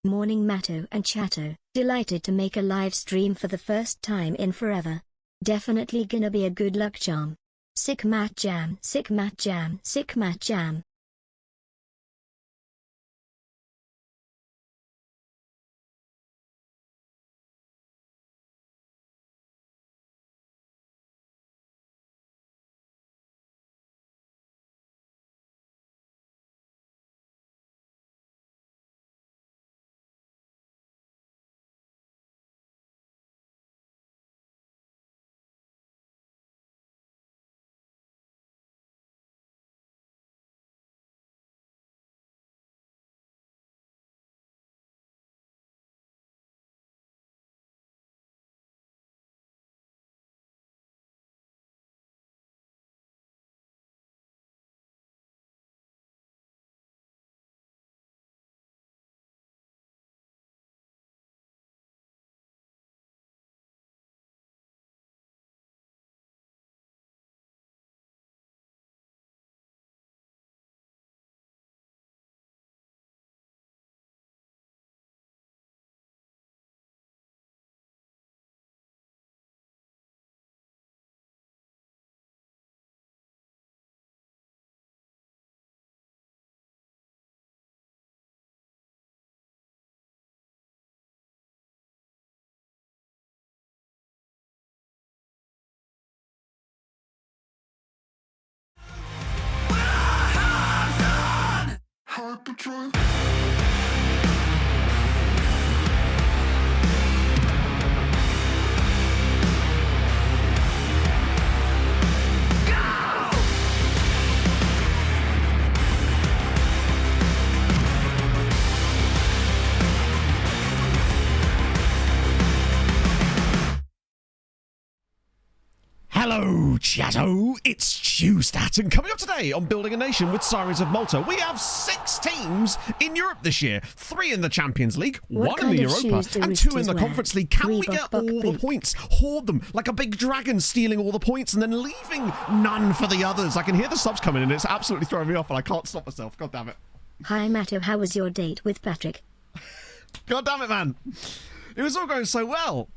Morning Matto and Chatto, delighted to make a live stream for the first time in forever. Definitely gonna be a good luck charm. Sick Matt Jam, sick Matt Jam, sick Matt Jam. Patrol. Hello, Chatto, it's Chewstat, and coming up today on Building a Nation with Sirens of Malta, we have 6 teams in Europe this year. 3 in the Champions League, 1 in the Europa, and 2 in the Conference League. Can we get all the points, hoard them like a big dragon, stealing all the points and then leaving none for the others? I can hear the subs coming and it's absolutely throwing me off and I can't stop myself. God damn it. Hi Matto, how was your date with Patrick? God damn it, man. It was all going so well.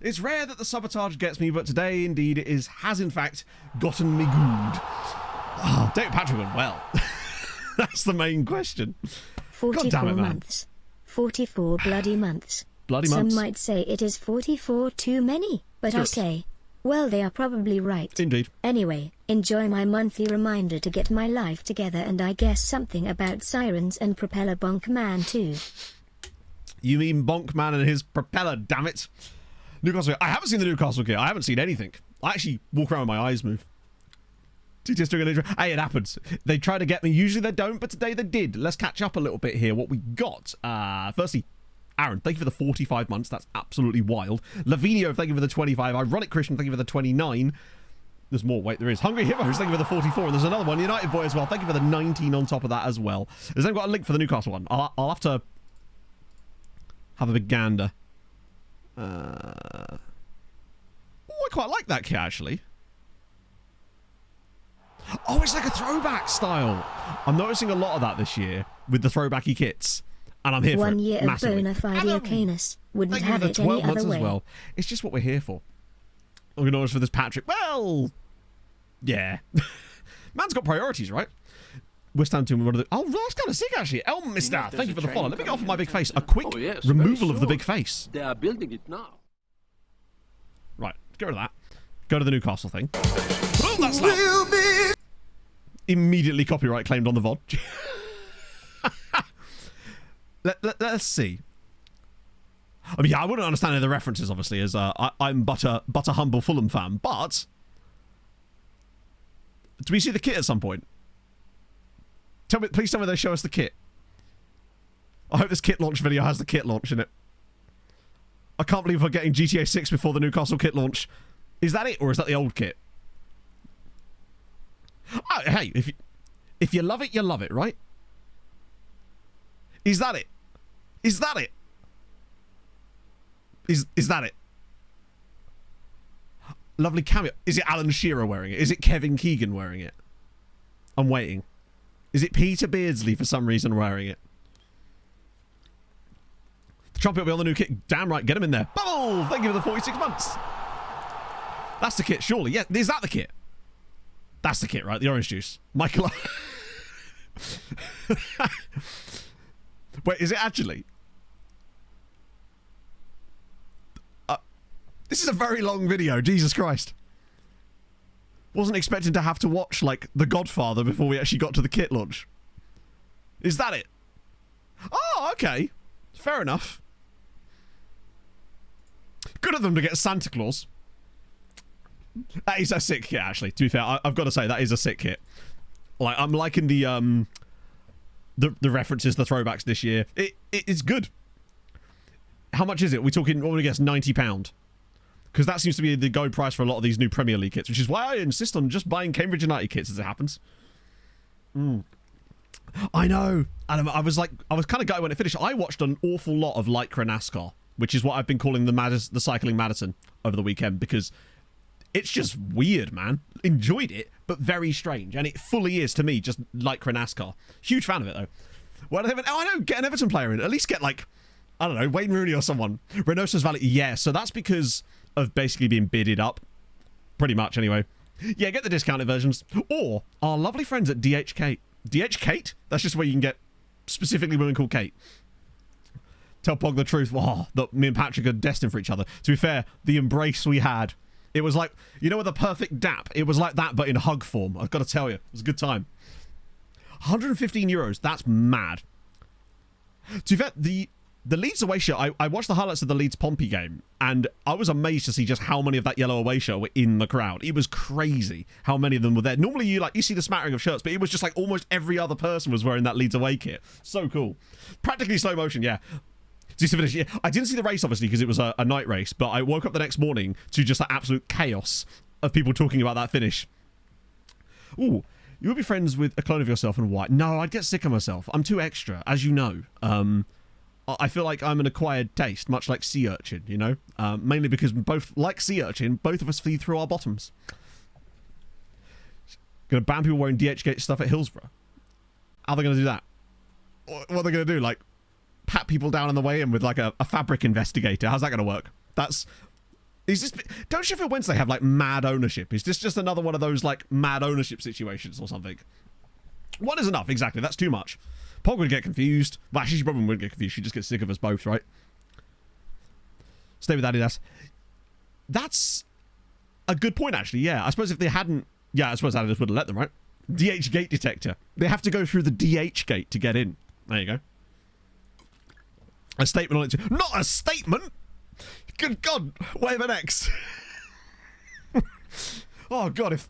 It's rare that the sabotage gets me, but today, indeed, it has in fact gotten me good. David Patrick went well. That's the main question. 44 God damn it, man. months. 44 bloody months. Bloody months. Some might say it is 44 too many, but I say, well, they are probably right. Indeed. Anyway, enjoy my monthly reminder to get my life together, and I guess something about Sirens and Propeller Bonk Man too. You mean Bonk Man and his propeller, damn it. Newcastle. I haven't seen the Newcastle kit. I haven't seen anything. I actually walk around with my eyes move. TTS doing an intro. Hey, it happens. They try to get me. Usually they don't, but today they did. Let's catch up a little bit here. What we got. Firstly, Aaron, thank you for the 45 months. That's absolutely wild. Lavinio, thank you for the 25. Ironic Christian, thank you for the 29. There's more. Wait, there is. Hungry Hippos, thank you for the 44. And there's another one. United Boy as well. Thank you for the 19 on top of that as well. There's then got a link for the Newcastle one. I'll have to have a big gander. I quite like that kit, actually. Oh, it's like a throwback style. I'm noticing a lot of that this year with the throwbacky kits. And I'm here for it. 1 year of massively. bona fide Ocanus. Wouldn't have it 12 any months other way. as well. It's just what we're here for. I'm going to notice for this Patrick. Well, yeah. Man's got priorities, right? West Ham team. Oh, that's kind of sick, actually. El Mister, thank you for the follow. Let me get off of my big face. A quick removal of the big face. They are building it now. Right, get rid of that. Go to the Newcastle thing. Oh, that's loud. Immediately copyright claimed on the VOD. Let's see. I mean, yeah, I wouldn't understand any of the references, obviously, as I'm but a humble Fulham fan. But do we see the kit at some point? Please tell me they show us the kit. I hope this kit launch video has the kit launch in it. I can't believe we're getting GTA 6 before the Newcastle kit launch. Is that it, or is that the old kit? Oh, hey, if you love it, you love it, right? Is that it? Is that it? Is that it? Lovely cameo. Is it Alan Shearer wearing it? Is it Kevin Keegan wearing it? I'm waiting. Is it Peter Beardsley for some reason wearing it? Trumpet will be on the new kit. Damn right, get him in there. Bubble! Thank you for the 46 months. That's the kit, surely. Yeah, is that the kit? That's the kit, right? The orange juice. Michael. Wait, is it actually? This is a very long video. Jesus Christ. Wasn't expecting to have to watch, like, The Godfather before we actually got to the kit launch. Is that it? Oh, okay. Fair enough. Good of them to get Santa Claus. That is a sick kit, actually. To be fair, I've got to say, that is a sick kit. Like, I'm liking the references, the throwbacks this year. It's good. How much is it? We're talking, what would I guess, £90? Because that seems to be the go price for a lot of these new Premier League kits, which is why I insist on just buying Cambridge United kits as it happens. I know. And I was kind of gutted when it finished. I watched an awful lot of Lycra NASCAR, which is what I've been calling the cycling marathon over the weekend, because it's just weird, man. Enjoyed it, but very strange. And it fully is, to me, just Lycra NASCAR. Huge fan of it, though. Well, I know, get an Everton player in. At least get, like, I don't know, Wayne Rooney or someone. Reynoso's Valley. Yeah, so that's because of basically being bidded up. Pretty much, anyway. Yeah, get the discounted versions. Or our lovely friends at DH Kate. DH Kate? That's just where you can get specifically women called Kate. Tell Pog the truth. Oh, that me and Patrick are destined for each other. To be fair, the embrace we had. It was like, you know, with a perfect dap. It was like that, but in hug form. I've got to tell you. It was a good time. €115. That's mad. To be fair, the Leeds away shirt, I watched the highlights of the Leeds Pompey game, and I was amazed to see just how many of that yellow away shirt were in the crowd. It was crazy how many of them were there. Normally you see the smattering of shirts, but it was just like almost every other person was wearing that Leeds away kit. So cool. Practically slow motion, yeah. I didn't see the race, obviously, because it was a night race, but I woke up the next morning to just that absolute chaos of people talking about that finish. Ooh, you would be friends with a clone of yourself and white. No, I'd get sick of myself. I'm too extra, as you know. I feel like I'm an acquired taste, much like sea urchin, you know? Mainly because both, like sea urchin, both of us feed through our bottoms. Gonna ban people wearing DHgate stuff at Hillsborough. How are they gonna do that? What are they gonna do? Like, pat people down on the way in with like a fabric investigator? How's that gonna work? Don't Sheffield Wednesday have like mad ownership? Is this just another one of those like mad ownership situations or something? One is enough, exactly. That's too much. Pog would get confused. Well, actually, she probably wouldn't get confused. She'd just get sick of us both, right? Stay with Adidas. That's a good point, actually. Yeah, I suppose if they hadn't... Yeah, I suppose Adidas would have let them, right? DH gate detector. They have to go through the DH gate to get in. There you go. A statement on it too. Not a statement! Good God. Whatever next. Oh, God, if...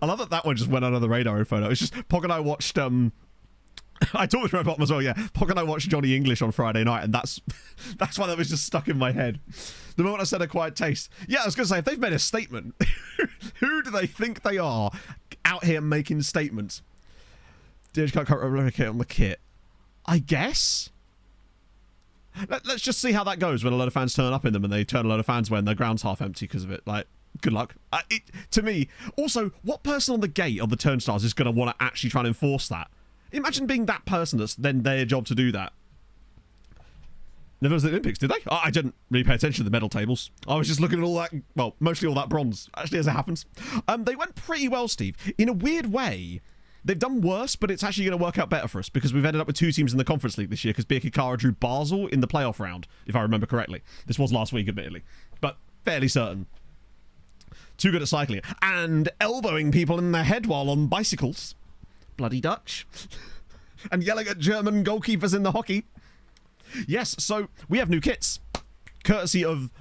I love that one just went under the radar in photo. It's just Pog and I watched I talked with Robot as well, yeah. Pog and I watched Johnny English on Friday night, and that's why that was just stuck in my head. The moment I said acquired taste. Yeah, I was gonna say, if they've made a statement, who do they think they are out here making statements? DH can't replicate on the kit. I guess? Let's just see how that goes when a lot of fans turn up in them and they turn a lot of fans when their ground's half empty because of it. Like, good luck. To me, also, what person on the gate of the turnstiles is going to want to actually try and enforce that? Imagine being that person that's then their job to do that. Never was the Olympics, did they? I didn't really pay attention to the medal tables. I was just looking at all that, well, mostly all that bronze, actually, as it happens. They went pretty well, Steve. In a weird way, they've done worse, but it's actually going to work out better for us because we've ended up with two teams in the Conference League this year because Birkirkara drew Basel in the playoff round, if I remember correctly. This was last week, admittedly, but fairly certain. Too good at cycling. And elbowing people in the head while on bicycles. Bloody Dutch. And yelling at German goalkeepers in the hockey. Yes, so we have new kits. Courtesy of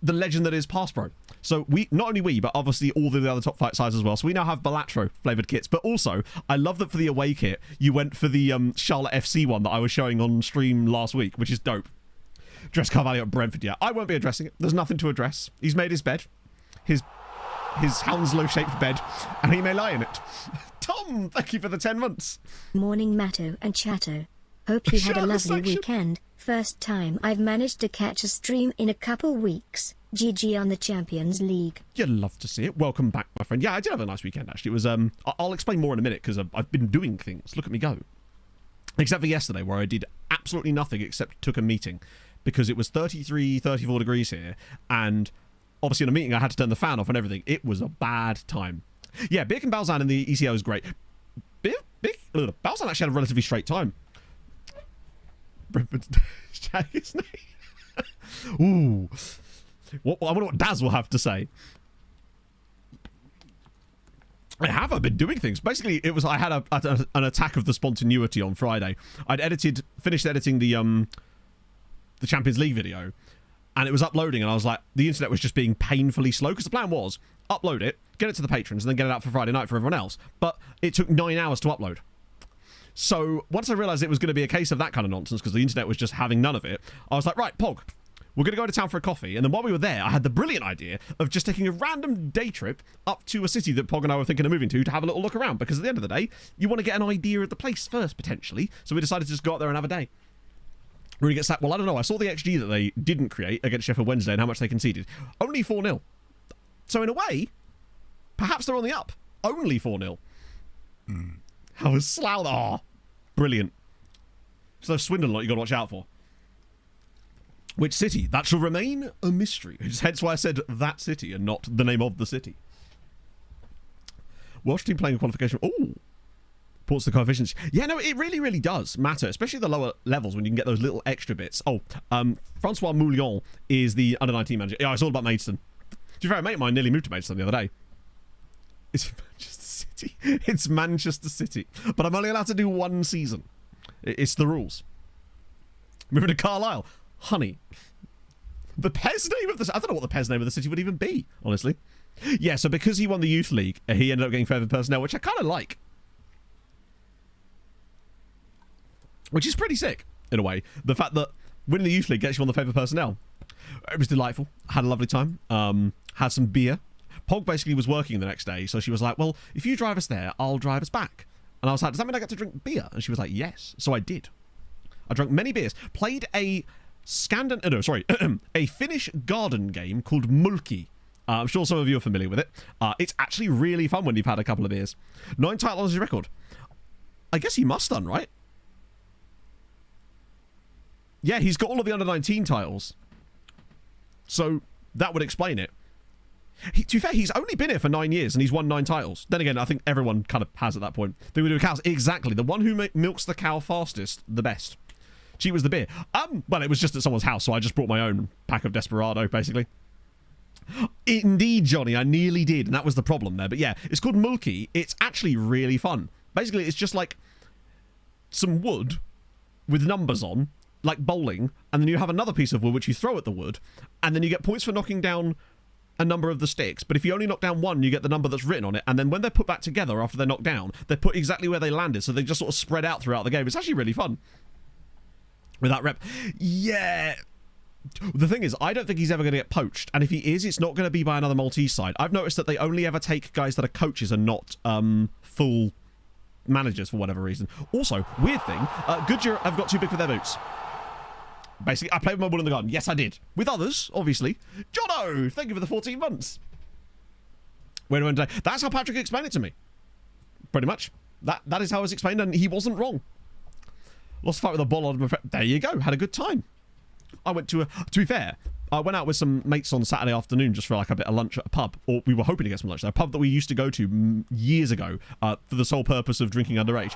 the legend that is Pass Pro. So not only we, but obviously all the other top flight sides as well. So we now have Balatro flavoured kits. But also, I love that for the away kit, you went for the Charlotte FC one that I was showing on stream last week, which is dope. Dress Carvalho at Brentford, yeah. I won't be addressing it. There's nothing to address. He's made his bed. His Hounslow-shaped bed, and he may lie in it. Tom, thank you for the 10 months. Morning, Matto and Chatto. Hope you had a lovely weekend. First time I've managed to catch a stream in a couple weeks. GG on the Champions League. You'd love to see it. Welcome back, my friend. Yeah, I did have a nice weekend, actually. It was, I'll explain more in a minute, because I've been doing things. Look at me go. Except for yesterday, where I did absolutely nothing except took a meeting, because it was 33, 34 degrees here, and obviously in a meeting I had to turn the fan off and everything. It was a bad time. Yeah, Birk and Balzan in the ECO is great. Balzan actually had a relatively straight time. Ooh. I wonder what Daz will have to say. I've been doing things. Basically, it was I had an attack of the spontaneity on Friday. I'd finished editing the Champions League video, and it was uploading, and I was like, the internet was just being painfully slow, because the plan was upload it, get it to the patrons, and then get it out for Friday night for everyone else. But it took 9 hours to upload. So once I realised it was going to be a case of that kind of nonsense, because the internet was just having none of it, I was like, right, Pog, we're going to go to town for a coffee. And then while we were there, I had the brilliant idea of just taking a random day trip up to a city that Pog and I were thinking of moving to have a little look around, because at the end of the day, you want to get an idea of the place first, potentially. So we decided to just go up there and have a day. We're going to get sacked. Well, I don't know. I saw the XG that they didn't create against Sheffield Wednesday and how much they conceded. Only 4-0. So in a way, perhaps they're on the up. Only 4-0. How was Slough? Oh, brilliant. So Swindon lot you got to watch out for. Which city? That shall remain a mystery. Hence why I said that city and not the name of the city. Welsh team playing a qualification. Oh, ports the coefficients. Yeah, no, it really, really does matter, especially the lower levels when you can get those little extra bits. Oh, Francois Moulion is the under-19 manager. Yeah, it's all about Maidstone. To be fair, a mate of mine nearly moved to Maidstone the other day. It's Manchester City. It's Manchester City. But I'm only allowed to do one season. It's the rules. Moving to Carlisle. Honey. The Pez name of the... I don't know what the Pez name of the city would even be, honestly. Yeah, so because he won the Youth League, he ended up getting favoured personnel, which I kind of like. Which is pretty sick, in a way. The fact that winning the Youth League gets you on the favoured personnel. It was delightful. Had a lovely time. Had some beer. Pog basically was working the next day, so she was like, well, if you drive us there, I'll drive us back. And I was like, does that mean I get to drink beer? And she was like, yes. So I did. I drank many beers. Played a a Finnish garden game called Mulki. I'm sure some of you are familiar with it. It's actually really fun when you've had a couple of beers. 9 titles on his record. I guess he must done, right? Yeah, he's got all of the under-19 titles. So that would explain it. To be fair, he's only been here for 9 years and he's won 9 titles. Then again, I think everyone kind of has at that point. They would do cows. Exactly. The one who milks the cow fastest, the best. Cheap was the beer. Well, it was just at someone's house, so I just brought my own pack of Desperado, basically. Indeed, Johnny, I nearly did, and that was the problem there. But yeah, it's called Mulki. It's actually really fun. Basically, it's just like some wood with numbers on, like bowling, and then you have another piece of wood which you throw at the wood, and then you get points for knocking down a number of the sticks. But if you only knock down one, you get the number that's written on it, and then when they're put back together after they're knocked down, they're put exactly where they landed, so they just sort of spread out throughout the game. It's actually really fun. With that rep. Yeah. The thing is, I don't think he's ever going to get poached. And if he is, it's not going to be by another Maltese side. I've noticed that they only ever take guys that are coaches and not full managers for whatever reason. Also, weird thing, Goodyear have got too big for their boots. Basically, I played with my bull in the garden. Yes, I did. With others, obviously. Jono, thank you for the 14 months. Wait a minute. That's how Patrick explained it to me. Pretty much. That is how it was explained, and he wasn't wrong. Lost a fight with a ball on my friend. There you go. Had a good time. I went to be fair, I went out with some mates on Saturday afternoon just for like a bit of lunch at a pub. Or we were hoping to get some lunch there. A pub that we used to go to years ago for the sole purpose of drinking underage.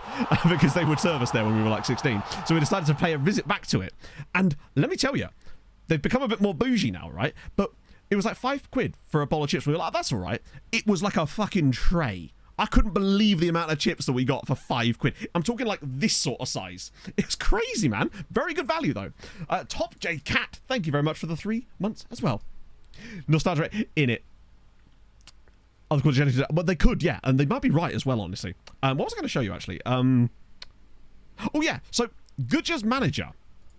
Because they would serve us there when we were like 16. So we decided to pay a visit back to it. And let me tell you, they've become a bit more bougie now, right? But it was like £5 for a bowl of chips. We were like, that's all right. It was like a fucking tray. I couldn't believe the amount of chips that we got for £5. I'm talking like this sort of size. It's crazy, man. Very good value, though. Top J Cat, thank you very much for the 3 months as well. Nostalgia in it. But they could, yeah. And they might be right as well, honestly. What was I going to show you, actually? Oh, yeah. So, Goodyear's manager.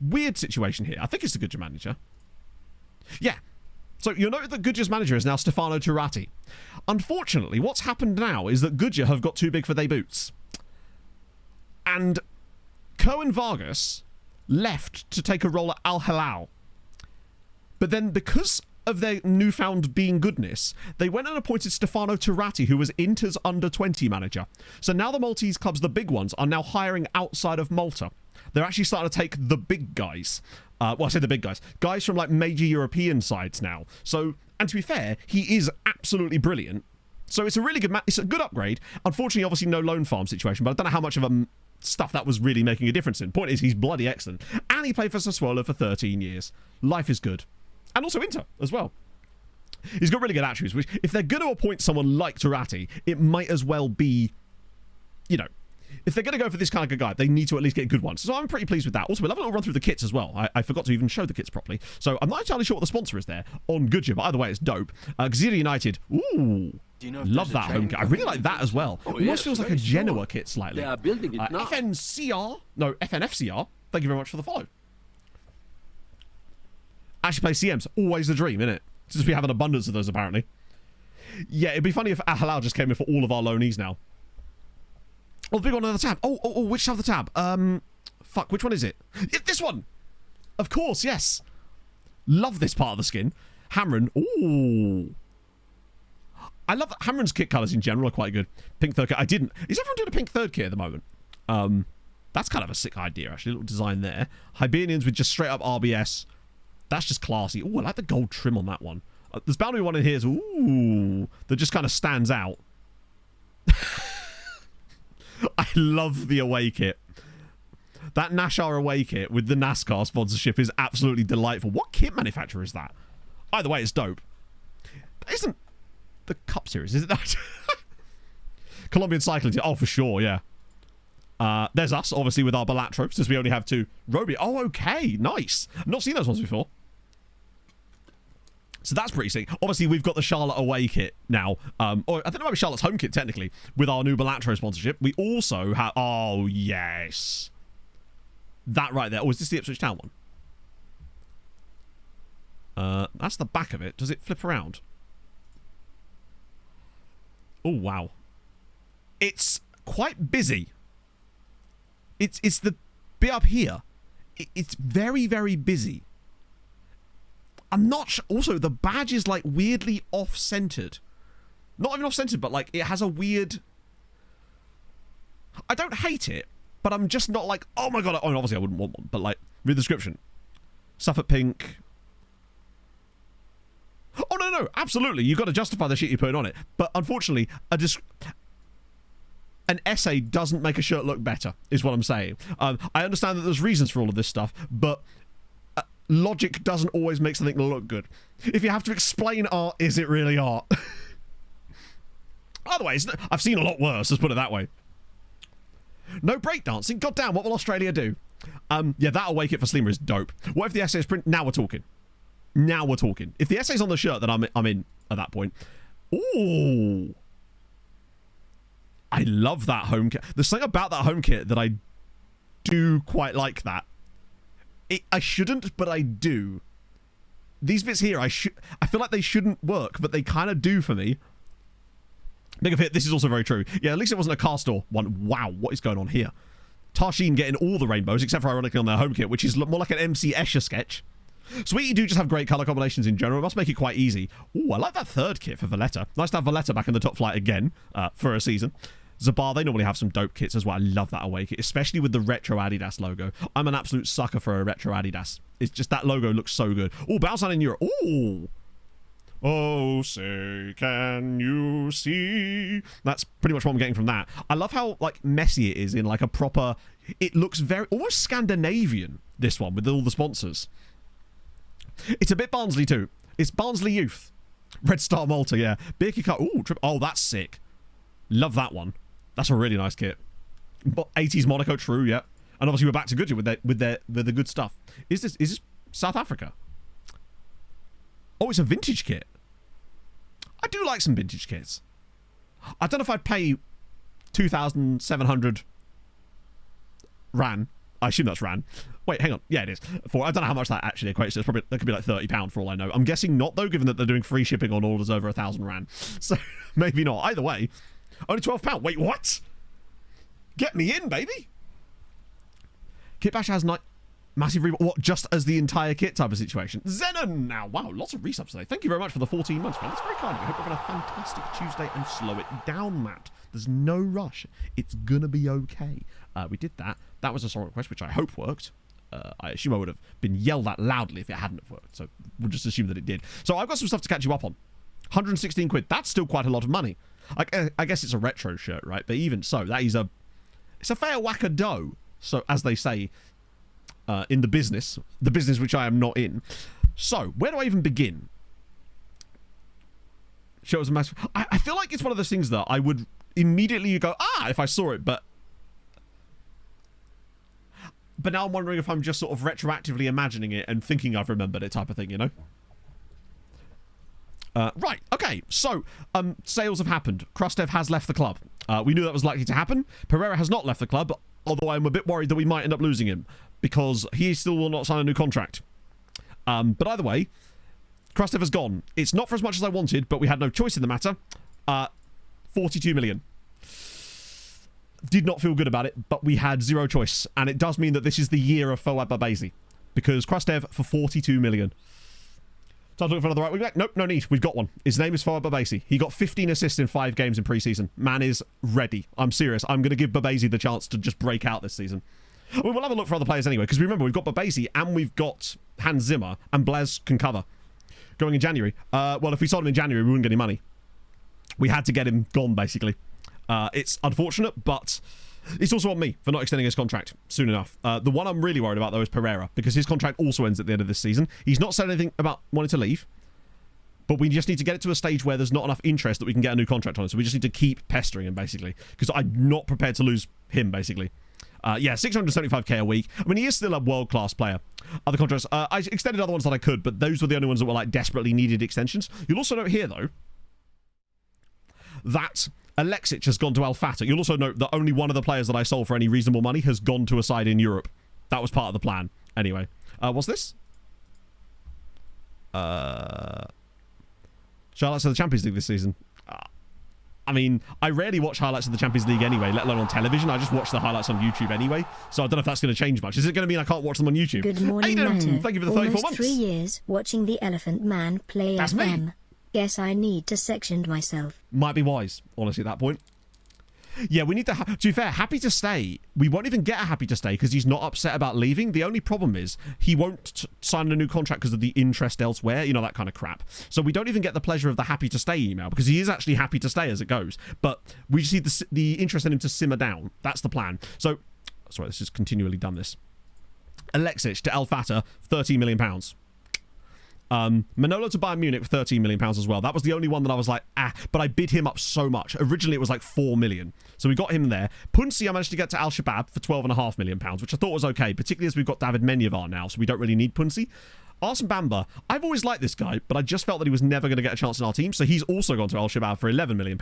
Weird situation here. I think it's the Goodyear manager. Yeah. So you'll note that Goodyear's manager is now Stefano Turati. Unfortunately, what's happened now is that Goodyear have got too big for their boots. And Cohen Vargas left to take a role at Al Hilal. But then because of their newfound being goodness, they went and appointed Stefano Turati, who was Inter's under-20 manager. So now the Maltese clubs, the big ones, are now hiring outside of Malta. They're actually starting to take the big guys. Well, I say the big guys. Guys from, like, major European sides now. So, and to be fair, he is absolutely brilliant. So it's a really good it's a good upgrade. Unfortunately, obviously, no loan farm situation, but I don't know how much of a stuff that was really making a difference in. Point is, he's bloody excellent. And he played for Sassuolo for 13 years. Life is good. And also Inter as well. He's got really good attributes, which, if they're going to appoint someone like Turati, it might as well be, you know, if they're going to go for this kind of good guy, they need to at least get good ones. So I'm pretty pleased with that. Also, we'll have a little run through the kits as well. I forgot to even show the kits properly. So I'm not entirely sure what the sponsor is there on Goodyear, but either way, it's dope. Gazira United. Ooh. Do you know Love that home kit. I really like that as well. It almost feels like a Genoa kit slightly. They are building it now. FNFCR. Thank you very much for the follow. Actually play CMs. Always a dream, innit? Since we have an abundance of those, apparently. Yeah, it'd be funny if Al Hilal just came in for all of our loanees now. Oh, the big one on the tab. Oh, which of the tab? Fuck, which one is it? This one! Of course, yes. Love this part of the skin. Hamron. Ooh. I love that. Hamron's kit colours in general are quite good. Pink third kit. Is everyone doing a pink third kit at the moment? That's kind of a sick idea, actually. A little design there. Hibernians with just straight up RBS. That's just classy. Ooh, I like the gold trim on that one. There's bound to be one in here, that just kind of stands out. I love the away kit. That Nashar away kit with the NASCAR sponsorship is absolutely delightful. What kit manufacturer is that? Either way, it's dope. That isn't the Cup Series, is it that? Colombian cycling team. Oh, for sure, yeah. There's us, obviously, with our Balatro, since we only have two. Roby. Oh, okay. Nice. I've not seen those ones before. So that's pretty sick. Obviously, we've got the Charlotte away kit now. Or I think it might be Charlotte's home kit, technically, with our new Balatro sponsorship. We also have... Oh, yes. That right there. Oh, is this the Ipswich Town one? That's the back of it. Does it flip around? Oh, wow. It's quite busy. It's the bit up here. It's very, very busy. I'm not sure. Also, the badge is like weirdly off-centered. Not even off-centered, but like it has a weird... I don't hate it, but I'm just not like, oh my god. I mean, obviously I wouldn't want one, but like, read the description. Suffolk pink. Oh, no, absolutely. You've got to justify the shit you're putting on it. But unfortunately, an essay doesn't make a shirt look better, is what I'm saying. I understand that there's reasons for all of this stuff, but logic doesn't always make something look good. If you have to explain art, is it really art? Otherwise, I've seen a lot worse, let's put it that way. No breakdancing? God damn, what will Australia do? Yeah, that away kit for Sleemer is dope. What if the essay is print? Now we're talking. Now we're talking. If the essay's on the shirt, then I'm in at that point. Ooh. I love that home kit. There's something about that home kit that I do quite like that. I shouldn't, but I do. These bits here, I feel like they shouldn't work, but they kind of do for me. Big of hit, this is also very true. Yeah, at least it wasn't a car store one. Wow, what is going on here? Tarshin getting all the rainbows, except for ironically on their home kit, which is more like an MC Escher sketch. Sweetie do just have great colour combinations in general. It must make it quite easy. Ooh, I like that third kit for Valletta. Nice to have Valletta back in the top flight again for a season. Zabar, they normally have some dope kits as well. I love that away kit, especially with the retro Adidas logo. I'm an absolute sucker for a retro Adidas. It's just that logo looks so good. Oh, bounce on in Europe. Ooh. Oh, say, can you see? That's pretty much what I'm getting from that. I love how, like, messy it is in, like, a proper... It looks very... Almost Scandinavian, this one, with all the sponsors. It's a bit Barnsley, too. It's Barnsley Youth. Red Star Malta, yeah. Birky cut. Ooh, oh, that's sick. Love that one. That's a really nice kit. 80s Monaco, true, yeah. And obviously we're back to Goodyear with the good stuff. Is this South Africa? Oh, it's a vintage kit. I do like some vintage kits. I don't know if I'd pay 2,700 Rand. I assume that's Rand. Wait, hang on. Yeah, it is. I don't know how much that actually equates to. That could be like £30 for all I know. I'm guessing not, though, given that they're doing free shipping on orders over 1,000 Rand. So, maybe not. Either way. Only £12. Wait, what? Get me in, baby. Kit Bash has Massive what, just as the entire kit type of situation. Zenon now. Wow, lots of resubs today. Thank you very much for the 14 months, man. That's very kind of you. I hope you're having a fantastic Tuesday and slow it down, Matt. There's no rush. It's gonna be okay. We did that. That was a song request, which I hope worked. I assume I would have been yelled at loudly if it hadn't have worked. So we'll just assume that it did. So I've got some stuff to catch you up on. 116 quid. That's still quite a lot of money. I guess it's a retro shirt, right? But even so, that is it's a fair whack of dough. So as they say in the business which I am not in. So where do I even begin? Shows a massive. I feel like it's one of those things that I would immediately go if I saw it, but now I'm wondering if I'm just sort of retroactively imagining it and thinking I've remembered it type of thing, you know? Right, okay, so sales have happened. Krastev has left the club. We knew that was likely to happen. Pereira has not left the club, although I'm a bit worried that we might end up losing him because he still will not sign a new contract. But either way, Krastev has gone. It's not for as much as I wanted, but we had no choice in the matter. 42 million. Did not feel good about it, but we had zero choice. And it does mean that this is the year of Fawad Babasi. Because Krastev for 42 million. So I'm looking for another right wing back. Nope, no need. We've got one. His name is Fawad Babasi. He got 15 assists in 5 games in pre-season. Man is ready. I'm serious. I'm going to give Babasi the chance to just break out this season. We'll have a look for other players anyway, because remember, we've got Babasi and we've got Hans Zimmer, and Blaise can cover. Going in January. Well, if we sold him in January, we wouldn't get any money. We had to get him gone, basically. It's unfortunate, but it's also on me for not extending his contract soon enough. The one I'm really worried about, though, is Pereira, because his contract also ends at the end of this season. He's not said anything about wanting to leave, but we just need to get it to a stage where there's not enough interest that we can get a new contract on it. So we just need to keep pestering him, basically, because I'm not prepared to lose him, basically. Yeah, 675k a week. I mean, he is still a world-class player. Other contracts, I extended other ones that I could, but those were the only ones that were, like, desperately needed extensions. You'll also note here, though, that Alexic has gone to Al Fatah. You'll also note that only one of the players that I sold for any reasonable money has gone to a side in Europe. That was part of the plan. Anyway, what's this? Highlights of the Champions League this season. I mean, I rarely watch highlights of the Champions League anyway, let alone on television. I just watch the highlights on YouTube anyway. So I don't know if that's going to change much. Is it going to mean I can't watch them on YouTube? Good morning, Aiden, Matto. thank you for the 34 months. 3 years watching the Elephant Man play That's FM. me. Guess I need to section myself. Might be wise, honestly, at that point. Yeah, we need to... to be fair, Happy to Stay. We won't even get a Happy to Stay because he's not upset about leaving. The only problem is he won't sign a new contract because of the interest elsewhere. You know, that kind of crap. So we don't even get the pleasure of the Happy to Stay email because he is actually happy to stay as it goes. But we just need the interest in him to simmer down. That's the plan. So... Sorry, this has continually done this. Alexic to El Fatah, £13 million. Manolo to Bayern Munich for £13 million as well. That was the only one that I was like, but I bid him up so much. Originally, it was like 4 million. So we got him there. Punsi, I managed to get to Al Shabab for £12.5 million, which I thought was okay, particularly as we've got David Menyavar now, so we don't really need Punsi. Arsene Bamba, I've always liked this guy, but I just felt that he was never going to get a chance in our team, so he's also gone to Al Shabab for £11 million,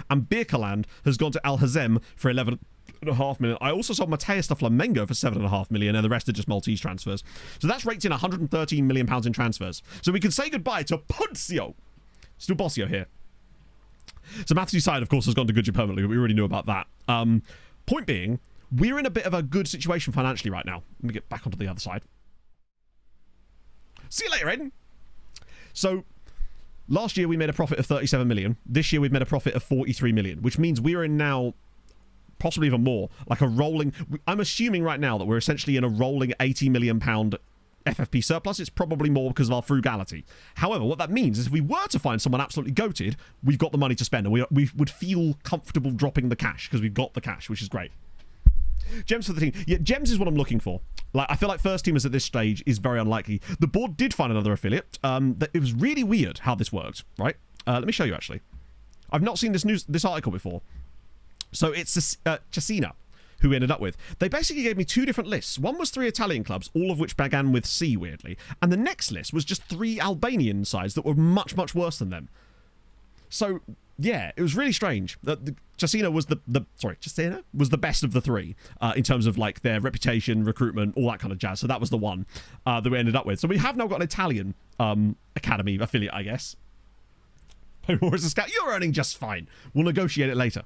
and Birkeland has gone to Al Hazem for £11.5 million. I also sold Mateus to Flamengo for £7.5 million, and the rest are just Maltese transfers. So that's raked in £113 million in transfers. So we can say goodbye to Puncio. Still Bossio here. So Matthew's side, of course, has gone to Goodyear permanently. We already knew about that. Point being, we're in a bit of a good situation financially right now. Let me get back onto the other side. See you later, Aiden. So, last year we made a profit of 37 million. This year we've made a profit of 43 million, which means we're in now, possibly even more, like a rolling... I'm assuming right now that we're essentially in a rolling £80 million FFP surplus. It's probably more because of our frugality. However, what that means is if we were to find someone absolutely goated, we've got the money to spend, and we would feel comfortable dropping the cash because we've got the cash, which is great. Gems for the team. Yeah, gems is what I'm looking for. Like, I feel like first teamers at this stage is very unlikely. The board did find another affiliate. It was really weird how this worked, right? Let me show you, actually. I've not seen this article before. So it's Cesena who we ended up with. They basically gave me 2 different lists. One was 3 Italian clubs, all of which began with C, weirdly. And the next list was just 3 Albanian sides that were much, much worse than them. So... yeah, it was really strange. Cesena was Cesena was the best of the 3 in terms of like their reputation, recruitment, all that kind of jazz. So that was the one that we ended up with. So we have now got an Italian academy affiliate, I guess. Or as a scout, you're earning just fine. We'll negotiate it later.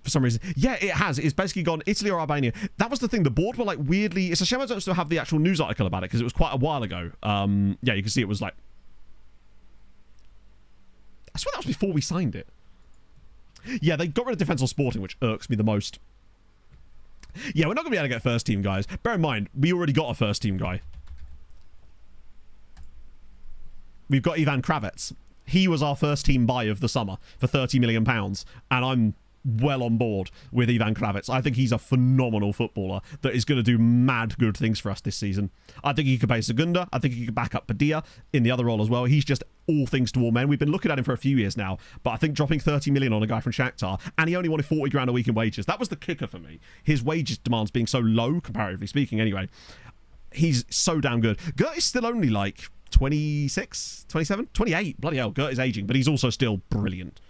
for some reason. Yeah, it has. It's basically gone Italy or Albania. That was the thing. The board were like weirdly... It's a shame I don't still have the actual news article about it because it was quite a while ago. Yeah, you can see it was like... I swear that was before we signed it. Yeah, they got rid of Defensor Sporting, which irks me the most. Yeah, we're not going to be able to get first team guys. Bear in mind, we already got a first team guy. We've got Ivan Kravets. He was our first team buy of the summer for £30 million. And I'm well on board with Ivan Kravets. I think he's a phenomenal footballer that is going to do mad good things for us this season. I think he could play Segunda. I think he could back up Padilla in the other role as well. He's just all things to all men. We've been looking at him for a few years now, but I think dropping 30 million on a guy from Shakhtar, and he only wanted 40 grand a week in wages. That was the kicker for me. His wages demands being so low, comparatively speaking anyway. He's so damn good. Gert is still only like 26, 27, 28. Bloody hell, Gert is aging, but he's also still brilliant.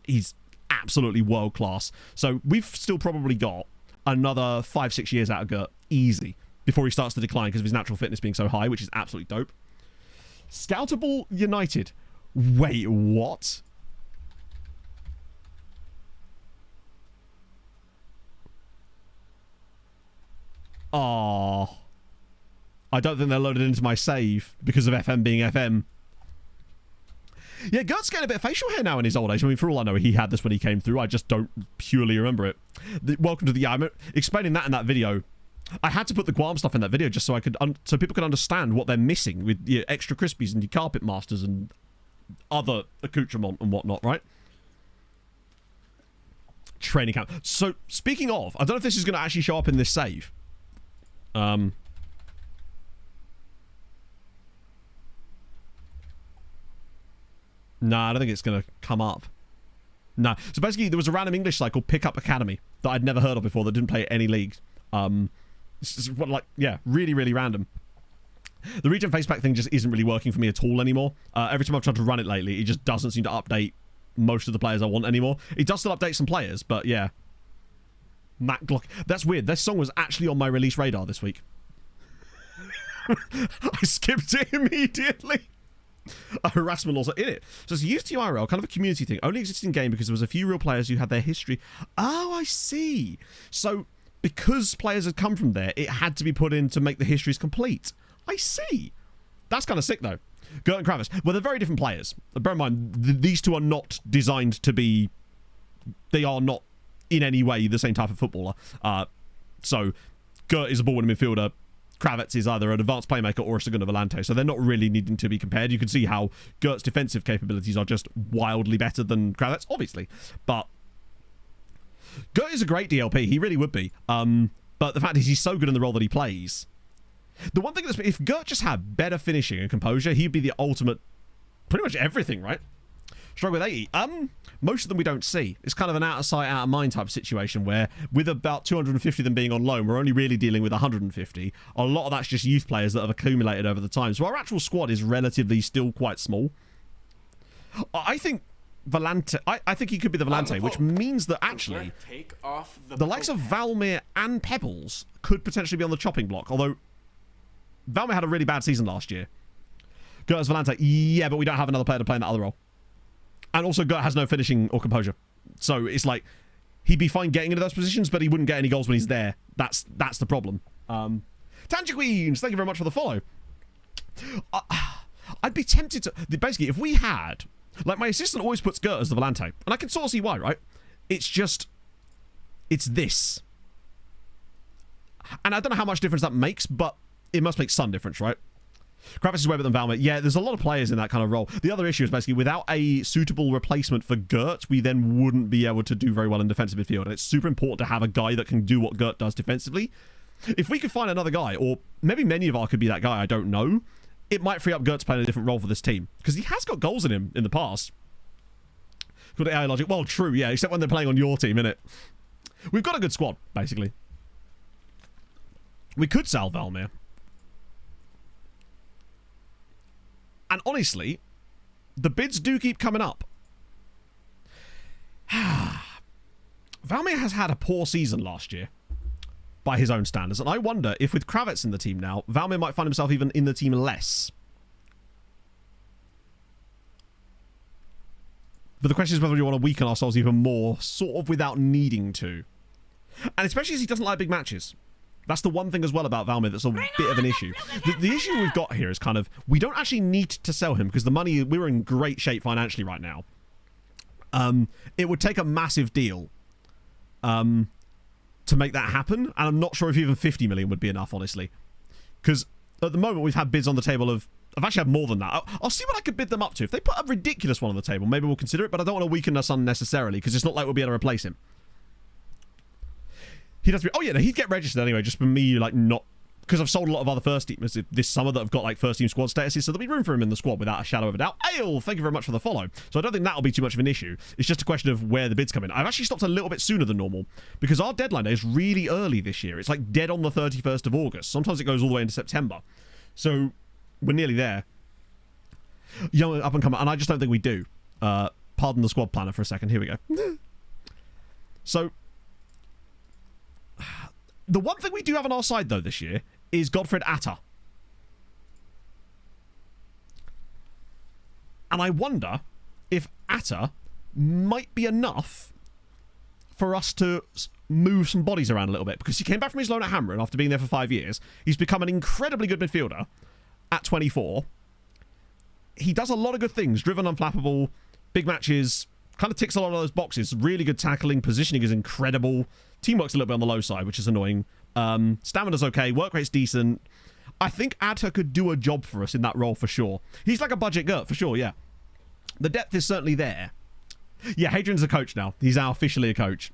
He's absolutely world class. So we've still probably got another 5-6 years out of Gert easy before he starts to decline because of his natural fitness being so high, which is absolutely dope. Scoutable United. Wait, what? Oh, I don't think they're loaded into my save because of FM being FM. Yeah, Gert's getting a bit of facial hair now in his old age. I mean, for all I know, he had this when he came through. I just don't purely remember it. Welcome to the... Yeah, I'm explaining that in that video. I had to put the Guam stuff in that video just so I could... so people could understand what they're missing with your extra crispies and your carpet masters and other accoutrement and whatnot, right? Training camp. So, speaking of, I don't know if this is going to actually show up in this save. No, I don't think it's going to come up. No. So basically, there was a random English site called Pickup Academy that I'd never heard of before that didn't play any leagues. It's just, like, yeah, really, really random. The region facepack thing just isn't really working for me at all anymore. Every time I've tried to run it lately, it just doesn't seem to update most of the players I want anymore. It does still update some players, but yeah. Matt Glock. That's weird. This song was actually on my release radar this week. I skipped it immediately. A harassment also in it. So it's used to IRL, kind of a community thing. Only existed in game because there was a few real players who had their history. Oh, I see. So because players had come from there, it had to be put in to make the histories complete. I see. That's kind of sick though. Gert and Kravitz. Well, they're very different players. Bear in mind, these two are not designed to be... They are not in any way the same type of footballer. So Gert is a ball-winning midfielder. Kravitz is either an advanced playmaker or a Segunda Volante, so they're not really needing to be compared. You can see how Gert's defensive capabilities are just wildly better than Kravitz, obviously. But Gert is a great DLP. He really would be. But the fact is he's so good in the role that he plays. The one thing that's... If Gert just had better finishing and composure, he'd be the ultimate... Pretty much everything, right? Struggle with 80. Most of them we don't see. It's kind of an out of sight, out of mind type of situation where with about 250 of them being on loan, we're only really dealing with 150. A lot of that's just youth players that have accumulated over the time. So our actual squad is relatively still quite small. I think Volante... I think he could be the Volante, which means that actually take off the likes of Valmir and Pebbles could potentially be on the chopping block. Although Valmir had a really bad season last year. Gert as Volante, yeah, but we don't have another player to play in that other role. And also, Gert has no finishing or composure. So it's like, he'd be fine getting into those positions, but he wouldn't get any goals when he's there. That's the problem. Tangent Queens, thank you very much for the follow. I'd be tempted to... Basically, if we had... Like, my assistant always puts Gert as the Volante. And I can sort of see why, right? It's just... It's this. And I don't know how much difference that makes, but it must make some difference, right? Kravitz is way better than Valmir. Yeah, there's a lot of players in that kind of role. The other issue is basically without a suitable replacement for Gert, we then wouldn't be able to do very well in defensive midfield. And it's super important to have a guy that can do what Gert does defensively. If we could find another guy, or maybe Menyevar could be that guy, I don't know, it might free up Gert to play in a different role for this team. Because he has got goals in him in the past. Good AI logic. Well, true, yeah, except when they're playing on your team, innit? We've got a good squad, basically. We could sell Valmir. And honestly, the bids do keep coming up. Valmir has had a poor season last year, by his own standards. And I wonder if with Kravitz in the team now, Valmir might find himself even in the team less. But the question is whether we want to weaken ourselves even more, sort of without needing to. And especially as he doesn't like big matches. That's the one thing as well about Valmir that's a bit of an issue. The issue we've got here is kind of, we don't actually need to sell him because the money, we're in great shape financially right now. It would take a massive deal to make that happen. And I'm not sure if even 50 million would be enough, honestly. Because at the moment we've had bids on the table of, I've actually had more than that. I'll see what I could bid them up to. If they put a ridiculous one on the table, maybe we'll consider it, but I don't want to weaken us unnecessarily because it's not like we'll be able to replace him. He'd have to be, oh yeah, no, he'd get registered anyway, just for me, like, not, because I've sold a lot of other first teamers this summer that have got, like, first team squad statuses, so there'll be room for him in the squad without a shadow of a doubt. Ale, thank you very much for the follow. So I don't think that'll be too much of an issue. It's just a question of where the bids come in. I've actually stopped a little bit sooner than normal, because our deadline day is really early this year. It's, like, dead on the 31st of August. Sometimes it goes all the way into September. So we're nearly there. Young up and coming, and I just don't think we do. Pardon the squad planner for a second. Here we go. So the one thing we do have on our side, though, this year is Godfred Atta. And I wonder if Atta might be enough for us to move some bodies around a little bit. Because he came back from his loan at Hamron after being there for 5 years. He's become an incredibly good midfielder at 24. He does a lot of good things. Driven, unflappable, big matches, kind of ticks a lot of those boxes. Really good tackling. Positioning is incredible. Teamwork's a little bit on the low side, which is annoying. Stamina's okay. Work rate's decent. I think Atta could do a job for us in that role for sure. He's like a budget Gert for sure, yeah. The depth is certainly there. Yeah, Hadrian's a coach now. He's now officially a coach.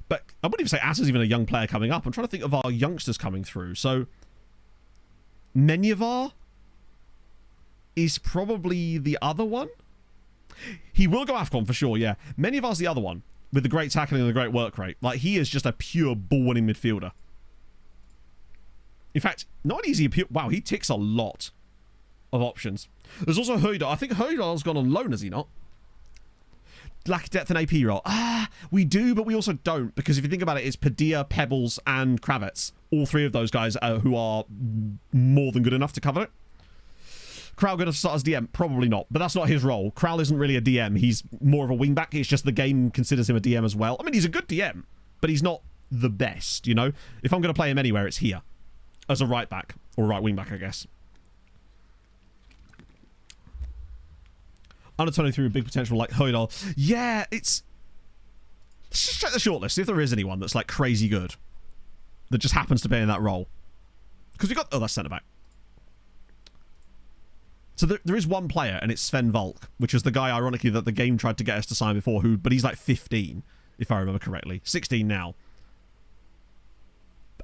But I wouldn't even say Atta's even a young player coming up. I'm trying to think of our youngsters coming through. So, Menyevar is probably the other one. He will go AFCON for sure, yeah. Menyevar's the other one with the great tackling and the great work rate. Like, he is just a pure ball-winning midfielder. In fact, not easy. Wow, he ticks a lot of options. There's also Hoydal. I think Hoydal's gone on loan, has he not? Lack of depth in AP role. We do, but we also don't. Because if you think about it, it's Padilla, Pebbles, and Kravets. All three of those guys who are more than good enough to cover it. Krall going to start as DM? Probably not, but that's not his role. Krall isn't really a DM. He's more of a wingback. It's just the game considers him a DM as well. I mean, he's a good DM, but he's not the best, you know? If I'm going to play him anywhere, it's here. As a right back, or right wing back, I guess. Under 23 with big potential like Hoydal. Yeah, it's... Let's just check the shortlist, see if there is anyone that's like crazy good. That just happens to be in that role. Because we got... Oh, that's centre-back. So there is one player, and it's Sven Volk, which is the guy, ironically, that the game tried to get us to sign before, but he's like 15, if I remember correctly. 16 now.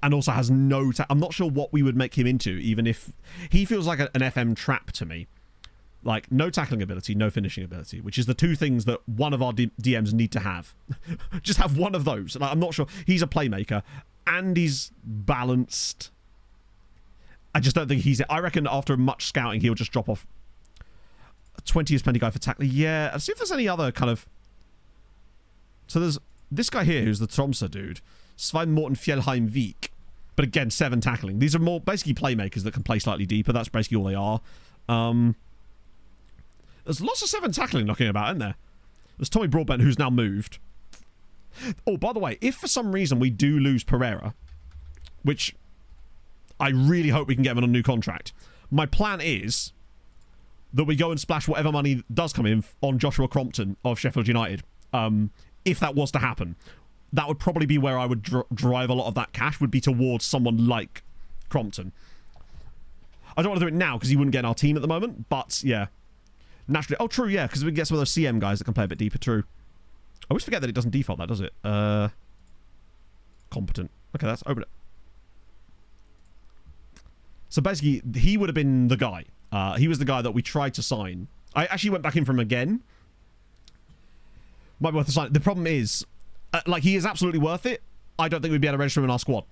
And also has no... I'm not sure what we would make him into, even if... He feels like an FM trap to me. Like, no tackling ability, no finishing ability, which is the two things that one of our DMs need to have. Just have one of those. Like, I'm not sure. He's a playmaker, and he's balanced... I just don't think he's... I reckon after much scouting, he'll just drop off. 20 is plenty guy for tackling. Yeah, let's see if there's any other kind of... So there's this guy here, who's the Tromsø dude. Svein Morten Fjellheim Vik. But again, 7 tackling. These are more basically playmakers that can play slightly deeper. That's basically all they are. There's lots of 7 tackling knocking about, isn't there? There's Tommy Broadbent, who's now moved. Oh, by the way, if for some reason we do lose Pereira, which... I really hope we can get him on a new contract. My plan is that we go and splash whatever money does come in on Joshua Crompton of Sheffield United. If that was to happen, that would probably be where I would drive a lot of that cash, would be towards someone like Crompton. I don't want to do it now because he wouldn't get in our team at the moment, but yeah. Naturally. Oh, true, yeah, because we can get some of those CM guys that can play a bit deeper, true. I always forget that it doesn't default that, does it? Competent. Okay, let's open it. So basically, he would have been the guy. He was the guy that we tried to sign. I actually went back in for him again. Might be worth a sign. The problem is, like, he is absolutely worth it. I don't think we'd be able to register him in our squad.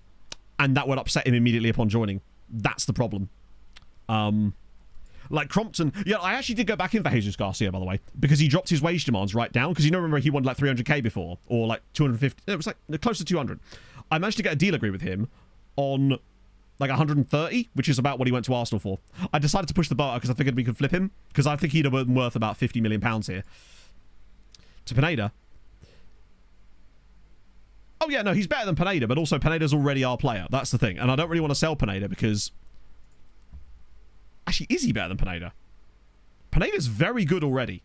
And that would upset him immediately upon joining. That's the problem. Like, Crompton... Yeah, I actually did go back in for Jesus Garcia, by the way. Because he dropped his wage demands right down. Because you know, remember, he wanted like 300k before. Or like 250... It was like close to 200. I managed to get a deal agreed with him on like 130, which is about what he went to Arsenal for. I decided to push the boat because I figured we could flip him, because I think he'd have been worth about £50 million here. To Pineda. Oh yeah, no, he's better than Pineda, but also Pineda's already our player. That's the thing. And I don't really want to sell Pineda because... Actually, is he better than Pineda? Pineda's very good already.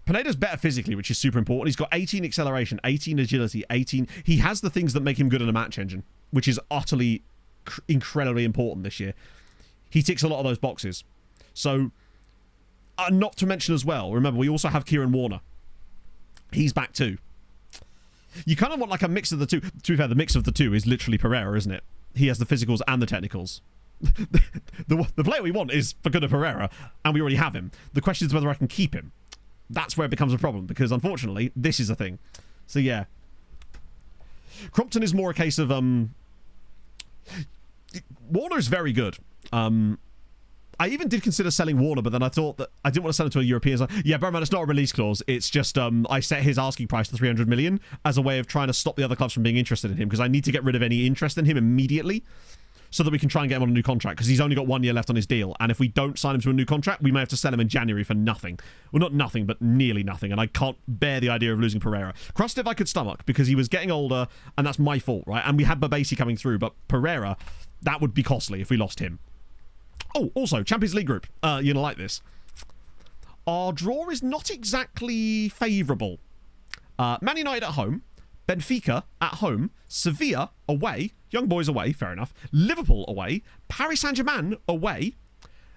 Pineda's better physically, which is super important. He's got 18 acceleration, 18 agility, 18... He has the things that make him good in a match engine, which is utterly, incredibly important this year. He ticks a lot of those boxes. So, not to mention as well, remember, we also have Kieran Warner. He's back too. You kind of want like a mix of the two. To be fair, the mix of the two is literally Pereira, isn't it? He has the physicals and the technicals. the player we want is Facundo Pereira, and we already have him. The question is whether I can keep him. That's where it becomes a problem, because unfortunately, this is a thing. So yeah. Crompton is more a case of... Warner is very good. I even did consider selling Warner, but then I thought that I didn't want to sell him to a European. So, yeah, bear in mind, it's not a release clause. It's just I set his asking price to 300 million as a way of trying to stop the other clubs from being interested in him, because I need to get rid of any interest in him immediately so that we can try and get him on a new contract, because he's only got 1 year left on his deal. And if we don't sign him to a new contract, we may have to sell him in January for nothing. Well, not nothing, but nearly nothing. And I can't bear the idea of losing Pereira. Krustiv I could stomach because he was getting older, and that's my fault, right? And we had Babasi coming through, but Pereira, that would be costly if we lost him. Oh, also, Champions League group. You're going to like this. Our draw is not exactly favourable. Man United at home. Benfica at home. Sevilla away. Young Boys away, fair enough. Liverpool away. Paris Saint-Germain away.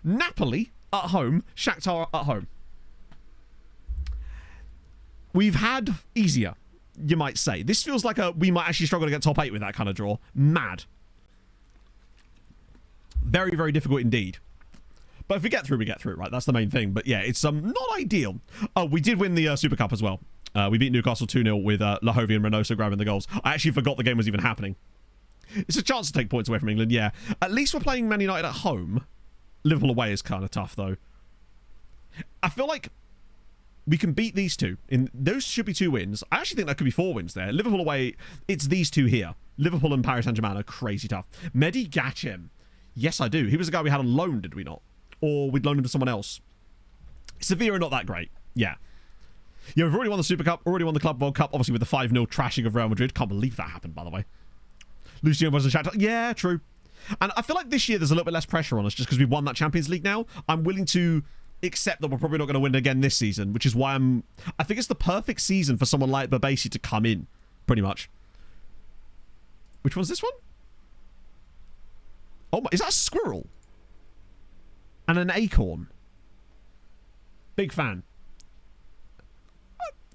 Napoli at home. Shakhtar at home. We've had easier, you might say. This feels like we might actually struggle to get top 8 with that kind of draw. Mad. Very, very difficult indeed. But if we get through, we get through, right? That's the main thing. But yeah, it's not ideal. Oh, we did win the Super Cup as well. We beat Newcastle 2-0 with Lahovy and Reynoso grabbing the goals. I actually forgot the game was even happening. It's a chance to take points away from England, yeah. At least we're playing Man United at home. Liverpool away is kind of tough, though. I feel like we can beat these two. Those should be 2 wins. I actually think that could be 4 wins there. Liverpool away, it's these two here. Liverpool and Paris Saint-Germain are crazy tough. Mehdi Gachem. Yes, I do. He was the guy we had on loan, did we not? Or we'd loaned him to someone else. Sevilla are not that great. Yeah. Yeah, we've already won the Super Cup, already won the Club World Cup, obviously with the 5-0 trashing of Real Madrid. Can't believe that happened, by the way. Luciano was in Shakhtar. Yeah, true. And I feel like this year there's a little bit less pressure on us just because we've won that Champions League now. I'm willing to accept that we're probably not going to win again this season, which is why I think it's the perfect season for someone like Babasi to come in, pretty much. Which one's this one? Oh my, is that a squirrel? And an acorn? Big fan.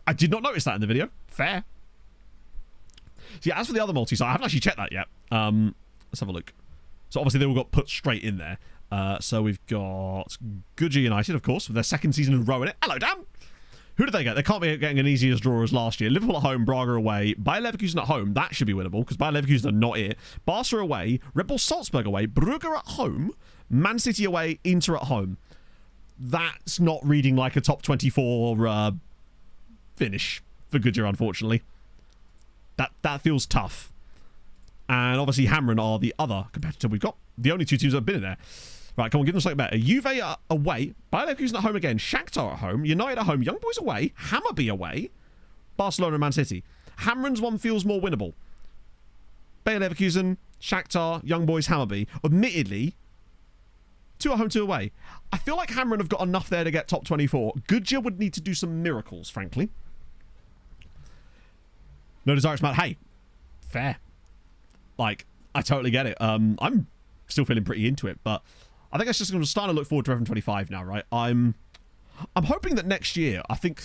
I did not notice that in the video. Fair. So yeah, as for the other multi, so I haven't actually checked that yet. Let's have a look. So obviously they all got put straight in there. So we've got Goodger United, of course, with their 2nd season in a row in it. Hello, Dan! Who did they get? They can't be getting an easy as draw as last year. Liverpool at home, Braga away, Bayer Leverkusen at home. That should be winnable because Bayer Leverkusen are not it. Barca away, Red Bull Salzburg away, Brugge at home, Man City away, Inter at home. That's not reading like a top 24 finish for Goodyer, unfortunately. That feels tough. And obviously Hamren are the other competitor we've got. The only 2 teams that have been in there. Right, come on, give them something better. Juve away, Bayer Leverkusen at home again, Shakhtar at home, United at home, Young Boys away, Hammarby away, Barcelona and Man City. Hamren's one feels more winnable. Bayer Leverkusen, Shakhtar, Young Boys, Hammarby. Admittedly, 2 at home, 2 away. I feel like Hamren have got enough there to get top 24. Goodyear would need to do some miracles, frankly. No desires, Matt. Hey, fair. Like, I totally get it. I'm still feeling pretty into it, but I think I'm just going to start to look forward to FM25 now, right? I'm hoping that next year, I think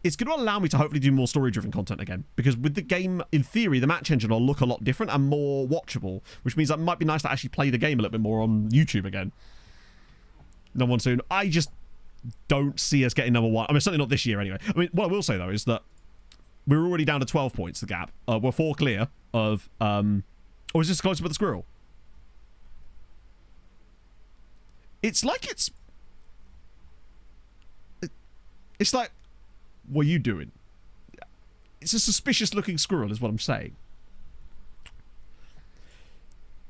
it's going to allow me to hopefully do more story-driven content again, because with the game, in theory, the match engine will look a lot different and more watchable, which means that it might be nice to actually play the game a little bit more on YouTube again. No one soon. I just don't see us getting number 1. I mean, certainly not this year anyway. I mean, what I will say, though, is that we're already down to 12 points, the gap. We're 4 clear of... or is this closer with the squirrel? It's like it's like, what are you doing? It's a suspicious looking squirrel is what I'm saying.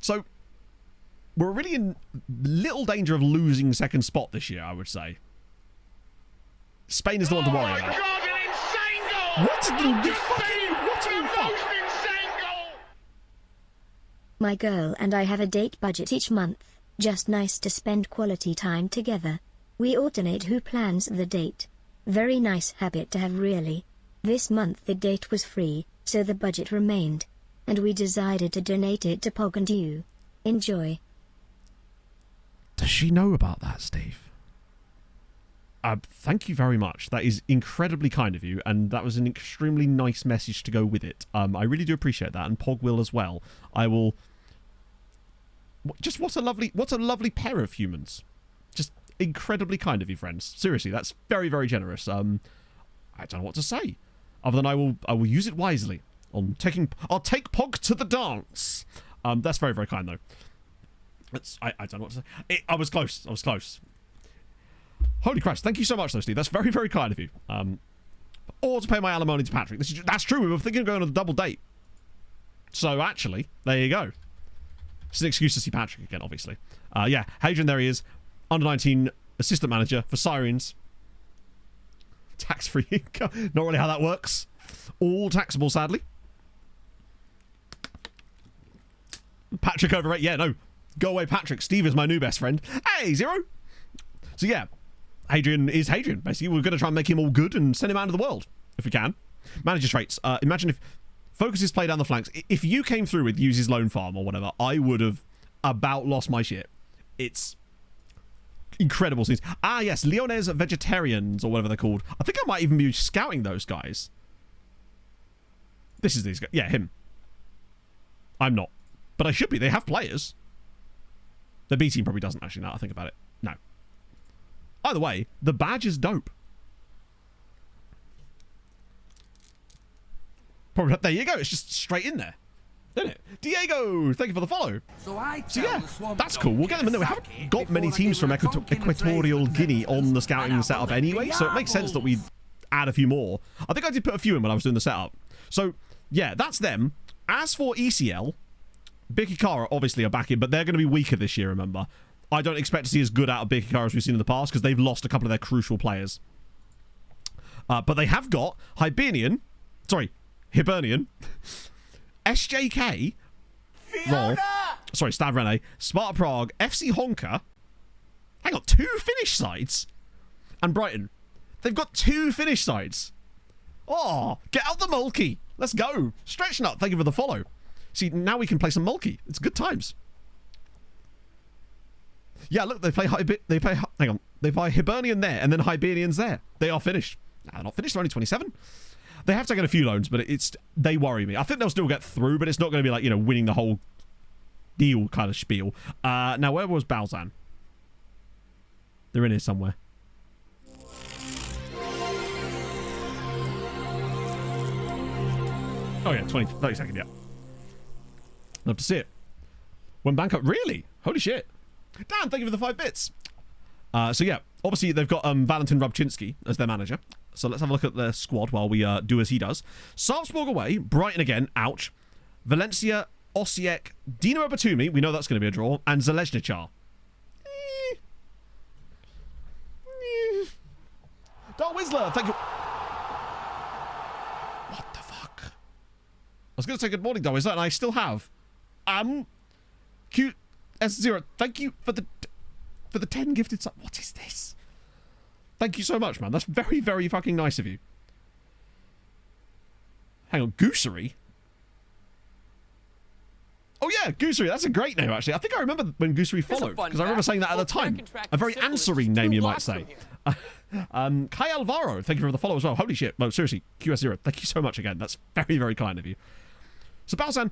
So we're really in little danger of losing second spot this year, I would say. Spain is the one to worry about. God, an insane goal! What the fucking... What the fuck? Most insane goal! My girl and I have a date budget each month, just nice to spend quality time together. We alternate who plans the date. Very nice habit to have, really. This month the date was free, so the budget remained. And we decided to donate it to Pog and you. Enjoy. Does she know about that, Steve? Thank you very much. That is incredibly kind of you, and that was an extremely nice message to go with it. I really do appreciate that, and Pog will as well. I will... Just what a lovely pair of humans. Just incredibly kind of you, friends. Seriously, that's very, very generous. I don't know what to say, other than I will use it wisely. I'll take Pog to the dance. That's very, very kind though. I don't know what to say. I was close. Holy Christ! Thank you so much, though, Steve. That's very, very kind of you. Or to pay my alimony to Patrick. That's true. We were thinking of going on a double date. So actually, there you go. It's an excuse to see Patrick again, obviously. Yeah, Hadrian, there he is. Under 19 assistant manager for Sirens. Tax-free income. Not really how that works. All taxable, sadly. Patrick over 8. Yeah, no. Go away, Patrick. Steve is my new best friend. Hey, Zero. So yeah, Hadrian is Hadrian. Basically, we're going to try and make him all good and send him out into the world, if we can. Manager traits. Imagine if focuses play down the flanks. If you came through with uses lone farm or whatever, I would have about lost my shit. It's incredible scenes. Ah, yes, Leonese vegetarians or whatever they're called. I think I might even be scouting those guys. This is these guys. Yeah, him. I'm not. But I should be. They have players. The B team probably doesn't, actually, now I think about it. No. Either way, the badge is dope. Probably, there you go. It's just straight in there. Isn't it? Diego, thank you for the follow. So yeah, that's cool. We'll get them in there. We haven't got many teams from Equatorial Guinea on the scouting setup anyway, so it makes sense that we add a few more. I think I did put a few in when I was doing the setup. So, yeah, that's them. As for ECL, Bikikara obviously are back in, but they're going to be weaker this year, remember. I don't expect to see as good out of Bikikara as we've seen in the past because they've lost a couple of their crucial players. But they have got Hibernian, SJK, Stade Rennais, Sparta Prague, FC Honka. Hang on, 2 Finnish sides? And Brighton. They've got 2 Finnish sides. Oh, get out the mulkey. Let's go. Stretch Nut, thank you for the follow. See, now we can play some mulkey. It's good times. Yeah, look, they play Hibernian there, and then Hibernians there. They are finished. No, they're not finished. They're only 27. They have taken a few loans, but they worry me. I think they'll still get through, but it's not going to be like, you know, winning the whole deal kind of spiel. Now, where was Balzan? They're in here somewhere. Oh, yeah, 30 seconds, yeah. Love to see it. When Bangkok, really? Holy shit. Dan, thank you for the 5 bits. So, yeah, obviously they've got Valentin Rubczynski as their manager. So let's have a look at their squad while we do as he does. Sarpsborg away, Brighton again, ouch. Valencia, Osijek, Dinamo Batumi, we know that's going to be a draw, and Zalezničar. Dar Whistler, thank you. What the fuck? I was going to say good morning, Dar Whistler, and I still have. QS0, thank you for the 10 gifted subs. What is this? Thank you so much, man. That's very, very fucking nice of you. Hang on, Goosery? Oh yeah, Goosery. That's a great name, actually. I think I remember when Goosery followed, because I remember saying that at the time. A very answering name, you might say. Kai Alvaro, thank you for the follow as well. Holy shit. No, seriously, QS0, thank you so much again. That's very, very kind of you. So Balzan,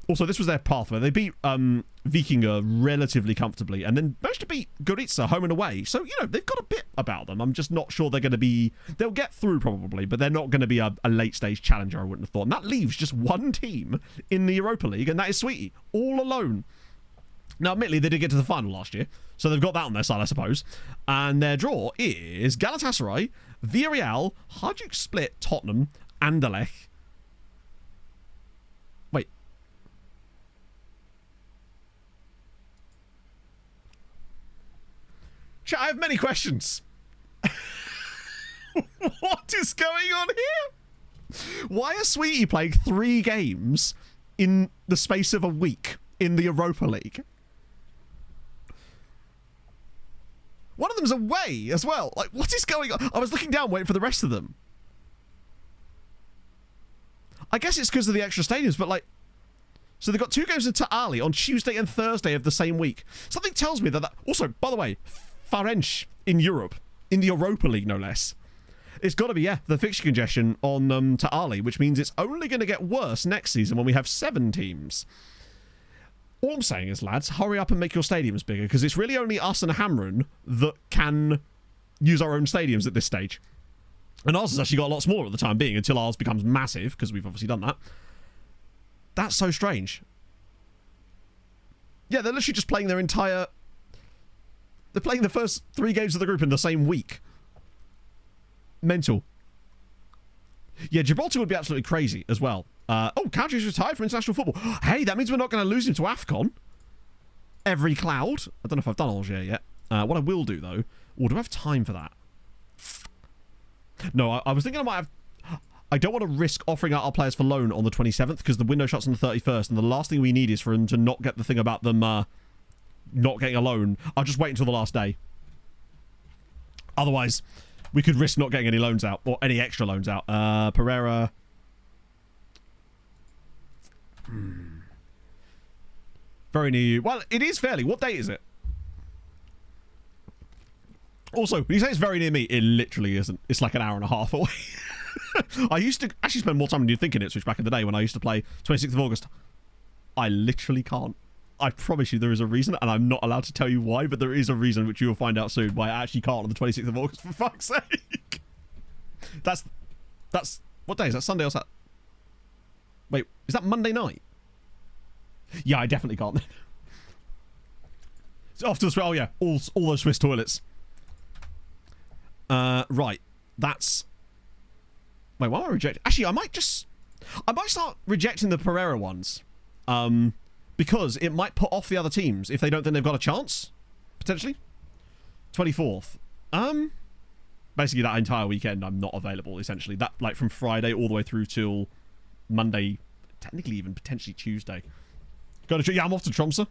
also, this was their pathway. They beat Vikinga relatively comfortably and then managed to beat Gorica home and away. So, you know, they've got a bit about them. I'm just not sure they're going to be... They'll get through probably, but they're not going to be a late-stage challenger, I wouldn't have thought. And that leaves just one team in the Europa League, and that is Sweetie, all alone. Now, admittedly, they did get to the final last year, so they've got that on their side, I suppose. And their draw is Galatasaray, Villarreal, Hajduk Split, Tottenham, Anderlecht. Wait. I have many questions. What is going on here? Why are Sweetie playing 3 games in the space of a week in the Europa League? One of them's away as well. Like, what is going on? I was looking down waiting for the rest of them. I guess it's because of the extra stadiums, but like... So they've got 2 games in Ta'ali on Tuesday and Thursday of the same week. Something tells me that... Also, by the way, Sirens in Europe, in the Europa League no less. It's got to be, yeah, the fixture congestion on Ta'ali, which means it's only going to get worse next season when we have 7 teams. All I'm saying is, lads, hurry up and make your stadiums bigger, because it's really only us and Hamrun that can use our own stadiums at this stage. And ours has actually got a lot smaller at the time being, until ours becomes massive, because we've obviously done that. That's so strange. Yeah, they're literally just playing their entire... They're playing the first 3 games of the group in the same week. Mental. Yeah, Gibraltar would be absolutely crazy as well. Oh, Cowdrey's retired from international football. Hey, that means we're not going to lose him to AFCON. Every cloud. I don't know if I've done Algiers yet. What I will do, though... Oh, do I have time for that? No, I was thinking I might have... I don't want to risk offering out our players for loan on the 27th, because the window shuts on the 31st, and the last thing we need is for him to not get the thing about them not getting a loan. I'll just wait until the last day. Otherwise... We could risk not getting any loans out, or any extra loans out. Pereira. Very new. Well, it is fairly. What date is it? Also, when you say it's very near me, it literally isn't. It's like an hour and a half away. I used to actually spend more time than you'd think in Ipswich back in the day when I used to play 26th of August. I literally can't. I promise you there is a reason, and I'm not allowed to tell you why, but there is a reason which you will find out soon why I actually can't on the 26th of August, for fuck's sake. That's what day is that? Sunday or Saturday? Wait, is that Monday night? Yeah, I definitely can't. It's off to the... Oh yeah, all those Swiss toilets. Right, that's... Wait, why am I rejecting? Actually, I might start rejecting the Pereira ones. Because it might put off the other teams if they don't think they've got a chance. Potentially. 24th. Basically that entire weekend I'm not available, essentially. That, like, from Friday all the way through till Monday. Technically even potentially Tuesday. Yeah, I'm off to Tromsø.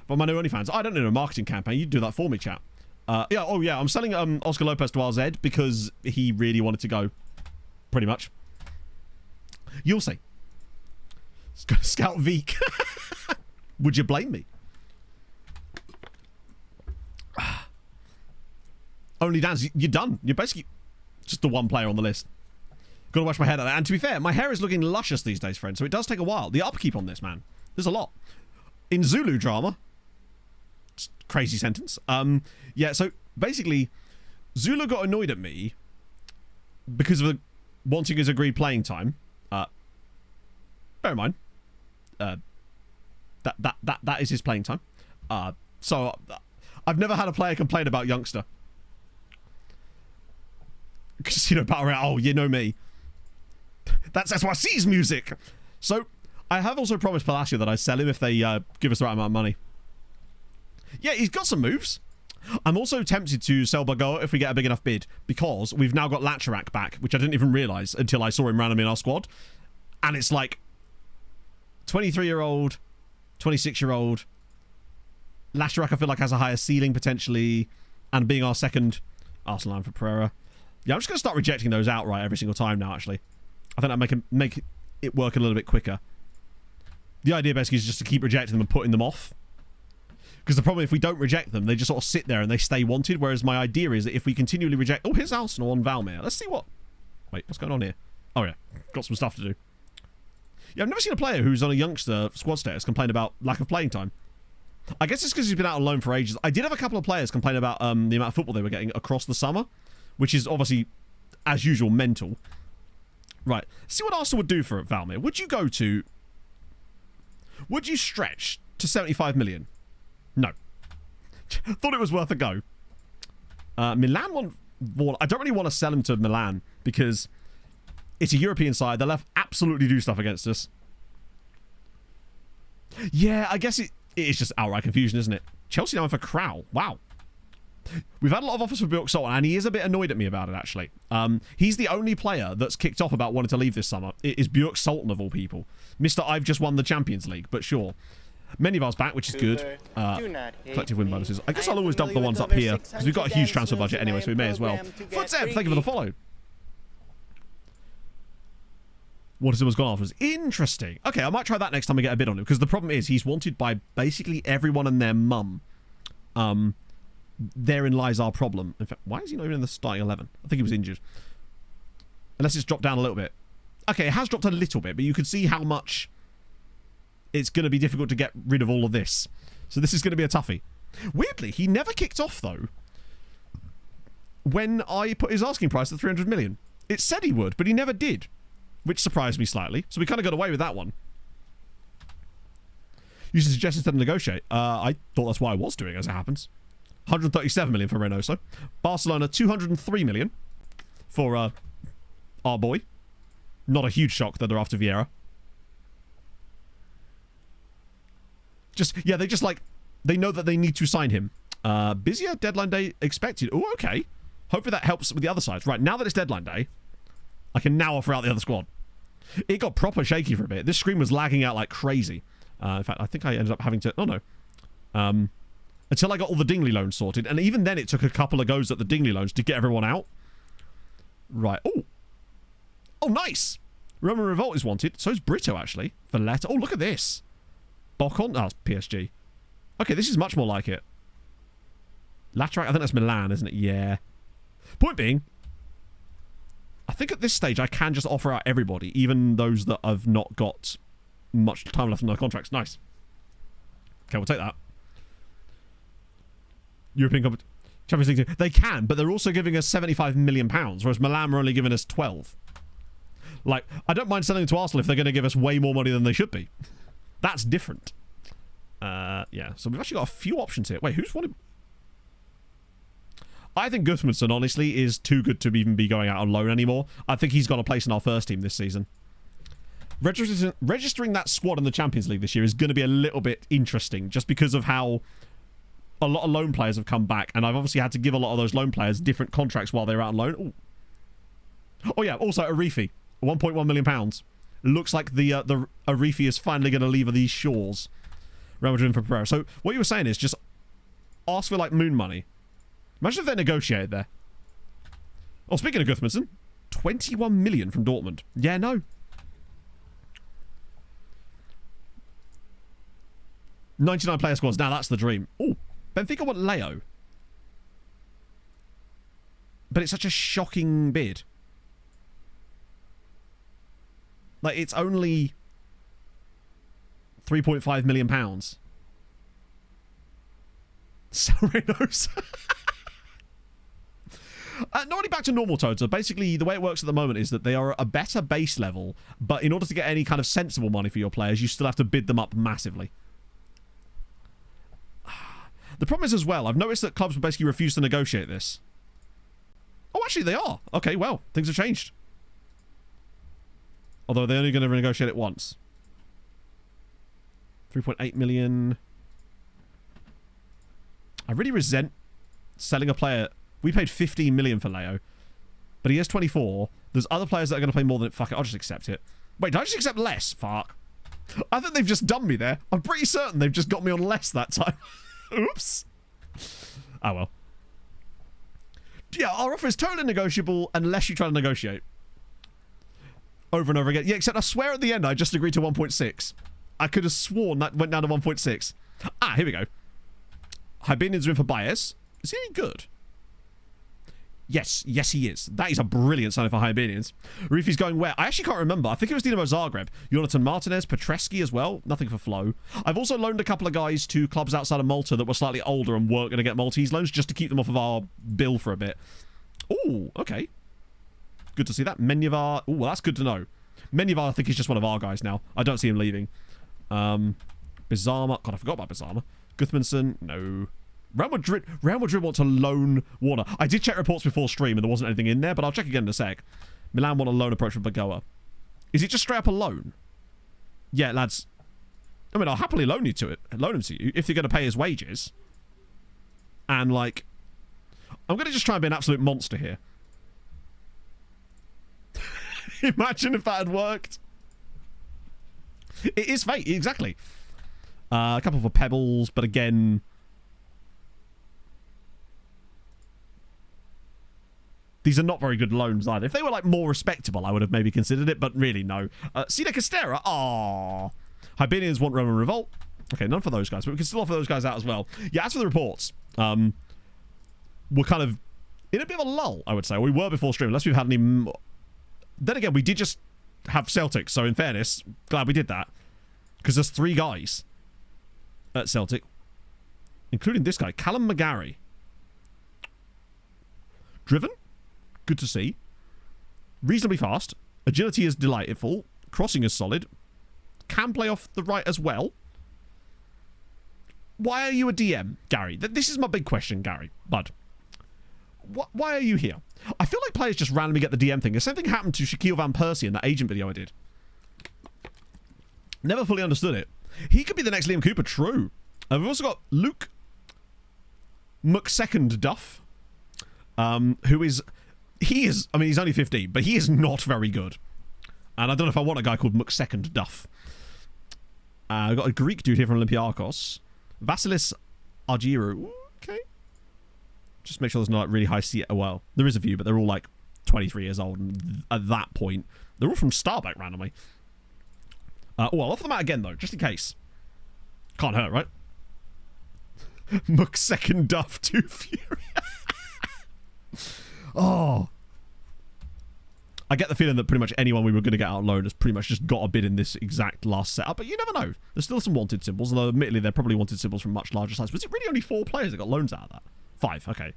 But my new OnlyFans. I don't need a marketing campaign. You do that for me, chat. Yeah, oh yeah, I'm selling Oscar Lopez to RZ because he really wanted to go. Pretty much. You'll see. Scout Veek. Would you blame me? Only Dan's, you're done. You're basically just the one player on the list. Gotta wash my hair out. And to be fair, my hair is looking luscious these days, friends, so it does take a while. The upkeep on this, man. There's a lot. In Zulu drama. Crazy sentence. Yeah, so basically, Zulu got annoyed at me because of wanting his agreed playing time. Bear in mind. That is his playing time. So I've never had a player complain about youngster. Because, you know, battle royale, oh, you know me. That's SYC's music. So I have also promised Palacio that I sell him if they give us the right amount of money. Yeah, he's got some moves. I'm also tempted to sell Bago if we get a big enough bid, because we've now got Lacharak back, which I didn't even realise until I saw him randomly in our squad. And it's like 23-year-old, 26-year-old. Lacharak, I feel like, has a higher ceiling potentially, and being our second Arsenal line for Pereira. Yeah, I'm just going to start rejecting those outright every single time now, actually. I think that'll make it work a little bit quicker. The idea basically is just to keep rejecting them and putting them off. Because the problem, if we don't reject them, they just sort of sit there and they stay wanted, whereas my idea is that if we continually reject... Oh, here's Arsenal on Valmere. Let's see what... Wait, what's going on here? Oh, yeah. Got some stuff to do. Yeah, I've never seen a player who's on a youngster squad status complain about lack of playing time. I guess it's because he's been out on loan for ages. I did have a couple of players complain about the amount of football they were getting across the summer, which is obviously, as usual, mental. Right. See what Arsenal would do for Valmere. Would you go to... Would you stretch to 75 million? No. Thought it was worth a go. Milan want... I don't really want to sell him to Milan because it's a European side. They'll absolutely do stuff against us. Yeah, I guess it is just outright confusion, isn't it? Chelsea now for Crow. Wow. We've had a lot of offers for Bjork Sultan, and he is a bit annoyed at me about it, actually. He's the only player that's kicked off about wanting to leave this summer. It is Bjork Sultan, of all people. Mr. I've just won the Champions League, but sure. Menivar's back, which is good. Collective win bonuses. I guess I'll always dump the ones up here, because we've got a huge transfer budget anyway, so we may as well. Footsep, thank you for the follow. What has gone afterwards? Interesting. Okay, I might try that next time I get a bid on him, because the problem is he's wanted by basically everyone and their mum. Therein lies our problem. In fact, why is he not even in the starting 11? I think he was injured. Unless it's dropped down a little bit. Okay, it has dropped a little bit, but you can see how much it's going to be difficult to get rid of all of this. So this is going to be a toughie. Weirdly, he never kicked off, though, when I put his asking price at 300 million. It said he would, but he never did, which surprised me slightly. So we kind of got away with that one. Using suggestions to negotiate. I thought that's what I was doing, as it happens. 137 million for Reynoso. Barcelona, 203 million for our boy. Not a huge shock that they're after Vieira. They know that they need to sign him. Busier deadline day expected. Oh, okay. Hopefully that helps with the other sides. Right, now that it's deadline day, I can now offer out the other squad. It got proper shaky for a bit. This screen was lagging out like crazy. In fact, I think I ended up having to... Oh, no. Until I got all the Dingley loans sorted. And even then, it took a couple of goes at the Dingley loans to get everyone out. Right. Oh. Oh, nice. Roman Revolt is wanted. So is Brito, actually. Valletta. Oh, look at this. Bocon. Oh, it's PSG. Okay, this is much more like it. Laterac. I think that's Milan, isn't it? Yeah. Point being, I think at this stage, I can just offer out everybody, even those that have not got much time left on their contracts. Nice. Okay, we'll take that. European Champions League team. They can, but they're also giving us £75 million, whereas Milan are only giving us 12. Like, I don't mind selling to Arsenal if they're going to give us way more money than they should be. That's different. Yeah, so we've actually got a few options here. Wait, who's wanted... I think Gudmundsson, honestly, is too good to even be going out on loan anymore. I think he's got a place in our first team this season. Registering that squad in the Champions League this year is going to be a little bit interesting, just because of how a lot of loan players have come back, and I've obviously had to give a lot of those loan players different contracts while they're out on loan. Ooh. Oh yeah, also Arifi, £1.1 million. Looks like the Arifi is finally going to leave these shores. Real Madrid for Pereira. So what you were saying is just ask for like moon money. Imagine if they negotiated there. Oh, speaking of Gudmundsson, 21 million from Dortmund. Yeah, no. 99 player squads. Now that's the dream. Oh, Benfica want Leo. But it's such a shocking bid. Like, it's only £3.5 million. Sirens. Not only back to normal toads. So basically, the way it works at the moment is that they are a better base level, but in order to get any kind of sensible money for your players, you still have to bid them up massively. The problem is as well, I've noticed that clubs basically refuse to negotiate this. Oh, actually, they are. Okay, well, things have changed. Although they're only going to renegotiate it once. 3.8 million. I really resent selling a player. We paid 15 million for Leo, but he has 24. There's other players that are going to pay more than it. Fuck it, I'll just accept it. Wait, did I just accept less? Fuck. I think they've just done me there. I'm pretty certain they've just got me on less that time. Oops. Oh well. Yeah, our offer is totally negotiable unless you try to negotiate. Over and over again. Yeah, except I swear at the end I just agreed to 1.6. I could have sworn that went down to 1.6. Ah, here we go. Hibernian's in for Baez. Is he any good? Yes, yes he is. That is a brilliant signing for Hibernians. Rifi's going where? I actually can't remember. I think it was Dinamo Zagreb. Jonathan Martinez, Petreski as well. Nothing for Flo. I've also loaned a couple of guys to clubs outside of Malta that were slightly older and weren't going to get Maltese loans just to keep them off of our bill for a bit. Oh, okay. Good to see that. Menyavar. Oh, well, that's good to know. Menyavar, I think, is just one of our guys now. I don't see him leaving. Bizarma. God, I forgot about Bizarma. Gudmundsson. No. Real Madrid want to loan Warner. I did check reports before stream and there wasn't anything in there, but I'll check again in a sec. Milan want a loan approach from Bagoa. Is it just straight up a loan? Yeah, lads. I mean, I'll happily loan him to you if you're going to pay his wages. And, like, I'm going to just try and be an absolute monster here. Imagine if that had worked. It is fate, exactly. A couple of pebbles, but again... These are not very good loans either. If they were, like, more respectable, I would have maybe considered it, but really, no. Cedar Castera, aww. Hibernians want Roman Revolt. Okay, none for those guys, but we can still offer those guys out as well. Yeah, as for the reports, we're kind of in a bit of a lull, I would say. We were before stream, unless we've had any... Then again, we did just have Celtic, so in fairness, glad we did that. Because there's 3 guys at Celtic, including this guy, Callum McGarry. Driven? Good to see. Reasonably fast. Agility is delightful. Crossing is solid. Can play off the right as well. Why are you a DM, Gary? This is my big question, Gary. Bud. Why are you here? I feel like players just randomly get the DM thing. The same thing happened to Shaquille Van Persie in that agent video I did. Never fully understood it. He could be the next Liam Cooper, true. We've also got Luke McSecondDuff, who is... I mean, he's only 15, but he is not very good. And I don't know if I want a guy called McSecondDuff. I've got a Greek dude here from Olympiakos. Vasilis Argiru. Okay. Just make sure there's no like, really high C. Well, there is a few, but they're all like 23 years old. And at that point, they're all from Starbuck randomly. I'll offer them out again, though, just in case. Can't hurt, right? McSecondDuff 2 Fury. Oh. I get the feeling that pretty much anyone we were going to get out on loan has pretty much just got a bid in this exact last setup, but you never know. There's still some wanted symbols, although admittedly they're probably wanted symbols from much larger size. Was it really only 4 players that got loans out of that? 5, okay.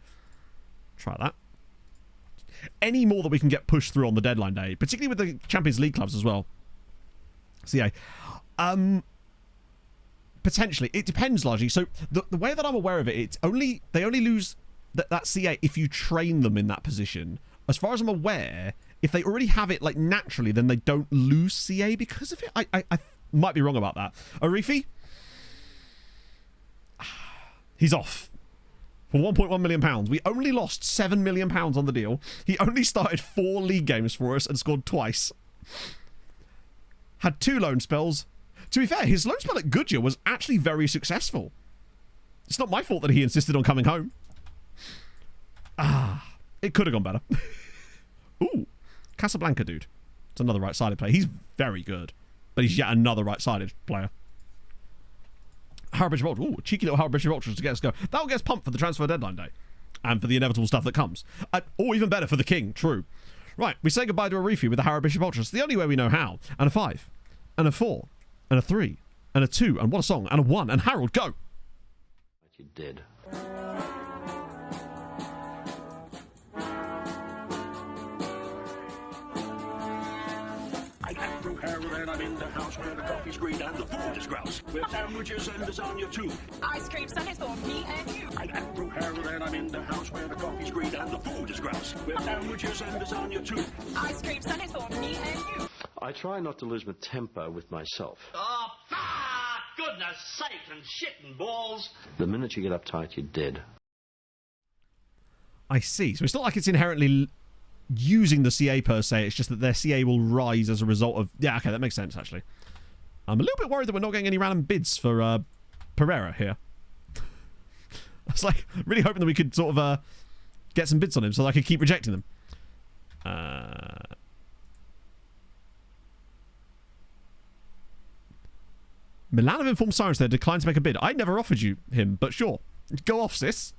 Try that. Any more that we can get pushed through on the deadline day, particularly with the Champions League clubs as well. So yeah. Potentially. It depends largely. So the way that I'm aware of it, they only lose that CA if you train them in that position. As far as I'm aware, if they already have it like naturally, then they don't lose CA because of it. I might be wrong about that. Arifi? He's off. For £1.1 million. We only lost £7 million on the deal. He only started 4 league games for us and scored twice. Had 2 loan spells. To be fair, his loan spell at Goodyear was actually very successful. It's not my fault that he insisted on coming home. It could have gone better. Ooh, Casablanca dude. It's another right-sided player. He's very good, but he's yet another right-sided player. Harrowbridge Vulture. Ooh, a cheeky little Harrowbridge Vulture to get us go. That'll get us pumped for the transfer deadline day and for the inevitable stuff that comes. Or even better for the king, true. Right, we say goodbye to a Reefy with the Harrowbridge Vulture. It's the only way we know how. And a 5, and a 4, and a 3, and a 2, and what a song, and a 1, and Harold, go! But you did. I got through Harold and I'm in the house where the coffee's green and the food is grouse. With sandwiches and lasagna too. Ice cream sundaes for me and you. I got through Harold and I'm in the house where the coffee's green and the food is grouse. With sandwiches and lasagna too. Ice cream sundaes for me and you. I try not to lose my temper with myself. Oh, goodness sake and shit and balls. The minute you get uptight, you're dead. I see. So it's not like it's inherently using the CA per se. It's just that their CA will rise as a result of... Yeah, okay, that makes sense, actually. I'm a little bit worried that we're not getting any random bids for Pereira here. I was like really hoping that we could sort of get some bids on him so that I could keep rejecting them. Milan have informed Sirens they declined to make a bid. I never offered you him, but sure. Go off, sis.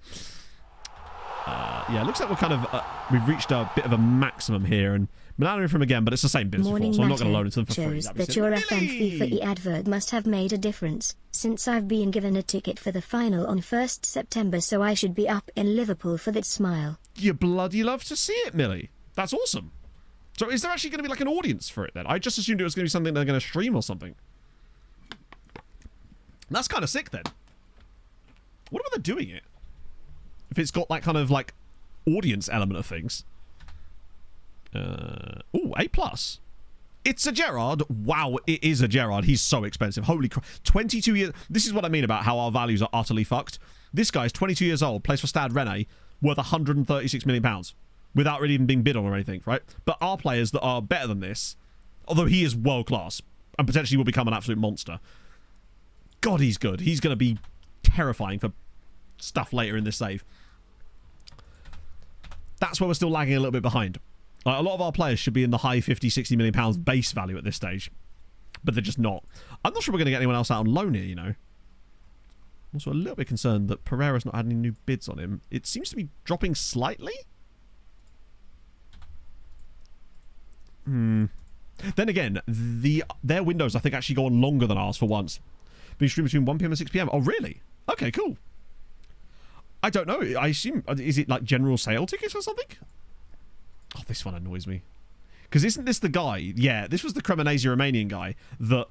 Yeah, it looks like we're kind of... we've reached a bit of a maximum here, and Milan are in from again, but it's the same bids before, so I'm not going to loan it to them for free. Shows that your FM FIFA advert must have made a difference, since I've been given a ticket for the final on 1st September, so I should be up in Liverpool for that smile. You bloody love to see it, Millie. That's awesome. So is there actually going to be like an audience for it then? I just assumed it was going to be something they're going to stream or something. That's kind of sick then. What about they're doing it? If it's got that kind of like audience element of things. Ooh, A+. It's a Gerrard. Wow, it is a Gerrard. He's so expensive. Holy crap. 22 years. This is what I mean about how our values are utterly fucked. This guy's 22 years old, plays for Stade Rennais, worth £136 million without really even being bid on or anything, right? But our players that are better than this, although he is world class and potentially will become an absolute monster. God, he's good. He's going to be terrifying for stuff later in this save. That's where we're still lagging a little bit behind. Like, a lot of our players should be in the high 50, 60 million pounds base value at this stage, but they're just not. I'm not sure we're going to get anyone else out on loan here, you know. I'm also a little bit concerned that Pereira's not had any new bids on him. It seems to be dropping slightly. Then again, their windows, I think, actually go on longer than ours for once. Being streamed between 1 PM and 6 PM. Oh, really? Okay, cool. I don't know. I assume... Is it like general sale tickets or something? Oh, this one annoys me. Because isn't this the guy... Yeah, this was the Cremonese Romanian guy that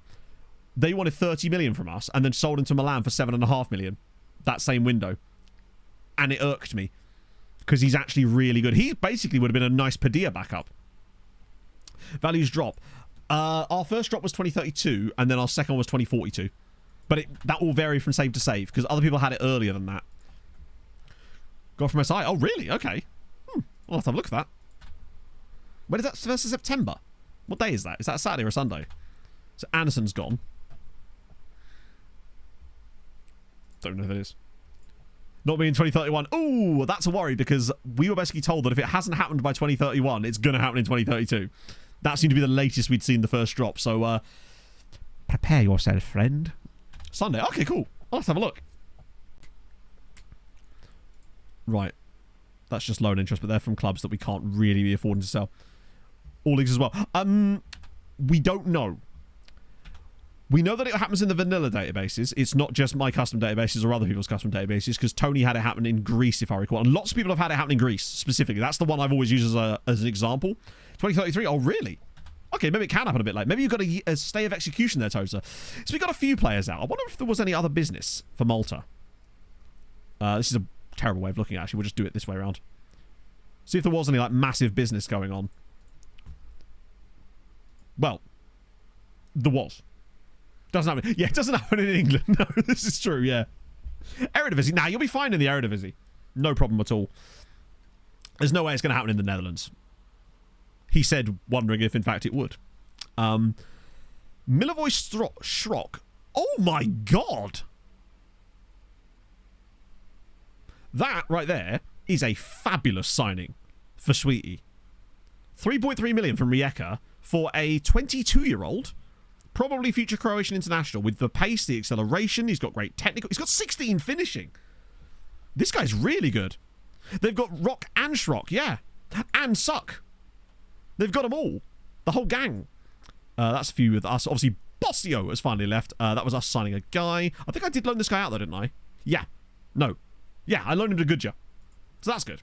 they wanted 30 million from us and then sold him to Milan for 7.5 million. That same window. And it irked me. Because he's actually really good. He basically would have been a nice Padilla backup. Values drop. Our first drop was 2032 and then our second was 2042. But that will vary from save to save because other people had it earlier than that. Got from SI. Oh, really? Okay. I'll have to have a look at that. When is that? 1st of September? What day is that? Is that a Saturday or a Sunday? So Anderson's gone. Don't know who that is. Not me in 2031. Ooh, that's a worry because we were basically told that if it hasn't happened by 2031, it's going to happen in 2032. That seemed to be the latest we'd seen the first drop. So, prepare yourself, friend. Sunday. Okay, cool. I'll have to have a look. Right. That's just loan interest, but they're from clubs that we can't really be affording to sell. All leagues as well. We don't know. We know that it happens in the vanilla databases. It's not just my custom databases or other people's custom databases, because Tony had it happen in Greece, if I recall. And lots of people have had it happen in Greece, specifically. That's the one I've always used as an example. 2033. Oh, really? Okay, maybe it can happen a bit late. Maybe you've got a stay of execution there, Tozer. So we got a few players out. I wonder if there was any other business for Malta. This is a terrible way of looking at it, actually. We'll just do it this way around. See if there was any, like, massive business going on. Well, there was. Doesn't happen. Yeah, it doesn't happen in England. No, this is true, yeah. Eredivisie. Nah, you'll be fine in the Eredivisie. No problem at all. There's no way it's going to happen in the Netherlands. He said, wondering if, in fact, it would. Milivoje Schrock. Oh, my God. That, right there, is a fabulous signing for Sweetie. 3.3 million from Rijeka for a 22-year-old, probably future Croatian international, with the pace, the acceleration. He's got great technical. He's got 16 finishing. This guy's really good. They've got Rock and Schrock, yeah. And Suck. They've got them all. The whole gang. That's a few with us. Obviously, Bossio has finally left. That was us signing a guy. I think I did loan this guy out, though, didn't I? Yeah. No. Yeah, I loaned him to Goodja. So that's good.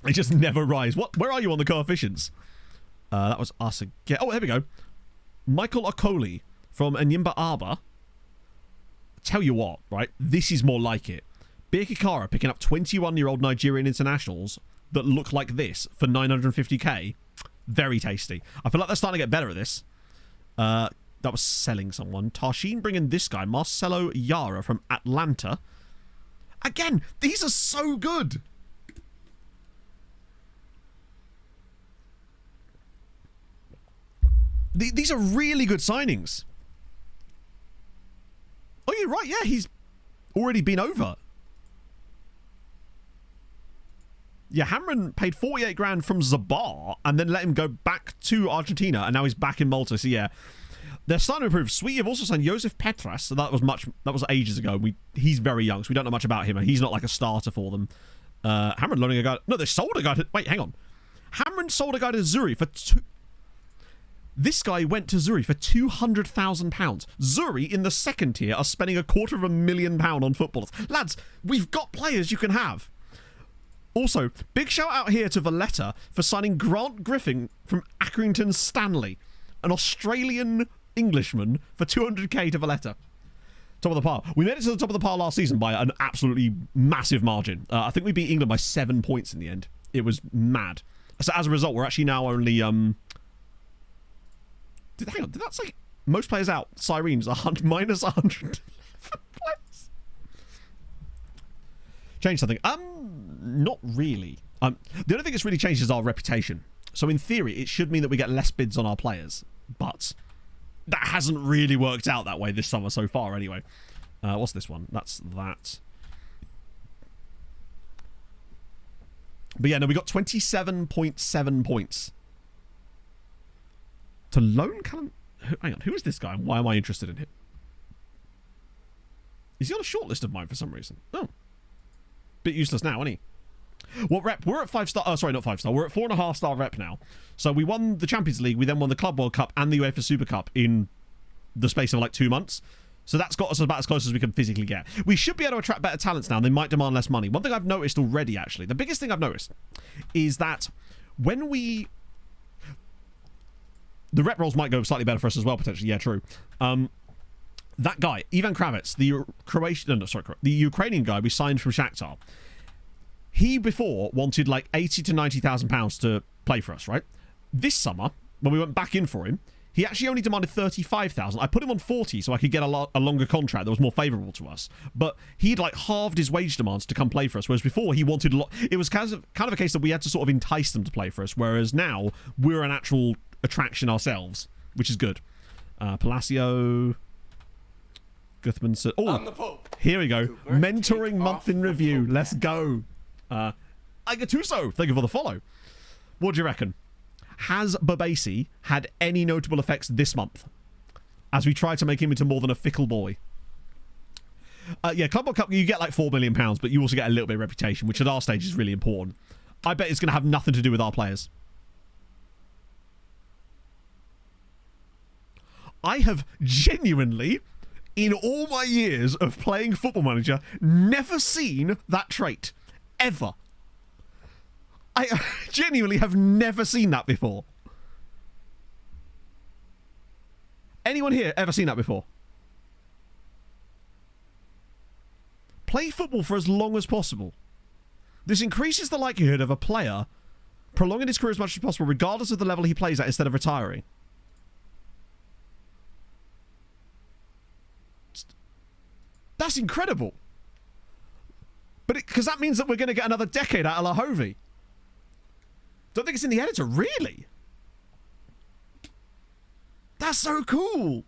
They just never rise. What? Where are you on the coefficients? That was us again. Oh, there we go. Michael Okoli from Enyimba Arba. Tell you what, right? This is more like it. Birkikara picking up 21-year-old Nigerian internationals that look like this for 950k. Very tasty. I feel like they're starting to get better at this. That was selling someone. Tarshin bringing this guy, Marcelo Yara from Atlanta. Again, these are so good. These are really good signings. Oh, you're right. Yeah, he's already been over. Yeah, Hamren paid 48 grand from Zabar and then let him go back to Argentina, and now he's back in Malta. So yeah, they're starting to improve. Sweet have also signed Josef Petras, so that was ages ago. He's very young, so we don't know much about him, and he's not like a starter for them. Hamren loaning a guy. No, they sold a guy to. Wait, hang on. Hamren sold a guy to Zuri for two. This guy went to Zuri for £200,000. Zuri, in the second tier, are spending £250,000 on footballers. Lads, we've got players you can have. Also, big shout out here to Valletta for signing Grant Griffin from Accrington Stanley, an Australian Englishman, for 200k to Valletta. Top of the pile. We made it to the top of the pile last season by an absolutely massive margin. I think we beat England by 7 points in the end. It was mad. So as a result, we're actually now only... hang on, did that say most players out? Sirens, minus 100 players. Change something? Not really. The only thing that's really changed is our reputation. So in theory, it should mean that we get less bids on our players, but that hasn't really worked out that way this summer so far anyway. What's this one? That's that. But yeah, no, we got 27.7 points. To loan Callum... Hang on, who is this guy and why am I interested in him? Is he on a short list of mine for some reason? Oh. Bit useless now, isn't he? What rep? We're at 5-star... Oh, sorry, not 5-star. We're at 4.5-star rep now. So we won the Champions League, we then won the Club World Cup and the UEFA Super Cup in the space of like 2 months. So that's got us about as close as we can physically get. We should be able to attract better talents now, and they might demand less money. One thing I've noticed already, actually, the biggest thing I've noticed is that when we... The rep rolls might go slightly better for us as well, potentially. Yeah, true. That guy, Ivan Kravets, the Ukrainian guy we signed from Shakhtar, he before wanted like 80 to 90,000 pounds to play for us, right? This summer, when we went back in for him, he actually only demanded 35,000. I put him on 40 so I could get a longer contract that was more favourable to us. But he'd like halved his wage demands to come play for us, whereas before he wanted a lot. It was kind of a case that we had to sort of entice them to play for us, whereas now we're an actual attraction ourselves, which is good. Palacio, Guthmanson. Oh, here we go. Mentoring month in review. Let's go. Igatuso, thank you for the follow. What do you reckon? Has Babasi had any notable effects this month as we try to make him into more than a fickle boy? Yeah, Club World Cup, you get like £4 million, but you also get a little bit of reputation, which at our stage is really important. I bet it's going to have nothing to do with our players. I have genuinely, in all my years of playing Football Manager, never seen that trait. Ever. I genuinely have never seen that before. Anyone here ever seen that before? Play football for as long as possible. This increases the likelihood of a player prolonging his career as much as possible, regardless of the level he plays at, instead of retiring. That's incredible. But because that means that we're going to get another decade out of Lahovi. Don't think it's in the editor, really? That's so cool.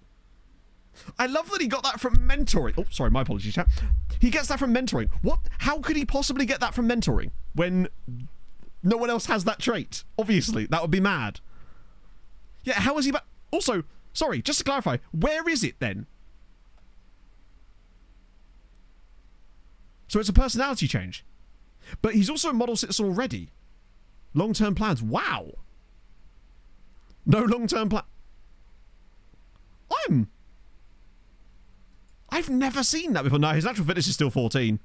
I love that he got that from mentoring. Oh, sorry, my apologies, chat. He gets that from mentoring. What? How could he possibly get that from mentoring when no one else has that trait? Obviously, that would be mad. Yeah, how is he... Also, sorry, just to clarify, where is it then? So it's a personality change. But he's also a model citizen already. Long-term plans. Wow. No long-term plan. I've never seen that before. No, his natural fitness is still 14.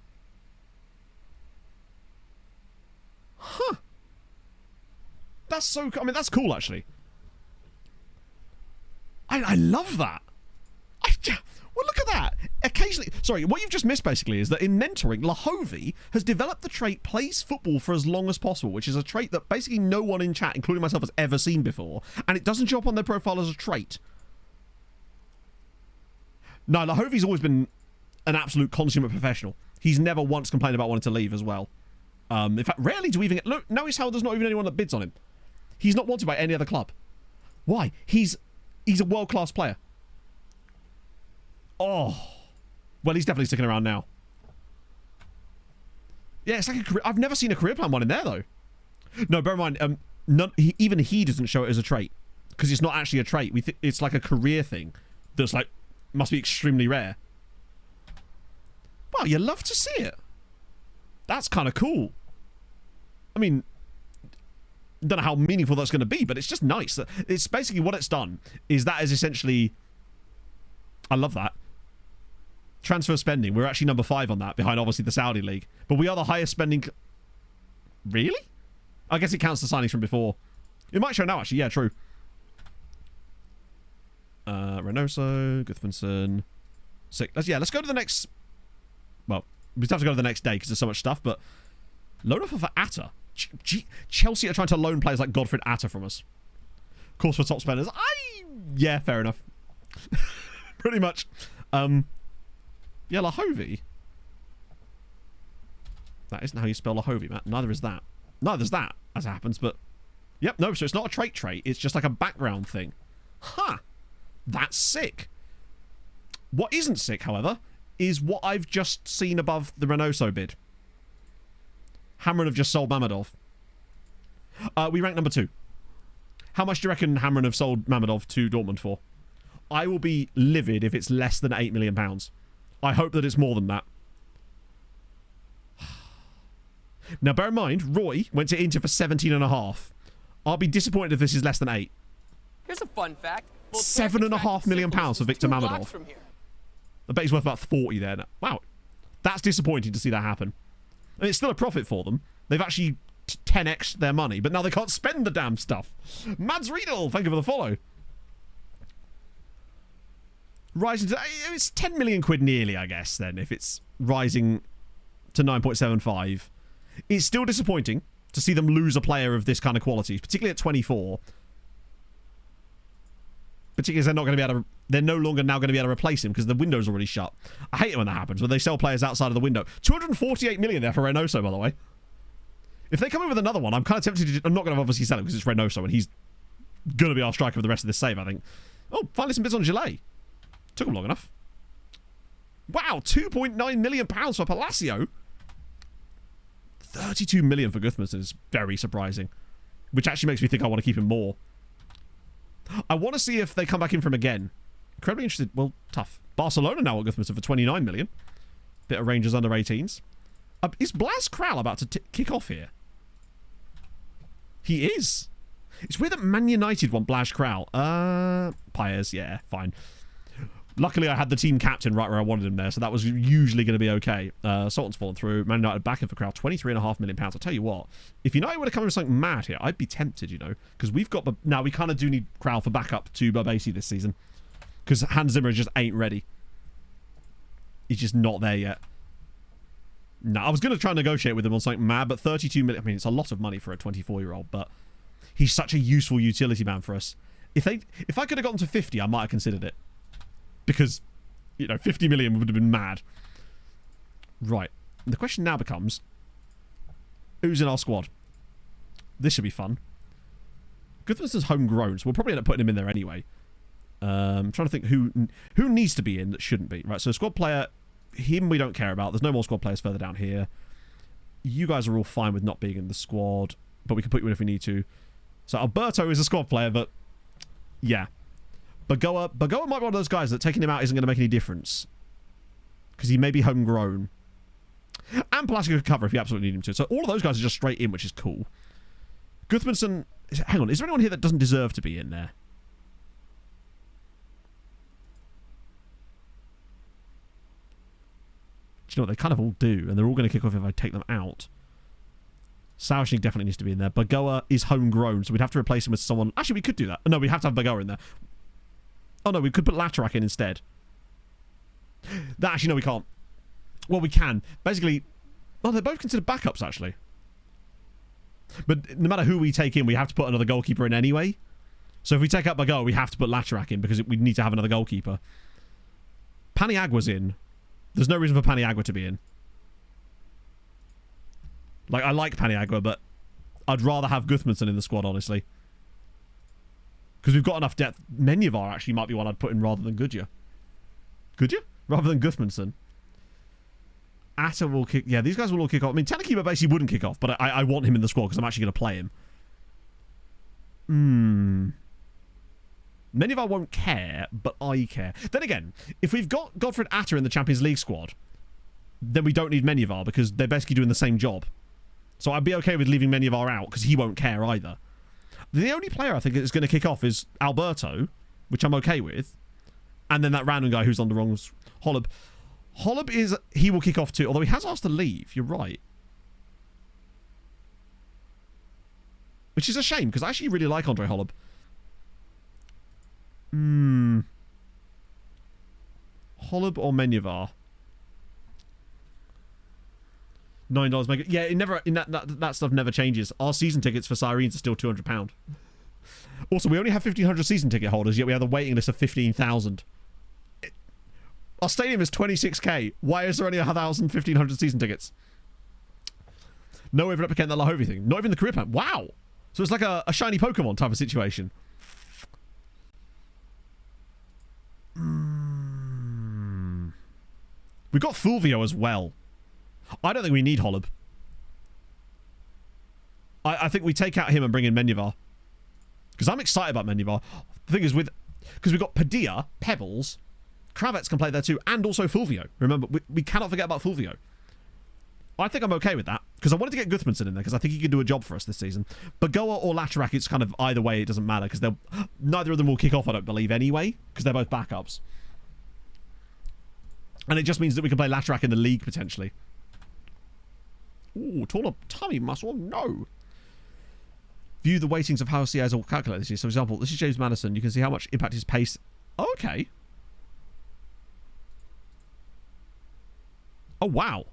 Huh. That's so... I mean, that's cool, actually. I love that. Well, look at that. Occasionally... Sorry, what you've just missed, basically, is that in mentoring, Lahovi has developed the trait plays football for as long as possible, which is a trait that basically no one in chat, including myself, has ever seen before, and it doesn't show up on their profile as a trait. No, Lahovi's always been an absolute consummate professional. He's never once complained about wanting to leave as well. In fact, rarely do we even get... Look, notice how there's not even anyone that bids on him. He's not wanted by any other club. Why? He's a world-class player. Oh, well, he's definitely sticking around now. Yeah, it's like a career. I've never seen a career plan one in there, though. No, bear in mind, even he doesn't show it as a trait because it's not actually a trait. It's like a career thing that's like must be extremely rare. Well, you love to see it. That's kind of cool. I mean, don't know how meaningful that's going to be, but it's just nice. It's basically what it's done is that is essentially. I love that. Transfer spending. We're actually number 5 on that, behind obviously the Saudi League. But we are the highest spending... Really? I guess it counts the signings from before. It might show now, actually. Yeah, true. Reynoso, Guthmanson. Let's go to the next... Well, we have to go to the next day because there's so much stuff, but... Loan offer for Atta. Chelsea are trying to loan players like Godfred Atta from us. Of course, for top spenders. Yeah, fair enough. Pretty much. Yeah, Lahovi. That isn't how you spell Lahovi, Matt. Neither is that. Neither is that, as it happens, but... Yep, no, so it's not a trait. It's just like a background thing. Huh. That's sick. What isn't sick, however, is what I've just seen above the Reynoso bid. Hamren have just sold Mamedov. We rank number 2. How much do you reckon Hamren have sold Mamedov to Dortmund for? I will be livid if it's less than £8 million. I hope that it's more than that. Now, bear in mind, Roy went to Inter for 17.5. I'll be disappointed if this is less than 8. Here's a fun fact. £7.5 million for Victor Mamedov. I bet he's worth about 40 there now. Wow. That's disappointing to see that happen. And it's still a profit for them. They've actually 10x'd their money, but now they can't spend the damn stuff. Mads Riedel, thank you for the follow. Rising to... It's 10 million quid nearly, I guess, then, if it's rising to 9.75. It's still disappointing to see them lose a player of this kind of quality, particularly at 24. Particularly as they're not going to be able to... They're no longer now going to be able to replace him because the window's already shut. I hate it when that happens, when they sell players outside of the window. 248 million there for Reynoso, by the way. If they come in with another one, I'm kind of tempted to... I'm not going to obviously sell him because it's Reynoso and he's going to be our striker for the rest of this save, I think. Oh, finally some bits on Gillet. Took him long enough. Wow, £2.9 million for Palacio. 32 million for Gudmundsson is very surprising. Which actually makes me think I want to keep him more. I want to see if they come back in for him again. Incredibly interested. Well, tough. Barcelona now at Gudmundsson for 29 million. Bit of Rangers under 18s. Is Blas Kral about to kick off here? He is. It's weird that Man United want Blas Kral. Paez, yeah, fine. Luckily, I had the team captain right where I wanted him there, so that was usually going to be okay. Sultan's fallen through. Man United backing for Kral, £23.5 million. I'll tell you what, if United were to come in with something mad here, I'd be tempted, you know, because we've got... Now, we kind of do need Kral for backup to Babasi this season, because Hans Zimmer just ain't ready. He's just not there yet. No, I was going to try and negotiate with him on something mad, but 32 million... I mean, it's a lot of money for a 24-year-old, but he's such a useful utility man for us. If I could have gotten to 50, I might have considered it. Because, you know, 50 million would have been mad. Right. The question now becomes, who's in our squad? This should be fun. Gudmundsson's homegrown, so we'll probably end up putting him in there anyway. I'm trying to think who needs to be in that shouldn't be. Right, so squad player, him we don't care about. There's no more squad players further down here. You guys are all fine with not being in the squad, but we can put you in if we need to. So Alberto is a squad player, but yeah. Bagoa might be one of those guys that taking him out isn't going to make any difference. Because he may be homegrown. And Palacio could cover if you absolutely need him to. So all of those guys are just straight in, which is cool. Gudmundsson... Hang on, is there anyone here that doesn't deserve to be in there? Do you know what? They kind of all do. And they're all going to kick off if I take them out. Sauschnig definitely needs to be in there. Bagoa is homegrown, so we'd have to replace him with someone... Actually, we could do that. No, we have to have Bagoa in there. Oh, no, we could put Latterak in instead. Actually, no, we can't. Well, we can. Basically... Oh, they're both considered backups, actually. But no matter who we take in, we have to put another goalkeeper in anyway. So if we take out Bagoa, we have to put Latterak in because we need to have another goalkeeper. Paniagua's in. There's no reason for Paniagua to be in. Like, I like Paniagua, but I'd rather have Gudmundsson in the squad, honestly. Because we've got enough depth. Menjivar actually might be one I'd put in rather than Goodyear. Goodyear? Rather than Gudmundsson. Atta will kick... Yeah, these guys will all kick off. I mean, Tanakiba basically wouldn't kick off, but I want him in the squad because I'm actually going to play him. Menjivar won't care, but I care. Then again, if we've got Godfred Atta in the Champions League squad, then we don't need Menjivar because they're basically doing the same job. So I'd be okay with leaving Menjivar out because he won't care either. The only player I think that's going to kick off is Alberto, which I'm okay with. And then that random guy who's on the wrong... Holub. Holub is... He will kick off too, although he has asked to leave. You're right. Which is a shame, because I actually really like Andre Holub. Holub or Menjivar? $9 make it. Yeah, it never. That stuff never changes. Our season tickets for Sirens are still £200. Also, we only have 1,500 season ticket holders, yet we have a waiting list of 15,000. Our stadium is 26k. Why is there only 1,500 season tickets? No way of replicating that Lahovi thing. Not even the career plan. Wow. So it's like a shiny Pokemon type of situation. We've got Fulvio as well. I don't think we need Holub. I think we take out him and bring in Menyavar. Because I'm excited about Menyavar. The thing is, because we've got Padilla, Pebbles, Kravets can play there too, and also Fulvio. Remember, we cannot forget about Fulvio. I think I'm okay with that, because I wanted to get Guthmundsson in there, because I think he could do a job for us this season. Bagoa or Latarak, it's kind of either way, it doesn't matter, because neither of them will kick off, I don't believe, anyway, because they're both backups. And it just means that we can play Latarak in the league, potentially. Ooh, torn up tummy muscle, no. View the weightings of how CIs are calculated this year. So, for example, this is James Madison. You can see how much impact his pace... Oh, okay. Oh, wow.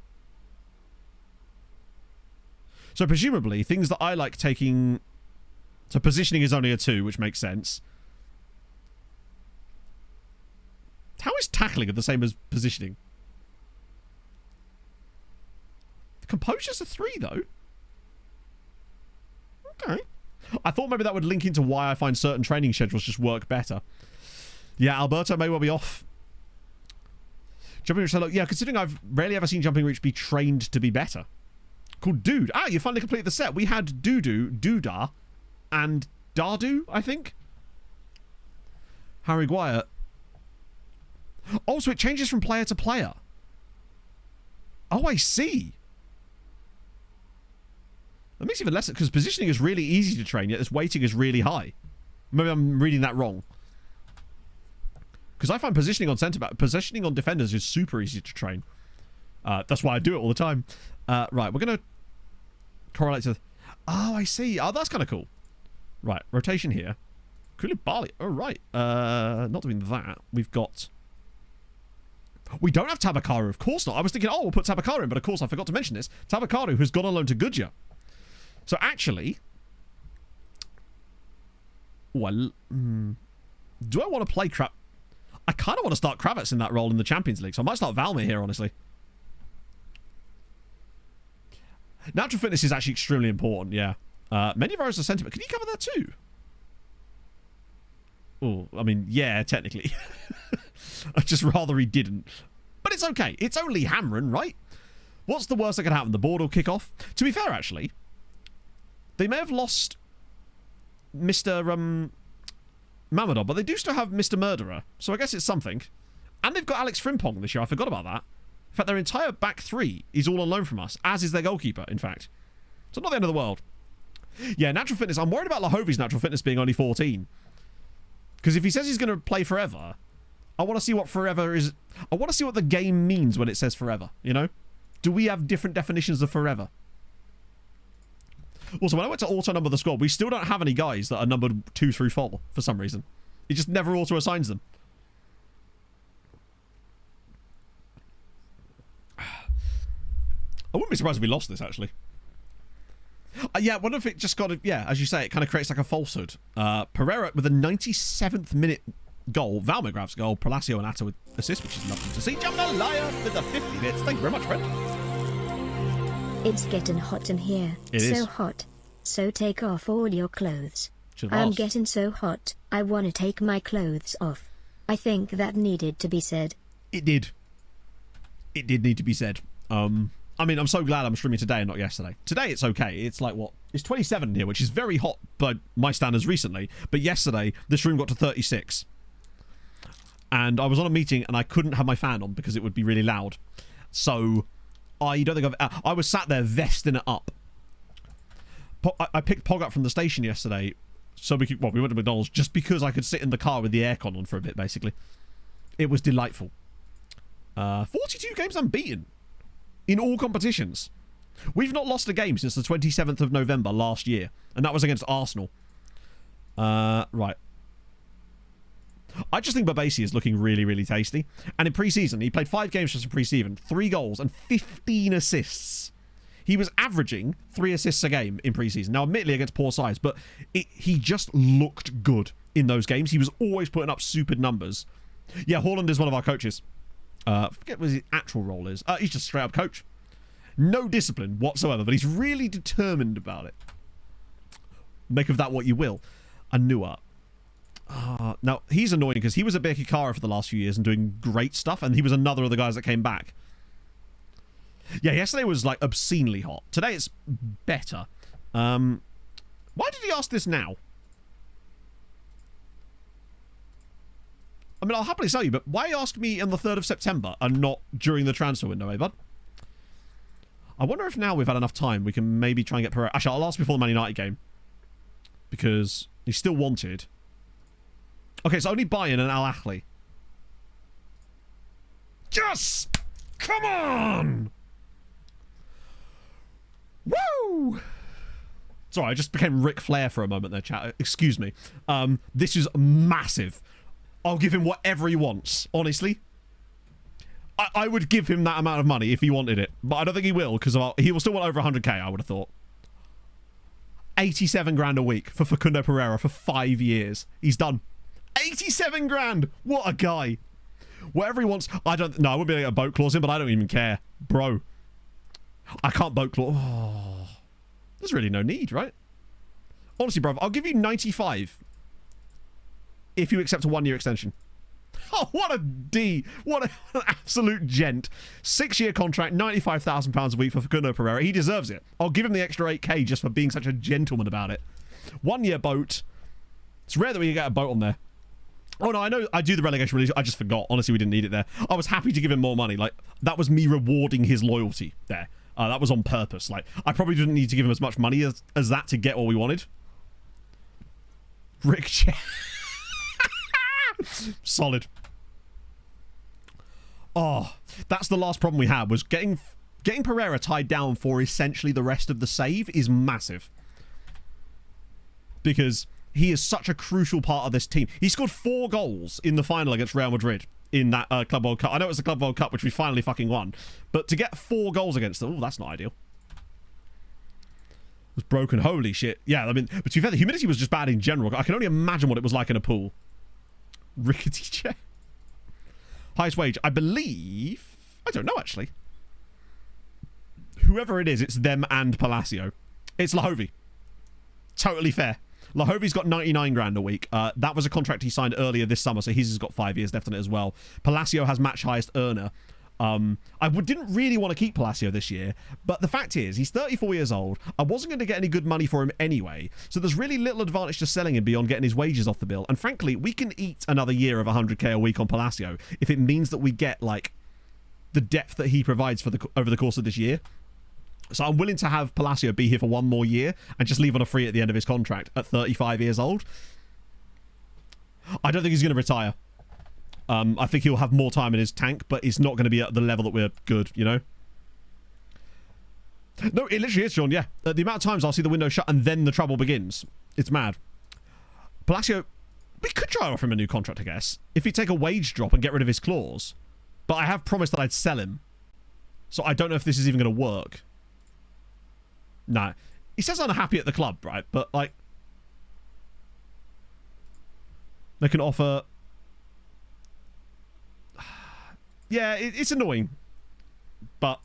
So, presumably, things that I like taking... So, positioning is only a 2, which makes sense. How is tackling the same as positioning? The composure's a 3, though. Okay. I thought maybe that would link into why I find certain training schedules just work better. Yeah, Alberto may well be off. Jumping Reach, yeah, considering I've rarely ever seen Jumping Reach be trained to be better. Cool, Dude. Ah, you finally completed the set. We had Dudu, Duda, and Dardu, I think. Harry Guire. Oh, so it changes from player to player. Oh, I see. That makes it even less, because positioning is really easy to train, yet this weighting is really high. Maybe I'm reading that wrong. Because I find positioning on centre back, positioning on defenders is super easy to train. That's why I do it all the time. Right, we're going to correlate to... Oh, I see. Oh, that's kind of cool. Right, rotation here. Koulibaly. Oh, right. Not doing that. We've got... We don't have Tabakaru. Of course not. I was thinking, oh, we'll put Tabakaru in, but of course I forgot to mention this. Tabakaru has gone on loan to Goodyear. So actually, well, do I want to play I kind of want to start Kravets in that role in the Champions League, so I might start Valmir here, honestly. Natural fitness is actually extremely important, yeah. Menyavar is a centre back. Can you cover that too? Oh, I mean, yeah, technically. I'd just rather he didn't. But it's okay. It's only Hamren, right? What's the worst that could happen? The board will kick off. To be fair, actually, they may have lost Mr. Mamadov, but they do still have Mr. Murderer, so I guess it's something. And they've got Alex Frimpong this year. I forgot about that. In fact, their entire back 3 is all on loan from us, as is their goalkeeper, in fact. So not the end of the world. Yeah, natural fitness. I'm worried about Lahovi's natural fitness being only 14. Because if he says he's going to play forever, I want to see what forever is. I want to see what the game means when it says forever, you know? Do we have different definitions of forever? Also, when I went to auto-number the squad, we still don't have any guys that are numbered 2 through 4 for some reason. It just never auto-assigns them. I wouldn't be surprised if we lost this, actually. Yeah, I wonder if it just got... Yeah, as you say, it kind of creates like a falsehood. Pereira with a 97th minute goal. Valmir grabs goal. Palacio and Atta with assist, which is lovely to see. Jambalaya with the 50 bits. Thank you very much, friend. It's getting hot in here. It so is. hot. So take off all your clothes. Should I'm ask. getting so hot, I want to take my clothes off. I think that needed to be said. It did. It did need to be said. I mean, I'm so glad I'm streaming today and not yesterday. Today, it's okay. It's like, what? It's 27 here, which is very hot by my standards recently. But yesterday, this room got to 36. And I was on a meeting and I couldn't have my fan on because it would be really loud. So... I don't think I was sat there vesting it up. I picked Pog up from the station yesterday, so we went to McDonald's just because I could sit in the car with the aircon on for a bit, basically. It was delightful. 42 games unbeaten in all competitions. We've not lost a game since the 27th of November last year, and that was against Arsenal. Right. I just think Babasi is looking really, really tasty. And in pre-season, he played 5 games just in pre-season, 3 goals and 15 assists. He was averaging 3 assists a game in pre-season. Now, admittedly, against poor sides, but he just looked good in those games. He was always putting up stupid numbers. Yeah, Haaland is one of our coaches. I forget what his actual role is. He's just straight-up coach. No discipline whatsoever, but he's really determined about it. Make of that what you will. Anua. Now, he's annoying because he was at Birkirkara for the last few years and doing great stuff, and he was another of the guys that came back. Yeah, yesterday was, like, obscenely hot. Today it's better. Why did he ask this now? I mean, I'll happily tell you, but why ask me on the 3rd of September and not during the transfer window, eh, bud? I wonder if now we've had enough time, we can maybe try and get Pereira. Actually, I'll ask before the Man United game. Because he's still wanted. Okay, so only Bayern and Al Ahly. Yes! Come on! Woo! Sorry, I just became Ric Flair for a moment there, chat. Excuse me. This is massive. I'll give him whatever he wants, honestly. I would give him that amount of money if he wanted it. But I don't think he will, because he will still want over 100k, I would have thought. 87 grand a week for Facundo Pereira for 5 years. He's done. 87 grand! What a guy. Whatever he wants. I wouldn't be able to get a boat clause in, but I don't even care. Bro. I can't boat clause. Oh. There's really no need, right? Honestly, bro, I'll give you 95 if you accept a 1-year extension. Oh, what a D. What an absolute gent. 6-year contract, £95,000 a week for Facundo Pereira. He deserves it. I'll give him the extra 8k just for being such a gentleman about it. 1-year boat. It's rare that we can get a boat on there. Oh, no, I know I do the relegation release. I just forgot. Honestly, we didn't need it there. I was happy to give him more money. Like, that was me rewarding his loyalty there. That was on purpose. Like, I probably didn't need to give him as much money as that to get what we wanted. Rick Ch Solid. Oh, that's the last problem we had, was getting Pereira tied down for essentially the rest of the save is massive. Because he is such a crucial part of this team. He scored 4 goals in the final against Real Madrid in that Club World Cup. I know it's the Club World Cup, which we finally fucking won. But to get 4 goals against them, oh, that's not ideal. It was broken. Holy shit. Yeah, I mean, but to be fair, the humidity was just bad in general. I can only imagine what it was like in a pool. Rickety chair. Highest wage, I believe... I don't know, actually. Whoever it is, it's them and Palacio. It's Lahovi. Totally fair. Lahovi's got 99 grand a week. That was a contract he signed earlier this summer, so his has got 5 years left on it as well. Palacio has match highest earner. Didn't really want to keep Palacio this year, but the fact is, he's 34 years old. I wasn't going to get any good money for him anyway, so there's really little advantage to selling him beyond getting his wages off the bill. And frankly, we can eat another year of 100k a week on Palacio if it means that we get, like, the depth that he provides for over the course of this year. So I'm willing to have Palacio be here for 1 more year and just leave on a free at the end of his contract at 35 years old. I don't think he's going to retire. I think he'll have more time in his tank, but it's not going to be at the level that we're good, you know? No, it literally is, Sean, yeah. The amount of times I'll see the window shut and then the trouble begins. It's mad. Palacio, we could try and offer him a new contract, I guess, if he'd take a wage drop and get rid of his clause. But I have promised that I'd sell him. So I don't know if this is even going to work. No. He says unhappy at the club, right? But, like, they can offer... Yeah, it's annoying. But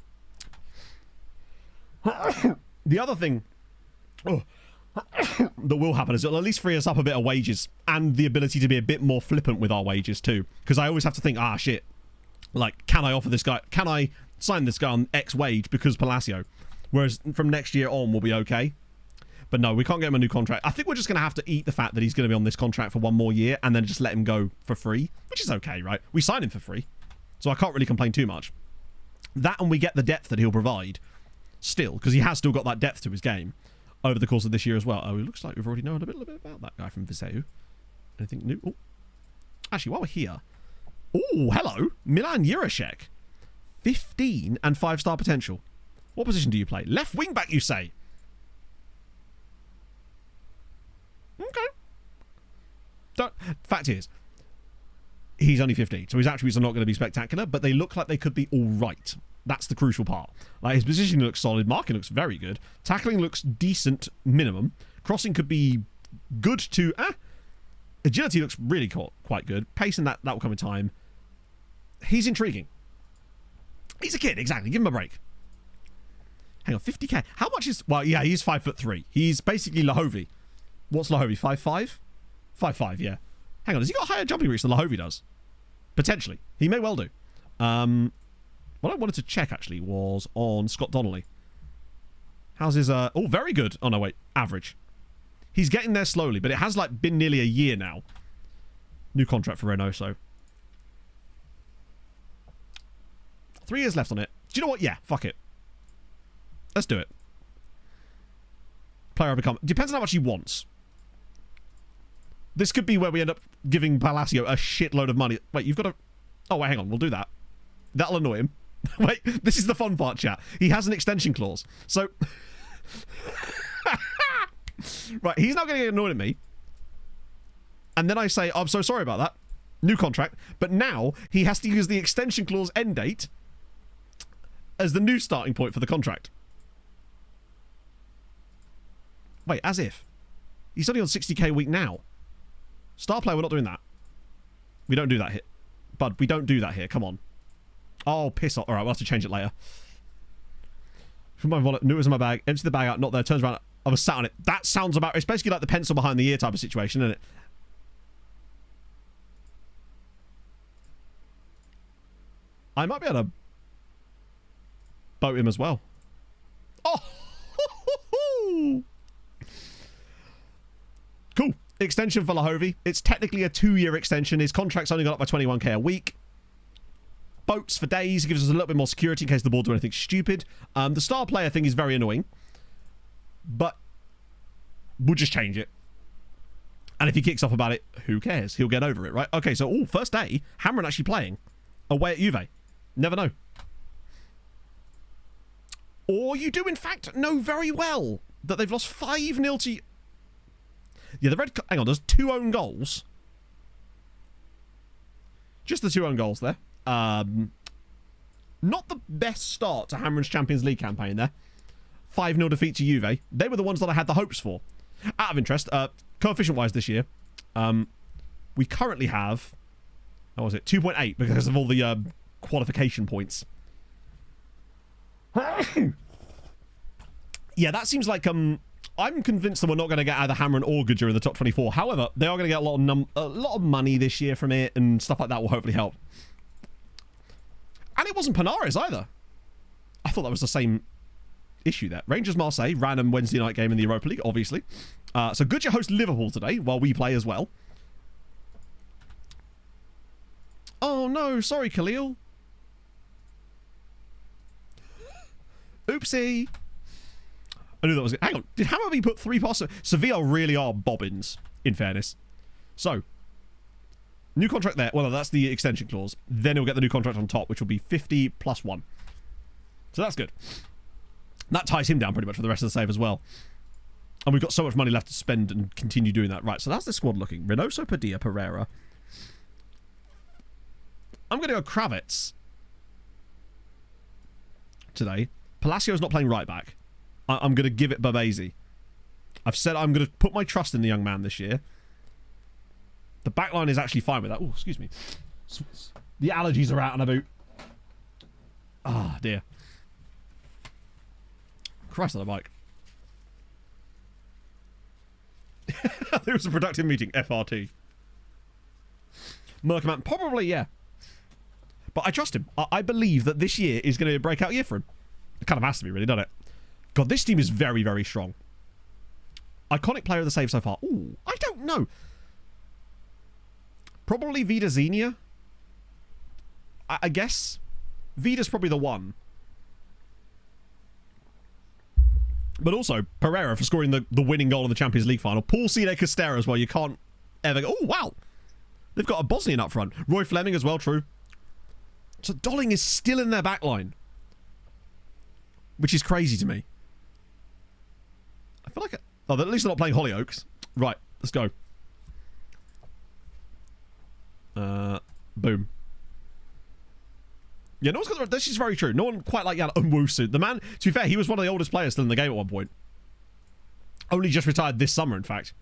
the other thing that will happen is it'll at least free us up a bit of wages and the ability to be a bit more flippant with our wages too. Because I always have to think, shit. Like, can I offer this guy... Can I sign this guy on X wage because Palacio? Whereas from next year on, we'll be okay. But no, we can't get him a new contract. I think we're just going to have to eat the fact that he's going to be on this contract for 1 more year and then just let him go for free. Which is okay, right? We signed him for free. So I can't really complain too much. That, and we get the depth that he'll provide still, because he has still got that depth to his game over the course of this year as well. Oh, it looks like we've already known a little bit about that guy from Viseu. Anything new? Oh. Actually, while we're here... Oh, hello. Milan Jurasek. 15 and 5-star potential. What position do you play? Left wing back, you say? Okay. Fact is, he's only 15, so his attributes are not going to be spectacular, but they look like they could be all right. That's the crucial part. Like, his positioning looks solid. Marking looks very good. Tackling looks decent minimum. Crossing could be good to... Agility looks really quite good. Pacing, that will come in time. He's intriguing. He's a kid, exactly. Give him a break. Hang on, 50k. How much is... Well, yeah, he's 5'3". He's basically Lahovi. What's Lahovi? 5'5"? 5'5", yeah. Hang on, has he got higher jumping reach than Lahovi does? Potentially. He may well do. What I wanted to check, actually, was on Scott Donnelly. How's his... Oh, very good. Oh, no, wait. Average. He's getting there slowly, but it has, like, been nearly a year now. New contract for Reynoso. 3 years left on it. Do you know what? Yeah, fuck it. Let's do it. Player I become... Depends on how much he wants. This could be where we end up giving Palacio a shitload of money. Wait, you've got to... Oh, wait, hang on. We'll do that. That'll annoy him. Wait, this is the fun part, chat. He has an extension clause. So... right, he's now going to get annoyed at me. And then I say, I'm so sorry about that. New contract. But now he has to use the extension clause end date as the new starting point for the contract. Wait, as if. He's only on 60k a week now. Star player, we're not doing that. We don't do that here. Bud, we don't do that here. Come on. Oh, piss off. All right, we'll have to change it later. From my wallet, knew it was in my bag. Empty the bag out, not there. Turns around. I was sat on it. That sounds about... It's basically like the pencil behind the ear type of situation, isn't it? I might be able to boat him as well. Oh! Cool. Extension for Lahovi. It's technically a 2-year extension. His contract's only gone up by 21k a week. Boats for days. It gives us a little bit more security in case the ball do anything stupid. The star player thing is very annoying. But we'll just change it. And if he kicks off about it, who cares? He'll get over it, right? Okay, so, first day. Hamron actually playing. Away at Juve. Never know. Or you do, in fact, know very well that they've lost 5-0 to... Yeah, the red... Hang on, there's 2 own goals. Just the 2 own goals there. Not the best start to Hamron's Champions League campaign there. 5-0 defeat to Juve. They were the ones that I had the hopes for. Out of interest, coefficient-wise this year, we currently have... What was it? 2.8 because of all the qualification points. Yeah, that seems like... I'm convinced that we're not going to get either Hamron or Goodger in the top 24. However, they are going to get a lot of money this year from it, and stuff like that will hopefully help. And it wasn't Panares either. I thought that was the same issue there. Rangers Marseille, random Wednesday night game in the Europa League, obviously. So Goodger hosts Liverpool today, while we play as well. Oh no, sorry Khalil. Oopsie. I knew that was it. Hang on, did Hammerby put 3 passes? Sevilla really are bobbins, in fairness. So, new contract there. Well, that's the extension clause. Then he'll get the new contract on top, which will be 50 plus 1. So that's good. That ties him down pretty much for the rest of the save as well. And we've got so much money left to spend and continue doing that. Right, so that's the squad looking. Reynoso, Padilla, Pereira. I'm going to go Kravitz today. Palacio's not playing right back. I'm going to give it Babese. I've said I'm going to put my trust in the young man this year. The back line is actually fine with that. Oh, excuse me. The allergies are out and about. Ah, dear. Christ on the bike. There was a productive meeting. FRT. Merkerman. Probably, yeah. But I trust him. I believe that this year is going to be a breakout year for him. It kind of has to be, really, doesn't it? God, this team is very, very strong. Iconic player of the save so far. Ooh, I don't know. Probably Vida Xenia. I guess. Vida's probably the one. But also, Pereira for scoring the winning goal in the Champions League final. Paul Cine Castera as well. You can't ever go, oh, wow. They've got a Bosnian up front. Roy Fleming as well, true. So Dolling is still in their back line. Which is crazy to me. I feel like... Oh, at least they're not playing Hollyoaks. Right, let's go. Boom. Yeah, no one's got... This is very true. No one quite like Jan Nwusu. The man, to be fair, he was one of the oldest players still in the game at one point. Only just retired this summer, in fact.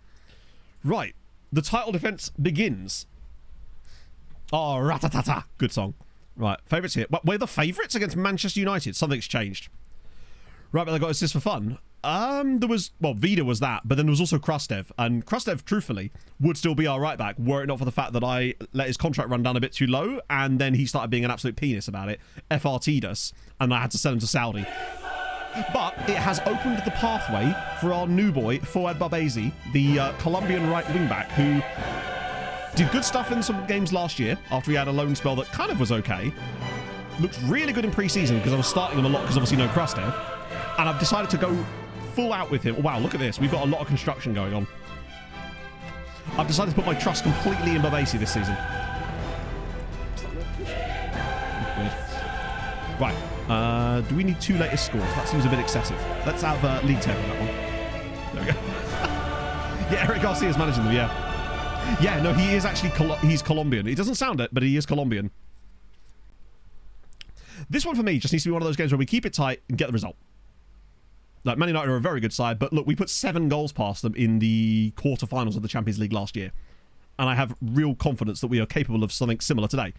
Right. The title defense begins. Oh, ratatata. Good song. Right, favourites here. We're the favourites against Manchester United. Something's changed. Right, but I got assists for fun. There was, well, Vida was that, but then there was also Krastev. And Krastev, truthfully, would still be our right back, were it not for the fact that I let his contract run down a bit too low, and then he started being an absolute penis about it, FRT'd us, and I had to send him to Saudi. But it has opened the pathway for our new boy, Fouad Barbesi, the Colombian right wing-back, who did good stuff in some games last year, after he had a loan spell that kind of was okay. Looked really good in pre-season, because I was starting him a lot, because obviously no Krastev. And I've decided to go full out with him. Wow, look at this. We've got a lot of construction going on. I've decided to put my trust completely in Barbesi this season. Weird. Right. Do we need 2 latest scores? That seems a bit excessive. Let's have league table on that one. There we go. Yeah, Eric Garcia's managing them, yeah. Yeah, no, he is actually he's Colombian. He doesn't sound it, but he is Colombian. This one for me just needs to be one of those games where we keep it tight and get the result. Like, Man United are a very good side, but look, we put 7 goals past them in the quarterfinals of the Champions League last year. And I have real confidence that we are capable of something similar today.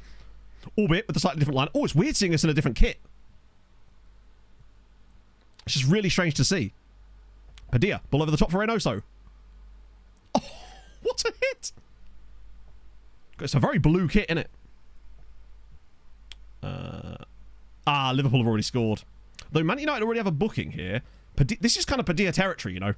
Albeit with a slightly different line. Oh, it's weird seeing us in a different kit. It's just really strange to see. Padilla, ball over the top for Reynoso. Oh, what a hit! It's a very blue kit, isn't it? Liverpool have already scored. Though Man United already have a booking here. This is kind of Padilla territory, you know.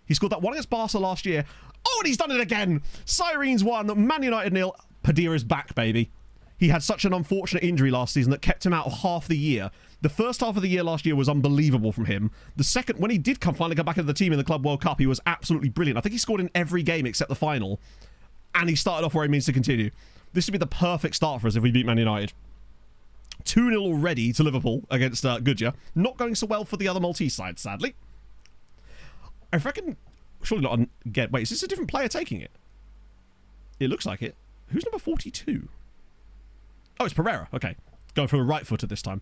He scored that one against Barca last year. Oh, and he's done it again. Sirens 1, Man United 0. Padilla is back, baby. He had such an unfortunate injury last season that kept him out half the year. The first half of the year last year was unbelievable from him. The second, when he did finally come back into the team in the Club World Cup, he was absolutely brilliant. I think he scored in every game except the final. And he started off where he means to continue. This would be the perfect start for us if we beat Man United. 2-0 already to Liverpool against Goodyear. Not going so well for the other Maltese side, sadly. I reckon... Surely not again. Wait, is this a different player taking it? It looks like it. Who's number 42? Oh, it's Pereira. Okay. Going for a right footer this time.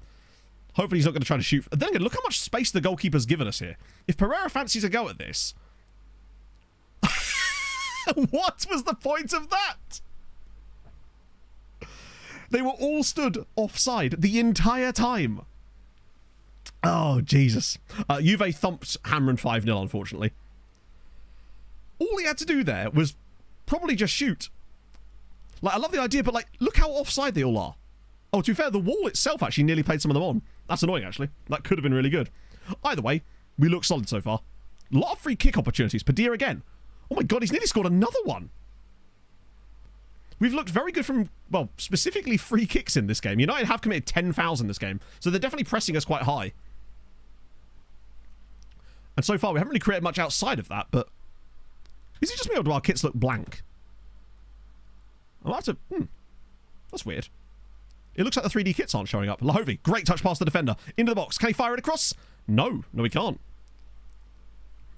Hopefully he's not going to try to shoot. Then again, look how much space the goalkeeper's given us here. If Pereira fancies a go at this... What was the point of that? They were all stood offside the entire time. Oh, Jesus. Juve thumped Hamren 5-0, unfortunately. All he had to do there was probably just shoot. Like, I love the idea, but, like, look how offside they all are. Oh, to be fair, the wall itself actually nearly played some of them on. That's annoying, actually. That could have been really good. Either way, we look solid so far. A lot of free kick opportunities. Padilla again. Oh, my God, he's nearly scored another one. We've looked very good from, well, specifically free kicks in this game. United have committed 10 fouls in this game, so they're definitely pressing us quite high. And so far, we haven't really created much outside of that, but... Is it just me or do our kits look blank? Oh, that's a... That's weird. It looks like the 3D kits aren't showing up. Lahovi, great touch past the defender. Into the box. Can he fire it across? No. No, he can't.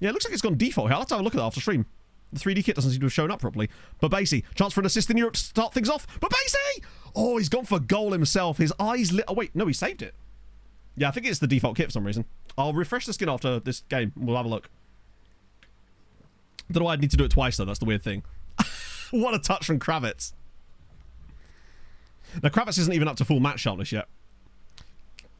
Yeah, it looks like it's gone default here. I'll have to have a look at that after stream. The 3D kit doesn't seem to have shown up properly. Barbesi, chance for an assist in Europe to start things off. Barbesi! Oh, he's gone for goal himself. His eyes lit... Oh, wait. No, he saved it. Yeah, I think it's the default kit for some reason. I'll refresh the skin after this game. We'll have a look. Don't know why I'd need to do it twice, though. That's the weird thing. What a touch from Kravitz. Now, Kravitz isn't even up to full match sharpness yet.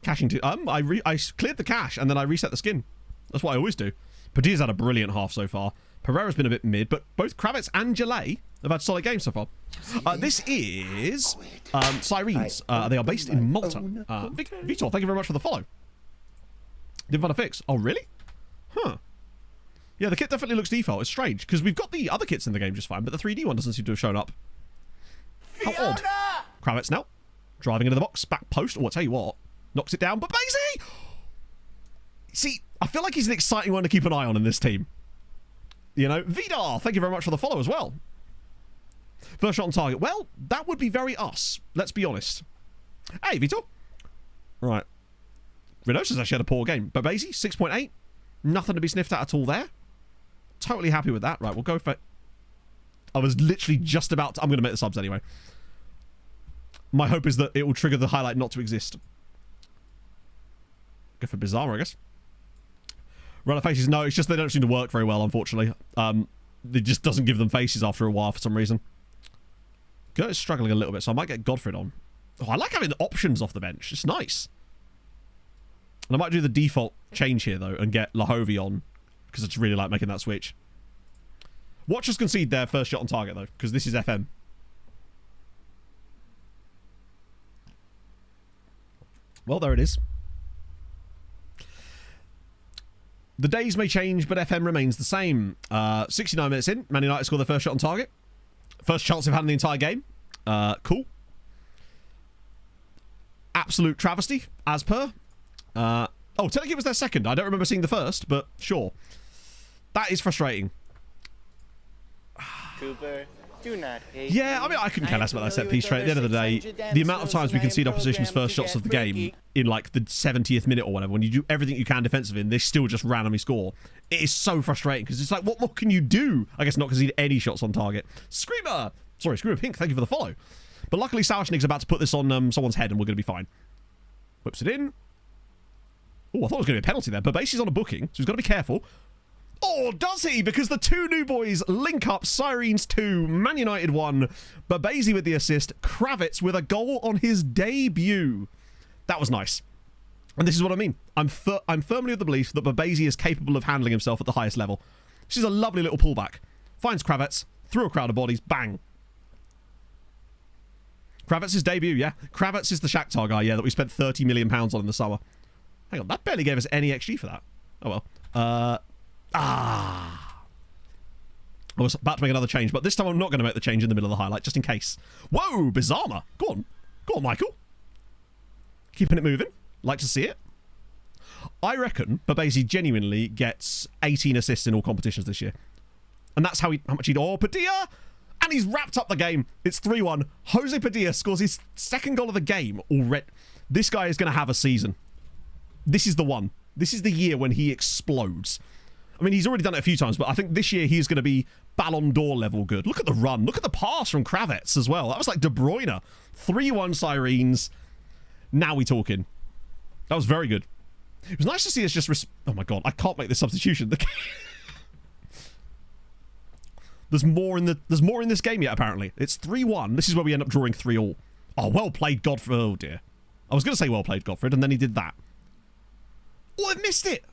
Caching to... I cleared the cache, and then I reset the skin. That's what I always do. Padilla's had a brilliant half so far. Pereira's been a bit mid, but both Kravitz and Gillette have had solid games so far. This is Sirens. They are based in Malta. Vitor, thank you very much for the follow. Didn't find a fix. Oh, really? Huh. Yeah, the kit definitely looks default. It's strange, because we've got the other kits in the game just fine, but the 3D one doesn't seem to have shown up. How odd. Kravitz now. Driving into the box. Back post. Oh, I'll tell you what. Knocks it down. But Barbesi! See, I feel like he's an exciting one to keep an eye on in this team. You know, Vidar, thank you very much for the follow as well. First shot on target. Well, that would be very us. Let's be honest. Hey, Vitor. Right. Renosa's actually had a poor game. Barbesi, 6.8. Nothing to be sniffed at all there. Totally happy with that. Right, we'll go for... I was literally just about to... I'm going to make the subs anyway. My hope is that it will trigger the highlight not to exist. Go for Bizarre, I guess. Runner faces, no, it's just they don't seem to work very well, unfortunately. It just doesn't give them faces after a while for some reason. Gert is struggling a little bit, so I might get Godfrey on. Oh, I like having the options off the bench. It's nice. And I might do the default change here, though, and get Lahovy on, because I just really like making that switch. Watch us concede their first shot on target, though, because this is FM. Well, there it is. The days may change, but FM remains the same. 69 minutes in, Man United score their first shot on target. First chance they've had in the entire game. Cool. Absolute travesty, as per. Oh, technically it was their second. I don't remember seeing the first, but sure. That is frustrating. Cooper, do not hate Yeah, I mean, I couldn't care less about that set piece trade. At the end of the day, the amount of times we concede opposition's first shots of the game in like the 70th minute or whatever, when you do everything you can defensively and they still just randomly score, it is so frustrating because it's like, what more can you do? I guess not concede any shots on target. Screamer Pink, thank you for the follow. But luckily, Sauschnig's about to put this on someone's head and we're going to be fine. Whips it in. Oh, I thought it was going to be a penalty there, but Basie's on a booking, so he's got to be careful. Oh, does he? Because the two new boys link up. Sirens 2, Man United 1. Babasi with the assist. Kravitz with a goal on his debut. That was nice. And this is what I mean. I'm firmly of the belief that Babasi is capable of handling himself at the highest level. This is a lovely little pullback. Finds Kravitz. Through a crowd of bodies. Bang. Kravitz's debut, yeah. Kravitz is the Shakhtar guy, yeah, that we spent £30 million on in the summer. Hang on, that barely gave us any XG for that. Oh, well. I was about to make another change, but this time I'm not going to make the change in the middle of the highlight, just in case. Whoa, Bizarma. Go on, Michael. Keeping it moving. Like to see it. I reckon Babasi genuinely gets 18 assists in all competitions this year. And that's how much he'd... Oh, Padilla! And he's wrapped up the game. It's 3-1. Jose Padilla scores his second goal of the game already. This guy is going to have a season. This is the one. This is the year when he explodes. I mean, he's already done it a few times, but I think this year he's going to be Ballon d'Or level good. Look at the run. Look at the pass from Kravitz as well. That was like De Bruyne. 3-1 Sirens. Now we're talking. That was very good. It was nice to see us just... Oh my god, I can't make this substitution. There's more in this game yet, apparently. It's 3-1. This is where we end up drawing 3-all. Oh, well played, Godfrey. Oh, dear. I was going to say well played, Godfrey, and then he did that. Oh, I missed it.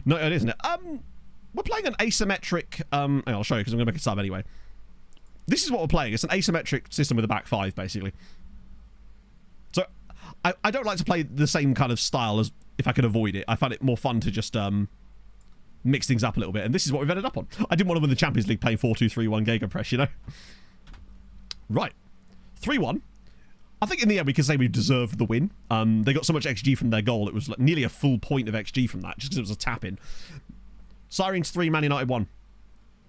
No, it isn't it. We're playing an asymmetric... I'll show you because I'm going to make a sub anyway. This is what we're playing. It's an asymmetric system with a back five, basically. So, I don't like to play the same kind of style as if I could avoid it. I find it more fun to just... mix things up a little bit, and this is what we've ended up on. I didn't want to win the Champions League playing 4-2-3-1 Gegenpress, you know? Right. 3-1. I think in the end we can say we deserved the win. They got so much XG from their goal, it was like nearly a full point of XG from that, just because it was a tap-in. Sirens 3, Man United 1.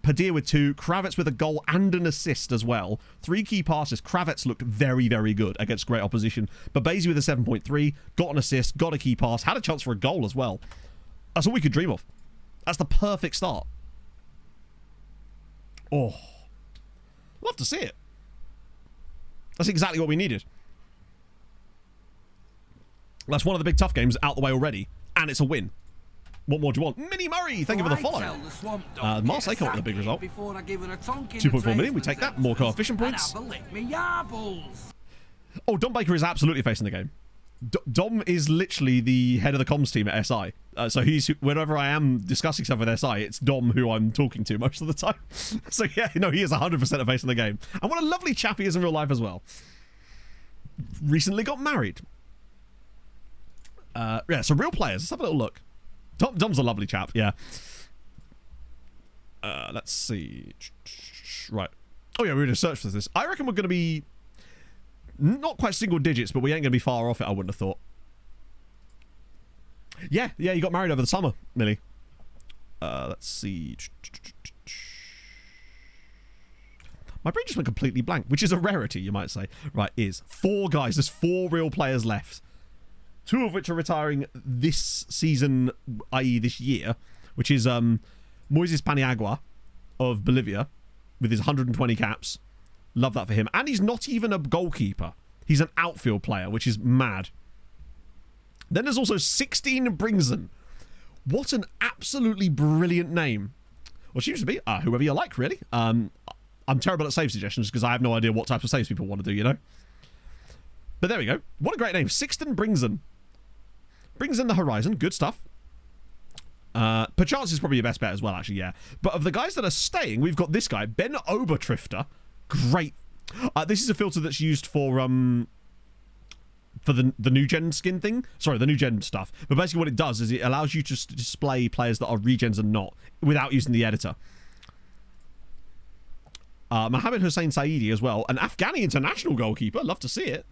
Padilla with 2, Kravitz with a goal and an assist as well. 3 key passes. Kravitz looked very, very good against great opposition. Babasi with a 7.3, got an assist, got a key pass, had a chance for a goal as well. That's all we could dream of. That's the perfect start. Oh. Love to see it. That's exactly what we needed. That's one of the big tough games out the way already. And it's a win. What more do you want? Minnie Murray, thank you for the follow. Marseille come up with a big result. 2.4 million, we take that. More coefficient points. Oh, Dom Baker is absolutely facing the game. Dom is literally the head of the comms team at SI. So he's, whenever I am discussing stuff with SI, it's Dom who I'm talking to most of the time. So yeah, no, he is 100% a face in the game. And what a lovely chap he is in real life as well. Recently got married. Yeah, so real players. Let's have a little look. Dom's a lovely chap, yeah. Let's see. Right. Oh yeah, we're going to search for this. I reckon we're going to be... not quite single digits, but we ain't going to be far off it, I wouldn't have thought. Yeah, you got married over the summer, Millie. Let's see. My brain just went completely blank, which is a rarity, you might say. Right, is 4 guys. There's 4 real players left. 2 of which are retiring this season, i.e. this year, which is Moises Paniagua of Bolivia with his 120 caps. Love that for him. And he's not even a goalkeeper. He's an outfield player, which is mad. Then there's also 16 Bringson. What an absolutely brilliant name. Well, she used to be whoever you like, really. I'm terrible at save suggestions because I have no idea what types of saves people want to do, you know? But there we go. What a great name. Sixten Bringson. Brings in the horizon. Good stuff. Perchance is probably your best bet as well, actually, yeah. But of the guys that are staying, we've got this guy, Ben Obertrifter. Great. This is a filter that's used for the new gen skin thing. Sorry, the new gen stuff. But basically what it does is it allows you to display players that are regens and not without using the editor. Mohammed Hussein Saidi as well. An Afghani international goalkeeper. Love to see it.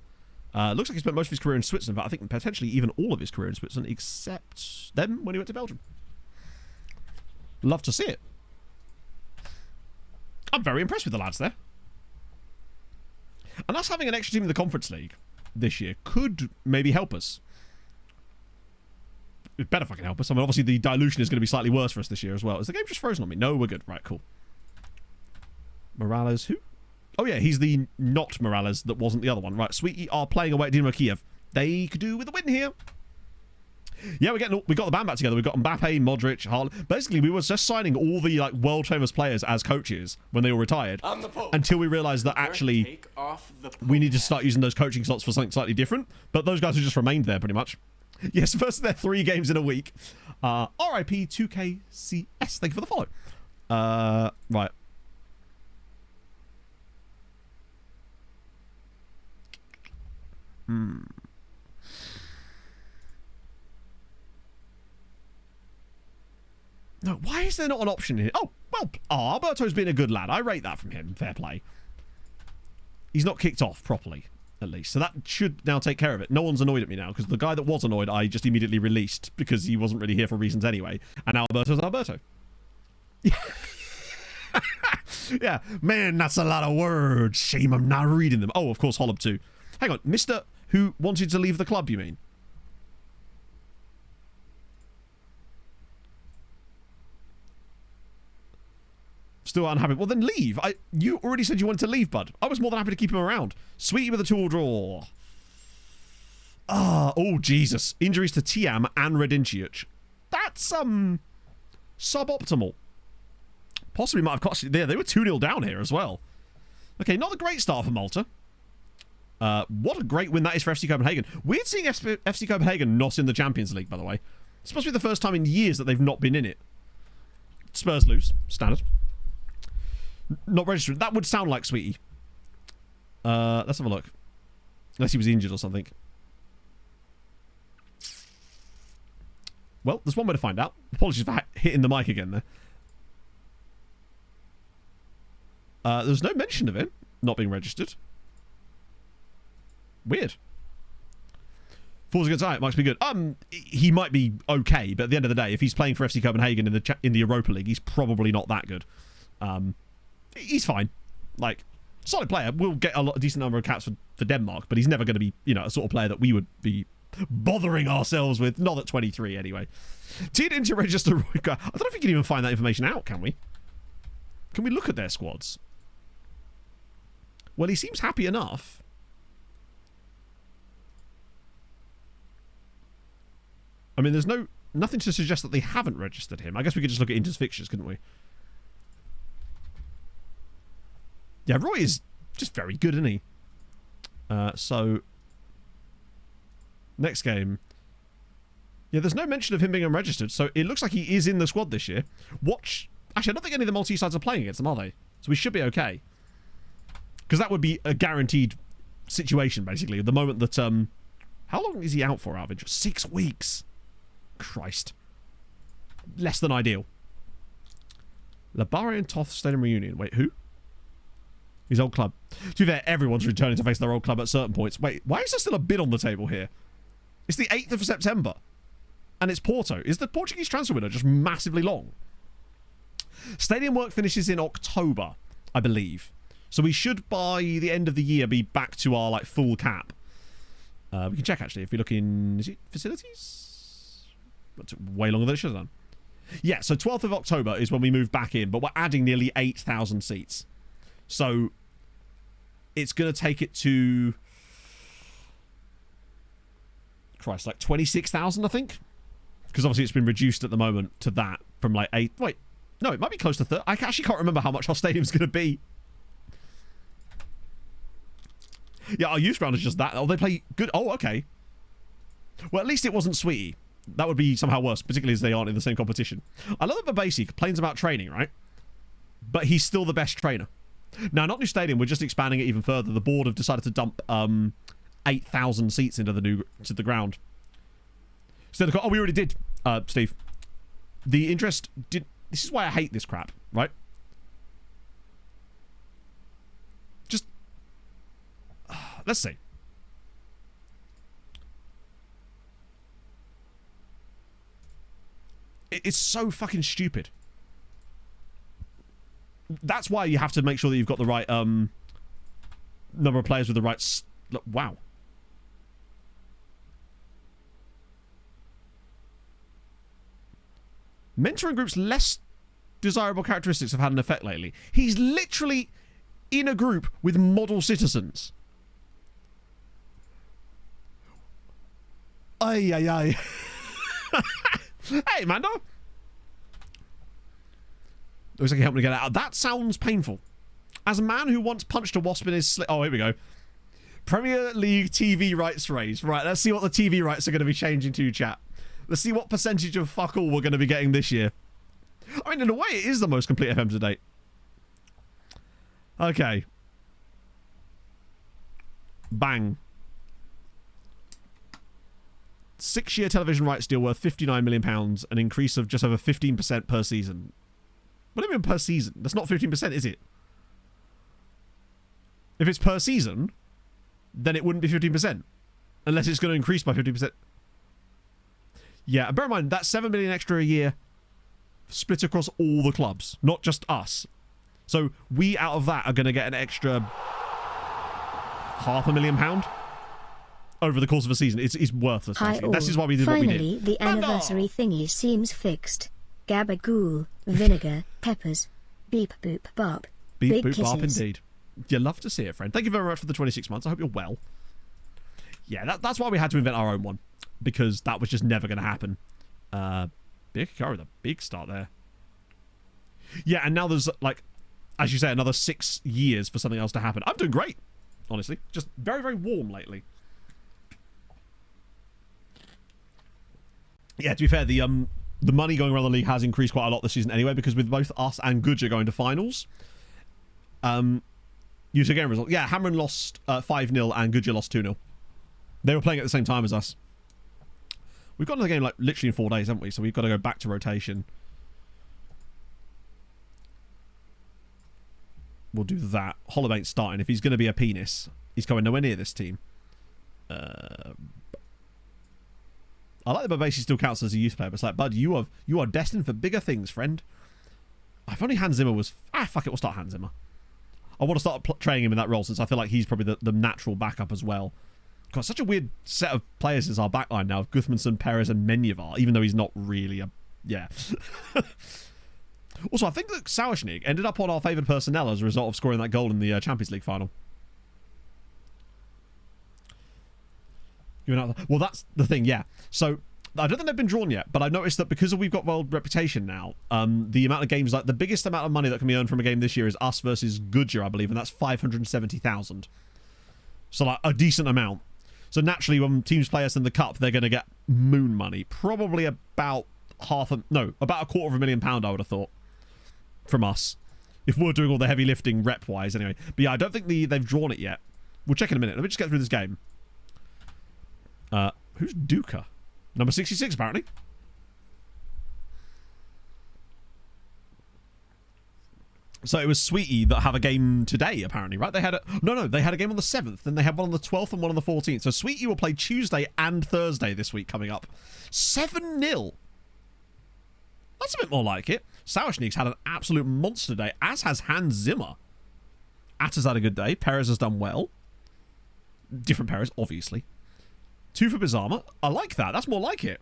Looks like he spent most of his career in Switzerland, but I think potentially even all of his career in Switzerland, except then when he went to Belgium. Love to see it. I'm very impressed with the lads there. And us having an extra team in the Conference League this year could maybe help us. It better fucking help us. I mean, obviously the dilution is going to be slightly worse for us this year as well. Is the game just frozen on me? No, we're good. Right, cool. Morales, who? Oh yeah, he's the not Morales that wasn't the other one. Right, Sweetie are playing away at Dinamo Kiev. They could do with a win here. Yeah, we got the band back together. We've got Mbappe, Modric, Haaland. Basically, we were just signing all the like world famous players as coaches when they all retired, until we realised that actually we need to start using those coaching slots for something slightly different. But those guys have just remained there pretty much. Yes, first of their 3 games in a week. RIP 2KCS. Thank you for the follow. Right. No, why is there not an option here? Oh, well, Alberto's been a good lad. I rate that from him. Fair play. He's not kicked off properly, at least. So that should now take care of it. No one's annoyed at me now, because the guy that was annoyed, I just immediately released, because he wasn't really here for reasons anyway. And now Alberto's Alberto. Yeah, man, that's a lot of words. Shame I'm not reading them. Oh, of course, Holub too. Hang on, Mr. who wanted to leave the club, you mean? Still unhappy. Well, then leave. You already said you wanted to leave, bud. I was more than happy to keep him around. Sweetie with a 2-all draw. Oh, Jesus. Injuries to Tiam and Redincic. That's, suboptimal. Possibly might have cost you there. They were 2-0 down here as well. Okay, not a great start for Malta. What a great win that is for FC Copenhagen. Weird seeing FC Copenhagen not in the Champions League, by the way. It's supposed to be the first time in years that they've not been in it. Spurs lose. Standard. Not registered. That would sound like Sweetie. Let's have a look. Unless he was injured or something. Well, there's one way to find out. Apologies for hitting the mic again there. There's no mention of him not being registered. Weird. Falls against Ajax might be good. He might be okay, but at the end of the day, if he's playing for FC Copenhagen in the Europa League, he's probably not that good. He's fine. Like, solid player. We'll get a decent number of caps for Denmark, but he's never going to be, a sort of player that we would be bothering ourselves with. Not at 23, anyway. Tune in to register. I don't know if we can even find that information out, can we? Can we look at their squads? Well, he seems happy enough. I mean, there's nothing to suggest that they haven't registered him. I guess we could just look at Inter's fixtures, couldn't we? Yeah, Roy is just very good, isn't he? So, next game. Yeah, there's no mention of him being unregistered, so it looks like he is in the squad this year. Actually, I don't think any of the Maltese sides are playing against them, are they? So we should be okay. Because that would be a guaranteed situation, basically. The moment that, how long is he out for, out of interest? 6 weeks. Christ. Less than ideal. Labari and Toth Stadium Reunion. Wait, who? His old club. To be fair, everyone's returning to face their old club at certain points. Wait, why is there still a bid on the table here? It's the 8th of September. And it's Porto. Is the Portuguese transfer window just massively long? Stadium work finishes in October, I believe. So we should, by the end of the year, be back to our, full cap. We can check, actually, if we look in... Is it facilities? That took way longer than it should have done. Yeah, so 12th of October is when we move back in, but we're adding nearly 8,000 seats. So it's going to take it to... Christ, 26,000, I think? Because obviously it's been reduced at the moment to that from 8... Wait, no, it might be close to 30. I actually can't remember how much our stadium's going to be. Yeah, our youth ground is just that. Oh, they play good... Oh, okay. Well, at least it wasn't Sweetie. That would be somehow worse, particularly as they aren't in the same competition. I love that Babasi complains about training, right? But he's still the best trainer. Now, not new stadium, we're just expanding it even further. The board have decided to dump 8,000 seats into the ground. So oh, we already did, Steve. The interest did. This is why I hate this crap, right? Just let's see. It's so fucking stupid. That's why you have to make sure that you've got the right number of players with the right. Wow. Mentoring groups less desirable characteristics have had an effect lately. He's literally in a group with model citizens. Ay, ay, ay. Hey, Mando. Looks like he helped me get out. That sounds painful. As a man who once punched a wasp in his oh, here we go. Premier League TV rights raise. Right, let's see what the TV rights are going to be changing to, chat. Let's see what percentage of fuck all we're going to be getting this year. I mean, in a way, it is the most complete FM to date. Okay. Bang. 6-year television rights deal worth £59 million, an increase of just over 15% per season. What do you mean per season? That's not 15%, is it? If it's per season, then it wouldn't be 15%. Unless it's going to increase by 50%. Yeah, and bear in mind, that's £7 million extra a year split across all the clubs, not just us. So we, out of that, are going to get an extra £500,000 over the course of a season. It's worthless. This is why we did what we did. Finally, the anniversary thingy seems fixed. Gabagool, vinegar, peppers, beep boop bop. Beep big boop kisses. bop indeed. You love to see it, friend. Thank you very much for the 26 months. I hope you're well. Yeah, that's why we had to invent our own one. Because that was just never going to happen. Big car with a big start there. Yeah, and now there's, like, as you say, another 6 years for something else to happen. I'm doing great, honestly. Just very, very warm lately. Yeah, to be fair, the money going around the league has increased quite a lot this season anyway, because with both us and Gudja going to finals, user game result. Yeah, Hamron lost 5-0 and Gudja lost 2-0. They were playing at the same time as us. We've got another game like literally in 4 days, haven't we? So we've got to go back to rotation. We'll do that. Hollow ain't starting. If he's going to be a penis, he's going nowhere near this team. I like that Babasi still counts as a youth player, but it's like, bud, you are destined for bigger things, friend. If only Hans Zimmer was... fuck it, we'll start Hans Zimmer. I want to start training him in that role, since I feel like he's probably the natural backup as well. Got such a weird set of players as our backline now. Gudmundsson, Perez and Menjevar, even though he's not really a... Yeah. Also, I think that Sauerschnig ended up on our favoured personnel as a result of scoring that goal in the Champions League final. Well, that's the thing, yeah. So, I don't think they've been drawn yet, but I've noticed that because we've got world reputation now, the amount of games, like the biggest amount of money that can be earned from a game this year is us versus Gudja, I believe, and that's 570,000. So, like, a decent amount. So, naturally, when teams play us in the cup, they're going to get moon money. Probably about about £250,000, I would have thought, from us. If we're doing all the heavy lifting rep-wise, anyway. But yeah, I don't think they've drawn it yet. We'll check in a minute. Let me just get through this game. Who's Duca? Number 66, apparently. So it was Sweetie that have a game today, apparently, right? They had they had a game on the 7th, then they had one on the 12th and one on the 14th. So Sweetie will play Tuesday and Thursday this week coming up. 7-0. That's a bit more like it. Sauerschnig's had an absolute monster day, as has Hans Zimmer. Atta's had a good day. Perez has done well. Different Perez, obviously. 2 for Bizarma. I like that. That's more like it.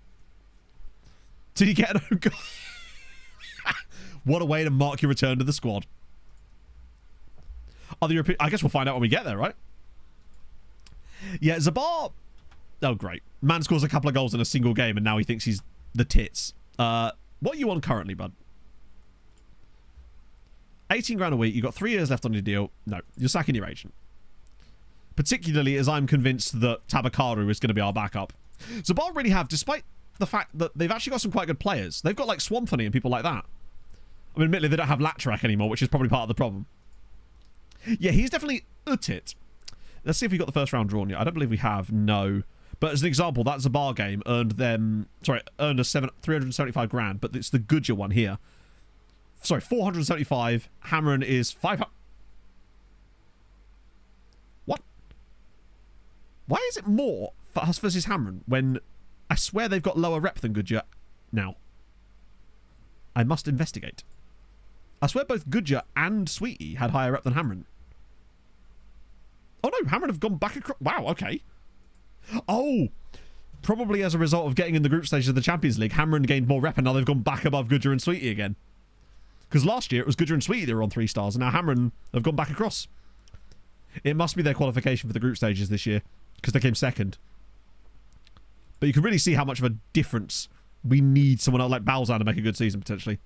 Did he get an own goal? What a way to mark your return to the squad. I guess we'll find out when we get there, right? Yeah, Zabar... Oh, great. Man scores a couple of goals in a single game, and now he thinks he's the tits. What are you on currently, bud? 18 grand a week. You've got 3 years left on your deal. No, you're sacking your agent. Particularly as I'm convinced that Tabakaru is going to be our backup. Zabar really have, despite the fact that they've actually got some quite good players. They've got like Swanthony and people like that. I mean, admittedly, they don't have Latrak anymore, which is probably part of the problem. Yeah, he's definitely it. Let's see if we got the first round drawn yet. I don't believe we have. No. But as an example, that Zabar game earned them... Sorry, earned us 375 grand, but it's the Goodyear one here. Sorry, 475. Hamron is 500... What? Why is it more for us versus Hamron when I swear they've got lower rep than Goodyear now? I must investigate. I swear both Goodyear and Sweetie had higher rep than Hamron. Oh no, Hamron have gone back across... Wow, okay. Oh! Probably as a result of getting in the group stages of the Champions League, Hamron gained more rep and now they've gone back above Goodyear and Sweetie again. Because last year it was Goodyear and Sweetie that were on 3 stars and now Hamron have gone back across. It must be their qualification for the group stages this year because they came second. But you can really see how much of a difference we need someone else like Balzan to make a good season potentially.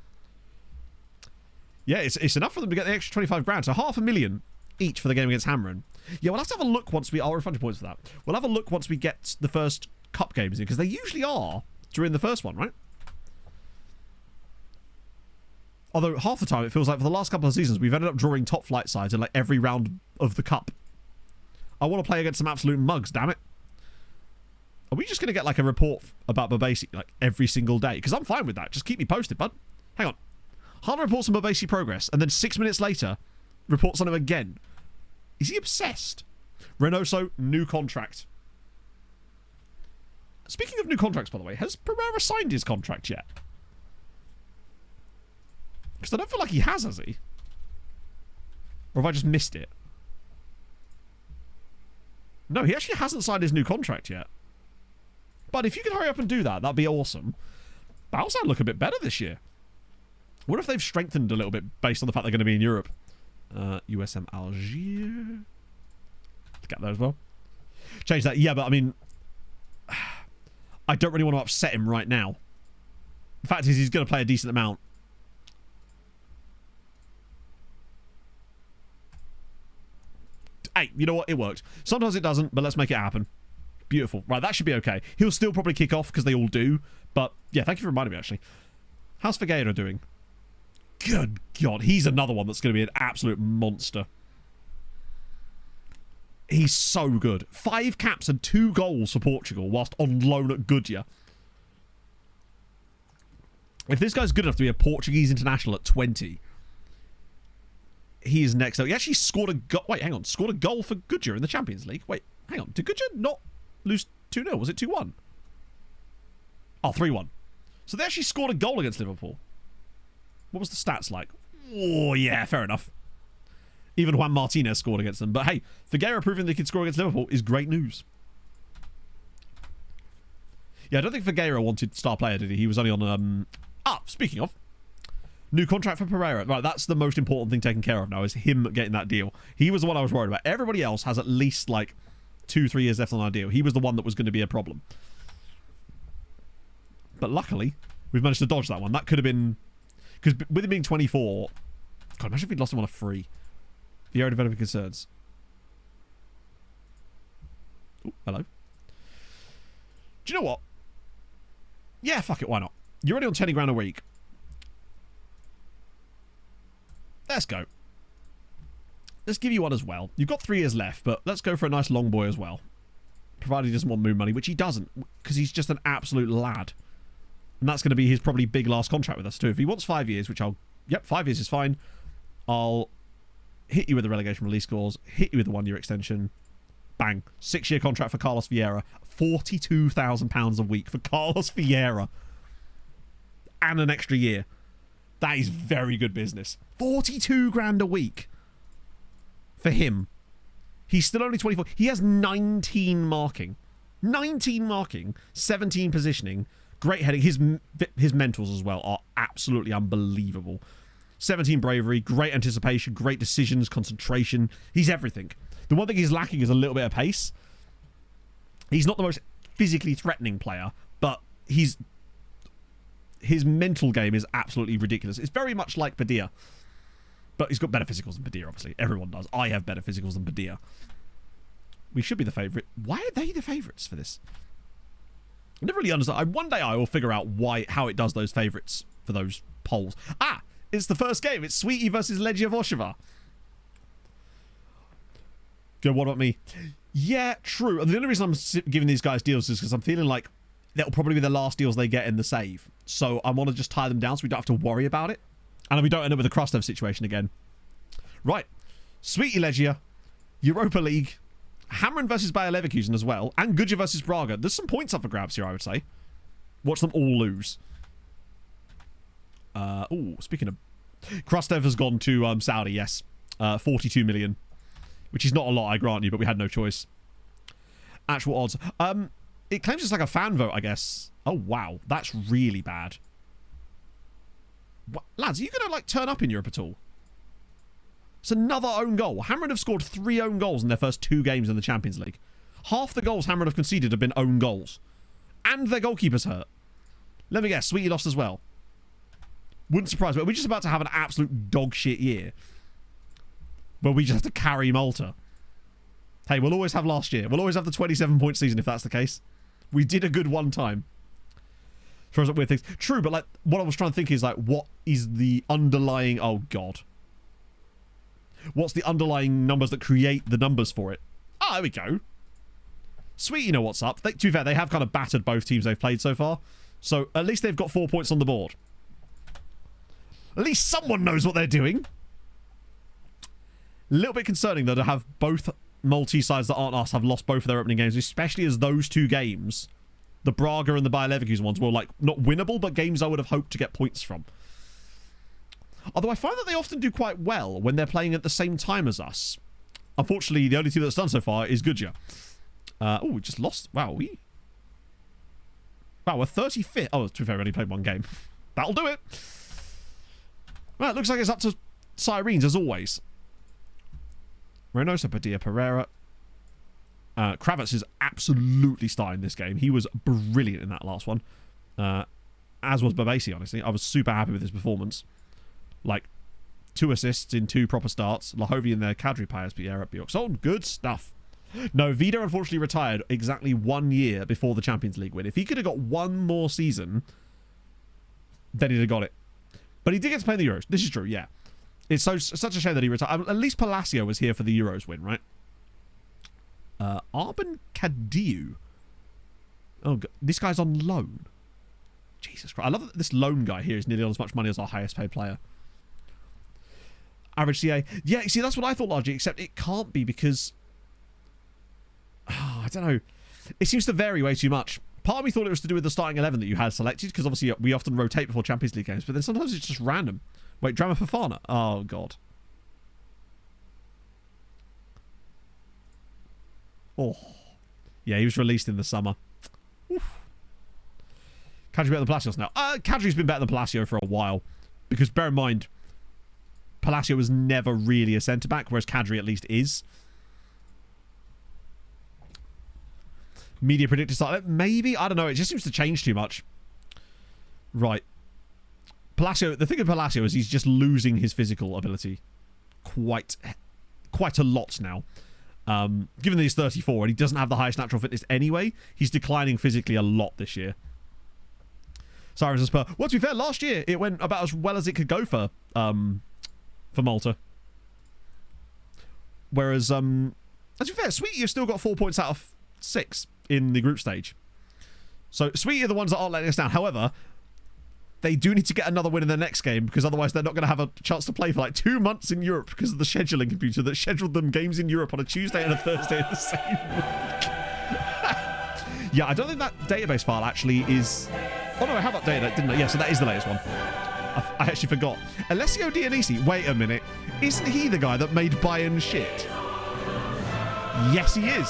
Yeah, it's enough for them to get the extra 25 grand. So 500,000 each for the game against Hamron. Yeah, we'll have to have a look once we... I'll refund your points for that. We'll have a look once we get the first cup games in, because they usually are during the first one, right? Although half the time it feels like for the last couple of seasons we've ended up drawing top flight sides in like every round of the cup. I want to play against some absolute mugs, damn it. Are we just going to get like a report about Babasi like every single day? Because I'm fine with that. Just keep me posted, bud. Hang on. Hana reports on Babasi progress, and then 6 minutes later, reports on him again. Is he obsessed? Reynoso, new contract. Speaking of new contracts, by the way, has Pereira signed his contract yet? Because I don't feel like he has he? Or have I just missed it? No, he actually hasn't signed his new contract yet. But if you could hurry up and do that, that'd be awesome. Balzan look a bit better this year. What if they've strengthened a little bit based on the fact they're going to be in Europe? USM Algiers. Let's get that as well. Change that. Yeah, but I mean, I don't really want to upset him right now. The fact is, he's going to play a decent amount. Hey, you know what? It worked. Sometimes it doesn't, but let's make it happen. Beautiful. Right, that should be okay. He'll still probably kick off because they all do. But yeah, thank you for reminding me, actually. How's Figueira doing? Good God, he's another one that's going to be an absolute monster. He's so good. 5 caps and 2 goals for Portugal whilst on loan at Goodyear. If this guy's good enough to be a Portuguese international at 20, he is next up. He actually scored a goal. Wait, hang on. Scored a goal for Goodyear in the Champions League. Wait, hang on. Did Goodyear not lose 2-0? Was it 2-1? Oh, 3-1. So they actually scored a goal against Liverpool. What was the stats like? Oh, yeah, fair enough. Even Juan Martinez scored against them. But hey, Figueira proving they could score against Liverpool is great news. Yeah, I don't think Figueira wanted star player, did he? He was only on... speaking of, new contract for Pereira. Right, that's the most important thing taken care of now, is him getting that deal. He was the one I was worried about. Everybody else has at least, like, 2-3 years left on our deal. He was the one that was going to be a problem. But luckily, we've managed to dodge that one. That could have been... Because with him being 24... God, imagine if we'd lost him on a free. Vieira developing concerns. Oh, hello. Do you know what? Yeah, fuck it, why not? You're already on 20 grand a week. Let's go. Let's give you one as well. You've got 3 years left, but let's go for a nice long boy as well. Provided he doesn't want moon money, which he doesn't, because he's just an absolute lad. And that's going to be his probably big last contract with us too. If he wants 5 years, which I'll... Yep, 5 years is fine. I'll hit you with the relegation release clause, hit you with the 1-year extension. Bang. 6-year contract for Carlos Vieira. £42,000 a week for Carlos Vieira. And an extra year. That is very good business. 42 grand a week for him. He's still only 24. He has 19 marking. 19 marking, 17 positioning, great heading. His mentals as well are absolutely unbelievable. 17 bravery, great anticipation, great decisions, concentration. He's everything. The one thing he's lacking is a little bit of pace. He's not the most physically threatening player, but his mental game is absolutely ridiculous. It's very much like Padilla. But he's got better physicals than Padilla, obviously. Everyone does. I have better physicals than Padilla. We should be the favourite. Why are they the favourites for this? I never really understand. One day I will figure out how it does those favourites for those polls. Ah, it's the first game. It's Sweetie versus Legia Warsaw. Go, what about me? Yeah, true. And the only reason I'm giving these guys deals is because I'm feeling like that'll probably be the last deals they get in the save. So I want to just tie them down so we don't have to worry about it. And we don't end up with a Krastev situation again. Right. Sweetie Legia, Europa League, Hamren versus Bayer Leverkusen as well, and Gudja versus Braga. There's some points up for grabs here, I would say. Watch them all lose. Speaking of... Krastev has gone to Saudi, yes. 42 million. Which is not a lot, I grant you, but we had no choice. Actual odds. It claims it's like a fan vote, I guess. Oh, wow. That's really bad. What? Lads, are you going to, like, turn up in Europe at all? It's another own goal. Hamren have scored 3 own goals in their first 2 games in the Champions League. Half the goals Hamren have conceded have been own goals. And their goalkeeper's hurt. Let me guess, Sweetie lost as well. Wouldn't surprise me. We're just about to have an absolute dog shit year. Where we just have to carry Malta. Hey, we'll always have last year. We'll always have the 27-point season if that's the case. We did a good one time. Throws up weird things. True, but like what I was trying to think is like, what is the underlying... Oh, God. What's the underlying numbers that create the numbers for it? Oh, there we go. Sweet, you know what's up. To be fair, they have kind of battered both teams they've played so far. So at least they've got 4 points on the board. At least someone knows what they're doing. A little bit concerning, though, to have both Maltese sides that aren't us have lost both of their opening games, especially as those 2 games, the Braga and the Bayer Leverkusen ones, were, like, not winnable, but games I would have hoped to get points from. Although I find that they often do quite well when they're playing at the same time as us. Unfortunately, the only team that's done so far is Gudja. We just lost. Wow, we're 35th. Oh, to be fair, we only played 1 game. That'll do it. Well, it looks like it's up to Sirens, as always. Reynoso, Padilla, Pereira. Kravitz is absolutely starting this game. He was brilliant in that last one. As was Babasi, honestly. I was super happy with his performance. Like, 2 assists in 2 proper starts. Lahovi in there, Kadri, Payas, Pierre, Bjorkson. Good stuff. No, Vida unfortunately retired exactly 1 year before the Champions League win. If he could have got 1 more season, then he'd have got it. But he did get to play in the Euros. This is true, yeah. It's such a shame that he retired. At least Palacio was here for the Euros win, right? Arben Kadiu. Oh, God. This guy's on loan. Jesus Christ. I love that this loan guy here is nearly on as much money as our highest paid player. Average CA. Yeah, see, that's what I thought largely, except it can't be because... I don't know. It seems to vary way too much. Part of me thought it was to do with the starting 11 that you had selected, because obviously we often rotate before Champions League games, but then sometimes it's just random. Wait, Drama Fafana. Oh, God. Oh. Yeah, he was released in the summer. Oof. Kadri better than Palacios now. Kadri's been better than Palacio for a while. Because bear in mind, Palacio was never really a centre-back, whereas Kadri at least is. Media predicted start. Maybe? I don't know. It just seems to change too much. Right. Palacio, the thing with Palacio is he's just losing his physical ability quite a lot now. Given that he's 34 and he doesn't have the highest natural fitness anyway, he's declining physically a lot this year. Sirens and Spur. Well, to be fair, last year it went about as well as it could go for Malta. Whereas, to be fair, Sweetie have still got 4 points out of 6 in the group stage. So Sweetie are the ones that aren't letting us down. However, they do need to get another win in their next game, because otherwise they're not going to have a chance to play for like 2 months in Europe because of the scheduling computer that scheduled them games in Europe on a Tuesday and a Thursday in the same week. Yeah, I don't think that database file actually is... Oh no, I have updated it, didn't I? Yeah, so that is the latest one. I actually forgot. Alessio Dionisi, wait a minute. Isn't he the guy that made Bayern shit? Yes, he is.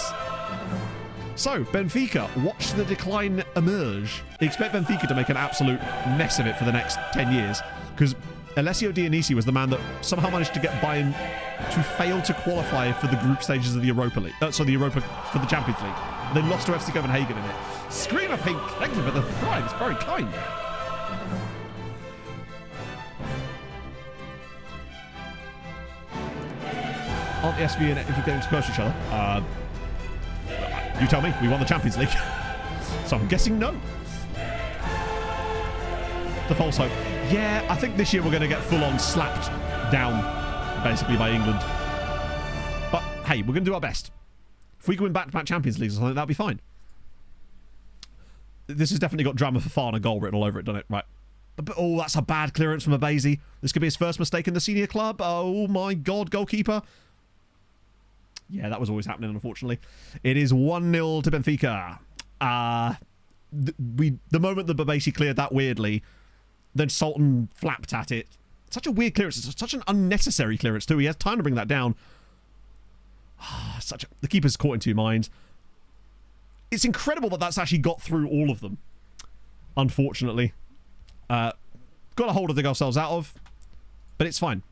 So, Benfica, watch the decline emerge. Expect Benfica to make an absolute mess of it for the next 10 years. Because Alessio Dionisi was the man that somehow managed to get Bayern to fail to qualify for the group stages of the Europa League. For the Champions League. They lost to FC Copenhagen in it. Screamer Pink, thank you for the pride. It's very kind. Aren't the SV and if you're getting to close to each other? You tell me. We won the Champions League. So I'm guessing no. The false hope. Yeah, I think this year we're going to get full-on slapped down, basically, by England. But, hey, we're going to do our best. If we can win back-to-back Champions Leagues or something, that'll be fine. This has definitely got drama for Fana goal written all over it, doesn't it? Right. But, oh, that's a bad clearance from Abasi. This could be his first mistake in the senior club. Oh, my God, goalkeeper. Yeah, that was always happening, unfortunately. It is 1-0 to Benfica. The moment that Babasi cleared that weirdly, then Sultan flapped at it. Such a weird clearance. It's such an unnecessary clearance too. He has time to bring that down. The keeper's caught in two minds. It's incredible that that's actually got through all of them. Unfortunately. Got a hold of dig ourselves out of. But it's fine.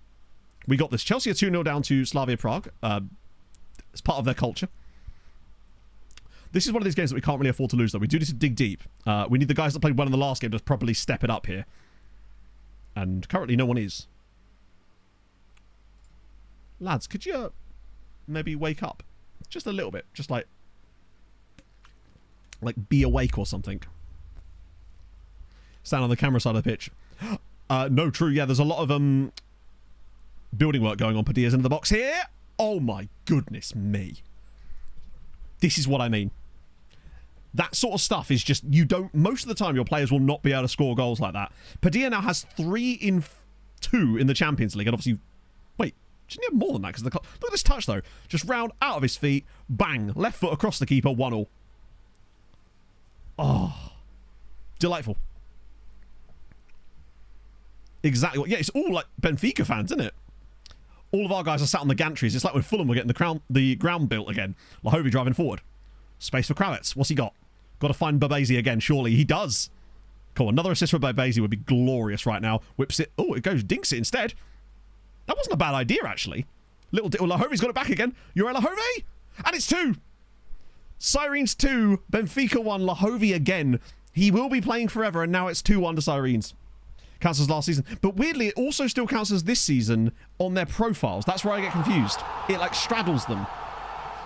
We got this. Chelsea are 2-0 down to Slavia Prague. It's part of their culture. This is one of these games that we can't really afford to lose, though. We do need to dig deep. We need the guys that played well in the last game to properly step it up here. And currently no one is. Lads, could you maybe wake up? Just a little bit. Just like be awake or something. Stand on the camera side of the pitch. No, true. Yeah, there's a lot of building work going on. Padilla's into the box here. Oh my goodness me. This is what I mean. That sort of stuff is just, most of the time your players will not be able to score goals like that. Padilla now has 3 in 2 in the Champions League. And obviously, wait, shouldn't he have more than that? Because look at this touch though. Just round out of his feet, bang, left foot across the keeper, 1-1. Oh, delightful. Exactly. Yeah, it's all like Benfica fans, isn't it? All of our guys are sat on the gantries. It's like when Fulham were getting the ground built again. Lahovi driving forward. Space for Kravitz. What's he got? Got to find Babasi again, surely. He does. Cool. Another assist for Babasi would be glorious right now. Whips it. Oh, it goes dinks it instead. That wasn't a bad idea, actually. Lahovi's got it back again. You're Lahovi? And it's 2. Sirens 2. Benfica 1. Lahovi again. He will be playing forever, and now it's 2-1 to Sirens. Counts as last season. But weirdly, it also still counts as this season on their profiles. That's where I get confused. It like straddles them.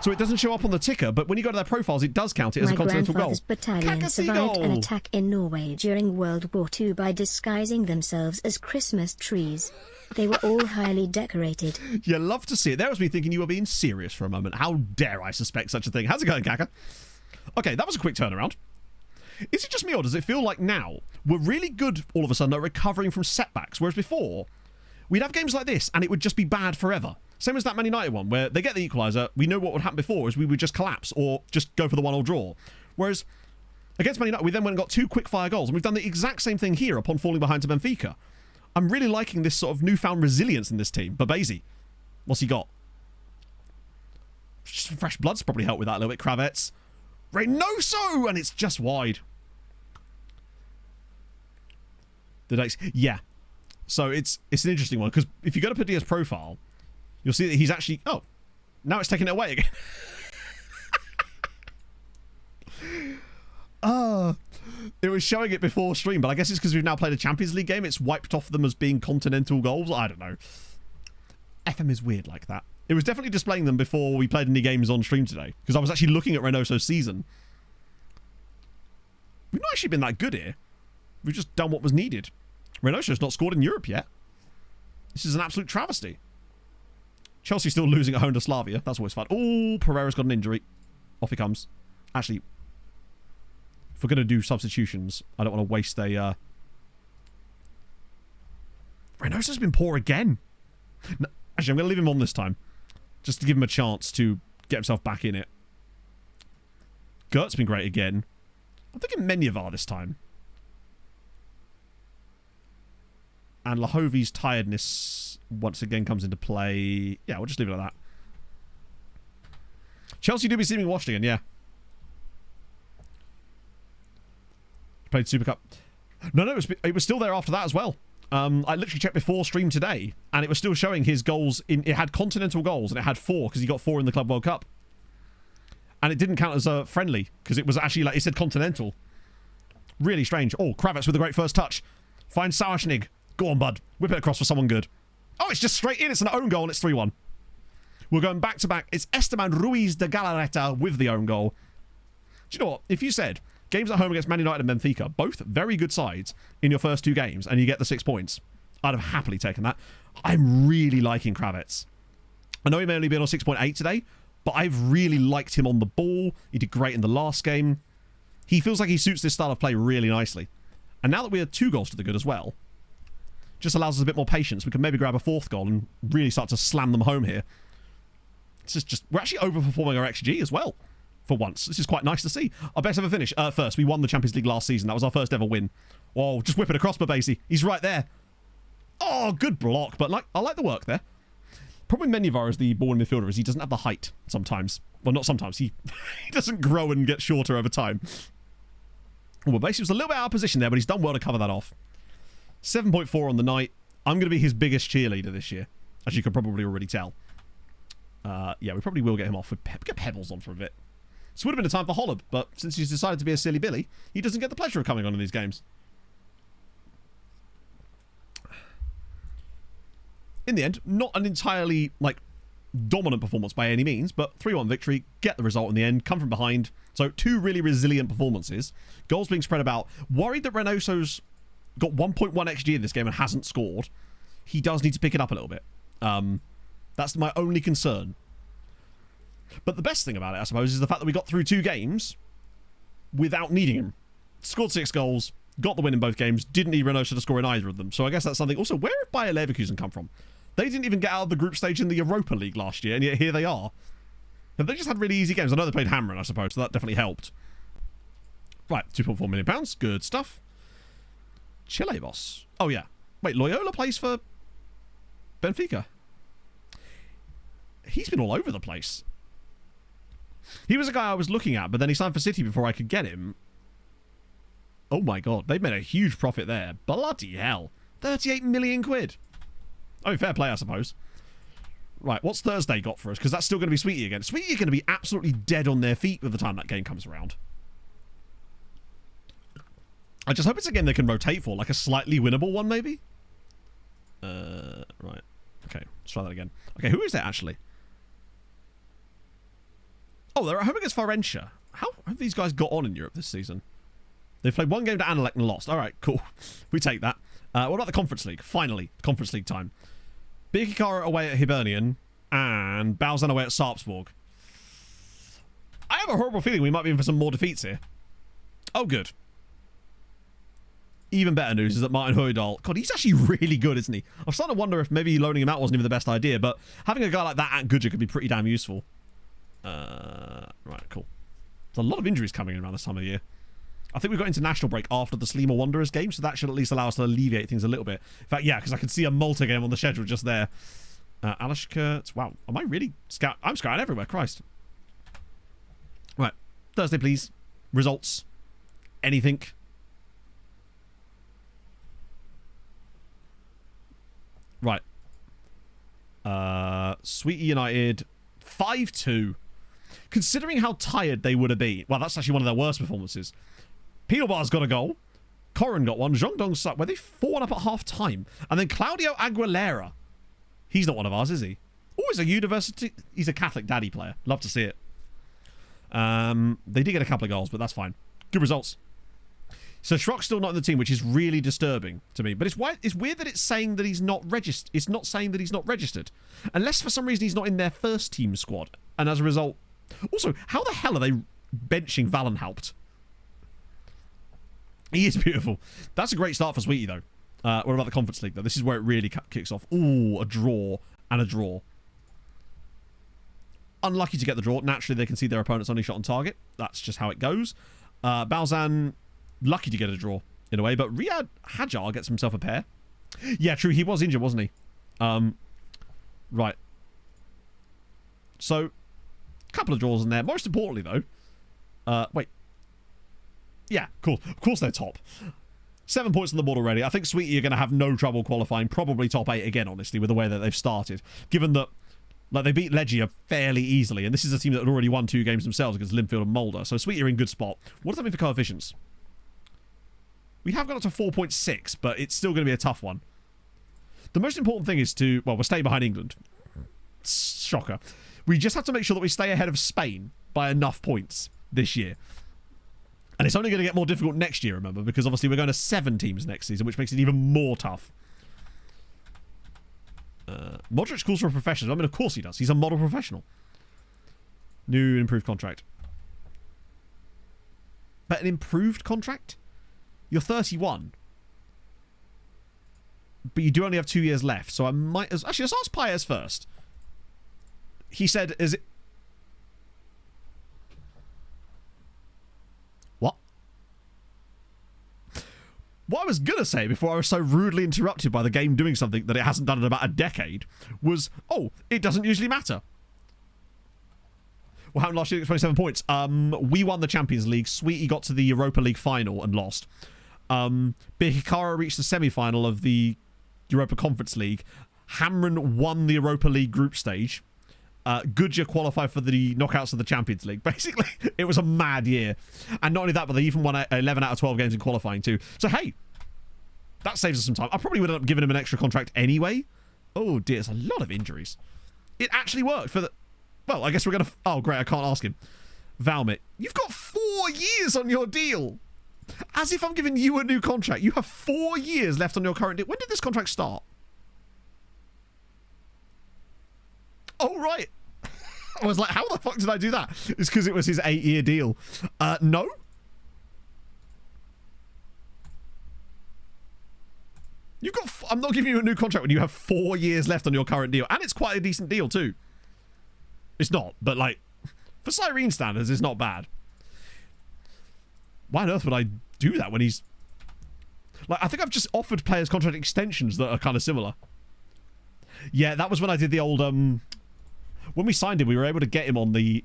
So it doesn't show up on the ticker, but when you go to their profiles, it does count it as a continental goal. My grandfather's battalion survived an attack in Norway during World War II by disguising themselves as Christmas trees. They were all highly decorated. You love to see it. There was me thinking you were being serious for a moment. How dare I suspect such a thing? How's it going, Kaka? Okay, that was a quick turnaround. Is it just me, or does it feel like now we're really good all of a sudden at recovering from setbacks, whereas before we'd have games like this and it would just be bad forever? Same as that Man United one where they get the equaliser, we know what would happen before is we would just collapse or just go for the 1-1 draw. Whereas against Man United we then went and got 2 quick-fire goals, and we've done the exact same thing here upon falling behind to Benfica. I'm really liking this sort of newfound resilience in this team. Babasi, what's he got? Just some fresh blood's probably helped with that a little bit. Kravitz. Reynoso! And it's just wide. Yeah. So it's an interesting one, because if you go to Padilla's profile, you'll see that he's actually... Oh, now it's taking it away again. It was showing it before stream, but I guess it's because we've now played a Champions League game. It's wiped off them as being continental goals. I don't know. FM is weird like that. It was definitely displaying them before we played any games on stream today, because I was actually looking at Reynoso's season. We've not actually been that good here. We've just done what was needed. Reynoso's not scored in Europe yet. This is an absolute travesty. Chelsea still losing at home to Slavia. That's always fun. Oh, Pereira's got an injury. Off he comes. Actually, if we're going to do substitutions, I don't want to waste a... Reynoso's been poor again. No, actually, I'm going to leave him on this time, just to give him a chance to get himself back in it. Gert's been great again. I'm thinking Menyavar this time. And Lahovi's tiredness once again comes into play. Yeah, we'll just leave it like that. Chelsea do be seeming washed again, yeah. Played Super Cup. No, it was still there after that as well. I literally checked before stream today, and it was still showing his goals. It had continental goals, and it had 4, because he got 4 in the Club World Cup. And it didn't count as a friendly, because it was actually, like, it said continental. Really strange. Oh, Kravitz with a great first touch. Finds Sauerschnig. Go on, bud. Whip it across for someone good. Oh, it's just straight in. It's an own goal, and it's 3-1. We're going back to back. It's Esteban Ruiz de Galarreta with the own goal. Do you know what? If you said games at home against Man United and Benfica, both very good sides in your first 2 games, and you get the 6 points. I'd have happily taken that. I'm really liking Kravitz. I know he may only be on 6.8 today, but I've really liked him on the ball. He did great in the last game. He feels like he suits this style of play really nicely. And now that we are 2 goals to the good as well, just allows us a bit more patience. We can maybe grab a 4th goal and really start to slam them home here. It's just we're actually overperforming our XG as well for once. This is quite nice to see. Our best ever finish. First, we won the Champions League last season. That was our first ever win. Oh, just whip it across Babasi. He's right there. Oh, good block. But I like the work there. Problem with Menyvar as the ball midfielder is he doesn't have the height sometimes. Well, not sometimes. He doesn't grow and get shorter over time. Well, Babasi was a little bit out of position there, but he's done well to cover that off. 7.4 on the night. I'm going to be his biggest cheerleader this year, as you can probably already tell. Yeah, we probably will get him off. Get Pebbles on for a bit. This would have been a time for Holland, but since he's decided to be a silly Billy, he doesn't get the pleasure of coming on in these games. In the end, not an entirely, dominant performance by any means, but 3-1 victory, get the result in the end, come from behind. So 2 really resilient performances. Goals being spread about. Worried that Reynoso's got 1.1 XG in this game and hasn't scored. He does need to pick it up a little bit. That's my only concern. But the best thing about it, I suppose, is the fact that we got through 2 games without needing him. Scored 6 goals, got the win in both games, didn't need Reynoso to score in either of them. So I guess that's something. Also, where did Bayer Leverkusen come from? They didn't even get out of the group stage in the Europa League last year, and yet here they are. And they just had really easy games. I know they played Hamren, I suppose, so that definitely helped. Right, £2.4 million. Good stuff. Chile boss. Oh, yeah. Wait, Loyola plays for Benfica. He's been all over the place. He was a guy I was looking at, but then he signed for City before I could get him. Oh my god, they've made a huge profit there. Bloody hell. 38 million quid. I mean, fair play, I suppose. Right, what's Thursday got for us? Because that's still going to be Sweetie again. Sweetie are going to be absolutely dead on their feet by the time that game comes around. I just hope it's a game they can rotate for, like a slightly winnable one, maybe? Right. Okay, let's try that again. Okay, who is that, actually? Oh, they're at home against Florentia. How have these guys got on in Europe this season? They've played 1 game to Anderlecht and lost. All right, cool. We take that. What about the Conference League? Finally, Conference League time. Birkirkara away at Hibernian and Bausan away at Sarpsborg. I have a horrible feeling we might be in for some more defeats here. Oh, good. Even better news is that Martin Højdahl, God, he's actually really good, isn't he? I'm starting to wonder if maybe loaning him out wasn't even the best idea, but having a guy like that at Gudja could be pretty damn useful. Right, cool. There's a lot of injuries coming in around this time of the year. I think we've got international break after the Sleemer Wanderers game, so that should at least allow us to alleviate things a little bit. In fact, yeah, because I can see a Malta game on the schedule just there. Alashka, wow, am I really I'm scouting everywhere, Christ. Right, Thursday, please. Results. Anything. Right. Sweetie United, 5-2. Considering how tired they would have been, well, that's actually one of their worst performances. Peelbar's got a goal. Corin got one. Zhongdong sucked. Were they 4-1 up at half time? And then Claudio Aguilera. He's not one of ours, is he? Oh, he's a university. He's a Catholic daddy player. Love to see it. They did get a couple of goals, but that's fine. Good results. So Schrock's still not in the team, which is really disturbing to me. But it's weird that it's saying that he's not registered. It's not saying that he's not registered. Unless for some reason he's not in their first team squad. And as a result... Also, how the hell are they benching Valenhaupt? He is beautiful. That's a great start for Sweetie, though. What about the Conference League, though? This is where it really kicks off. Ooh, a draw and a draw. Unlucky to get the draw. Naturally, they can see their opponent's only shot on target. That's just how it goes. Balzan, lucky to get a draw, in a way. But Riyad Hajar gets himself a pair. Yeah, true. He was injured, wasn't he? Right. So, a couple of draws in there. Most importantly, though... wait. Yeah, cool. Of course they're top. 7 points on the board already. I think Sweetie are going to have no trouble qualifying. Probably top 8 again, honestly, with the way that they've started. Given that they beat Legia fairly easily. And this is a team that had already won 2 games themselves against Linfield and Mulder. So Sweetie are in good spot. What does that mean for coefficients? We have got up to 4.6, but it's still going to be a tough one. The most important thing is to... Well, we're staying behind England. Shocker. We just have to make sure that we stay ahead of Spain by enough points this year. And it's only going to get more difficult next year, remember, because obviously we're going to 7 teams next season, which makes it even more tough. Modric calls for a professional. I mean, of course he does. He's a model professional. New improved contract. But an improved contract? You're 31. But you do only have 2 years left, so I might... Actually, let's ask Paez first. He said, is it... What? What I was going to say before I was so rudely interrupted by the game doing something that it hasn't done in about a decade was, oh, it doesn't usually matter. What happened last year? 27 points. We won the Champions League. Sweetie got to the Europa League final and lost. Hikaru reached the semi-final of the Europa Conference League. Hamren won the Europa League group stage. Gudja qualified for the knockouts of the Champions League. Basically, it was a mad year. And not only that, but they even won 11 out of 12 games in qualifying too. So, hey, that saves us some time. I probably would end up giving him an extra contract anyway. Oh, dear, it's a lot of injuries. It actually worked for the... Well, I guess we're going to... Oh, great, I can't ask him. Valmit, you've got 4 years on your deal. As if I'm giving you a new contract. You have 4 years left on your current deal. When did this contract start? Oh, right. I was like, how the fuck did I do that? It's because it was his 8-year deal. No? You've got... I'm not giving you a new contract when you have 4 years left on your current deal. And it's quite a decent deal, too. It's not, but, like, for Sirene standards, it's not bad. Why on earth would I do that when he's... Like, I think I've just offered players contract extensions that are kind of similar. Yeah, that was when I did the old... When we signed him, we were able to get him on the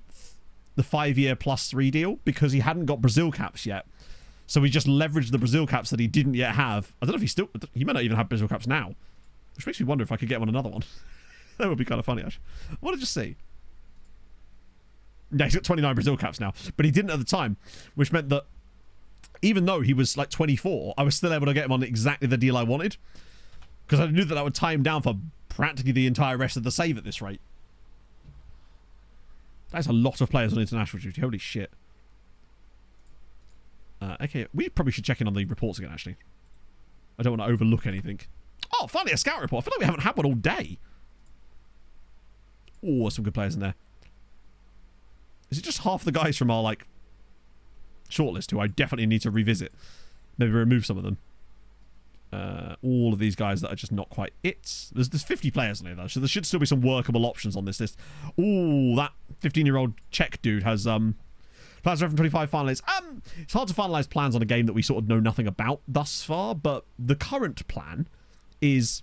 5-year +3 deal because he hadn't got Brazil caps yet. So we just leveraged the Brazil caps that he didn't yet have. I don't know if he still... He might not even have Brazil caps now. Which makes me wonder if I could get him on another one. That would be kind of funny, actually. What did I just see? Yeah, he's got 29 Brazil caps now. But he didn't at the time, which meant that even though he was like 24, I was still able to get him on exactly the deal I wanted. Because I knew that would tie him down for practically the entire rest of the save at this rate. That's a lot of players on international duty. Holy shit. Okay, we probably should check in on the reports again, actually. I don't want to overlook anything. Oh, finally a scout report. I feel like we haven't had one all day. Oh, some good players in there. Is it just half the guys from our, like, shortlist who I definitely need to revisit? Maybe remove some of them. All of these guys that are just not quite it. There's 50 players in here, though, so there should still be some workable options on this list. Ooh, that 15-year-old Czech dude has, plans for F25 finalists. It's hard to finalise plans on a game that we sort of know nothing about thus far, but the current plan is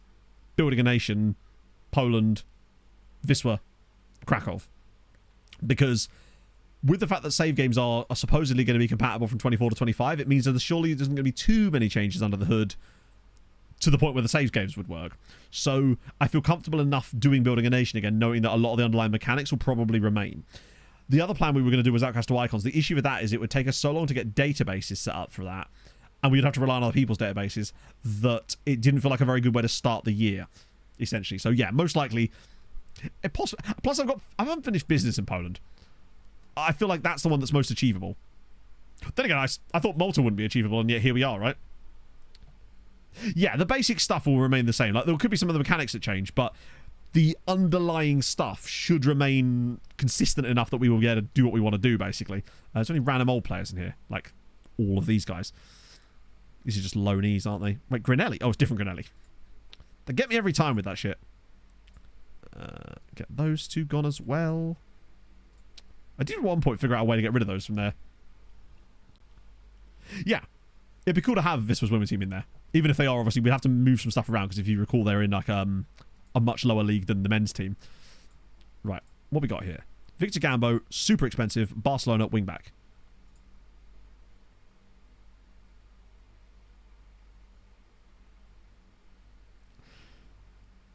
building a nation, Poland, Wisła, Krakow. Because... with the fact that save games are supposedly going to be compatible from 24 to 25, it means that surely there's not going to be too many changes under the hood to the point where the save games would work. So I feel comfortable enough doing Building a Nation again, knowing that a lot of the underlying mechanics will probably remain. The other plan we were going to do was Outcast to Icons. The issue with that is it would take us so long to get databases set up for that, and we'd have to rely on other people's databases, that it didn't feel like a very good way to start the year, essentially. So yeah, most likely... Plus, I haven't finished business in Poland. I feel like that's the one that's most achievable. Then again, I thought Malta wouldn't be achievable, and yet here we are, right? Yeah, the basic stuff will remain the same. Like, there could be some of the mechanics that change, but the underlying stuff should remain consistent enough that we will be able to do what we want to do, basically. There's only random old players in here, like all of these guys. These are just loanees, aren't they? Wait, Grinelli. Oh, it's different Grinelli. They get me every time with that shit. Get those two gone as well. I did at one point figure out a way to get rid of those from there. Yeah. It'd be cool to have Wisła's women's team in there. Even if they are, obviously, we'd have to move some stuff around, because if you recall, they're in like a much lower league than the men's team. Right. What we got here? Victor Gambo, super expensive. Barcelona wingback.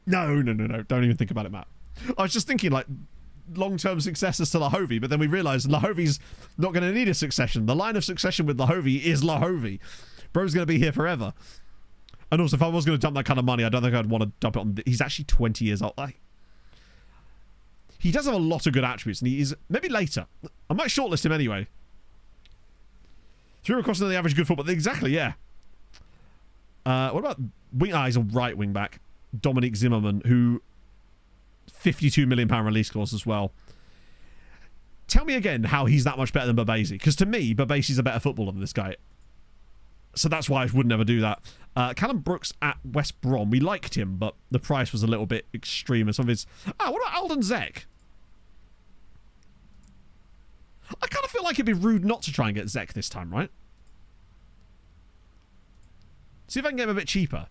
No. Don't even think about it, Matt. I was just thinking, like, long-term successors to Lahovi, but then we realised Lahovi's not going to need a succession. The line of succession with Lahovi is Lahovi. Bro's going to be here forever. And also, if I was going to dump that kind of money, I don't think I'd want to dump it on... He's actually 20 years old. Like, he does have a lot of good attributes, and he is... Maybe later. I might shortlist him anyway. Fewer costs than the average good football. Exactly, yeah. What about wing? He's a right wing back. Dominic Zimmerman, who £52 million release clause as well. Tell me again how he's that much better than Babasi. Because to me, Babasi's a better footballer than this guy. So that's why I would never do that. Callum Brooks at West Brom. We liked him, but the price was a little bit extreme. And some of his... what about Alden Zek? I kind of feel like it'd be rude not to try and get Zek this time, right? See if I can get him a bit cheaper.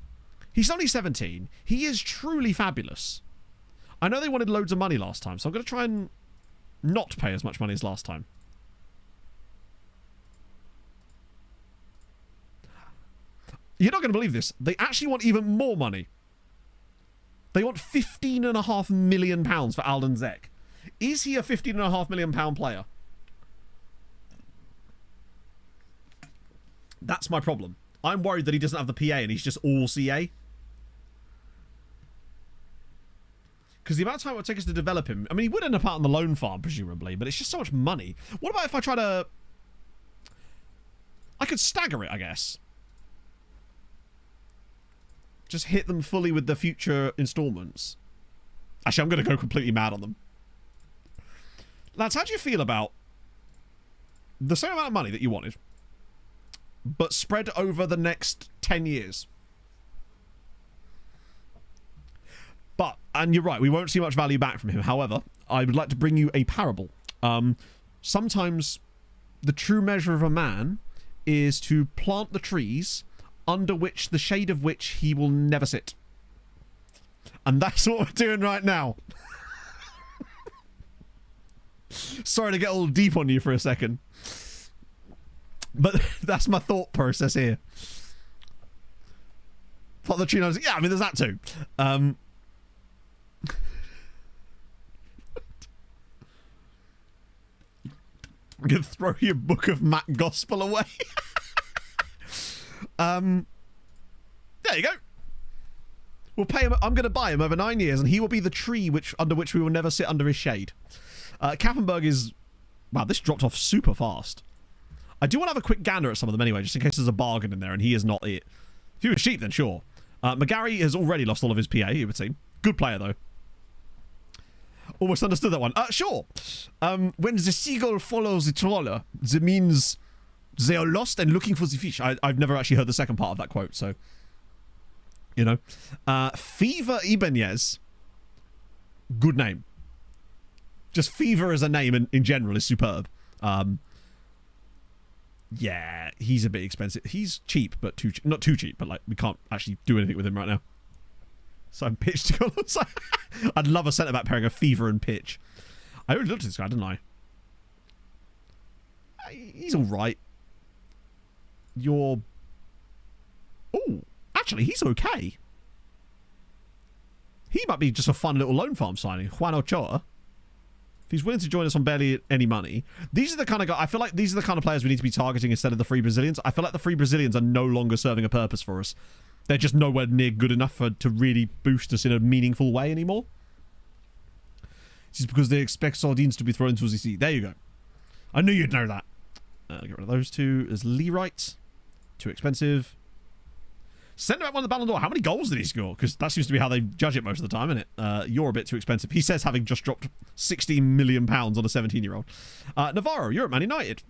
He's only 17. He is truly fabulous. I know they wanted loads of money last time, so I'm going to try and not pay as much money as last time. You're not going to believe this. They actually want even more money. They want £15.5 million for Alden Zek. Is he a £15.5 million player? That's my problem. I'm worried that he doesn't have the PA and he's just all CA. Because the amount of time it would take us to develop him... I mean, he would end up out on the loan farm, presumably, but it's just so much money. What about if I try to... I could stagger it, I guess. Just hit them fully with the future installments. Actually, I'm going to go completely mad on them. Lads, how do you feel about the same amount of money that you wanted, but spread over the next 10 years? But, and you're right, we won't see much value back from him. However, I would like to bring you a parable. Sometimes the true measure of a man is to plant the trees under which the shade of which he will never sit. And that's what we're doing right now. Sorry to get all deep on you for a second. But that's my thought process here. Plant the tree under... Yeah, I mean, there's that too. I'm going to throw your book of Matt Gospel away. There you go. We'll pay him. I'm going to buy him over 9 years, and he will be the tree under which we will never sit under his shade. Kappenberg is... Wow, this dropped off super fast. I do want to have a quick gander at some of them anyway, just in case there's a bargain in there, and he is not it. If he was cheap, then sure. McGarry has already lost all of his PA, it would seem. Good player, though. Almost understood that one. Sure. When the seagull follows the trawler, that means they are lost and looking for the fish. I've never actually heard the second part of that quote, so... You know. Fever Ibanez. Good name. Just Fever as a name in general is superb. Yeah, he's a bit expensive. He's cheap, but not too cheap, but like we can't actually do anything with him right now. So I'm pitched to go. I'd love a centre-back pairing of Fever and Pitch. I already looked at this guy, didn't I? He's all right. Oh, actually, he's okay. He might be just a fun little loan farm signing. Juan Ochoa. If he's willing to join us on barely any money. These are the kind of guys... I feel like these are the kind of players we need to be targeting instead of the free Brazilians. I feel like the free Brazilians are no longer serving a purpose for us. They're just nowhere near good enough to really boost us in a meaningful way anymore. This is because they expect sardines to be thrown into the sea. There you go. I knew you'd know that. Get rid of those two. There's Lee Wright. Too expensive. Send him out on the Ballon d'Or. How many goals did he score? Because that seems to be how they judge it most of the time, isn't it? You're a bit too expensive. He says having just dropped £16 million on a 17-year-old. Navarro, you're at Man United.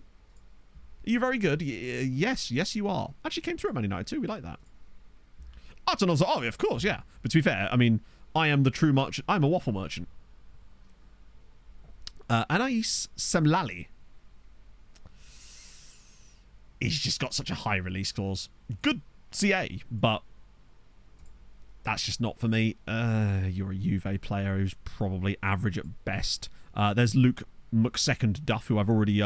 Are you very good? Yes, you are. Actually came through at Man United too. We like that. Artenon's, oh, of course, yeah. But to be fair, I mean, I am the true merchant. I'm a waffle merchant. Anais Semlali. He's just got such a high release clause. Good CA, but that's just not for me. You're a Juve player who's probably average at best. There's Luke McSecond Duff, who I've already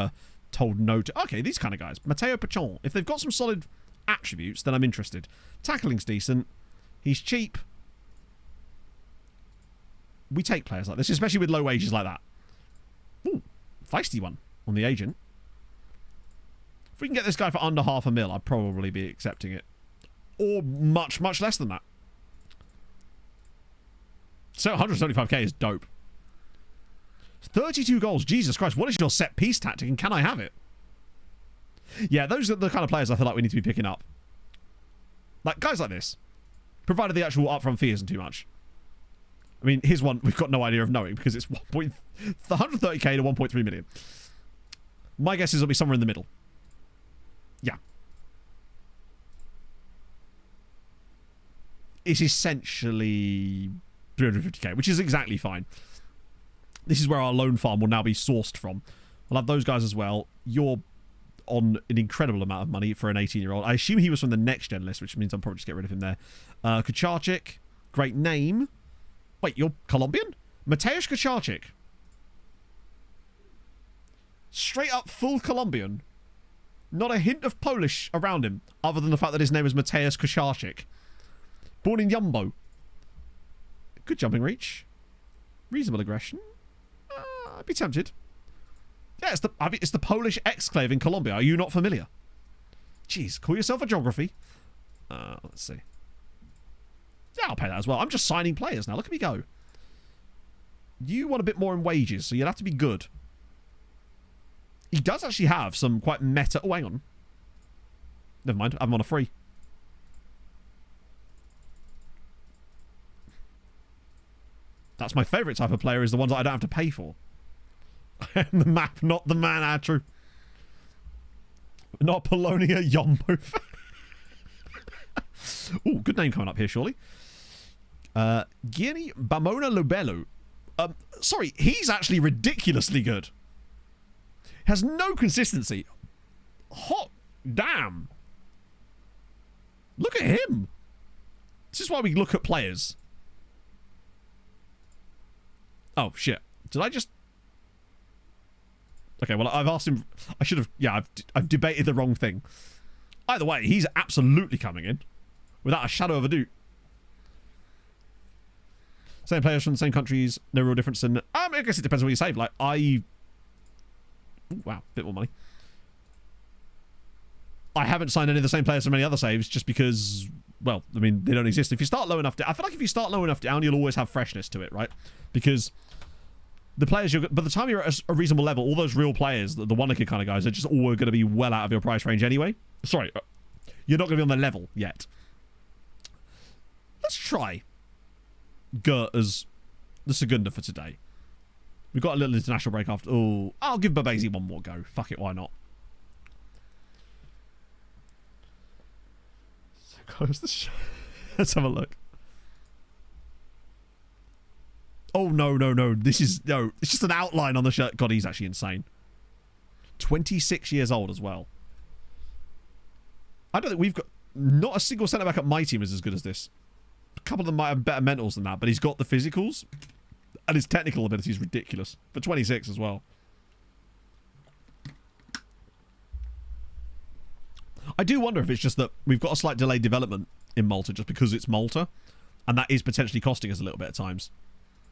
told no to. Okay, these kind of guys. Matteo Pachon. If they've got some solid attributes, then I'm interested. Tackling's decent. He's cheap. We take players like this, especially with low wages like that. Ooh, feisty one on the agent. If we can get this guy for under £500,000, I'd probably be accepting it. Or much, much less than that. So 175k is dope. 32 goals. Jesus Christ, what is your set piece tactic and can I have it? Yeah, those are the kind of players I feel like we need to be picking up. Like, guys like this. Provided the actual upfront fee isn't too much. I mean, here's one we've got no idea of knowing because it's 130k to 1.3 million. My guess is it'll be somewhere in the middle. Yeah. It's essentially 350k, which is exactly fine. This is where our loan farm will now be sourced from. We'll have those guys as well. You're on an incredible amount of money for an 18-year-old. I assume he was from the next gen list, which means I'll probably just get rid of him there. Kucharczyk, great name. Wait, you're Colombian? Mateusz Kucharczyk. Straight up full Colombian. Not a hint of Polish around him, other than the fact that his name is Mateusz Kucharczyk. Born in Jumbo. Good jumping reach. Reasonable aggression. I'd be tempted. Yeah, it's the Polish exclave in Colombia. Are you not familiar? Jeez, call yourself a geography. Let's see. Yeah, I'll pay that as well. I'm just signing players now. Look at me go. You want a bit more in wages, so you'll have to be good. He does actually have some quite meta... Oh, hang on. Never mind. I'm on a free. That's my favourite type of player, is the ones that I don't have to pay for. I am the map, not the man, Andrew. Not Polonia Yombo. Ooh, good name coming up here, surely. Gianni Bamona Lobello. Sorry, he's actually ridiculously good. Has no consistency. Hot damn. Look at him. This is why we look at players. Oh, shit. Did I just... Okay, well, I've asked him... I should have... Yeah, I've debated the wrong thing. Either way, he's absolutely coming in. Without a shadow of a doubt. Same players from the same countries. No real difference in... I guess it depends on what you save. Like, I... Ooh, wow, bit more money. I haven't signed any of the same players from any other saves just because... Well, I mean, they don't exist. If you start low enough down... I feel like if you start low enough down, you'll always have freshness to it, right? Because... The players you're... By the time you're at a reasonable level, all those real players, the Wanaka kind of guys, are just all going to be well out of your price range anyway. Sorry. You're not going to be on their level yet. Let's try Gert as the Segunda for today. We've got a little international break after... Oh, I'll give Babesi one more go. Fuck it, why not? So close the show. Let's have a look. Oh, no, no, no. This is... No, it's just an outline on the shirt. God, he's actually insane. 26 years old as well. I don't think we've got... Not a single centre-back at my team is as good as this. A couple of them might have better mentals than that, but he's got the physicals. And his technical ability is ridiculous. For 26 as well. I do wonder if it's just that we've got a slight delayed development in Malta just because it's Malta. And that is potentially costing us a little bit at times.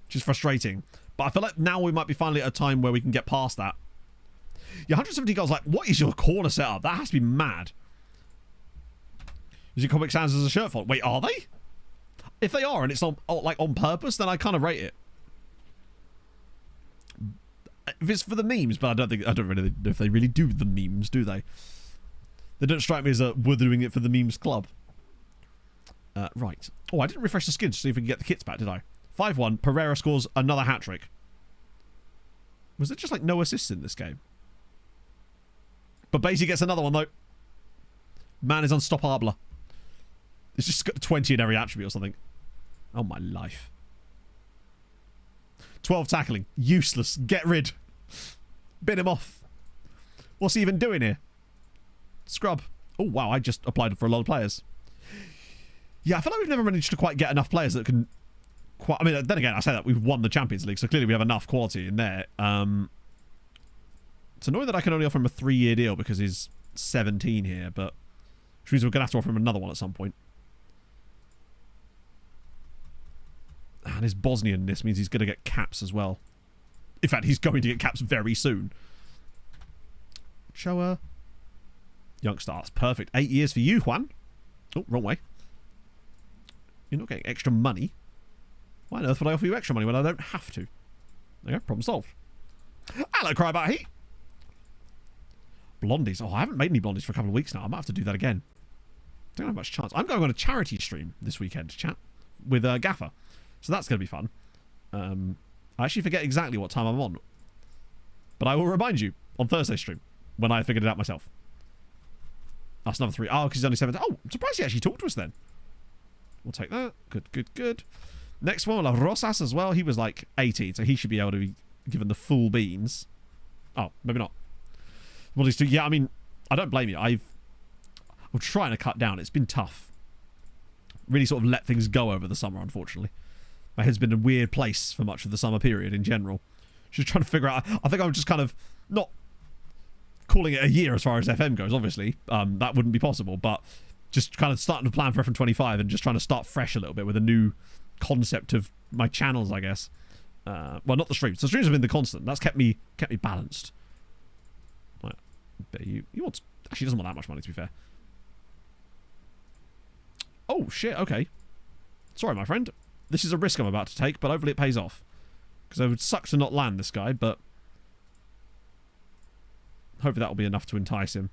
Which is frustrating. But I feel like now we might be finally at a time where we can get past that. Yeah, 170 goals. Like, what is your corner setup? That has to be mad. Is it Comic Sans as a shirt font? Wait, are they? If they are and it's on, like on purpose, then I kind of rate it. If it's for the memes, but I don't really know if they really do the memes, do they? They don't strike me as we're doing it for the memes club. Right. Oh, I didn't refresh the skins to see if we can get the kits back, did I? 5-1. Pereira scores another hat-trick. Was there just like no assists in this game? But Basie gets another one though. Man is unstoppable. It's just got 20 in every attribute or something. Oh my life. 12 tackling. Useless. Get rid. Bin him off. What's he even doing here? Scrub. Oh wow, I just applied for a lot of players. Yeah, I feel like we've never managed to quite get enough players that can... I mean, then again, I say that we've won the Champions League, so clearly we have enough quality in there. It's annoying that I can only offer him a 3-year deal because he's 17 here, but... Which means we're going to have to offer him another one at some point. And his Bosnian-ness means he's going to get caps as well. In fact, he's going to get caps very soon. Shower. Youngster, that's perfect. 8 years for you, Juan. Oh, wrong way. You're not getting extra money. Why on earth would I offer you extra money when I don't have to? There you go, problem solved. Hello, Cry About Heat. Blondies. Oh, I haven't made any blondies for a couple of weeks now. I might have to do that again. Don't have much chance. I'm going on a charity stream this weekend, chat, with Gaffer. So that's going to be fun. I actually forget exactly what time I'm on. But I will remind you on Thursday stream when I figured it out myself. That's number 3. Oh, because he's only 7. Oh, I'm surprised he actually talked to us then. We'll take that. Good, good, good. Next one, we'll have Rosas as well. He was like 18, so he should be able to be given the full beans. Oh, maybe not. What he's doing? Yeah, I mean, I don't blame you. I'm trying to cut down. It's been tough. Really sort of let things go over the summer, unfortunately. My head's been in a weird place for much of the summer period in general. Just trying to figure out... I think I'm just kind of not calling it a year as far as FM goes, obviously. That wouldn't be possible, but just kind of starting to plan for FM25 and just trying to start fresh a little bit with a new concept of my channels, I guess. Well, not the streams. The streams have been the constant. That's kept me balanced. Right. But you want... Actually, he doesn't want that much money, to be fair. Oh, shit, okay. Sorry, my friend. This is a risk I'm about to take, but hopefully it pays off. Because it would suck to not land this guy, but... hopefully that'll be enough to entice him.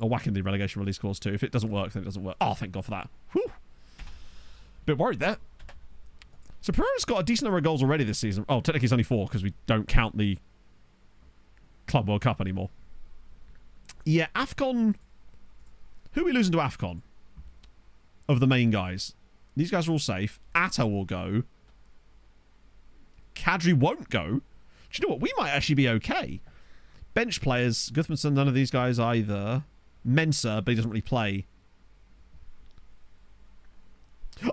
I'll whack in the relegation release clause too. If it doesn't work, then it doesn't work. Oh, thank God for that. Whew. Bit worried there. So Pereira's got a decent number of goals already this season. Oh, technically it's only 4 because we don't count the Club World Cup anymore. Yeah, AFCON... Who are we losing to AFCON? Of the main guys. These guys are all safe. Atta will go. Kadri won't go. Do you know what? We might actually be okay. Bench players. Guthmanson, none of these guys either. Mensah, but he doesn't really play.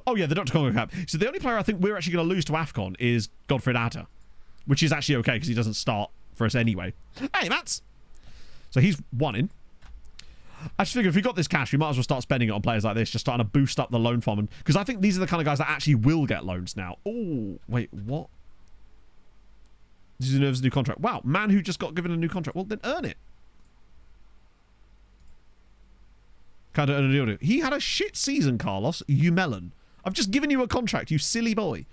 Oh, yeah, the Dr. Congo cap. So the only player I think we're actually going to lose to AFCON is Godfred Atta. Which is actually okay because he doesn't start for us anyway. Hey, Mats! So he's 1 in. I just figured if we got this cash, we might as well start spending it on players like this, just starting to boost up the loan farm. Because I think these are the kind of guys that actually will get loans now. Oh, wait, what? This is a new contract. Wow, man who just got given a new contract. Well, then earn it. Kind of. He had a shit season, Carlos. You melon. I've just given you a contract, you silly boy.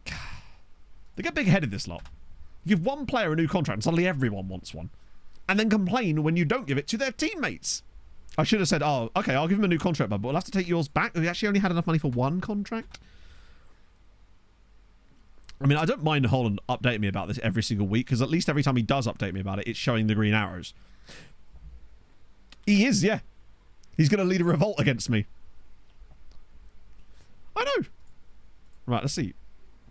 They get big-headed, this lot. You give one player a new contract and suddenly everyone wants one. And then complain when you don't give it to their teammates. I should have said, oh, okay, I'll give him a new contract, but we'll have to take yours back. We actually only had enough money for 1 contract. I mean, I don't mind Holland updating me about this every single week, because at least every time he does update me about it, it's showing the green arrows. He is, yeah. He's going to lead a revolt against me. I know. Right, let's see.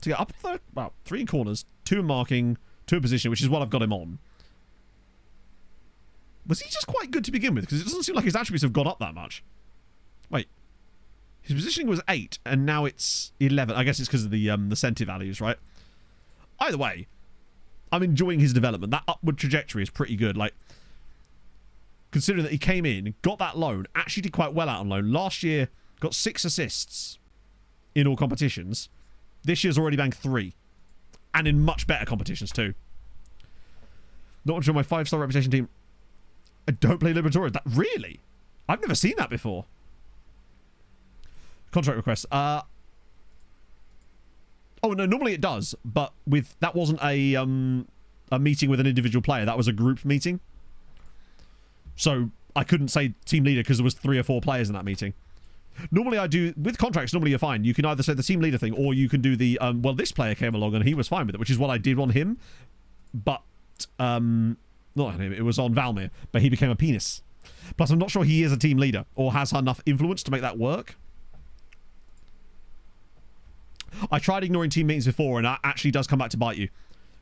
To get up there, well, 3 in corners, 2 in marking, 2 in position, which is what I've got him on. Was he just quite good to begin with? Because it doesn't seem like his attributes have gone up that much. Wait. His positioning was 8, and now it's 11. I guess it's because of the centi values, right? Either way, I'm enjoying his development. That upward trajectory is pretty good. Like, considering that he came in, got that loan, actually did quite well out on loan. Last year, got 6 assists in all competitions. This year's already banked 3. And in much better competitions, too. Not enjoying my 5-star reputation team. I don't play Libertadores. That really? I've never seen that before. Contract request. Oh no, normally it does, but with that wasn't a meeting with an individual player. That was a group meeting. So I couldn't say team leader because there was 3 or 4 players in that meeting. Normally I do with contracts. Normally you're fine. You can either say the team leader thing, or you can do the well, this player came along and he was fine with it, which is what I did on him. But not on him, it was on Valmir, but he became a penis. Plus, I'm not sure he is a team leader or has enough influence to make that work. I tried ignoring team meetings before, and that actually does come back to bite you.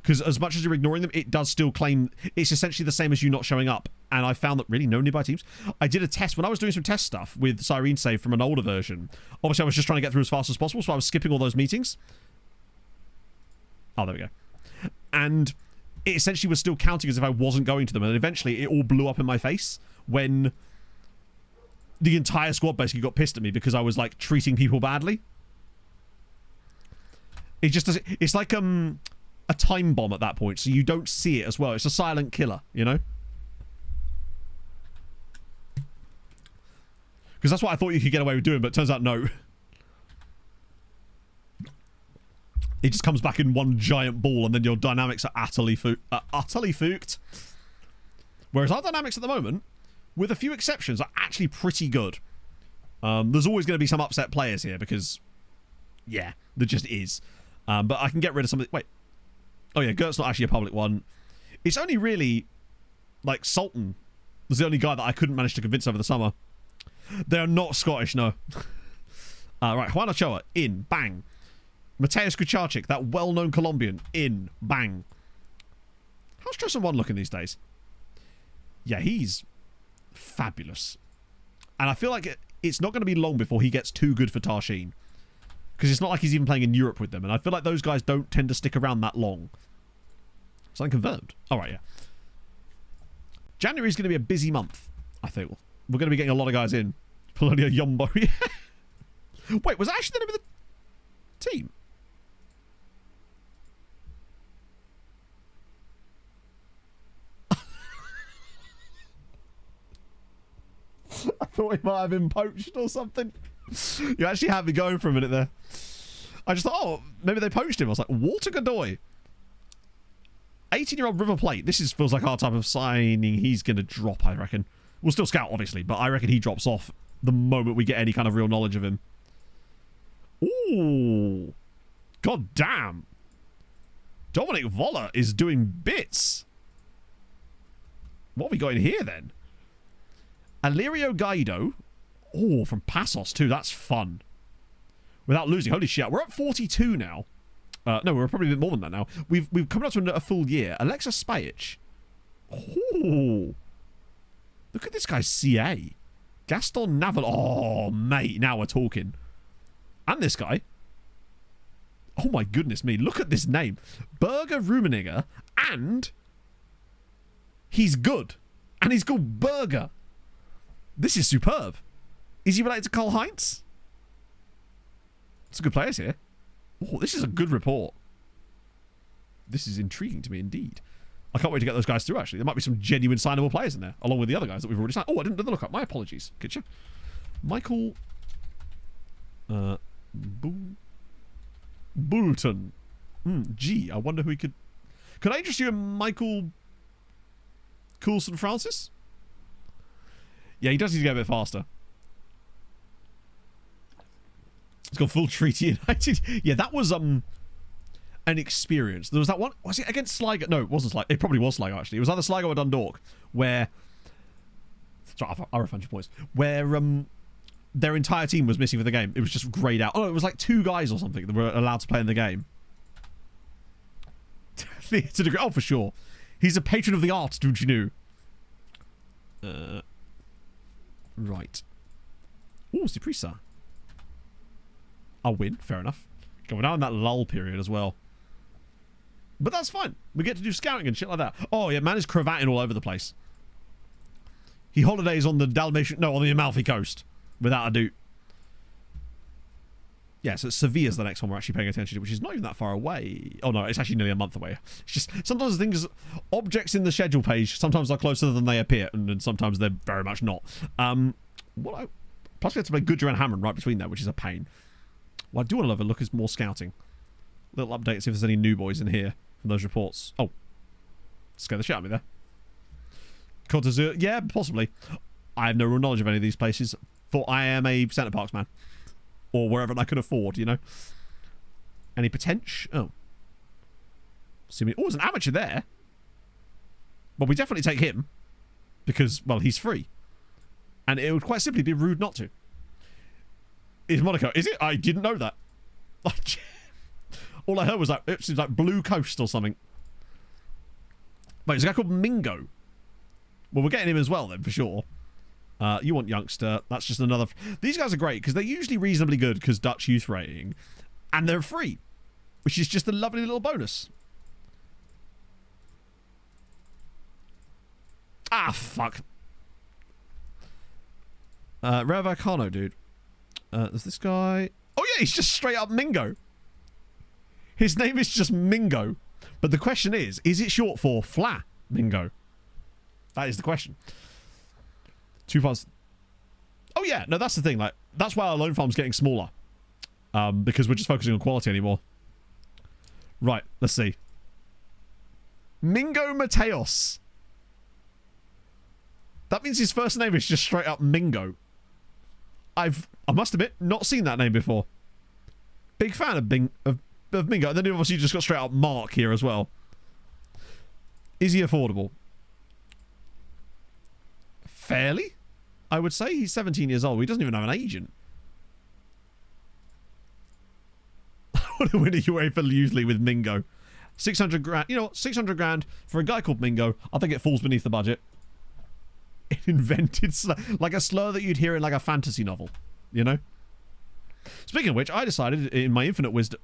Because as much as you're ignoring them, it does still claim... It's essentially the same as you not showing up. And I found that really no nearby teams. I did a test. When I was doing some test stuff with Sirens Save from an older version, obviously I was just trying to get through as fast as possible, so I was skipping all those meetings. Oh, there we go. And... it essentially was still counting as if I wasn't going to them, and eventually it all blew up in my face when the entire squad basically got pissed at me because I was like treating people badly. It just doesn't... It's like a time bomb at that point, so you don't see it as well. It's a silent killer, you know? Because that's what I thought you could get away with doing, but it turns out no. It just comes back in one giant ball, and then your dynamics are utterly fooked. Whereas our dynamics at the moment, with a few exceptions, are actually pretty good. There's always going to be some upset players here because, yeah, there just is. But I can get rid of some of the... Wait. Oh, yeah, Gert's not actually a public one. It's only really, like, Sultan was the only guy that I couldn't manage to convince over the summer. They're not Scottish, no. Right, Juan Ochoa, in, bang. Mateusz Kucharczyk, that well-known Colombian, in, bang. How's Tristan 1 looking these days? Yeah, he's fabulous. And I feel like it's not going to be long before he gets too good for Tarshin. Because it's not like he's even playing in Europe with them. And I feel like those guys don't tend to stick around that long. Something confirmed. All right, yeah. January is going to be a busy month, I think. We're going to be getting a lot of guys in. Polonia Yombo. Wait, was that actually the name of the team? I thought he might have been poached or something. You actually had me going for a minute there. I just thought, oh, maybe they poached him. I was like, Walter Godoy. 18-year-old River Plate. This feels like our type of signing. He's going to drop, I reckon. We'll still scout, obviously, but I reckon he drops off the moment we get any kind of real knowledge of him. Ooh. God damn. Dominic Voller is doing bits. What have we got in here, then? Alirio Gaido. Oh, from Passos, too. That's fun. Without losing. Holy shit. We're at 42 now. No, we're probably a bit more than that now. We've come up to a full year. Alexa Spajic. Oh. Look at this guy's CA. Gaston Naval. Oh, mate. Now we're talking. And this guy. Oh, my goodness me. Look at this name. Berger Rummenigge. And he's good. And he's called Berger. This is superb. Is he related to Karl Heinz? Some good players here. Oh, this is a good report. This is intriguing to me indeed. I can't wait to get those guys through, actually. There might be some genuine signable players in there, along with the other guys that we've already signed. Oh, I didn't do the lookup. My apologies. Good you? Michael... Bulton. Gee, I wonder who he could... Could I interest you in Michael... Coulson Francis? Yeah, he does need to get a bit faster. He's got full Treaty United. Yeah, that was an experience. There was that one. Was it against Sligo? No, it wasn't Sligo. It probably was Sligo, actually. It was either Sligo or Dundalk, where... Sorry, I refund your points. Where their entire team was missing for the game. It was just greyed out. Oh, it was like 2 guys or something that were allowed to play in the game. Theatre degree. Oh, for sure. He's a patron of the arts, don't you know? Right. Ooh, Ciprisa. I'll win. Fair enough. Going down in that lull period as well. But that's fine. We get to do scouting and shit like that. Oh, yeah, man is cravatting all over the place. He holidays on the Dalmatian... No, on the Amalfi Coast. Without a doubt. Yeah, so Sevilla's the next one we're actually paying attention to, which is not even that far away. Oh, no, it's actually nearly a month away. It's just... Sometimes things... Objects in the schedule page, sometimes are closer than they appear, and sometimes they're very much not. Plus we have to play Goodger and Hammond right between there, which is a pain. Well, I do want to have a look at more scouting. Little update, see if there's any new boys in here from those reports. Oh. Scare the shit out of me there. Côte d'Azur, yeah, possibly. I have no real knowledge of any of these places, for I am a Centre Parks man. Or wherever I can afford, you know. Any potential? Oh. Oh, there's an amateur there. Well, we definitely take him. Because, well, he's free. And it would quite simply be rude not to. Is Monaco? Is it? I didn't know that. All I heard was like, it seems like Blue Coast or something. Wait, there's a guy called Mingo. Well, we're getting him as well then, for sure. You want youngster. That's just another... These guys are great, because they're usually reasonably good, because Dutch youth rating. And they're free. Which is just a lovely little bonus. Ah, fuck. Ravacano, dude. There's this guy... Oh, yeah, he's just straight up Mingo. His name is just Mingo. But the question is it short for Fla Mingo? That is the question. 2 parts. Oh, yeah. No, that's the thing. Like, that's why our loan farm's getting smaller. Because we're just focusing on quality anymore. Right. Let's see. Mingo Mateos. That means his first name is just straight up Mingo. I must admit, not seen that name before. Big fan of Mingo. And then obviously you just got straight up Mark here as well. Is he affordable? Fairly, I would say. He's 17 years old. He doesn't even have an agent. I want to win a UEFA usually with Mingo. 600 grand. You know what? 600 grand for a guy called Mingo. I think it falls beneath the budget. It invented like a slur that you'd hear in like a fantasy novel. You know? Speaking of which, I decided in my infinite wisdom...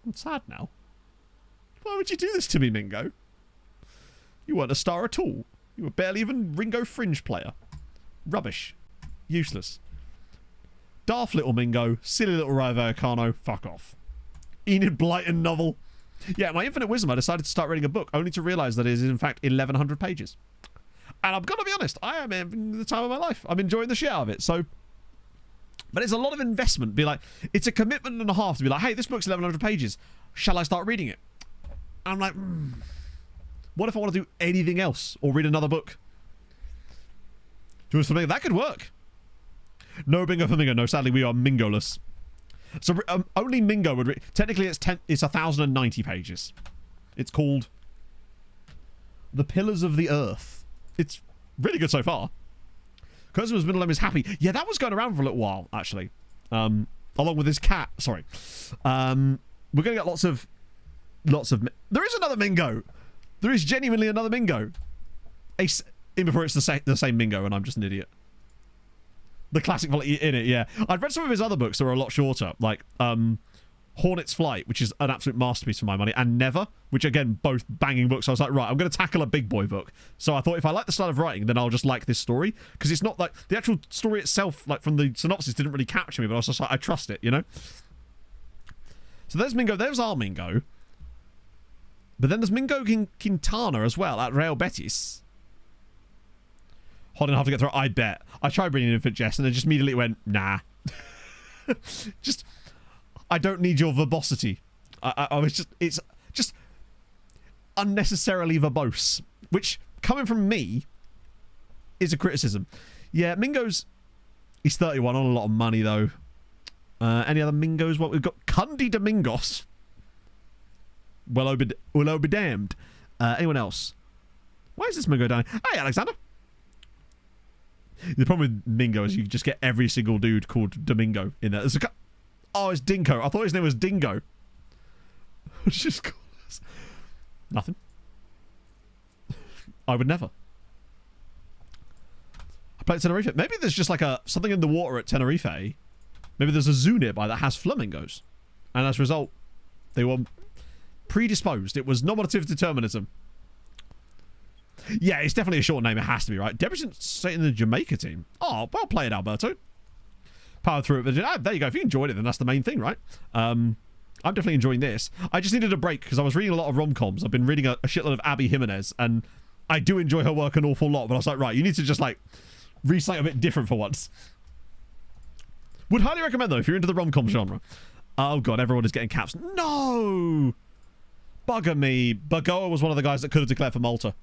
I'm sad now. Why would you do this to me, Mingo? You weren't a star at all. You were barely even Ringo Fringe player. Rubbish. Useless. Daft little Mingo. Silly little Rayo Vallecano. Fuck off. Enid Blyton novel. Yeah, my infinite wisdom, I decided to start reading a book, only to realise that it is in fact 1,100 pages. And I'm going to be honest, I am having the time of my life. I'm enjoying the shit out of it, so... But it's a lot of investment. Be like, it's a commitment and a half to be like, hey, this book's 1,100 pages. Shall I start reading it? And I'm like, what if I want to do anything else or read another book? Do something that could work. No bingo for Mingo. No, sadly, we are Mingoless. So only Mingo would read. Technically, it's 1,090 pages. It's called The Pillars of the Earth. It's really good so far. Customer's middle name is Happy. Yeah, that was going around for a little while, actually. Along with his cat. Sorry. We're going to get lots of... There is another Mingo. There is genuinely another Mingo. In before it's the same Mingo, and I'm just an idiot. The classic in it, yeah. I've read some of his other books that are a lot shorter, like Hornet's Flight, which is an absolute masterpiece for my money, and Never, which again, both banging books. So I was like, right, I'm going to tackle a big boy book. So I thought if I like the style of writing, then I'll just like this story, because it's not like the actual story itself, like from the synopsis, didn't really capture me, but I was just like, I trust it, you know. So there's Mingo. There's our Mingo. But then there's Mingo Quintana as well at Real Betis. Hard enough to get through. I bet. I tried bringing in for Jess and then just immediately went, nah. Just, I don't need your verbosity. I was just, it's just unnecessarily verbose, which coming from me is a criticism. Yeah, Mingo's, he's 31 on a lot of money though. Any other Mingos? What we've got? Cundy Domingos. Will be damned. Anyone else? Why is this Mingo down here? Hey, Alexander. The problem with Mingo is you just get every single dude called Domingo in there. Oh, it's Dinko. I thought his name was Dingo. Just call us. Nothing. I would never. I played Tenerife. Maybe there's just like something in the water at Tenerife. Maybe there's a zoo nearby that has flamingos. And as a result, they were predisposed. It was nominative determinism. Yeah, it's definitely a short name. It has to be, right? Debrecen's in the Jamaica team. Oh, well played, Alberto. Power through it. But there you go. If you enjoyed it, then that's the main thing, right? I'm definitely enjoying this. I just needed a break because I was reading a lot of rom-coms. I've been reading a shitload of Abby Jimenez, and I do enjoy her work an awful lot, but I was like, right, you need to just, like, read something a bit different for once. Would highly recommend, though, if you're into the rom-com genre. Oh, God, everyone is getting caps. No! Bugger me. Bagoa was one of the guys that could have declared for Malta.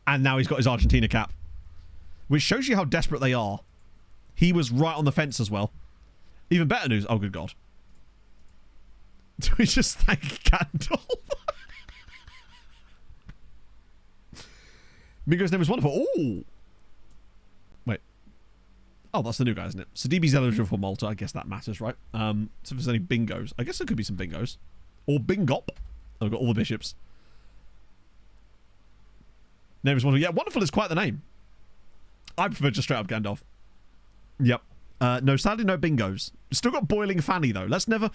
And now he's got his Argentina cap. Which shows you how desperate they are. He was right on the fence as well. Even better news. Oh, good God. Do we just thank Gandalf? Mingo's name is wonderful. Oh! Wait. Oh, that's the new guy, isn't it? So DB's eligible for Malta. I guess that matters, right? So if there's any bingos. I guess there could be some bingos. Or bingop. I've got all the bishops. Name is wonderful. Yeah, wonderful is quite the name. I prefer just straight up Gandalf. Yep. No, sadly, no bingos. Still got Boiling Fanny, though. Let's never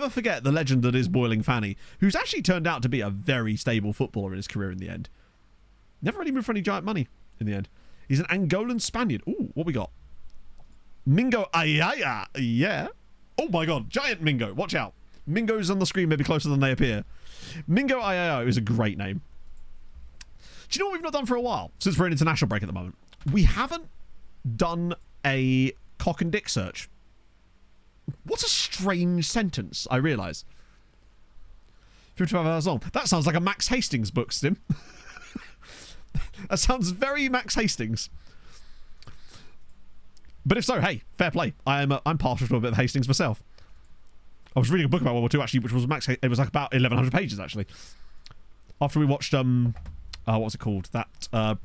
forget the legend that is Boiling Fanny, who's actually turned out to be a very stable footballer in his career in the end. Never really moved for any giant money in the end. He's an Angolan Spaniard. Ooh, what we got? Mingo Ayaya. Yeah. Oh, my God. Giant Mingo. Watch out. Mingo's on the screen maybe closer than they appear. Mingo Ayaya is a great name. Do you know what we've not done for a while? Since we're in international break at the moment. We haven't done a cock and dick search. What a strange sentence, I realise. 55 hours long. That sounds like a Max Hastings book, Stim. That sounds very Max Hastings. But if so, hey, fair play. I'm partial to a bit of Hastings myself. I was reading a book about World War II actually, which was it was like about 1,100 pages actually. After we watched what was it called? That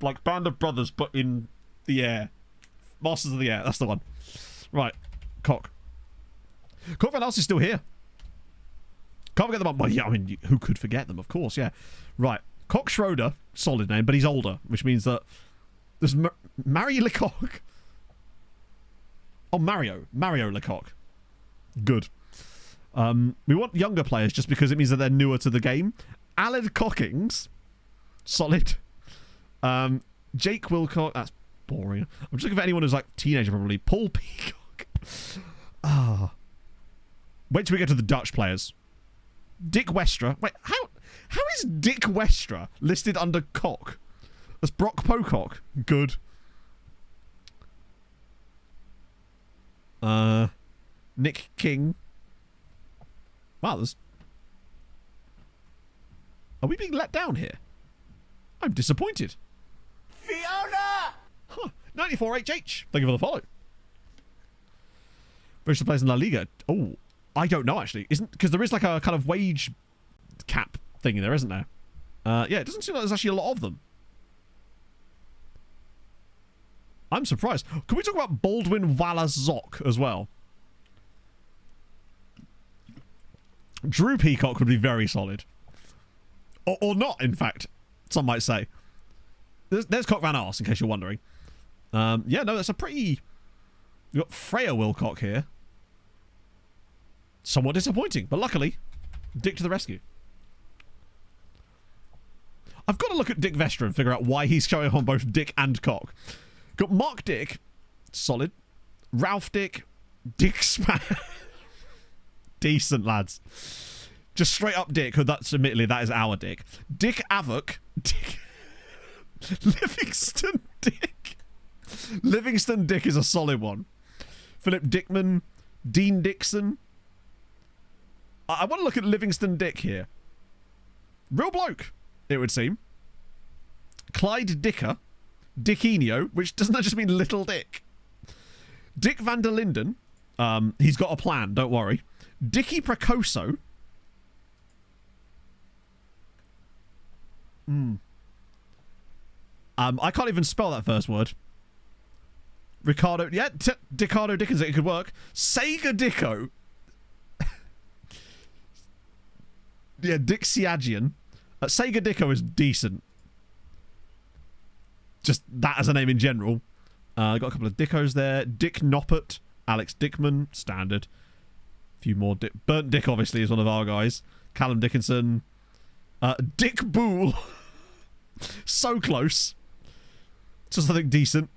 like Band of Brothers, but in the air. Masters of the Air. That's the one. Right, Cock. Cock Van Ass is still here. Can't forget them up. Well, yeah, I mean, who could forget them? Of course, yeah. Right, Cock Schroeder, solid name, but he's older, which means that there's Mario Lecoq. Oh, Mario Lecoq. Good. We want younger players just because it means that they're newer to the game. Aled Cockings, solid. Jake Wilcock, that's boring. I'm just looking for anyone who's like teenager probably. Paul Peacock. Wait till we get to the Dutch players. Dick Westra. Wait, how is Dick Westra listed under Cock? That's Brock Pocock. Good. Nick King. Wow, there's... Are we being let down here? I'm disappointed. Fiona! Huh. 94HH. Thank you for the follow. British plays in La Liga. Oh, I don't know actually. Isn't because there is like a kind of wage cap thing in there, isn't there? Yeah, it doesn't seem like there's actually a lot of them. I'm surprised. Can we talk about Baldwin Wallazok as well? Drew Peacock would be very solid. Or not, in fact, some might say. There's Cock Van Ass, in case you're wondering. Yeah, no, that's a pretty... We've got Freya Wilcock here. Somewhat disappointing, but luckily, Dick to the rescue. I've got to look at Dick Vestra and figure out why he's showing on both Dick and Cock. Got Mark Dick, solid. Ralph Dick, Dick Span. Decent, lads. Just straight up Dick, because that's admittedly, that is our Dick. Dick Avoc. Dick... Livingston Dick. Livingston Dick is a solid one. Philip Dickman. Dean Dixon. I want to look at Livingston Dick here. Real bloke, it would seem. Clyde Dicker. Dickinio, which doesn't that just mean Little Dick? Dick van der Linden. He's got a plan, don't worry. Dicky Precoso. I can't even spell that first word. Ricardo, yeah, Dicardo Dickens, it could work. Sega Dicko. Yeah, Dick Siagian. Sega Dicko is decent. Just that as a name in general. Got a couple of Dickos there. Dick Noppert. Alex Dickman, standard. A few more. Burnt Dick, obviously, is one of our guys. Callum Dickinson. Dick Boole. So close. Just, I think, decent.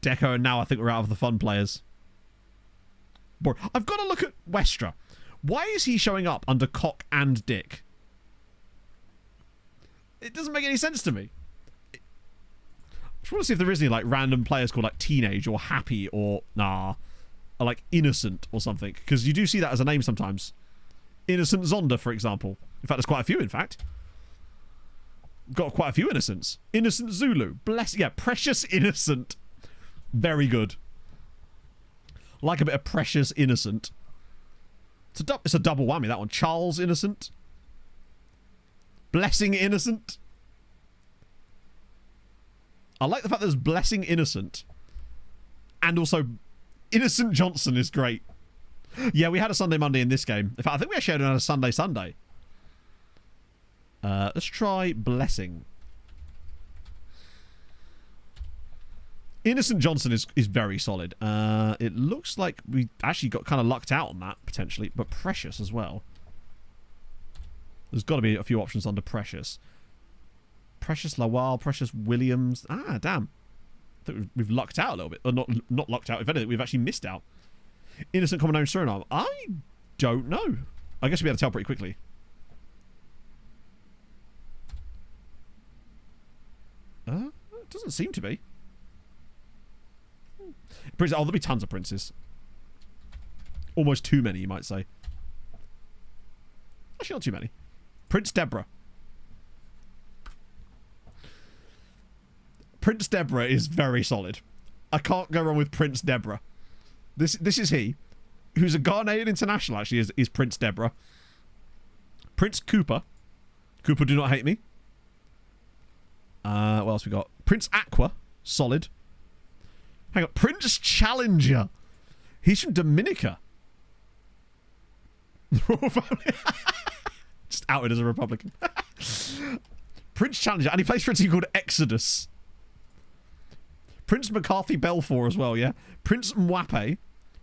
Deco, and now I think we're out of the fun players. I've got to look at Westra. Why is he showing up under Cock and Dick? It doesn't make any sense to me. I just want to see if there is any like random players called like Teenage or Happy or or like Innocent or something, because you do see that as a name sometimes. Innocent Zonda, for example. In fact, there's quite a few. In fact, got quite a few Innocents. Innocent Zulu, Precious Innocent, very good. Like a bit of Precious Innocent. It's a double whammy, that one. Charles Innocent. Blessing Innocent. I like the fact there's Blessing Innocent. And also, Innocent Johnson is great. Yeah, we had a Sunday Monday in this game. In fact, I think we actually had a Sunday Sunday. Let's try Blessing. Innocent Johnson is very solid. It looks like we actually got kind of lucked out on that, potentially. But Precious as well. There's got to be a few options under Precious. Precious Lawal, Precious Williams. Ah, damn. I think we've lucked out a little bit. Or not lucked out. If anything, we've actually missed out. Innocent Common Name Suriname. I don't know. I guess we'll be able to tell pretty quickly. It doesn't seem to be. Oh, there'll be tons of princes. Almost too many, you might say. Actually, not too many. Prince Deborah. Prince Deborah is very solid. I can't go wrong with Prince Deborah. This is he, who's a Ghanaian international, actually, is Prince Deborah. Prince Cooper. Cooper, do not hate me. What else we got? Prince Aqua. Solid. Hang on. Prince Challenger. He's from Dominica. The royal family. Just outed as a Republican. Prince Challenger. And he plays for a team called Exodus. Prince McCarthy Belfour as well, yeah? Prince Mwape.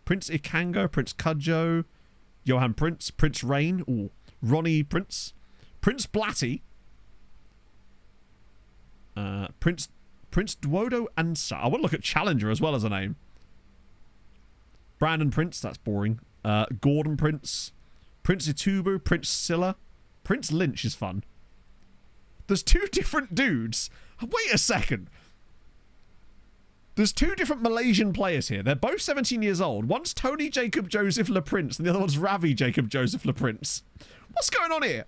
Prince Ikango. Prince Kudjo. Johan Prince. Prince Rain. Ooh. Ronnie Prince. Prince Blatty. Prince Duodo Ansa. I want to look at Challenger as well as a name. Brandon Prince. That's boring. Gordon Prince. Prince Itubu. Prince Silla. Prince Lynch is fun. There's two different dudes. Wait a second. There's two different Malaysian players here. They're both 17 years old. One's Tony Jacob Joseph LaPrince, and the other one's Ravi Jacob Joseph LaPrince. What's going on here?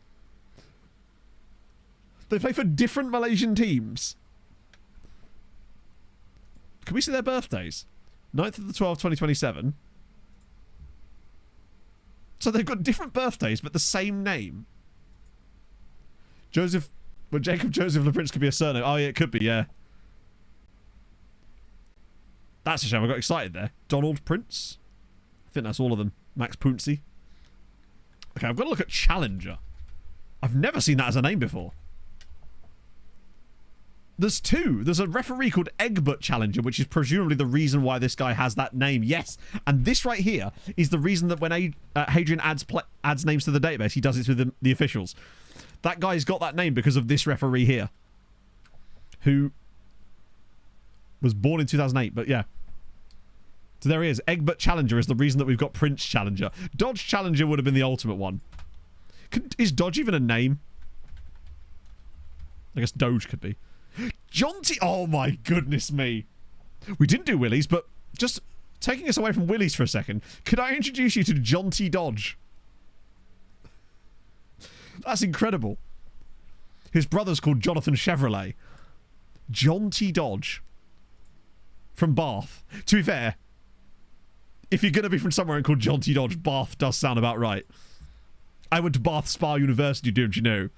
They play for different Malaysian teams. Can we see their birthdays? 9th of the 12th, 2027. So they've got different birthdays, but the same name. Joseph... Well, Jacob Joseph LaPrince could be a surname. Oh, yeah, it could be, yeah. That's a shame. I got excited there. Donald Prince. I think that's all of them. Max Punzi. Okay, I've got to look at Challenger. I've never seen that as a name before. There's two. There's a referee called Egbert Challenger, which is presumably the reason why this guy has that name. Yes. And this right here is the reason that when Hadrian adds names to the database, he does it through the officials. That guy's got that name because of this referee here. Who was born in 2008, but yeah. So there he is. Egbert Challenger is the reason that we've got Prince Challenger. Dodge Challenger would have been the ultimate one. Is Dodge even a name? I guess Doge could be. John T. Oh my goodness me. We didn't do Willies, but just taking us away from Willies for a second, could I introduce you to John T. Dodge? That's incredible. His brother's called Jonathan Chevrolet. John T. Dodge. From Bath. To be fair, if you're going to be from somewhere called John T. Dodge, Bath does sound about right. I went to Bath Spa University, don't you know?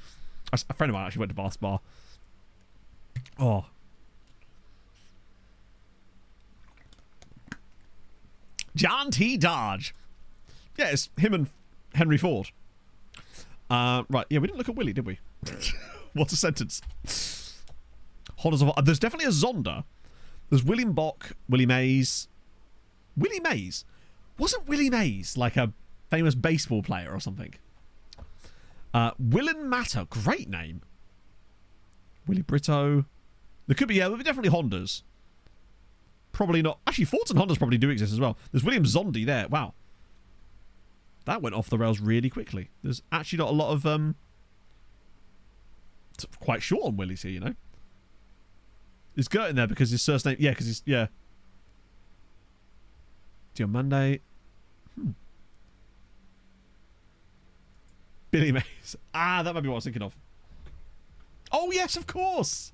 A friend of mine actually went to Bath Spa. Oh. John T. Dodge. Yeah, it's him and Henry Ford. Right, yeah, we didn't look at Willie, did we? What a sentence. There's definitely a Zonda. There's William Bock, Willie Mays. Willie Mays? Wasn't Willie Mays like a famous baseball player or something? Willen Matter, great name. Willie Brito. There could be, yeah, there'll be definitely Hondas. Probably not. Actually, Fords and Hondas probably do exist as well. There's William Zondi there. Wow. That went off the rails really quickly. There's actually not a lot of, quite short on Willie's here, you know. Is Gert in there because his first name... Yeah, because he's... Yeah. Diomande. Billy Mays. Ah, that might be what I was thinking of. Oh, yes, of course.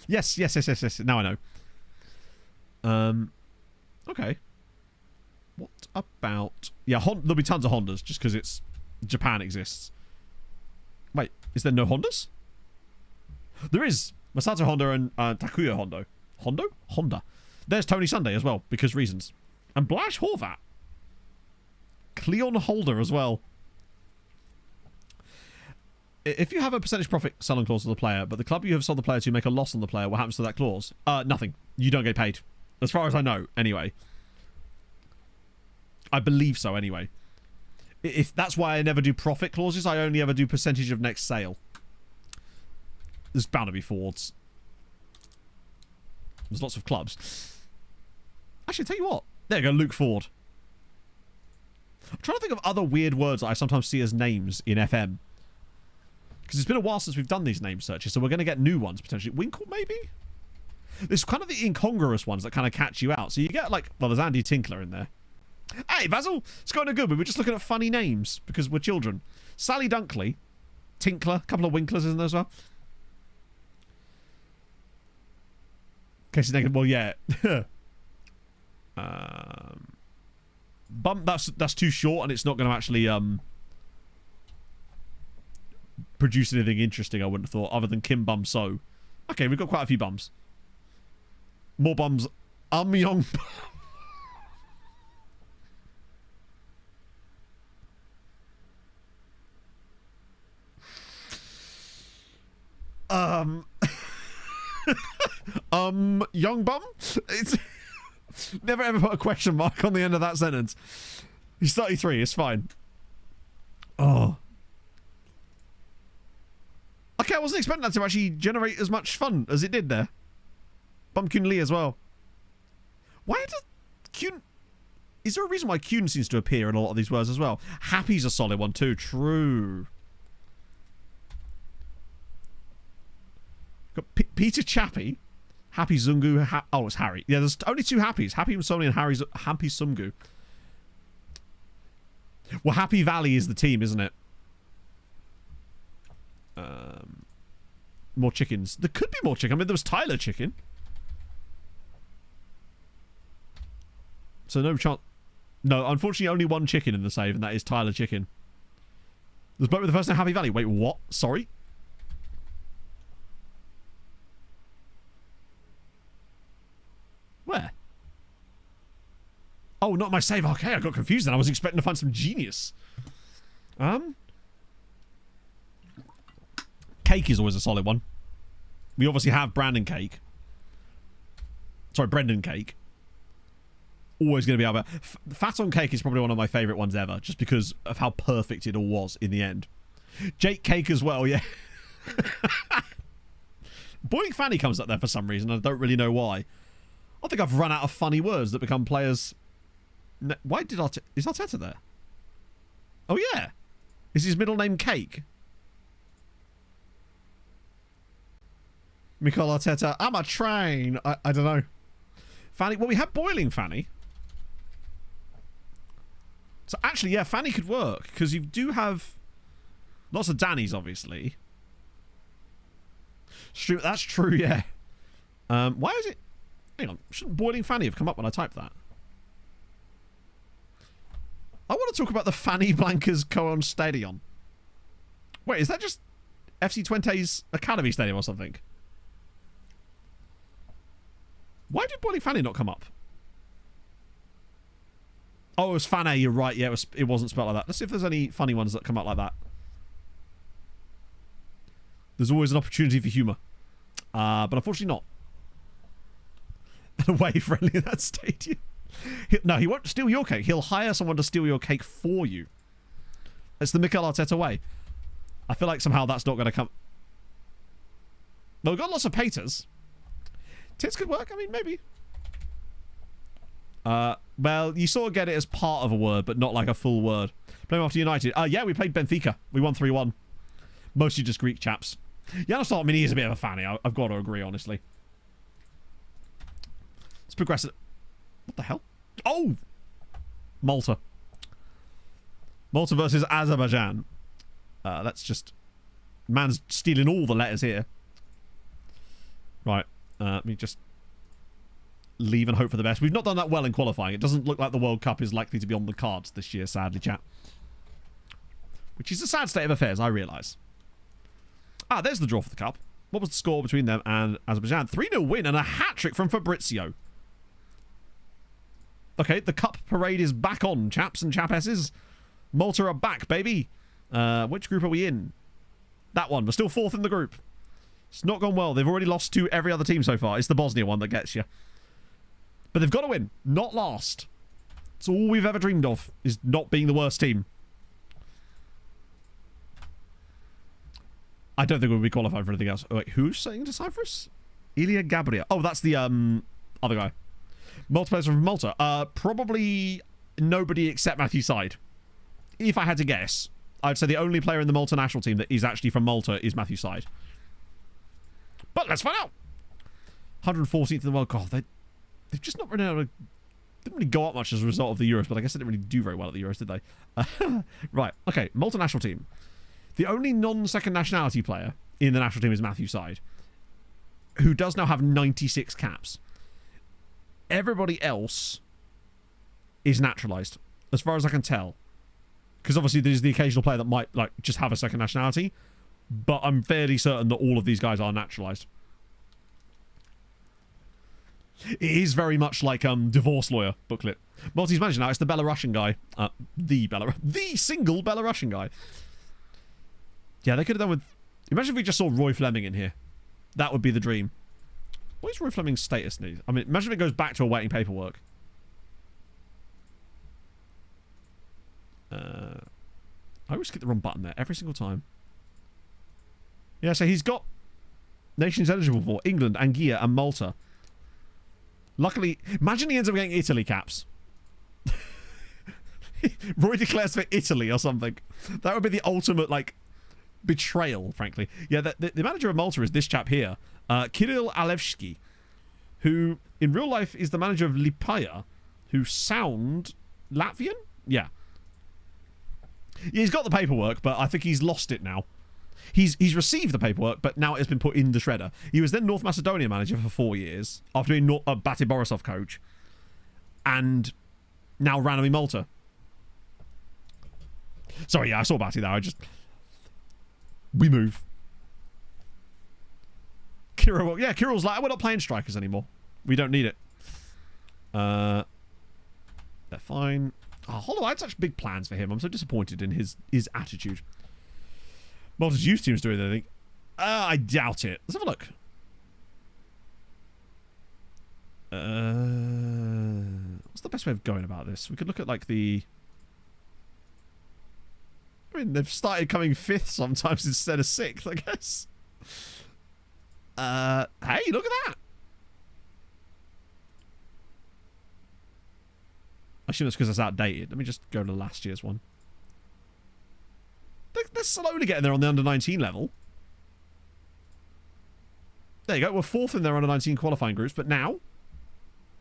Yes. Now I know. Okay. What about... Yeah, there'll be tons of Hondas just because it's... Japan exists. Wait, is there no Hondas? There is. Masato Honda and Takuya Hondo. Honda. There's Tony Sunday as well, because reasons. And Blash Horvat. Cleon Holder as well. If you have a percentage profit selling clause to the player, but the club you have sold the player to make a loss on the player, what happens to that clause? Nothing. You don't get paid. As far as I know, anyway. I believe so, anyway. If that's why I never do profit clauses, I only ever do percentage of next sale. There's bound to be Fords. There's lots of clubs. Actually, tell you what. There you go, Luke Ford. I'm trying to think of other weird words that I sometimes see as names in FM. Because it's been a while since we've done these name searches, so we're going to get new ones, potentially. Winkle, maybe? There's kind of the incongruous ones that kind of catch you out. So you get, like... Well, there's Andy Tinkler in there. Hey, Basil. It's going good. We were just looking at funny names because we're children. Sally Dunkley. Tinkler. A couple of Winklers in there as well. Casey negative. Well, yeah. Bum. That's too short, and it's not going to actually produce anything interesting. I wouldn't have thought, other than Kim Bum So. Okay, we've got quite a few bums. More bums. Young. Young bum? It's never ever put a question mark on the end of that sentence. He's 33, it's fine. Oh. Okay, I wasn't expecting that to actually generate as much fun as it did there. Bumpkin Lee as well. Why does Kuhn... Is there a reason why Kuhn seems to appear in a lot of these words as well? Happy's a solid one too. True. Got Peter Chappie. Happy Zungu. Oh, it's Harry. Yeah, there's only two Happies. Happy Musoni and Happy Sumgu. Well, Happy Valley is the team, isn't it? More chickens. There could be more chicken. I mean, there was Tyler Chicken. So no chance. No, unfortunately, only one chicken in the save, and that is Tyler Chicken. There's both with the first name Happy Valley. Wait, what? Sorry? Where? Oh, not my save. Okay, I got confused then. I was expecting to find some genius. Cake is always a solid one. We obviously have Brandon Cake. Sorry, Brendan Cake. Always going to be out there. Fat on Cake is probably one of my favourite ones ever, just because of how perfect it all was in the end. Jake Cake as well, yeah. Boink Fanny comes up there for some reason. I don't really know why. I think I've run out of funny words that become players. Why did Arteta... Is Arteta there? Oh, yeah. Is his middle name Cake? Mikel Arteta. I'm a train. I don't know. Fanny. Well, we had Boiling Fanny. So actually, yeah, Fanny could work. Because you do have lots of Dannies, obviously. That's true, yeah. Why is it... Hang on. Shouldn't Boiling Fanny have come up when I typed that? I want to talk about the Fanny Blancas Coon Stadion. Wait, is that just FC Twente's Academy Stadium or something? Why did Boiling Fanny not come up? Oh, it was Fanny, you're right. Yeah, it wasn't spelled like that. Let's see if there's any funny ones that come up like that. There's always an opportunity for humour. But unfortunately not. And away friendly in that stadium. No, he won't steal your cake. He'll hire someone to steal your cake for you. It's the Mikel Arteta way. I feel like somehow that's not going to come... Well, we've got lots of paters. Tits could work. I mean, maybe. Well, you sort of get it as part of a word, but not like a full word. Playing after United. Yeah, we played Benfica. We won 3-1. Mostly just Greek chaps. Janos Mini is a bit of a fanny. I've got to agree, honestly. Let's progress it. What the hell? Oh! Malta. Malta versus Azerbaijan. Let's just... Man's stealing all the letters here. Right. Let me just leave and hope for the best. We've not done that well in qualifying. It doesn't look like the World Cup is likely to be on the cards this year, sadly, chat. Which is a sad state of affairs, I realise. Ah, there's the draw for the Cup. What was the score between them and Azerbaijan? 3-0 win and a hat-trick from Fabrizio. Okay, the Cup parade is back on, chaps and chapesses. Malta are back, baby. Which group are we in? That one. We're still fourth in the group. It's not gone well. They've already lost to every other team so far. It's the Bosnia one that gets you. But they've got to win. Not last. It's all we've ever dreamed of, is not being the worst team. I don't think we'll be qualified for anything else. Oh, wait, who's saying to Cyprus? Ilya Gabriel. Oh, that's the other guy. Multiplayers from Malta. Probably nobody except Matthew Side. If I had to guess, I'd say the only player in the Malta national team that is actually from Malta is Matthew Side. But let's find out. 114th in the world. God, they've just not been able to Didn't really go up much as a result of the Euros, but I guess they didn't really do very well at the Euros, did they? Right, okay, Malta national team. The only non-second nationality player in the national team is Matthew Side, who does now have 96 caps. Everybody else is naturalised, as far as I can tell. Because obviously there's the occasional player that might like just have a second nationality, but I'm fairly certain that all of these guys are naturalised. It is very much like divorce lawyer booklet. Maltese manager now, it's the Belarusian guy. The single Belarusian guy. Yeah, they could have done with... Imagine if we just saw Roy Fleming in here. That would be the dream. What is Roy Fleming's status need? I mean, imagine if it goes back to awaiting paperwork. I always get the wrong button there every single time. Yeah, so he's got nations eligible for England, Anguilla, and Malta. Luckily, imagine he ends up getting Italy caps. Roy declares for Italy or something. That would be the ultimate, like, betrayal, frankly. Yeah, the manager of Malta is this chap here, Kirill Alevsky, who in real life is the manager of Liepāja, who sound Latvian? Yeah. He's got the paperwork, but I think he's lost it now. He's received the paperwork, but now it's been put in the shredder. He was then North Macedonia manager for 4 years, after being Bate Borisov coach, and now randomly Malta. Sorry, yeah, I saw Bate there. We move. Kirill, yeah, Kirill's like, we're not playing strikers anymore. We don't need it. They're fine. Oh, Hollow, I had such big plans for him. I'm so disappointed in his attitude. Malta's youth team's doing anything. I doubt it. Let's have a look. What's the best way of going about this? We could look at like the... I mean, they've started coming 5th sometimes instead of 6th, I guess. Hey, look at that. I assume that's because it's outdated. Let me just go to last year's one. They're slowly getting there on the under-19 level. There you go. We're 4th in their under-19 qualifying groups, but now...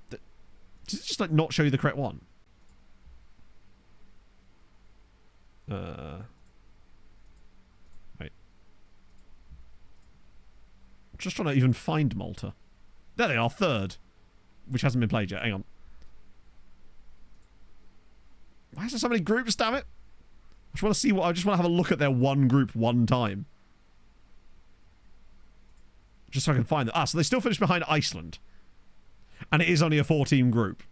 Does it just like not show you the correct one? Wait. I'm just trying to even find Malta. There they are, 3rd. Which hasn't been played yet. Hang on. Why is there so many groups, damn it? I just want to have a look at their one group one time. Just so I can find them. So they still finished behind Iceland. And it is only a 4-team group.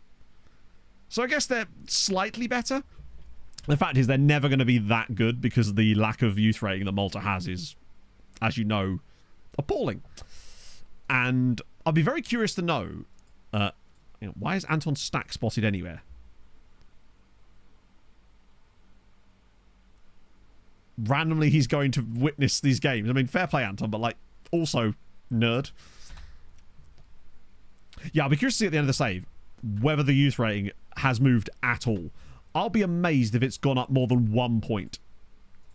So I guess they're slightly better. The fact is they're never going to be that good because the lack of youth rating that Malta has is, as you know, appalling. And I'll be very curious to know, why is Anton Stack spotted anywhere? Randomly he's going to witness these games. I mean, fair play, Anton, but like, also nerd. Yeah, I'll be curious to see at the end of the save whether the youth rating has moved at all. I'll be amazed if it's gone up more than 1 point.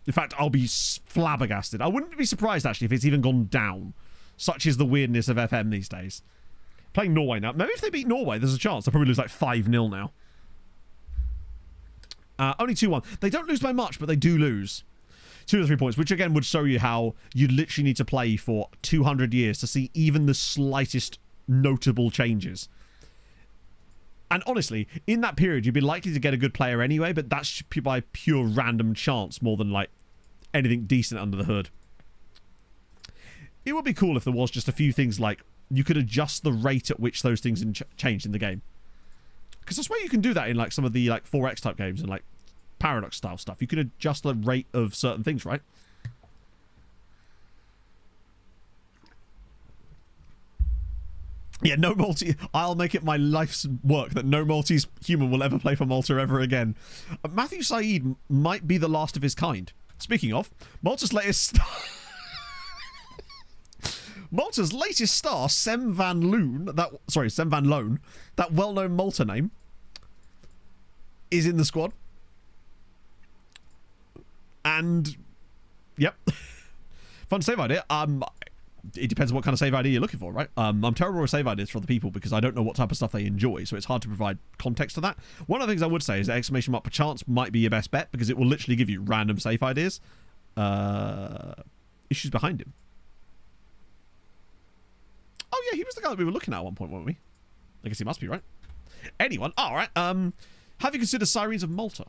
In fact, I'll be flabbergasted. I wouldn't be surprised, actually, if it's even gone down. Such is the weirdness of FM these days. Playing Norway now. Maybe if they beat Norway, there's a chance. They'll probably lose like 5-0 now. Only 2-1. They don't lose by much, but they do lose. 2 or 3 points, which again would show you how you literally need to play for 200 years to see even the slightest notable changes. And honestly, in that period, you'd be likely to get a good player anyway, but that's by pure random chance more than like anything decent under the hood. It would be cool if there was just a few things like you could adjust the rate at which those things changed in the game. Because I swear you can do that in like some of the like 4X type games and like Paradox style stuff. You can adjust the rate of certain things, right? Yeah, no multi... I'll make it my life's work that no Maltese human will ever play for Malta ever again. Matthew Said might be the last of his kind. Speaking of, Malta's latest star, Sem van Loon, that well-known Malta name, is in the squad. And, yep. Fun save idea. it depends on what kind of save ID you're looking for, right? I'm terrible with save IDs for other people because I don't know what type of stuff they enjoy, so it's hard to provide context to that. One of the things I would say is that exclamation mark perchance might be your best bet because it will literally give you random save ideas. Issues behind him. Oh yeah, he was the guy that we were looking at one point, weren't we? I guess he must be, right? Anyone? All right. Have you considered Sirens of Malta?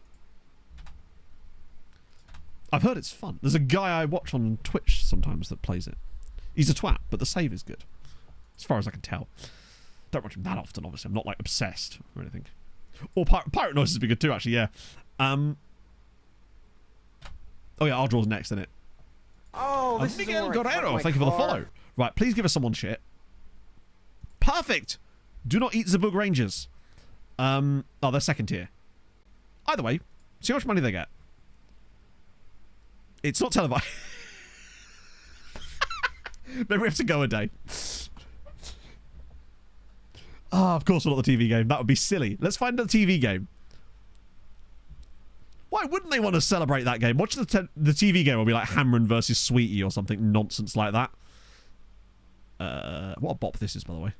I've heard it's fun. There's a guy I watch on Twitch sometimes that plays it. He's a twat, but the save is good. As far as I can tell. Don't watch him that often, obviously. I'm not, like, obsessed or anything. Or Pirate Noises would be good too, actually, yeah. Oh, yeah, our draw's next, isn't it? Oh, this Miguel is Guerrero, thank you for the follow. Right, please give us someone shit. Perfect! Do not eat the Bug Rangers. Oh, they're second tier. Either way, see how much money they get. It's not televised. Maybe we have to go a day. Ah, of course we're not the TV game. That would be silly. Let's find the TV game. Why wouldn't they want to celebrate that game? Watch the TV game will be like Hamron versus Sweetie or something nonsense like that. What a bop this is, by the way.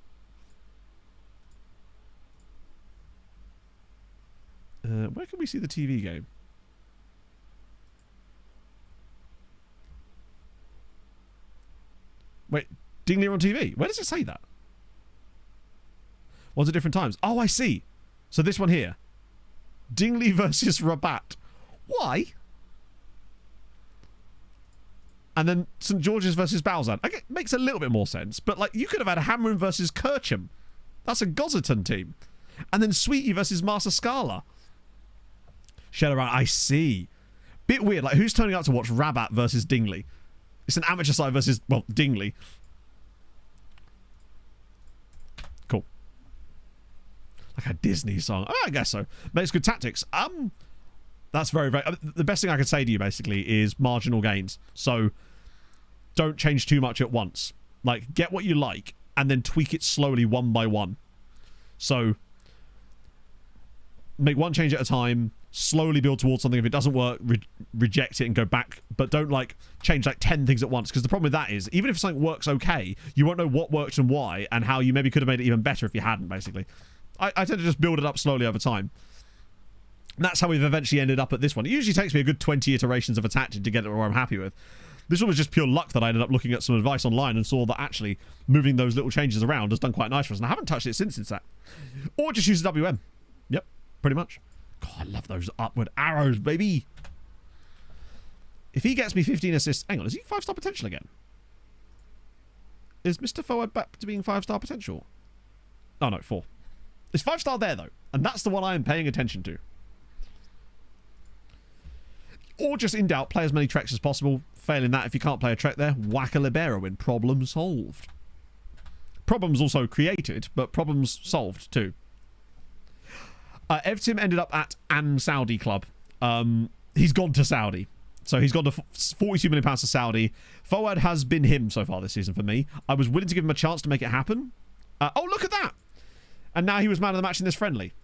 Where can we see the TV game? Wait, Dingley on TV? Where does it say that? One's at different times. Oh, I see. So this one here. Dingley versus Rabat. Why? And then St. George's versus Balzan. Okay, makes a little bit more sense. But, like, you could have had Hamron versus Kirchham. That's a Gosserton team. And then Sweetie versus Master Scala. Shell around. I see. Bit weird. Like, who's turning up to watch Rabat versus Dingley? It's an amateur side versus, well, Dingley. Cool. Like a Disney song. Oh, I guess so. Makes good tactics. That's very, very... the best thing I could say to you, basically, is marginal gains. So, don't change too much at once. Like, get what you like, and then tweak it slowly one by one. So, make one change at a time, slowly build towards something. If it doesn't work, reject it and go back. But don't, like, change, like, 10 things at once. Because the problem with that is, even if something works okay, you won't know what worked and why, and how you maybe could have made it even better if you hadn't, basically. I tend to just build it up slowly over time. And that's how we've eventually ended up at this one. It usually takes me a good 20 iterations of a tactic to get it where I'm happy with. This one was just pure luck that I ended up looking at some advice online and saw that actually moving those little changes around has done quite nice for us. And I haven't touched it since that. Or just use the WM. Yep, pretty much. God, I love those upward arrows, baby. If he gets me 15 assists... Hang on, is he 5-star potential again? Is Mr. Forward back to being 5-star potential? Oh, no, 4. It's 5-star there, though. And that's the one I am paying attention to. Or just in doubt, play as many treks as possible. Failing that, if you can't play a trek there, whack a libero win. Problem solved. Problems also created, but problems solved too. Evtim ended up at An Saudi club. He's gone to Saudi. So he's gone to £42 million to Saudi. Forward has been him so far this season for me. I was willing to give him a chance to make it happen. Oh, look at that. And now he was man of the match in this friendly.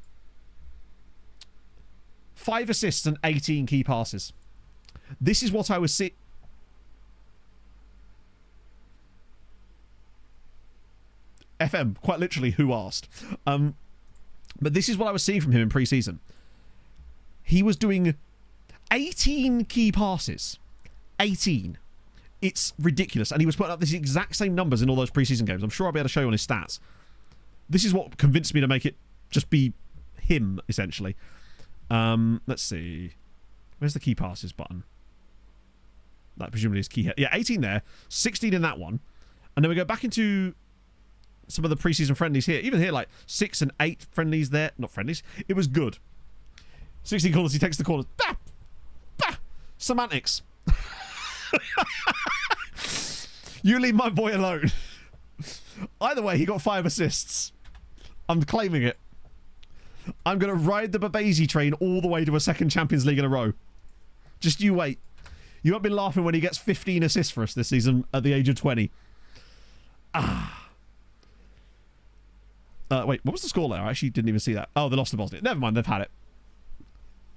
5 assists and 18 key passes. This is what I was seeing. FM, quite literally, who asked? But this is what I was seeing from him in pre-season. He was doing 18 key passes. 18. It's ridiculous. And he was putting up these exact same numbers in all those pre-season games. I'm sure I'll be able to show you on his stats. This is what convinced me to make it just be him, essentially. Let's see. Where's the key passes button? That presumably is key here. Yeah, 18 there. 16 in that one. And then we go back into some of the preseason friendlies here. Even here, like 6 and 8 friendlies there. Not friendlies. It was good. 16 corners. He takes the corners. Bah! Bah! Semantics. You leave my boy alone. Either way, he got 5 assists. I'm claiming it. I'm going to ride the Babesi train all the way to a second Champions League in a row. Just you wait. You won't be laughing when he gets 15 assists for us this season at the age of 20. Wait, what was the score there? I actually didn't even see that. Oh, they lost to Bosnia. Never mind, they've had it.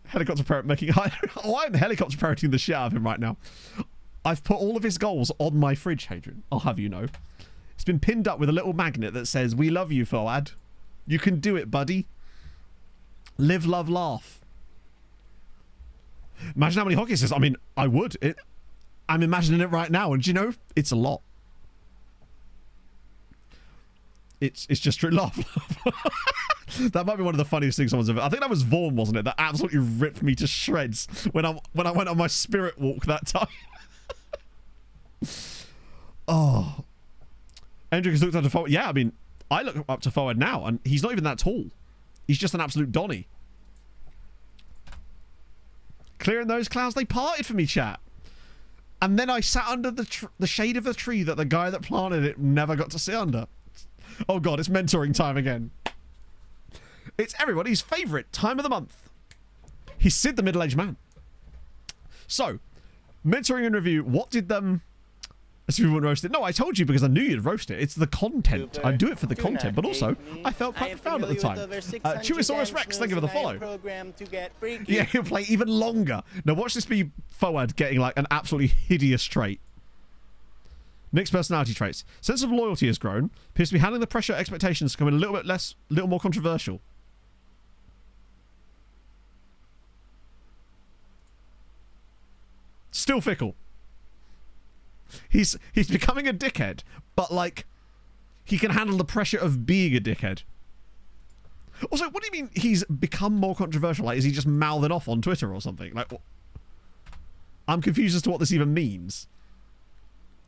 Helicopter parrot making... Oh, I'm helicopter parroting the shit out of him right now. I've put all of his goals on my fridge, Hadrian. I'll have you know. It's been pinned up with a little magnet that says, "We love you, Fuad. You can do it, buddy. Live, love, laugh." Imagine how many hockey assists. I mean, I would. I'm imagining it right now, and do you know, it's a lot. It's just true. Laugh. That might be one of the funniest things someone's ever. I think that was Vaughn, wasn't it? That absolutely ripped me to shreds when I went on my spirit walk that time. Oh, Hendrick has looked up to forward. Yeah, I mean, I look up to forward now, and he's not even that tall. He's just an absolute Donny. Clearing those clouds, they parted for me, chat. And then I sat under the shade of the tree that the guy that planted it never got to sit under. Oh god, it's mentoring time again. It's everybody's favourite time of the month. He's Sid the middle-aged man. So, mentoring and review. What did them... As if we wouldn't roast it. No, I told you because I knew you'd roast it. It's the content. Super. I do it for the Do content, not but also hate me. I felt quite profound at the time. Chewisaurus Rex, thank you for the follow. Yeah, he'll play even longer. Now watch this be forward getting like an absolutely hideous trait. Mixed personality traits. Sense of loyalty has grown. Appears to be handling the pressure expectations becoming a little more controversial. Still fickle. He's becoming a dickhead, but like he can handle the pressure of being a dickhead. Also, what do you mean he's become more controversial? Like, is he just mouthing off on Twitter or something? Like, what? I'm confused as to what this even means.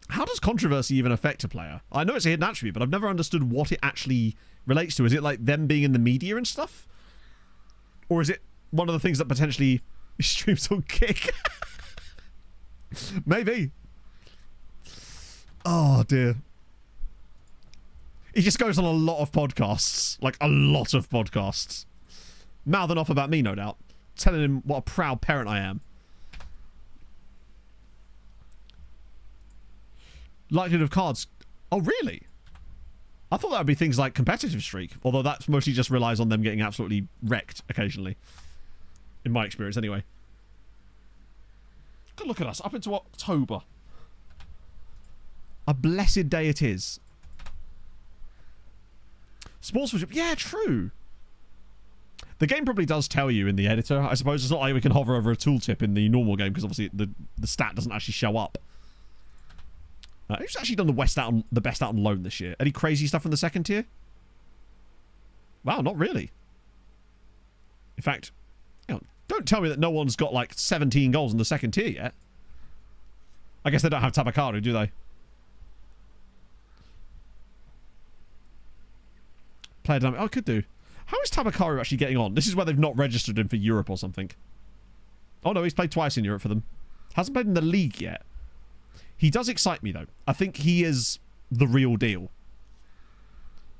How does controversy even affect a player? I know it's a hidden attribute, but I've never understood what it actually relates to. Is it like them being in the media and stuff? Or is it one of the things that potentially streams will kick? Maybe. Oh, dear. He just goes on a lot of podcasts. Like, a lot of podcasts. Mouthing off about me, no doubt. Telling him what a proud parent I am. Likelihood of cards. Oh, really? I thought that would be things like competitive streak. Although that mostly just relies on them getting absolutely wrecked occasionally. In my experience, anyway. Good look at us. Up into October. A blessed day it is. Sportsmanship. Yeah, true. The game probably does tell you in the editor. I suppose it's not like we can hover over a tooltip in the normal game because obviously the stat doesn't actually show up. Who's actually done the best out on loan this year? Any crazy stuff in the second tier? Wow, not really. In fact, hang on, don't tell me that no one's got like 17 goals in the second tier yet. I guess they don't have Tabakaru, do they? Player dynamic. Oh, could do. How is Tabakaru actually getting on? This is where they've not registered him for Europe or something. Oh no, he's played twice in Europe for them. Hasn't played in the league yet. He does excite me though. I think he is the real deal.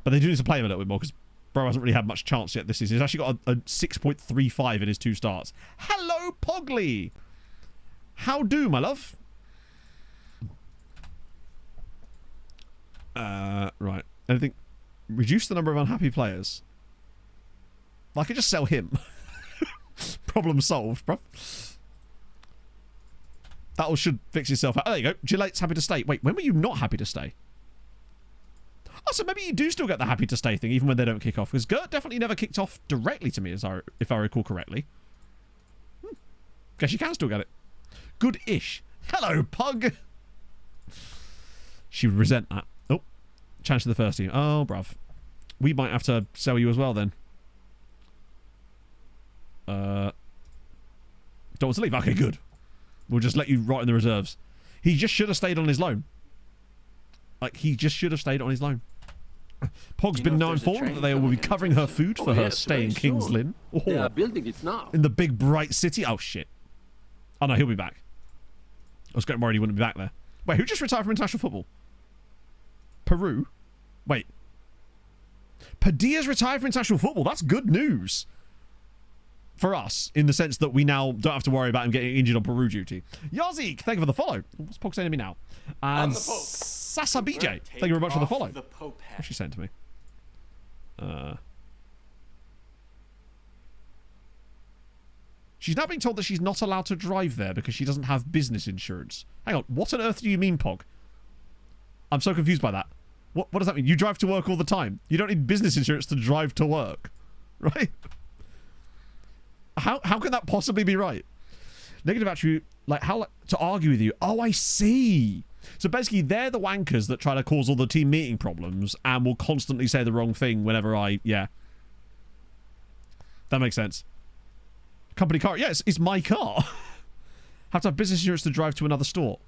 But they do need to play him a little bit more because bro hasn't really had much chance yet this season. He's actually got a 6.35 in his 2 starts. Hello, Pogly. How do, my love? Right. Anything? Reduce the number of unhappy players. I could just sell him. Problem solved, bro. That all should fix itself out. Oh, there you go. Gillate's happy to stay. Wait, when were you not happy to stay? Oh, so maybe you do still get the happy to stay thing, even when they don't kick off. Because Gert definitely never kicked off directly to me, if I recall correctly. Guess you can still get it. Good-ish. Hello, Pug. She would resent that. Oh, chance to the first team. Oh, bruv. We might have to sell you as well, then. Don't want to leave? Okay, good. We'll just let you rot in the reserves. He just should have stayed on his loan. Like, he just should have stayed on his loan. Pog's been now informed that they will be covering her food for her stay in King's Lynn. Oh, They are building it now. in the big, bright city. Oh, shit. Oh, no, he'll be back. I was getting worried he wouldn't be back there. Wait, who just retired from international football? Peru? Wait. Padilla's retired from international football. That's good news. For us, in the sense that we now don't have to worry about him getting injured on Peru duty. Yazik, thank you for the follow. What's Pog saying to me now? And Sasa BJ, thank you very much for the follow. What's she saying to me? She's now being told that she's not allowed to drive there because she doesn't have business insurance. Hang on, what on earth do you mean, Pog? I'm so confused by that. What does that mean? You drive to work all the time. You don't need business insurance to drive to work. Right? How can that possibly be right? Negative attribute, like, how to argue with you? Oh, I see. So basically, they're the wankers that try to cause all the team meeting problems and will constantly say the wrong thing whenever yeah. That makes sense. Company car. Yes, it's my car. Have to have business insurance to drive to another store.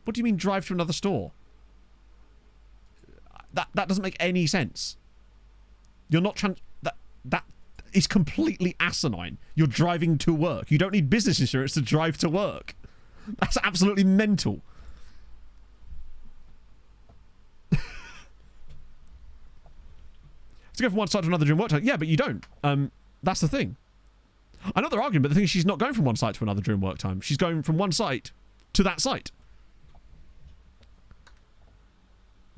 What do you mean drive to another store? That doesn't make any sense. You're not that is completely asinine. You're driving to work. You don't need business insurance to drive to work. That's absolutely mental. To go from one site to another during work time. Yeah, but you don't. That's the thing. I know they're arguing, but the thing is she's not going from one site to another during work time. She's going from one site to that site.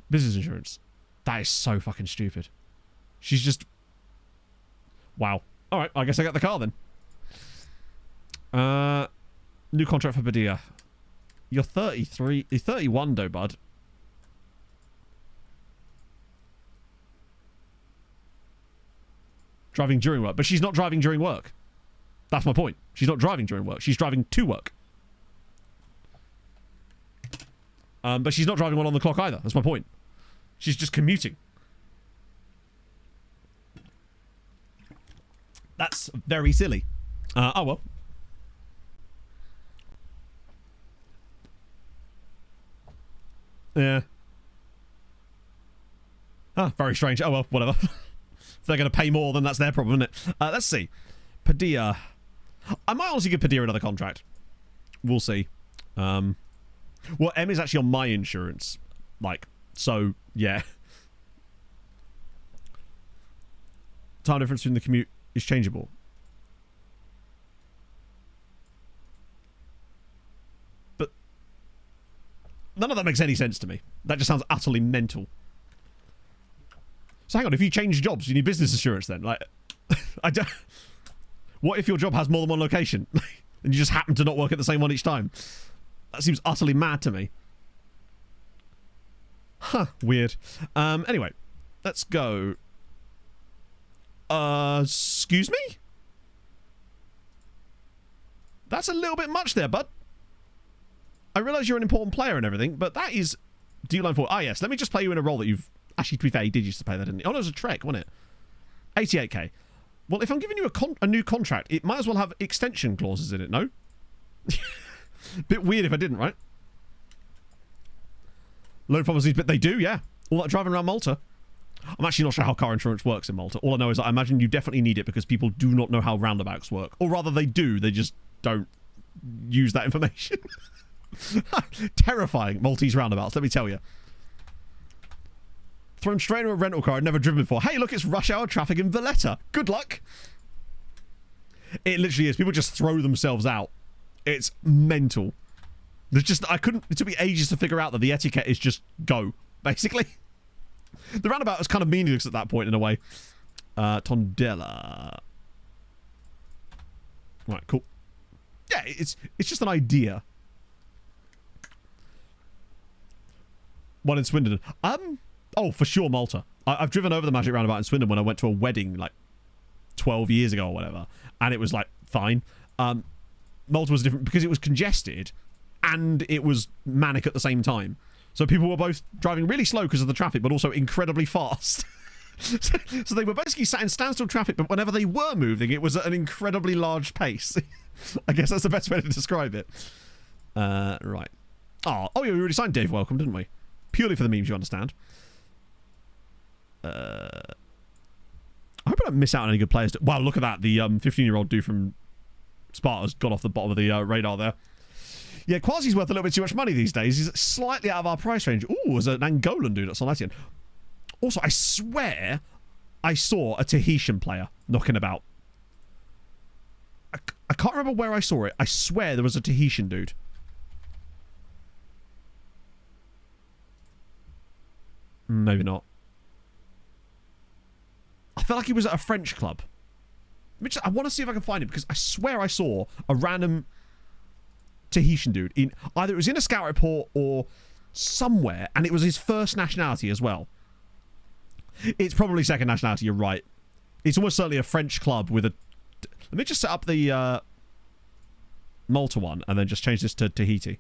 Business insurance. That is so fucking stupid. She's just... Wow. Alright, I guess I got the car then. New contract for Padilla. You're 33... You're 31 though, bud. Driving during work. But she's not driving during work. That's my point. She's not driving during work. She's driving to work. But she's not driving one on the clock either. That's my point. She's just commuting. That's very silly. Oh well. Yeah. Ah, very strange. Oh well, whatever. If they're going to pay more, then that's their problem, isn't it? Let's see. Padilla. I might honestly give Padilla another contract. We'll see. Well, M is actually on my insurance. Like, so, yeah. Time difference between the commute is changeable. But none of that makes any sense to me. That just sounds utterly mental. So hang on, if you change jobs, you need business insurance then? Like, I don't... What if your job has more than one location? And you just happen to not work at the same one each time? That seems utterly mad to me. Huh, weird. Anyway, let's go. Excuse me? That's a little bit much there, bud. I realise you're an important player and everything, but that is... D-line 4. Ah, yes, let me just play you in a role that you've... Actually, to be fair, he did used to play that, didn't he? Oh, no, it was a Trek, wasn't it? 88k. Well, if I'm giving you a new contract, it might as well have extension clauses in it, no? Bit weird if I didn't, right? Loan policies, but they do, yeah. All that driving around Malta. I'm actually not sure how car insurance works in Malta. All I know is that I imagine you definitely need it because people do not know how roundabouts work. Or rather, they do. They just don't use that information. Terrifying, Maltese roundabouts, let me tell you. Thrown straight into a rental car I'd never driven before. Hey, look, it's rush hour traffic in Valletta. Good luck. It literally is. People just throw themselves out. It's mental. There's just... It took me ages to figure out that the etiquette is just go, basically. The roundabout was kind of meaningless at that point, in a way. Tondela. Right, cool. Yeah, it's just an idea. One in Swindon. Oh, for sure, Malta. I've driven over the Magic Roundabout in Swindon when I went to a wedding, like, 12 years ago or whatever. And it was, like, fine. Malta was different because it was congested and it was manic at the same time. So people were both driving really slow because of the traffic, but also incredibly fast. So they were basically sat in standstill traffic, but whenever they were moving, it was at an incredibly large pace. I guess that's the best way to describe it. Right. Oh, yeah, we already signed Dave Welcome, didn't we? Purely for the memes, you understand. I hope I don't miss out on any good players. Wow, look at that. The 15-year-old dude from Sparta's got off the bottom of the radar there. Yeah, Quasi's worth a little bit too much money these days. He's slightly out of our price range. Ooh, there's an Angolan dude that's on Latian. Also, I swear I saw a Tahitian player knocking about. I can't remember where I saw it. I swear there was a Tahitian dude. Maybe not. I felt like he was at a French club. I want to see if I can find it, because I swear I saw a random Tahitian dude in either it was in a scout report or somewhere, and it was his first nationality as well. It's probably second nationality, you're right. It's almost certainly a French club with a... Let me just set up the Malta one and then just change this to Tahiti.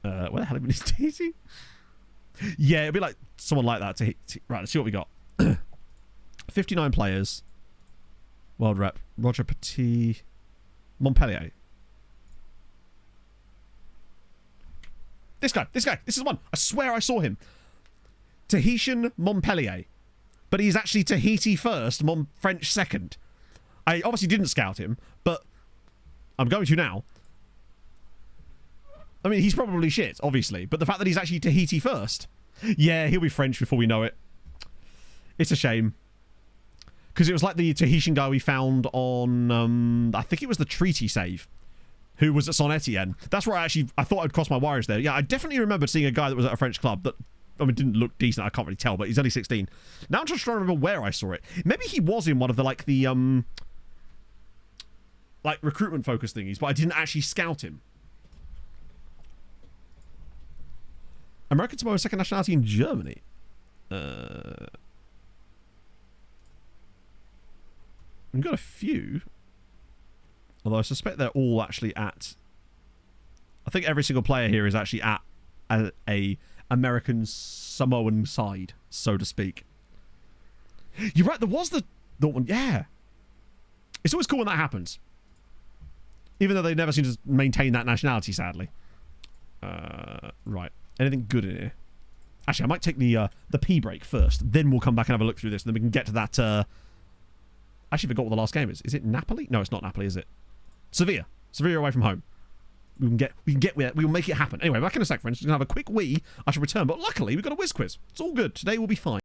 Where the hell is Tahiti? Yeah, it'd be like someone like that. Right, let's see what we got. 59 players. World rep. Roger Petit. Montpellier. This guy. This is the one. I swear I saw him. Tahitian Montpellier. But he's actually Tahiti first, French second. I obviously didn't scout him, but I'm going to now. I mean, he's probably shit, obviously, but the fact that he's actually Tahiti first. Yeah, he'll be French before we know it. It's a shame. Because it was like the Tahitian guy we found on, I think it was the Treaty Save, who was at Saint Etienne. That's where I thought I'd cross my wires there. Yeah, I definitely remembered seeing a guy that was at a French club that, I mean, didn't look decent. I can't really tell, but he's only 16. Now I'm just trying to remember where I saw it. Maybe he was in one of the, like recruitment focused thingies, but I didn't actually scout him. American Samoa second nationality in Germany. We've got a few. Although I suspect they're all actually at... I think every single player here is actually at a American Samoan side, so to speak. You're right, there was the one. Yeah. It's always cool when that happens. Even though they never seem to maintain that nationality, sadly. Right. Anything good in here? Actually, I might take the pee break first. Then we'll come back and have a look through this. And then we can get to that... I actually forgot what the last game is. Is it Napoli? No, it's not Napoli, is it? Sevilla. Sevilla away from home. We can get there. We will make it happen. Anyway, back in a sec, friends. We're going to have a quick wee. I shall return. But luckily, we've got a whiz quiz. It's all good. Today will be fine.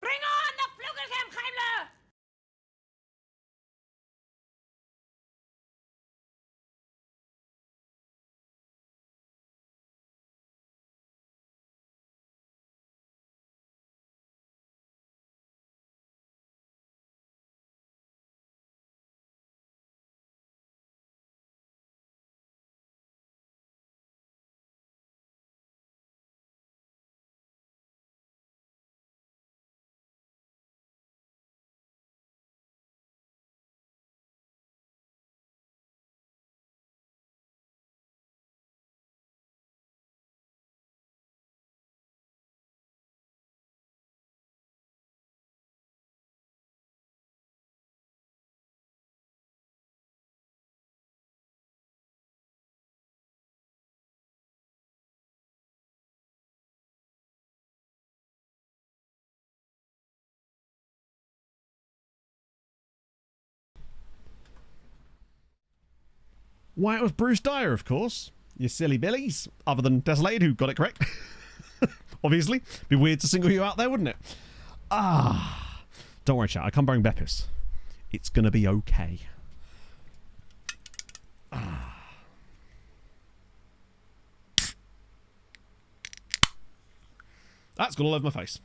Bring on the Flugelkampfheimler! Why, it was Bruce Dyer, of course. You silly billies. Other than Desolated, who got it correct. Obviously. Be weird to single you out there, wouldn't it? Don't worry, chat. I can't bring Beppis. It's going to be okay. That's gone all over my face.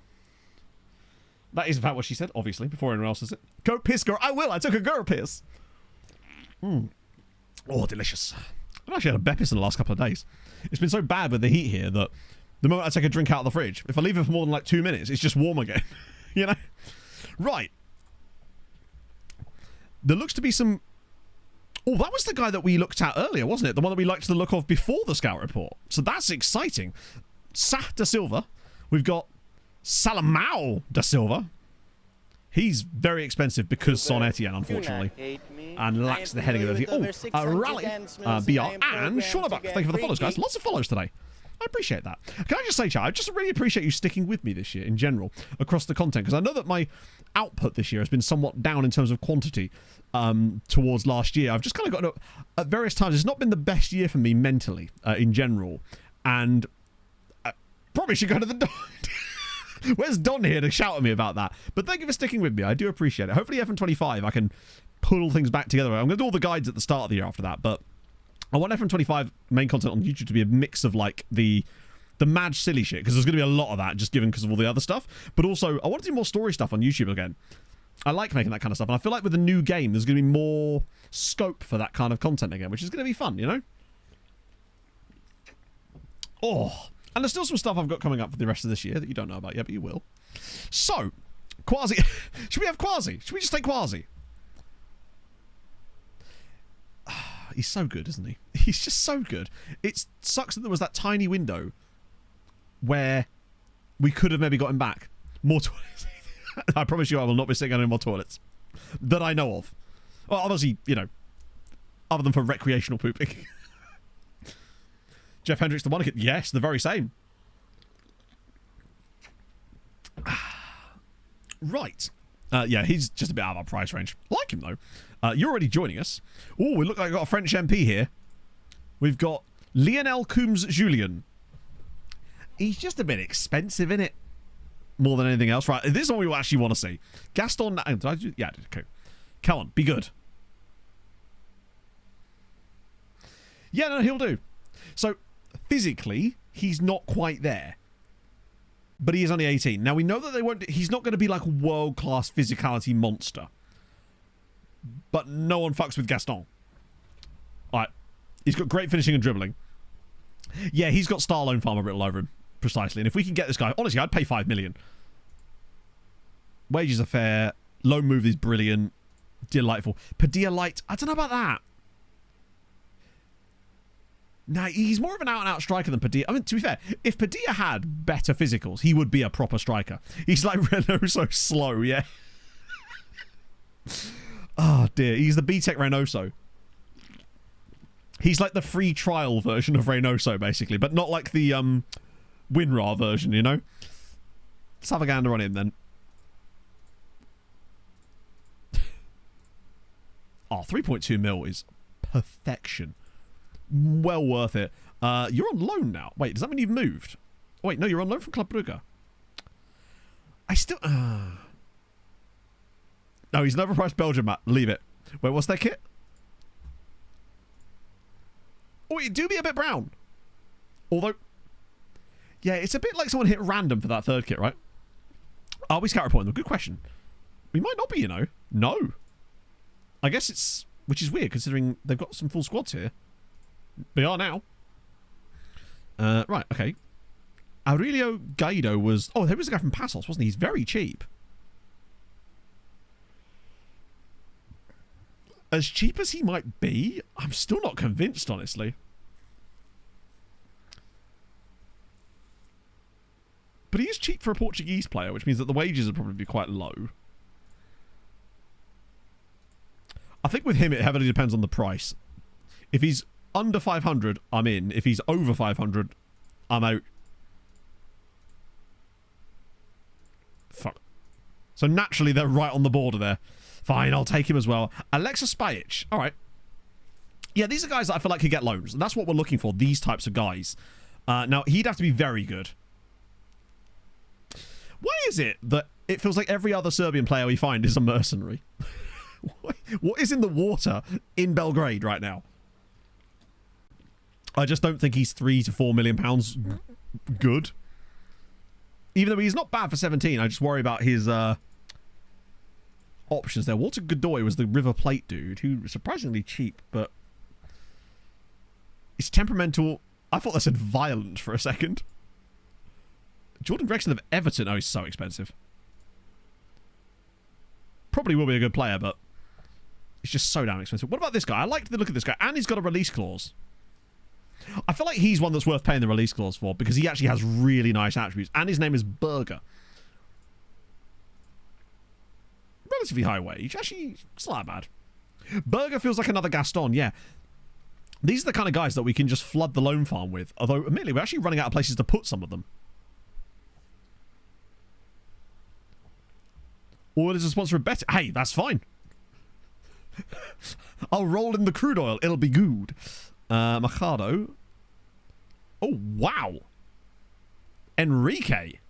That is in fact what she said, obviously, before anyone else says it. Go piss, girl. I will. I took a girl piss. Oh, delicious. I've actually had a Beppis in the last couple of days. It's been so bad with the heat here that the moment I take a drink out of the fridge, if I leave it for more than like 2 minutes, it's just warm again. You know? Right. There looks to be some... Oh, that was the guy that we looked at earlier, wasn't it? The one that we liked the look of before the scout report. So that's exciting. Sah da Silva. We've got Salamao da Silva. He's very expensive because Son Etienne, unfortunately, and lacks the heading ability. Oh, Rally, BR, and Shaunabuck. Thank you for the follows, guys. Lots of follows today. I appreciate that. Can I just say, Chad, I just really appreciate you sticking with me this year in general across the content, because I know that my output this year has been somewhat down in terms of quantity towards last year. I've just kind of got at various times. It's not been the best year for me mentally in general, and I probably should go to the Don. Where's Don here to shout at me about that? But thank you for sticking with me. I do appreciate it. Hopefully FM25 I can pull things back together. I'm going to do all the guides at the start of the year after that, but I want FM25 main content on YouTube to be a mix of like the mad silly shit, because there's going to be a lot of that just given because of all the other stuff, but also I want to do more story stuff on YouTube again. I like making that kind of stuff, and I feel like with the new game there's going to be more scope for that kind of content again, which is going to be fun, you know? Oh, and there's still some stuff I've got coming up for the rest of this year that you don't know about yet, but you will. So, Quasi... Should we have Quasi? Should we just take Quasi? He's so good, isn't he? He's just so good. It sucks that there was that tiny window where we could have maybe got him back. More toilets. I promise you I will not be sitting on any more toilets. That I know of. Well, obviously, you know, other than for recreational pooping. Jeff Hendricks, the Monarch. Yes, the very same. Right. Yeah, he's just a bit out of our price range. Like him, though. You're already joining us. Oh, we look like we've got a French MP here. We've got Lionel Coombs-Julien. He's just a bit expensive, innit? More than anything else. Right, this is what we actually want to see. Gaston... Yeah, okay. Come on, be good. Yeah, no, he'll do. So, physically, he's not quite there. But he is only 18. Now, we know that he's not going to be like a world-class physicality monster. But no one fucks with Gaston. Alright. He's got great finishing and dribbling. Yeah, he's got Star Loan Farmer written over him. Precisely. And if we can get this guy... Honestly, I'd pay 5 million. Wages are fair. Loan move is brilliant. Delightful. Padilla Light. I don't know about that. Nah, he's more of an out-and-out striker than Padilla. I mean, to be fair, if Padilla had better physicals, he would be a proper striker. He's like Renault so slow, yeah? Oh, dear. He's the B-Tech Reynoso. He's like the free trial version of Reynoso, basically, but not like the WinRAR version, you know? Let's have a gander on him, then. Oh, 3.2 mil is perfection. Well worth it. You're on loan now. Wait, does that mean you've moved? Oh, wait, no, you're on loan from Club Brugge. I still... No, he's an overpriced Belgian, Matt. Leave it. Wait, what's that kit? Oh, it do be a bit brown. Although... Yeah, it's a bit like someone hit random for that third kit, right? Are we scout reporting them? Good question. We might not be, you know. No. I guess it's... Which is weird, considering they've got some full squads here. They are now. Right, okay. Aurelio Gaido was... Oh, there was a guy from Passos, wasn't he? He's very cheap. As cheap as he might be, I'm still not convinced, honestly. But he is cheap for a Portuguese player, which means that the wages would probably be quite low. I think with him, it heavily depends on the price. If he's under 500, I'm in. If he's over 500, I'm out. Fuck. So naturally, they're right on the border there. Fine, I'll take him as well. Alexa Spajic. All right. Yeah, these are guys that I feel like could get loans. And that's what we're looking for, these types of guys. Now, he'd have to be very good. Why is it that it feels like every other Serbian player we find is a mercenary? What is in the water in Belgrade right now? I just don't think he's £3 to £4 million good. Even though he's not bad for 17, I just worry about his options there. Walter Godoy was the River Plate dude, who was surprisingly cheap, but he's temperamental. I thought that said violent for a second. Jordan Gregson of Everton. Oh, he's so expensive. Probably will be a good player, but he's just so damn expensive. What about this guy? I like the look of this guy, and he's got a release clause. I feel like he's one that's worth paying the release clause for because he actually has really nice attributes, and his name is Berger. Relatively high wage. Actually, it's not that bad. Berger feels like another Gaston, yeah. These are the kind of guys that we can just flood the loan farm with, although admittedly we're actually running out of places to put some of them. Oil is a sponsor of Bet. Hey, that's fine. I'll roll in the crude oil. It'll be good. Machado. Oh, wow. Enrique.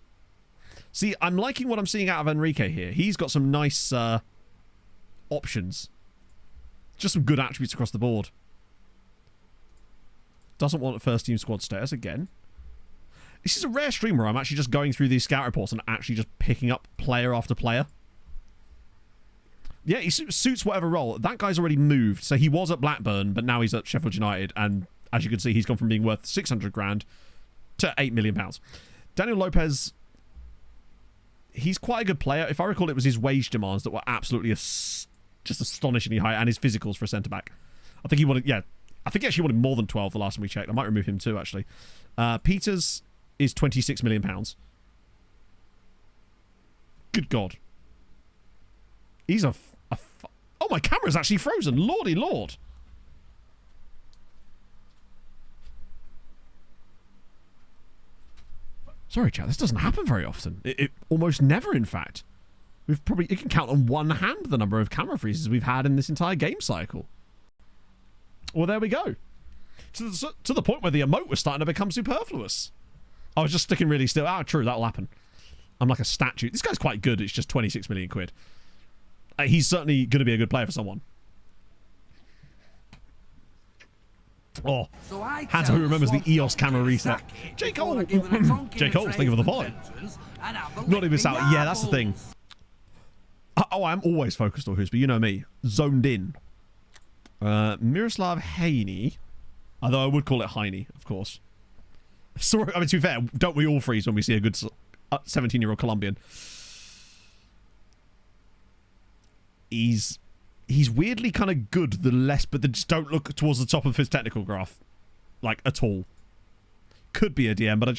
See, I'm liking what I'm seeing out of Enrique here. He's got some nice options. Just some good attributes across the board. Doesn't want a first team squad status again. This is a rare stream where I'm actually just going through these scout reports and actually just picking up player after player. Yeah, he suits whatever role. That guy's already moved. So he was at Blackburn, but now he's at Sheffield United. And as you can see, he's gone from being worth 600 grand to £8 million. Daniel Lopez, he's quite a good player. If I recall, it was his wage demands that were absolutely just astonishingly high, and his physicals for a centre-back. I think he wanted, yeah, I think he actually wanted more than 12 the last time we checked. I might remove him too, actually. Peters is £26 million. Good God. He's oh, my camera's actually frozen. Lordy Lord. Sorry, chat. This doesn't happen very often. It almost never, in fact. You can count on one hand the number of camera freezes we've had in this entire game cycle. Well, there we go. To the point where the emote was starting to become superfluous. I was just sticking really still. Ah, true. That'll happen. I'm like a statue. This guy's quite good. It's just 26 million quid. He's certainly going to be a good player for someone. Oh, Hansa, who remembers the EOS camera reset. J. Cole. J. Cole's thinking of the following. Not even this out. Yeah, that's the thing. Oh, I'm always focused on who's, but you know me. Zoned in. Miroslav Haney. Although I would call it Heine, of course. Sorry, I mean, to be fair, don't we all freeze when we see a good 17-year-old Colombian? He's weirdly kind of good, but they just don't look towards the top of his technical graph, like, at all. Could be a DM, but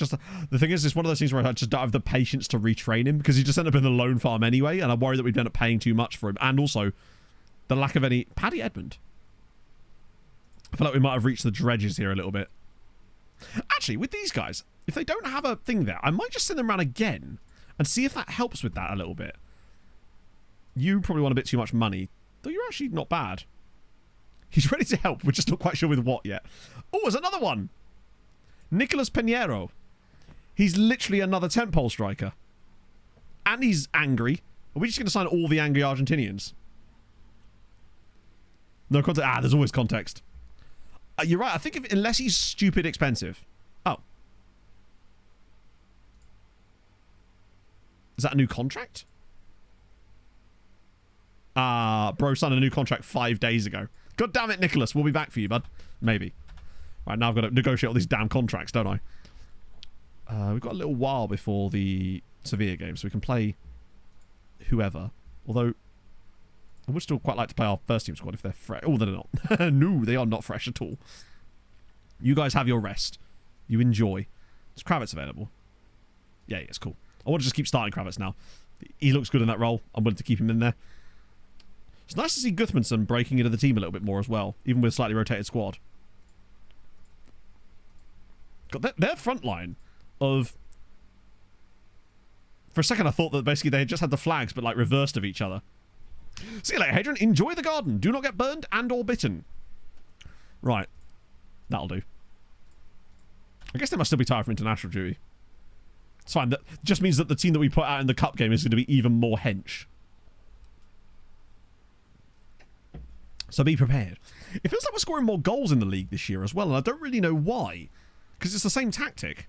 the thing is, it's one of those things where I just don't have the patience to retrain him, because he just ended up in the loan farm anyway, and I'm worried that we'd end up paying too much for him, and also the lack of any... Paddy Edmund. I feel like we might have reached the dredges here a little bit. Actually, with these guys, if they don't have a thing there, I might just send them around again and see if that helps with that a little bit. You probably want a bit too much money, though you're actually not bad. He's ready to help. We're just not quite sure with what yet. Oh, there's another one. Nicolas Pinheiro. He's literally another tentpole striker. And he's angry. Are we just going to sign all the angry Argentinians? No context. Ah, there's always context. You're right. I think unless he's stupid expensive. Oh. Is that a new contract? Bro signed a new contract 5 days ago. God damn it, Nicholas. We'll be back for you, bud. Maybe. Right, now I've got to negotiate all these damn contracts, don't I? We've got a little while before the Sevilla game, so we can play whoever. Although, I would still quite like to play our first team squad if they're fresh. Oh, they're not. No, they are not fresh at all. You guys have your rest. You enjoy. Is Kravitz available? Yeah, it's cool. I want to just keep starting Kravitz now. He looks good in that role. I'm willing to keep him in there. It's nice to see Gudmundsson breaking into the team a little bit more as well, even with a slightly rotated squad. God, their front line of... For a second I thought that basically they had just had the flags but like reversed of each other. See you later, Hadrian. Enjoy the garden. Do not get burned and or bitten. Right. That'll do. I guess they must still be tired from international duty. It's fine. That just means that the team that we put out in the cup game is going to be even more hench. So be prepared. It feels like we're scoring more goals in the league this year as well, and I don't really know why. Because it's the same tactic.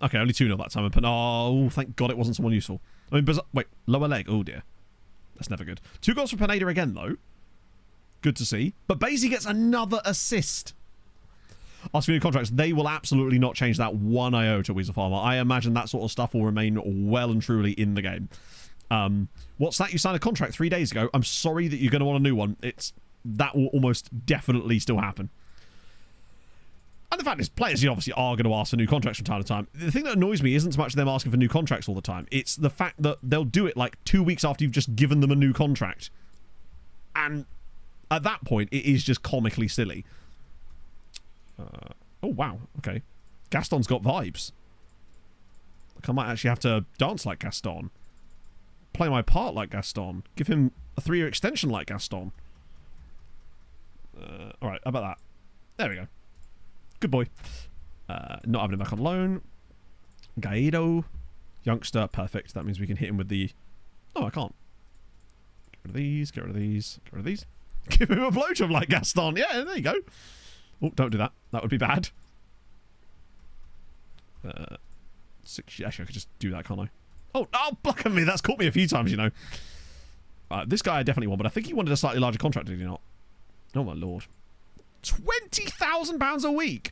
Okay, only 2-0 that time. Oh, thank God it wasn't someone useful. I mean, wait, lower leg. Oh, dear. That's never good. 2 goals for Pineda again, though. Good to see. But Basie gets another assist. Asking for new contracts, they will absolutely not change that one iota, Weasel Farmer. I imagine that sort of stuff will remain well and truly in the game. What's that? You signed a contract 3 days ago. I'm sorry that you're going to want a new one. That will almost definitely still happen. And the fact is, players obviously are going to ask for new contracts from time to time. The thing that annoys me isn't so much them asking for new contracts all the time. It's the fact that they'll do it like 2 weeks after you've just given them a new contract. And at that point, it is just comically silly. Oh, wow. Okay. Gaston's got vibes. Like, I might actually have to dance like Gaston. Play my part like Gaston. Give him a 3-year extension like Gaston. Alright, how about that? There we go. Good boy. Not having him back on loan. Gaido. Youngster. Perfect. That means we can hit him with the... Oh, I can't. Get rid of these. Get rid of these. Get rid of these. Give him a blowjob like Gaston. Yeah, there you go. Oh, don't do that. That would be bad. Actually, I could just do that, can't I? Oh, block at me. That's caught me a few times, you know. This guy I definitely want, but I think he wanted a slightly larger contract, did he not? Oh, my lord. £20,000 a week.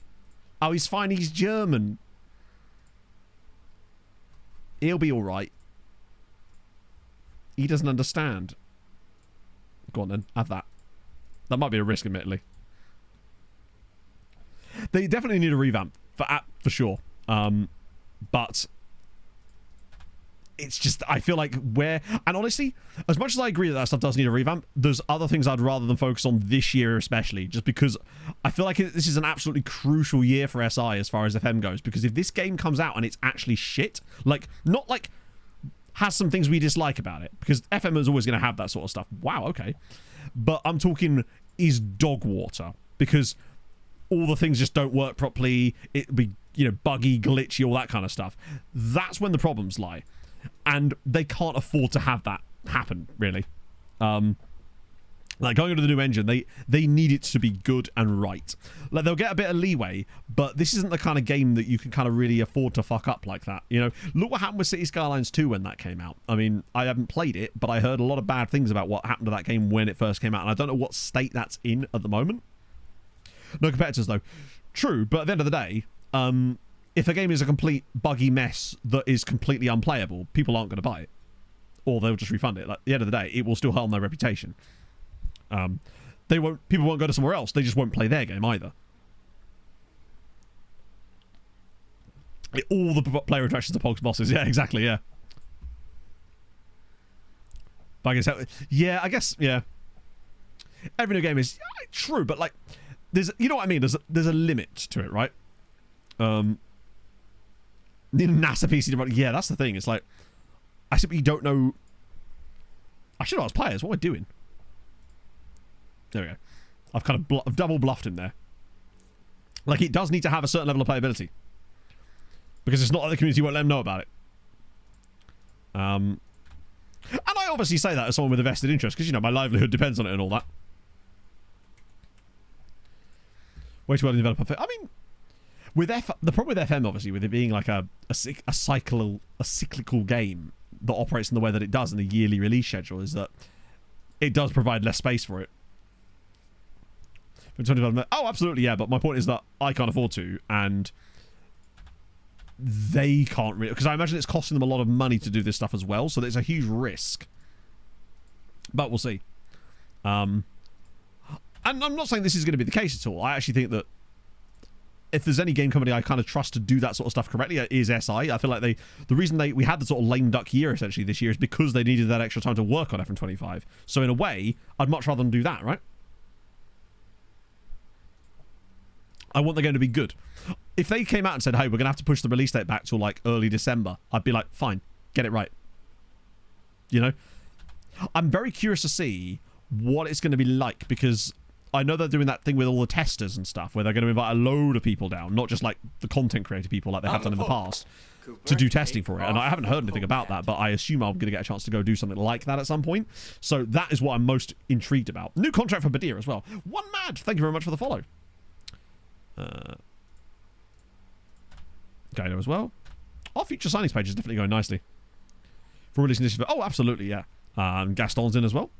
Oh, he's fine. He's German. He'll be all right. He doesn't understand. Go on, then. Have that. That might be a risk, admittedly. They definitely need a revamp, for sure. But it's just, I feel like and honestly, as much as I agree that stuff does need a revamp, there's other things I'd rather than focus on this year especially, just because I feel like this is an absolutely crucial year for SI as far as FM goes, because if this game comes out and it's actually shit, like, not like has some things we dislike about it, because FM is always going to have that sort of stuff. Wow, okay. But I'm talking is dog water, because all the things just don't work properly, it'd be, buggy, glitchy, all that kind of stuff. That's when the problems lie. And they can't afford to have that happen, really. Like, going into the new engine, they need it to be good and right. Like, they'll get a bit of leeway, but this isn't the kind of game that you can kind of really afford to fuck up like that. Look what happened with City Skylines 2 when that came out. I mean, I haven't played it, but I heard a lot of bad things about what happened to that game when it first came out, and I don't know what state that's in at the moment. No competitors, though. True, but at the end of the day, if a game is a complete buggy mess that is completely unplayable, people aren't going to buy it. Or they'll just refund it. Like, at the end of the day, it will still harm their reputation. People won't go to somewhere else. They just won't play their game either. All the player attractions are Pogs bosses. Yeah, exactly, yeah. But I guess, I guess, yeah. Every new game is true, but like, there's, you know what I mean? There's a limit to it, right? The NASA PC, yeah, that's the thing. It's like, I simply don't know. I should ask players. What am I doing? There we go. I've kind of I've double bluffed him there. Like, it does need to have a certain level of playability, because it's not like the community won't let them know about it. And I obviously say that as someone with a vested interest, because, my livelihood depends on it and all that. Way too well developed. I mean, the problem with FM, obviously, with it being like a cyclical game that operates in the way that it does in the yearly release schedule, is that it does provide less space for it. Oh, absolutely, yeah. But my point is that I can't afford to, and they can't really, because I imagine it's costing them a lot of money to do this stuff as well. So there's a huge risk. But we'll see. And I'm not saying this is going to be the case at all. I actually think that if there's any game company I kind of trust to do that sort of stuff correctly, it is SI. I feel like the reason we had the sort of lame duck year essentially this year is because they needed that extra time to work on FM25. So in a way, I'd much rather them do that, right? I want the game to be good. If they came out and said, hey, we're going to have to push the release date back to like early December, I'd be like, fine, get it right. I'm very curious to see what it's going to be like, because I know they're doing that thing with all the testers and stuff, where they're going to invite a load of people down, not just like the content creator people like they have done in the past, to do testing for it. And I haven't heard anything about that, but I assume I'm going to get a chance to go do something like that at some point. So that is what I'm most intrigued about. New contract for Badir as well. One mad. Thank you very much for the follow. Gaido as well. our future signings page is definitely going nicely. For releasing this... Oh, absolutely, yeah. Gaston's in as well.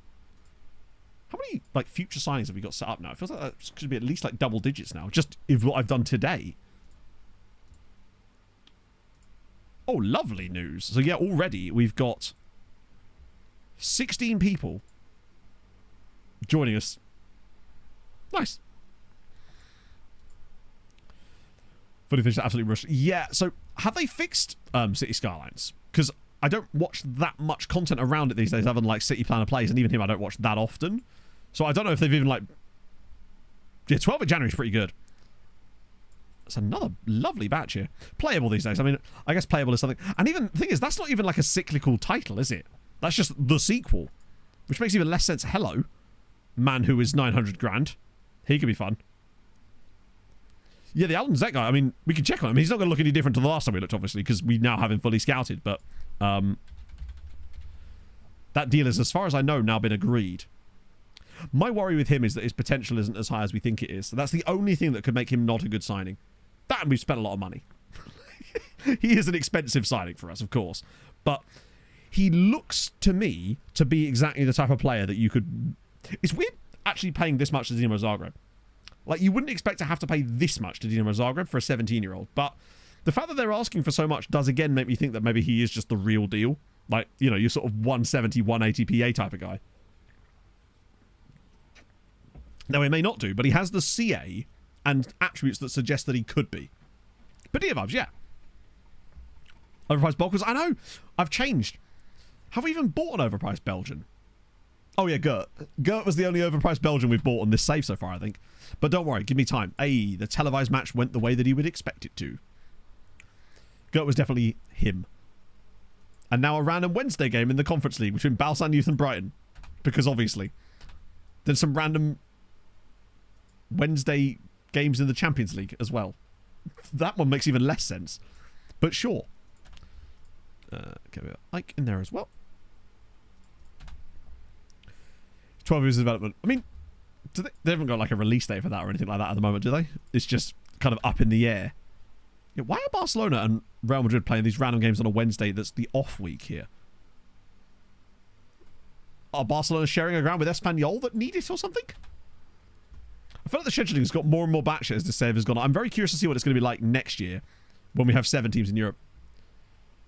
How many, like, future signings have we got set up now? It feels like that should be at least, like, double digits now. Just if what I've done today. Oh, lovely news. So, yeah, already we've got 16 people joining us. Nice. Fully finished, absolutely rushed. Yeah, so have they fixed City Skylines? Because I don't watch that much content around it these days, other than like City Planner Plays, and even him I don't watch that often. So I don't know if they've even like... Yeah, 12th of January is pretty good. It's another lovely batch here. Playable these days. I mean, I guess playable is something... And even, the thing is, that's not even like a cyclical title, is it? That's just the sequel. Which makes even less sense. Hello, man who is 900 grand. He could be fun. Yeah, the Alan Zek guy, I mean, we can check on him. He's not going to look any different to the last time we looked, obviously, because we now have him fully scouted. But that deal is, as far as I know, now been agreed. My worry with him is that his potential isn't as high as we think it is. So that's the only thing that could make him not a good signing. That, and we've spent a lot of money. He is an expensive signing for us, of course. But he looks to me to be exactly the type of player that you could... It's weird actually paying this much to Dinamo Zagreb. Like, you wouldn't expect to have to pay this much to Dinamo Zagreb for a 17-year-old. But the fact that they're asking for so much does, again, make me think that maybe he is just the real deal. Like, you know, you're sort of 170, 180 PA type of guy. Now, he may not do, but he has the CA and attributes that suggest that he could be. Padilla vibes, yeah. Overpriced Balkans, I know. I've changed. Have we even bought an overpriced Belgian? Oh, yeah, Gert. Gert was the only overpriced Belgian we've bought on this save so far, I think. But don't worry, give me time. Hey, the televised match went the way that he would expect it to. Gert was definitely him. And now a random Wednesday game in the Conference League between Balsan Youth and Brighton. Because, obviously. Then some random Wednesday games in the Champions League as well. That one makes even less sense. But sure. Okay, we got Ike in there as well. 12 years of development. I mean, they haven't got like a release date for that or anything like that at the moment, do they? It's just kind of up in the air. Yeah, why are Barcelona and Real Madrid playing these random games on a Wednesday that's the off week here? Are Barcelona sharing a ground with Espanyol that need it or something? I feel like the scheduling has got more and more batshit as this save has gone on. I'm very curious to see what it's going to be like next year when we have 7 teams in Europe.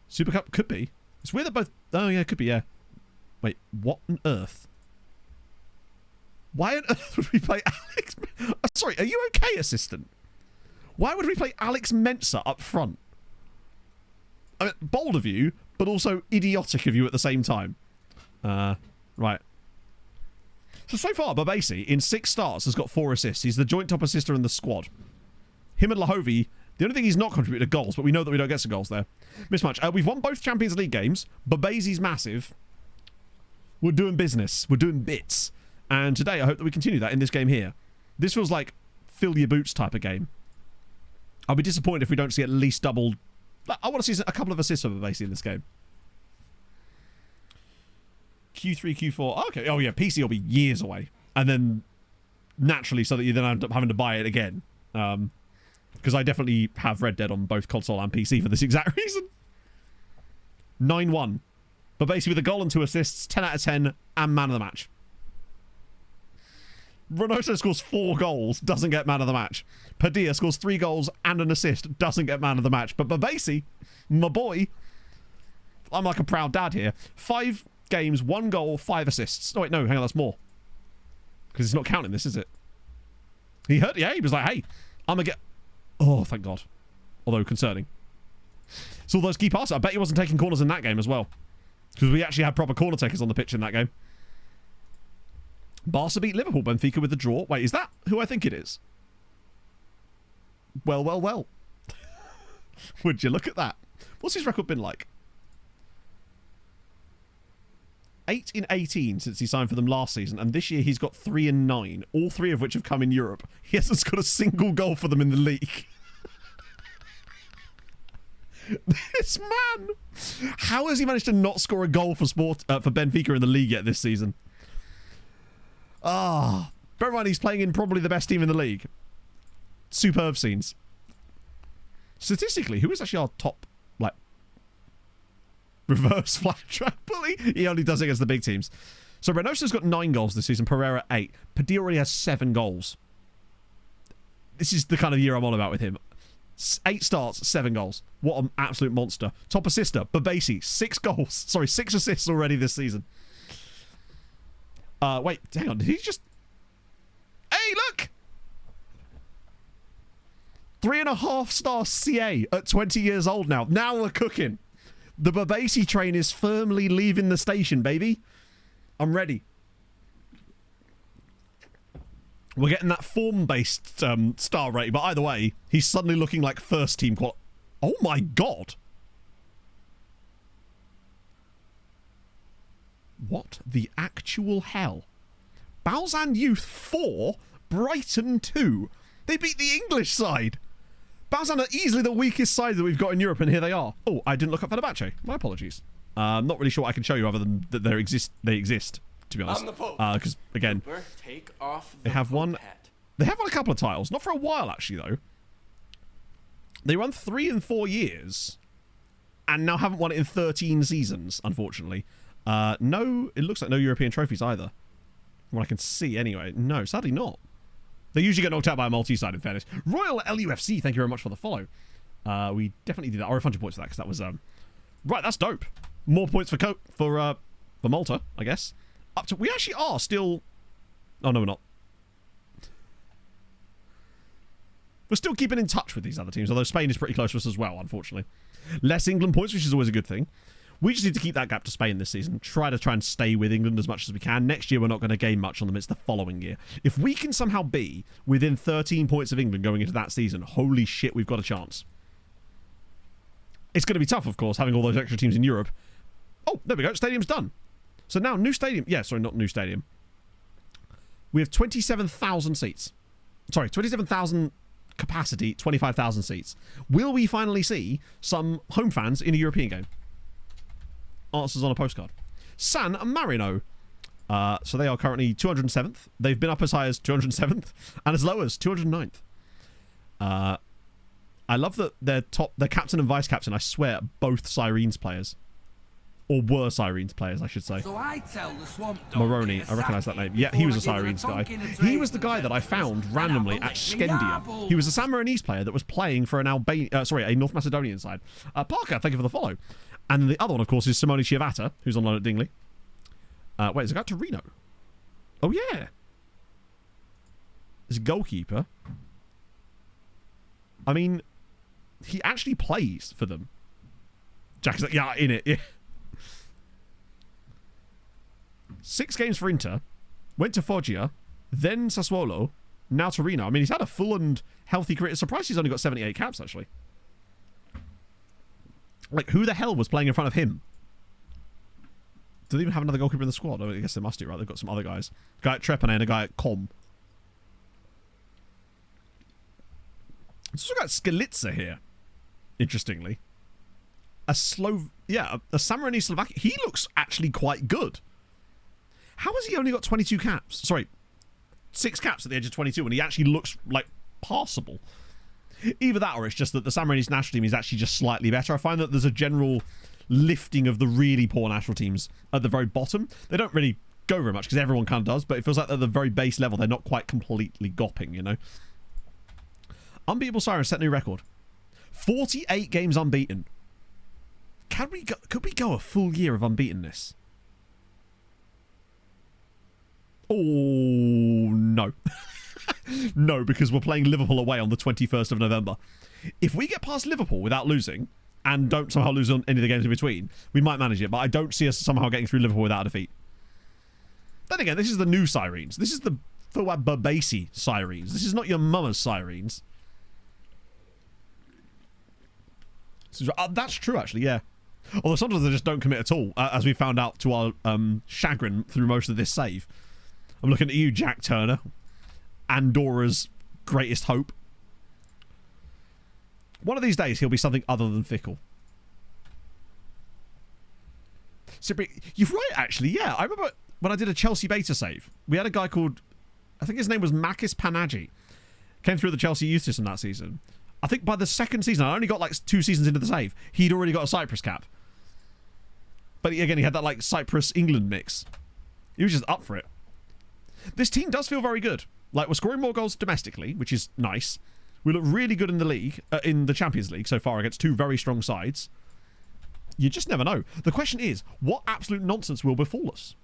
Super Cup could be. It's weird that both... Oh, yeah, it could be, yeah. Wait, what on earth? Why on earth would we play Alex... Sorry, are you okay, assistant? Why would we play Alex Mensah up front? I mean, bold of you, but also idiotic of you at the same time. Right. So far, Babasi, in 6 starts, has got 4 assists. He's the joint top assister in the squad. Him and Lahovi, the only thing he's not contributed are goals, but we know that we don't get some goals there. Mismatch. We've won both Champions League games. Babasi's massive. We're doing business. We're doing bits. And today, I hope that we continue that in this game here. This feels like fill your boots type of game. I'll be disappointed if we don't see at least double... I want to see a couple of assists from Babasi in this game. Q3, Q4. Oh, okay. Oh, yeah. PC will be years away. And then, naturally, so that you then end up having to buy it again. Because I definitely have Red Dead on both console and PC for this exact reason. 9-1. But basically with a goal and 2 assists, 10 out of 10, and man of the match. Renato scores 4 goals, doesn't get man of the match. Padilla scores 3 goals and an assist, doesn't get man of the match. But Babasi, my boy, I'm like a proud dad here. 5 games, 1 goal, 5 assists. Oh, wait, no, hang on, that's more. Because it's not counting this, is it? He heard, yeah, he was like, hey, I'm going to get... Oh, thank God. Although concerning. So all those key passes, I bet he wasn't taking corners in that game as well. Because we actually had proper corner takers on the pitch in that game. Barca beat Liverpool, Benfica with the draw. Wait, is that who I think it is? Well, well, well. Would you look at that? What's his record been like? 8 in 18 since he signed for them last season, and this year he's got 3 in 9, all 3 of which have come in Europe. He hasn't scored a single goal for them in the league. This man! How has he managed to not score a goal for Benfica in the league yet this season? Ah, bear in mind he's playing in probably the best team in the league. Superb scenes. Statistically, who is actually our top, like, Reverse flat track bully. He only does it against the big teams. So Reynoso's got 9 goals this season. Pereira 8. Padilla already has 7 goals. This is the kind of year I'm on about with him. 8 starts, 7 goals. What an absolute monster. Top assister, Babasi, 6 goals. Sorry, 6 assists already this season. Wait, hang on. Did he just... Hey, look! 3.5-star CA at 20 years old now. Now we're cooking. The Babasi train is firmly leaving the station, baby. I'm ready. We're getting that form-based star rating, but either way, he's suddenly looking like first-team quality. Oh my god! What the actual hell? Balzan Youth 4, Brighton 2. They beat the English side. Balzan are easily the weakest side that we've got in Europe, and here they are. Oh, I didn't look up Fenerbahce. My apologies. I'm not really sure what I can show you other than that they exist, to be honest. I'm the Pope. Because, again, Take off the they have Pope one... hat. They have won a couple of titles. Not for a while, actually, though. They run 3 and 4 years, and now haven't won it in 13 seasons, unfortunately. No, it looks like no European trophies either. From what I can see, anyway. No, sadly not. They usually get knocked out by a Maltese side, in fairness. Royal LUFC, thank you very much for the follow. We definitely did that. I'll refund your points for that, because that was... Right, that's dope. More points for Malta, I guess. Up to... We actually are still... Oh, no, we're not. We're still keeping in touch with these other teams, although Spain is pretty close to us as well, unfortunately. Less England points, which is always a good thing. We just need to keep that gap to Spain this season. Try and stay with England as much as we can. Next year, we're not going to gain much on them. It's the following year. If we can somehow be within 13 points of England going into that season, holy shit, we've got a chance. It's going to be tough, of course, having all those extra teams in Europe. Oh, there we go. Stadium's done. So now, new stadium. Yeah, sorry, not new stadium. We have 27,000 seats. Sorry, 27,000 capacity, 25,000 seats. Will we finally see some home fans in a European game? Answers on a postcard. San Marino. So they are currently 207th. They've been up as high as 207th and as low as 209th. I love that their captain and vice captain, I swear, both Sirens players. Or were Sirens players, I should say. So I tell the swamp dog Moroni, I recognise that name. Yeah, he was a Sirens guy. He was the guy that I found randomly at Skendia. He was a San Marinese player that was playing for an a North Macedonian side. Parker, thank you for the follow. And the other one, of course, is Simone Chiavata, who's on loan at Dingley. Wait, is it got to Reno? Oh, yeah. There's a goalkeeper. I mean, he actually plays for them. Jack's like, yeah, in it. Yeah. 6 games for Inter. Went to Foggia. Then Sassuolo. Now to Reno. I mean, he's had a full and healthy career. Surprised he's only got 78 caps, actually. Like, who the hell was playing in front of him? Do they even have another goalkeeper in the squad? I guess they must do, right? They've got some other guys. A guy at Trepane and a guy at Com. There's also got Skalitza here. Interestingly. A San Marinese Slovakia. He looks actually quite good. How has he only got 22 caps? Sorry, 6 caps at the age of 22 when he actually looks, like, passable. Either that or it's just that the San Marinese national team is actually just slightly better. I find that there's a general lifting of the really poor national teams at the very bottom. They don't really go very much because everyone kind of does, but it feels like at the very base level they're not quite completely gopping, you know? Unbeatable Sirens set new record. 48 games unbeaten. Could we go a full year of unbeatenness? Oh, no. No, because we're playing Liverpool away on the 21st of November. If we get past Liverpool without losing, and don't somehow lose on any of the games in between, we might manage it, but I don't see us somehow getting through Liverpool without a defeat. Then again, this is the new Sirens. This is the Fuad Babasi Sirens. This is not your mama's Sirens. That's true, actually, yeah. Although sometimes they just don't commit at all, as we found out to our chagrin through most of this save. I'm looking at you, Jack Turner. Andorra's greatest hope. One of these days, he'll be something other than fickle. You're right, actually, yeah. I remember when I did a Chelsea beta save, we had a guy called, I think his name was Makis Panagi. Came through the Chelsea youth system that season. I think by the second season, I only got like 2 seasons into the save, he'd already got a Cyprus cap. But again, he had that like Cyprus-England mix. He was just up for it. This team does feel very good. Like, we're scoring more goals domestically, which is nice. We look really good in the league, in the Champions League so far against two very strong sides. You just never know. The question is, what absolute nonsense will befall us?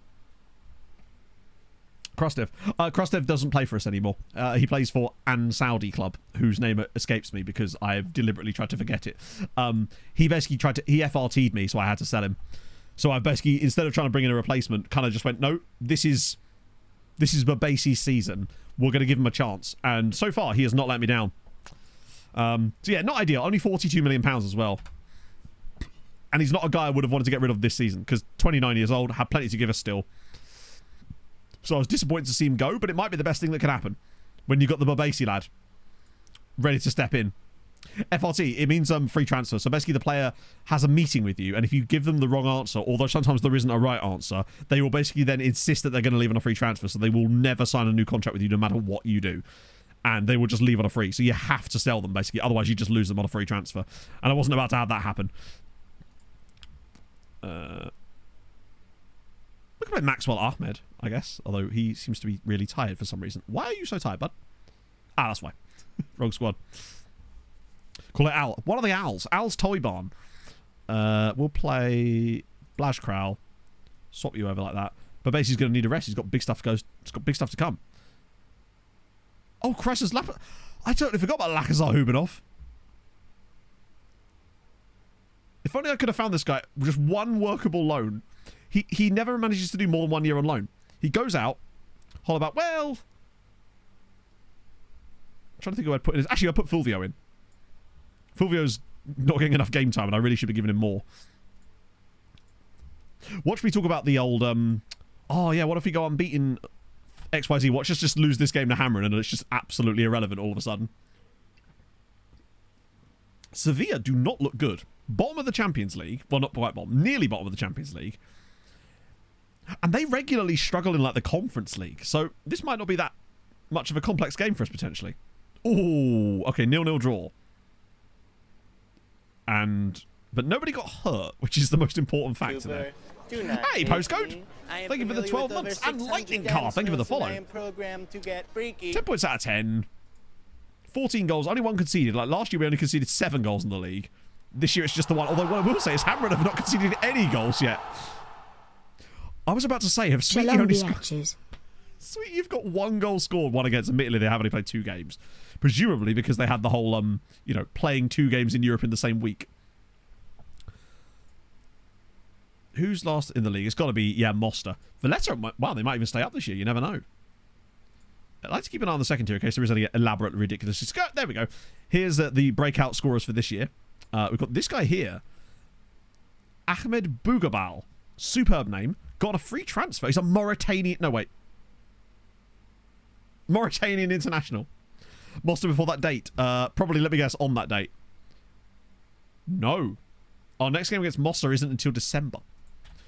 Krostev. Krostev doesn't play for us anymore. He plays for An Saudi club, whose name escapes me because I have deliberately tried to forget it. He basically he FRT'd me, so I had to sell him. So I basically, instead of trying to bring in a replacement, kind of just went, no, this is Babasi's season. We're going to give him a chance. And so far, he has not let me down. So yeah, not ideal. Only £42 million as well. And he's not a guy I would have wanted to get rid of this season because 29 years old, had plenty to give us still. So I was disappointed to see him go, but it might be the best thing that could happen when you've got the Babasi lad ready to step in. FRT, it means free transfer. So basically the player has a meeting with you, and if you give them the wrong answer, although sometimes there isn't a right answer, they will basically then insist that they're going to leave on a free transfer, so they will never sign a new contract with you no matter what you do. And they will just leave on a free. So you have to sell them, basically. Otherwise, you just lose them on a free transfer. And I wasn't about to have that happen. Look at Maxwell Ahmed, I guess. Although he seems to be really tired for some reason. Why are you so tired, bud? Ah, that's why. Wrong squad. Call it Al. What are the Owls? Al's Toy Barn. We'll play Blash Crow. Swap you over like that. But basically, he's going to need a rest. He's got big stuff to go. He's got big stuff to come. Oh, Cress's Lap. I totally forgot about Lakazar Hubanov. If only I could have found this guy. Just one workable loan. He never manages to do more than 1 year on loan. He goes out. All about, well... I'm trying to think who I'd put in. Actually, I put Fulvio in. Fulvio's not getting enough game time, and I really should be giving him more. Watch me talk about the old... oh, yeah, what if we go unbeaten XYZ? Watch us just lose this game to Hammerin, and it's just absolutely irrelevant all of a sudden. Sevilla do not look good. Bottom of the Champions League. Well, not quite bottom. Nearly bottom of the Champions League. And they regularly struggle in, like, the Conference League. So this might not be that much of a complex game for us, potentially. Ooh, okay, 0-0 draw. But nobody got hurt, which is the most important factor there. Hey, postcode! Thank you for the 12 months. And lightning car, thank you for the follow. 10 points out of 10. 14 goals, only one conceded. Like, last year we only conceded 7 goals in the league. This year it's just the one. Although what I will say is Hammerin have not conceded any goals yet. I was about to say, have Sweetie only scored... Sweet, you've got 1 goal scored, 1 against. Admittedly, they have only played 2 games. Presumably because they had the whole, you know, playing 2 games in Europe in the same week. Who's last in the league? It's got to be, yeah, Mosta. Valletta, wow, they might even stay up this year. You never know. I'd like to keep an eye on the second tier in case there is any elaborate, ridiculous... There we go. Here's the breakout scorers for this year. We've got this guy here. Ahmed Bougabal. Superb name. Got a free transfer. He's a Mauritanian... No, wait. Mauritanian international. Mosta before that date. Probably, let me guess, on that date. No. Our next game against Mosta isn't until December.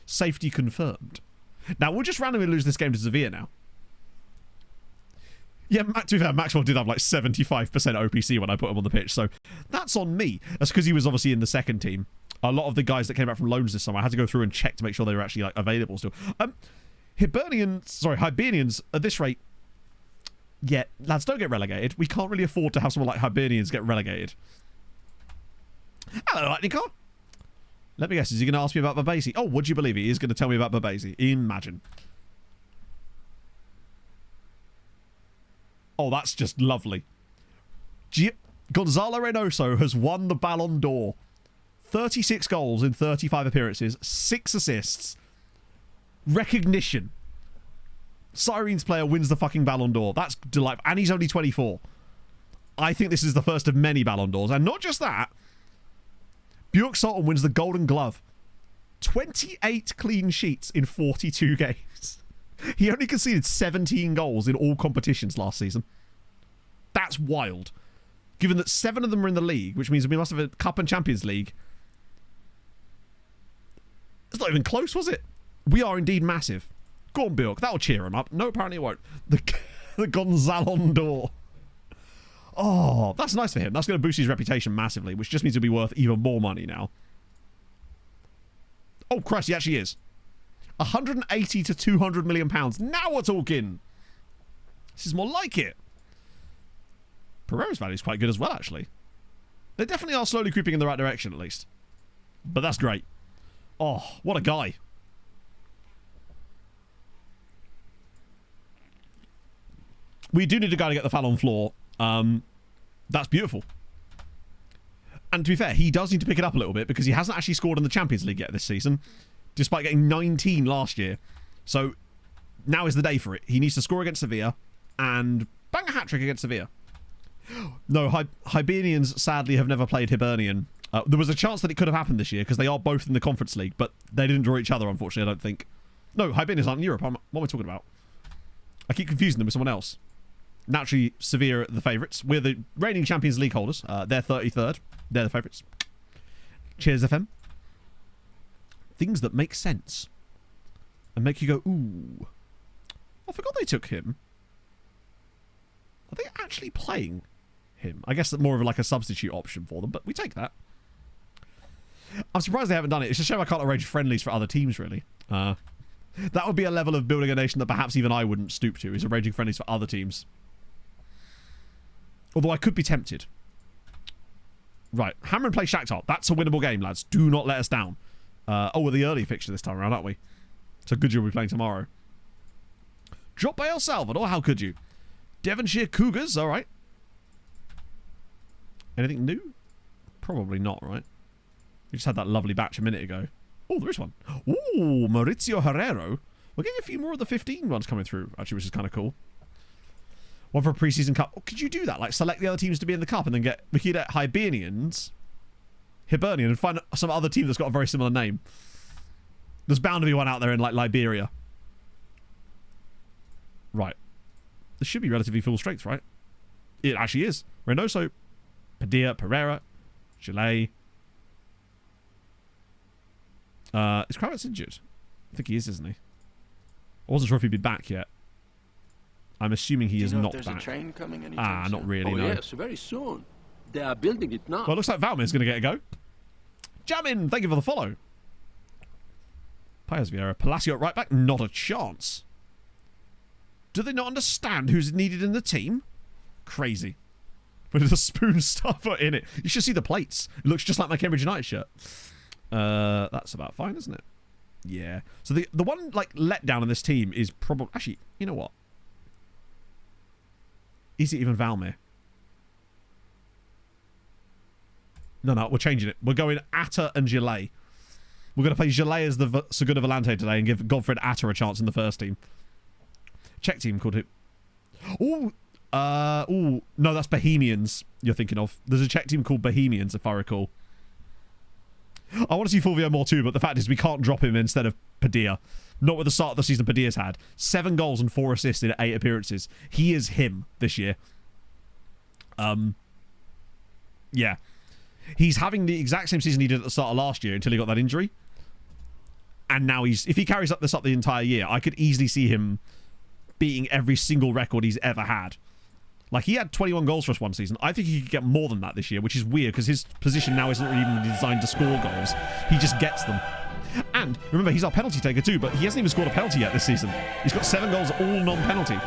Safety confirmed. Now, we'll just randomly lose this game to Sevilla now. Yeah, to be fair, Maxwell did have like 75% OPC when I put him on the pitch, so that's on me. That's because he was obviously in the second team. A lot of the guys that came back from loans this summer, I had to go through and check to make sure they were actually like available still. Hibernians at this rate, yeah, lads, don't get relegated. We can't really afford to have someone like Hibernians get relegated. Hello, Lightning Car. Let me guess, is he going to ask me about Babasi? Oh, would you believe it? He is going to tell me about Babasi. Imagine. Oh, that's just lovely. Gonzalo Reynoso has won the Ballon d'Or. 36 goals in 35 appearances, 6 assists. Recognition. Sirens player wins the fucking Ballon d'Or. That's delightful. And he's only 24. I think this is the first of many Ballon d'Ors. And not just that. Bjork Sultan wins the Golden Glove. 28 clean sheets in 42 games. He only conceded 17 goals in all competitions last season. That's wild. Given that 7 of them are in the league, which means we must have a Cup and Champions League. It's not even close, was it? We are indeed massive. Go on, Bjork. That'll cheer him up. No, apparently it won't. The Gonzalon d'Or. Oh, that's nice for him. That's going to boost his reputation massively, which just means he'll be worth even more money now. Oh, Christ, he actually is. 180 to 200 million pounds. Now we're talking. This is more like it. Pereira's value is quite good as well, actually. They definitely are slowly creeping in the right direction, at least. But that's great. Oh, what a guy. We do need a guy to get the foul on floor. That's beautiful. And to be fair, he does need to pick it up a little bit because he hasn't actually scored in the Champions League yet this season, despite getting 19 last year. So now is the day for it. He needs to score against Sevilla and bang a hat-trick against Sevilla. No, Hibernians sadly have never played Hibernian. There was a chance that it could have happened this year because they are both in the Conference League, but they didn't draw each other, unfortunately, I don't think. No, Hibernians aren't in Europe. What am I talking about? I keep confusing them with someone else. Naturally, Sevilla are the favourites. We're the reigning Champions League holders. They're 33rd. They're the favourites. Cheers, FM. Things that make sense. And make you go, ooh. I forgot they took him. Are they actually playing him? I guess that's more of like a substitute option for them, but we take that. I'm surprised they haven't done it. It's a shame I can't arrange friendlies for other teams, really. That would be a level of building a nation that perhaps even I wouldn't stoop to, is arranging friendlies for other teams. Although I could be tempted. Right. Hammer and play Shakhtar. That's a winnable game, lads. Do not let us down. Oh, we're the early fixture this time around, aren't we? So good you'll be playing tomorrow. Drop by El Salvador. How could you? Devonshire Cougars. All right. Anything new? Probably not, right? We just had that lovely batch a minute ago. Oh, there is one. Ooh, Maurizio Herrero. We're getting a few more of the 15 ones coming through, actually, which is kind of cool. One for a pre-season cup. Oh, could you do that? Like, select the other teams to be in the cup and then get... We could get Hibernian, and find some other team that's got a very similar name. There's bound to be one out there in, like, Liberia. Right. This should be relatively full strength, right? It actually is. Reynoso, Padilla, Pereira, Gillet. Is Kravitz injured? I think he is, isn't he? I wasn't sure if he'd be back yet. I'm assuming he is not back. A train coming anytime not soon? really, no. Yes, very soon. They are building it now. Well, it looks like Valmir's going to get a go. Jamin, thank you for the follow. Paez Vieira, Palacio at right back, not a chance. Do they not understand who's needed in the team? Crazy. But there's a spoon stuffer in it. You should see the plates. It looks just like my Cambridge United shirt. That's about fine, isn't it? Yeah. So the one like letdown in this team is probably... Actually, you know what? Is it even Valmir? No, we're changing it. We're going Atta and Gillet. We're going to play Gillet as the Segunda Volante today and give Godfred Atta a chance in the first team. Czech team called it... Oh, no, that's Bohemians you're thinking of. There's a Czech team called Bohemians, if I recall. I want to see Fulvio more too, but the fact is we can't drop him instead of Padilla. Not with the start of the season Padilla's had. 7 goals and 4 assists in 8 appearances. He is him this year. Yeah. He's having the exact same season he did at the start of last year until he got that injury. And now if he carries this up the entire year, I could easily see him beating every single record he's ever had. Like, he had 21 goals for us one season. I think he could get more than that this year, which is weird because his position now isn't really even designed to score goals. He just gets them. And remember, he's our penalty taker too, but he hasn't even scored a penalty yet this season. He's got 7 goals, all non-penalty.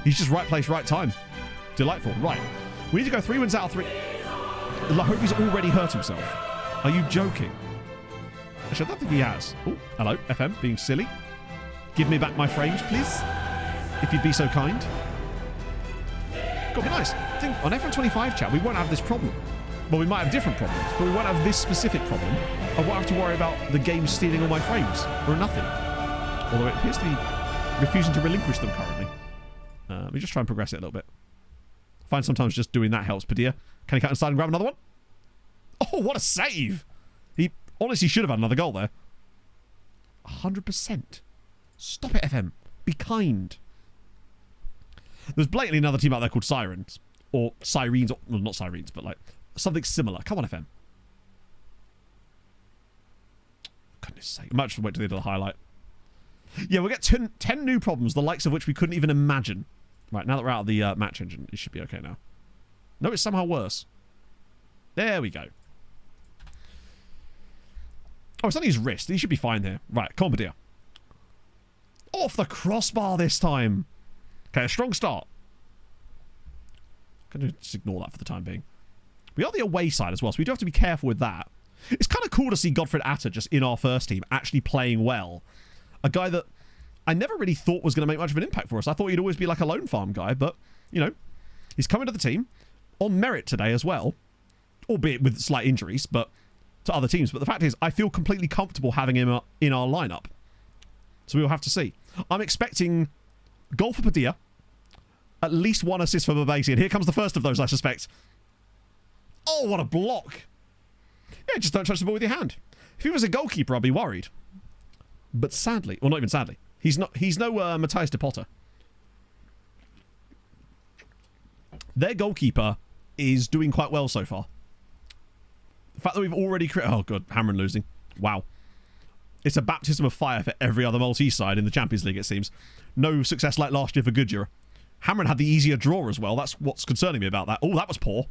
He's just right place, right time. Delightful. Right. We need to go 3 wins out of 3. I hope he's already hurt himself. Are you joking? Actually, I don't think he has. Oh, hello, FM, being silly. Give me back my frames, please. If you'd be so kind. God, be nice. I think on F125 chat, we won't have this problem. Well, we might have different problems, but we won't have this specific problem. I won't have to worry about the game stealing all my frames, or nothing. Although it appears to be refusing to relinquish them currently. Let me just try and progress it a little bit. I find sometimes just doing that helps. Padilla, can he cut inside and grab another one? Oh, what a save! He honestly should have had another goal there. 100%. Stop it, FM. Be kind. There's blatantly another team out there called Sirens. Or Sirens. Well, not Sirens, but like something similar. Come on, FM. Goodness sake. I might just wait till the end of the highlight. Yeah, we'll get 10 new problems, the likes of which we couldn't even imagine. Right, now that we're out of the match engine, it should be okay now. No, it's somehow worse. There we go. Oh, it's only his wrist. He should be fine here. Right, Compedia. Off the crossbar this time. Okay, a strong start. I'm going to just ignore that for the time being. We are the away side as well, so we do have to be careful with that. It's kind of cool to see Godfred Atta just in our first team, actually playing well. A guy that I never really thought was going to make much of an impact for us. I thought he'd always be like a lone farm guy, but, you know, he's coming to the team on merit today as well, albeit with slight injuries, but to other teams. But the fact is, I feel completely comfortable having him in our lineup. So we'll have to see. I'm expecting goal for Padilla, at least 1 assist for Babasi, and here comes the first of those, I suspect. Oh, what a block. Yeah, just don't touch the ball with your hand. If he was a goalkeeper, I'd be worried. But sadly, well, not even sadly, he's no Matthias de Potter. Their goalkeeper is doing quite well so far. The fact that we've already created... Oh, God, Hamron losing. Wow. It's a baptism of fire for every other Maltese side in the Champions League, it seems. No success like last year for Goodyear. Hamron had the easier draw as well. That's what's concerning me about that. Oh, that was poor.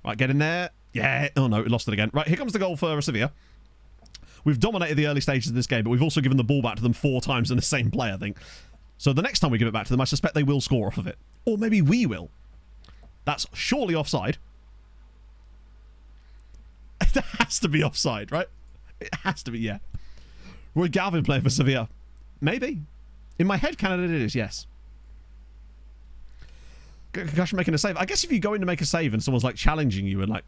Right, get in there. Yeah. Oh, no, we lost it again. Right, here comes the goal for Sevilla. We've dominated the early stages of this game, but we've also given the ball back to them 4 times in the same play, I think. So the next time we give it back to them, I suspect they will score off of it. Or maybe we will. That's surely offside. It has to be offside, right? It has to be, yeah. Roy Galvin playing for Sevilla. Maybe. In my head, Canada it is, yes. Concussion making a save. I guess if you go in to make a save and someone's like challenging you and like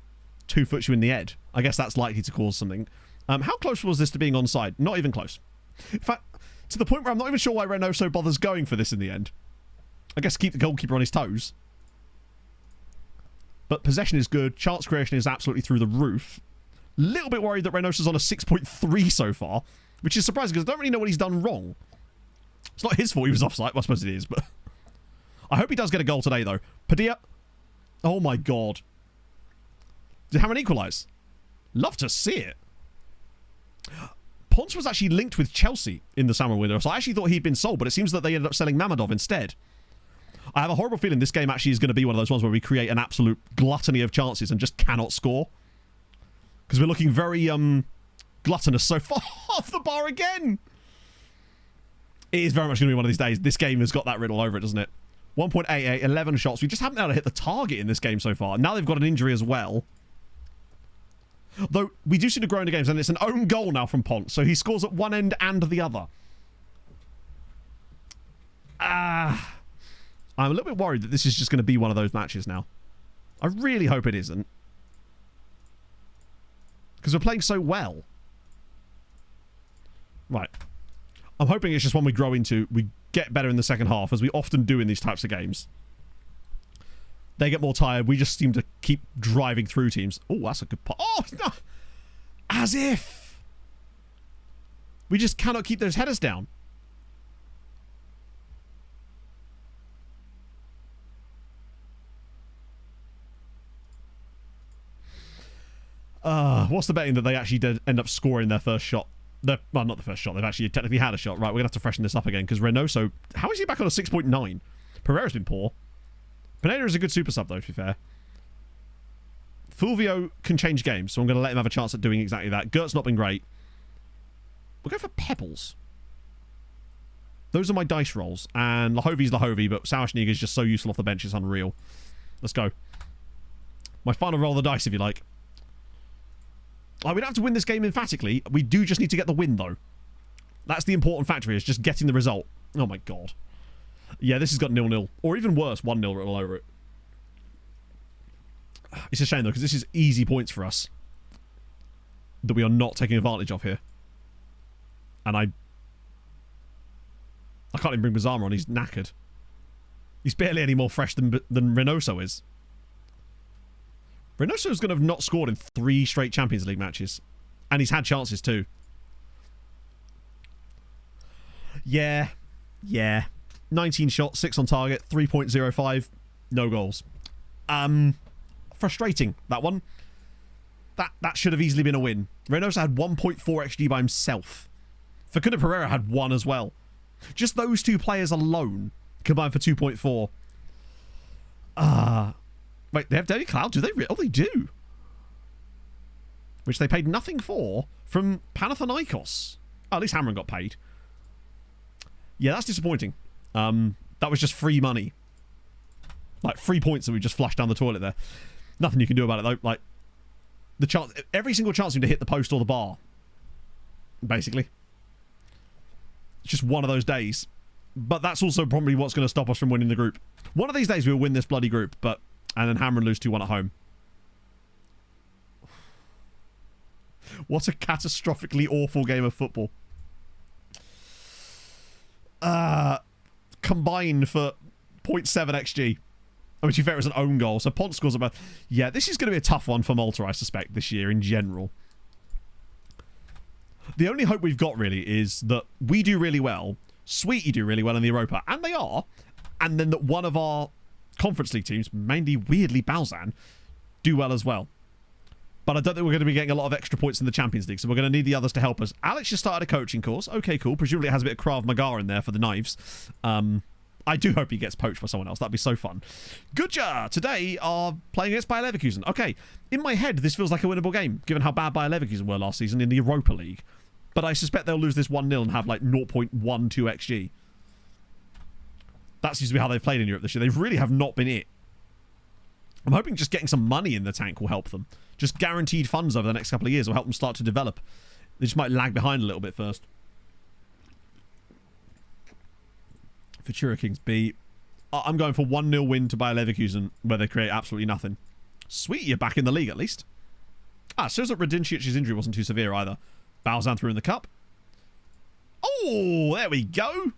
2-foots you in the head, I guess that's likely to cause something. How close was this to being onside? Not even close. In fact, to the point where I'm not even sure why Reynoso bothers going for this in the end. I guess keep the goalkeeper on his toes. But possession is good. Chance creation is absolutely through the roof. Little bit worried that Reynoso's on a 6.3 so far, which is surprising because I don't really know what he's done wrong. It's not his fault he was offside. Well, I suppose it is, but... I hope he does get a goal today, though. Padilla. Oh, my God. Did Hamron equalise? Love to see it. Ponce was actually linked with Chelsea in the summer window, so I actually thought he'd been sold, but it seems that they ended up selling Mamadov instead. I have a horrible feeling this game actually is going to be one of those ones where we create an absolute gluttony of chances and just cannot score. Because we're looking very gluttonous so far off the bar again. It is very much going to be one of these days. This game has got that riddle over it, doesn't it? 1.88, 11 shots. We just haven't been able to hit the target in this game so far. Now they've got an injury as well. Though, we do seem to grow into games, and it's an own goal now from Ponce, so he scores at one end and the other. I'm a little bit worried that this is just going to be one of those matches now. I really hope it isn't. Because we're playing so well. Right. I'm hoping it's just one we grow into. We get better in the second half, as we often do in these types of games. They get more tired. We just seem to keep driving through teams. Oh, that's a good part. Oh, no. As if. We just cannot keep those headers down. What's the betting that they actually did end up scoring their first shot? Well, not the first shot. They've actually technically had a shot. Right, we're going to have to freshen this up again because Reynoso... How is he back on a 6.9? Pereira's been poor. Pineda is a good super sub, though, to be fair. Fulvio can change games, so I'm going to let him have a chance at doing exactly that. Gert's not been great. We'll go for Pebbles. Those are my dice rolls. And Lahovi's Lahovi, but Sauerschnieg is just so useful off the bench, it's unreal. Let's go. My final roll of the dice, if you like. We don't have to win this game emphatically. We do just need to get the win, though. That's the important factor here, is just getting the result. Oh, my God. Yeah, this has got 0-0. Or even worse, 1-0 all over it. It's a shame, though, because this is easy points for us that we are not taking advantage of here. And I can't even bring Bazama on. He's knackered. He's barely any more fresh than Reynoso is. Reynoso's going to have not scored in 3 straight Champions League matches. And he's had chances too. Yeah. 19 shots, 6 on target, 3.05. No goals. Frustrating, that one. That should have easily been a win. Reynoso had 1.4 XG by himself. Facundo Pereira had 1 as well. Just those 2 players alone combined for 2.4. Wait, they have Daily Cloud? Do they? Oh, they do. Which they paid nothing for from Panathinaikos. Oh, at least Hamron got paid. Yeah, that's disappointing. That was just free money. Like, 3 points that we just flushed down the toilet there. Nothing you can do about it, though. Like, the chance, every single chance seemed to hit the post or the bar. Basically. It's just one of those days. But that's also probably what's going to stop us from winning the group. One of these days we'll win this bloody group, but... And then Hamron lose 2-1 at home. What a catastrophically awful game of football. Combined for 0.7 XG. Which, to be fair, is an own goal. So Pont scores about... Yeah, this is going to be a tough one for Malta, I suspect, this year in general. The only hope we've got, really, is that we do really well, Sweetie do really well in the Europa, and they are, and then that one of our Conference League teams, mainly, weirdly, Balzan, do well as well. But I don't think we're going to be getting a lot of extra points in the Champions League, so we're going to need the others to help us. Alex just started a coaching course. Okay, cool. Presumably it has a bit of Krav Maga in there for the knives. I do hope he gets poached by someone else. That'd be so fun. Goodja today are playing against Bayer Leverkusen. Okay, in my head, this feels like a winnable game, given how bad Bayer Leverkusen were last season in the Europa League. But I suspect they'll lose this 1-0 and have like 0.12 XG. That seems to be how they've played in Europe this year. They really have not been it. I'm hoping just getting some money in the tank will help them. Just guaranteed funds over the next couple of years will help them start to develop. They just might lag behind a little bit first. Futura Kings B. I'm going for 1-0 win to Bayer Leverkusen, where they create absolutely nothing. Sweet, you're back in the league at least. Shows that Radincic's injury wasn't too severe either. Balzan through in the cup. Oh, there we go.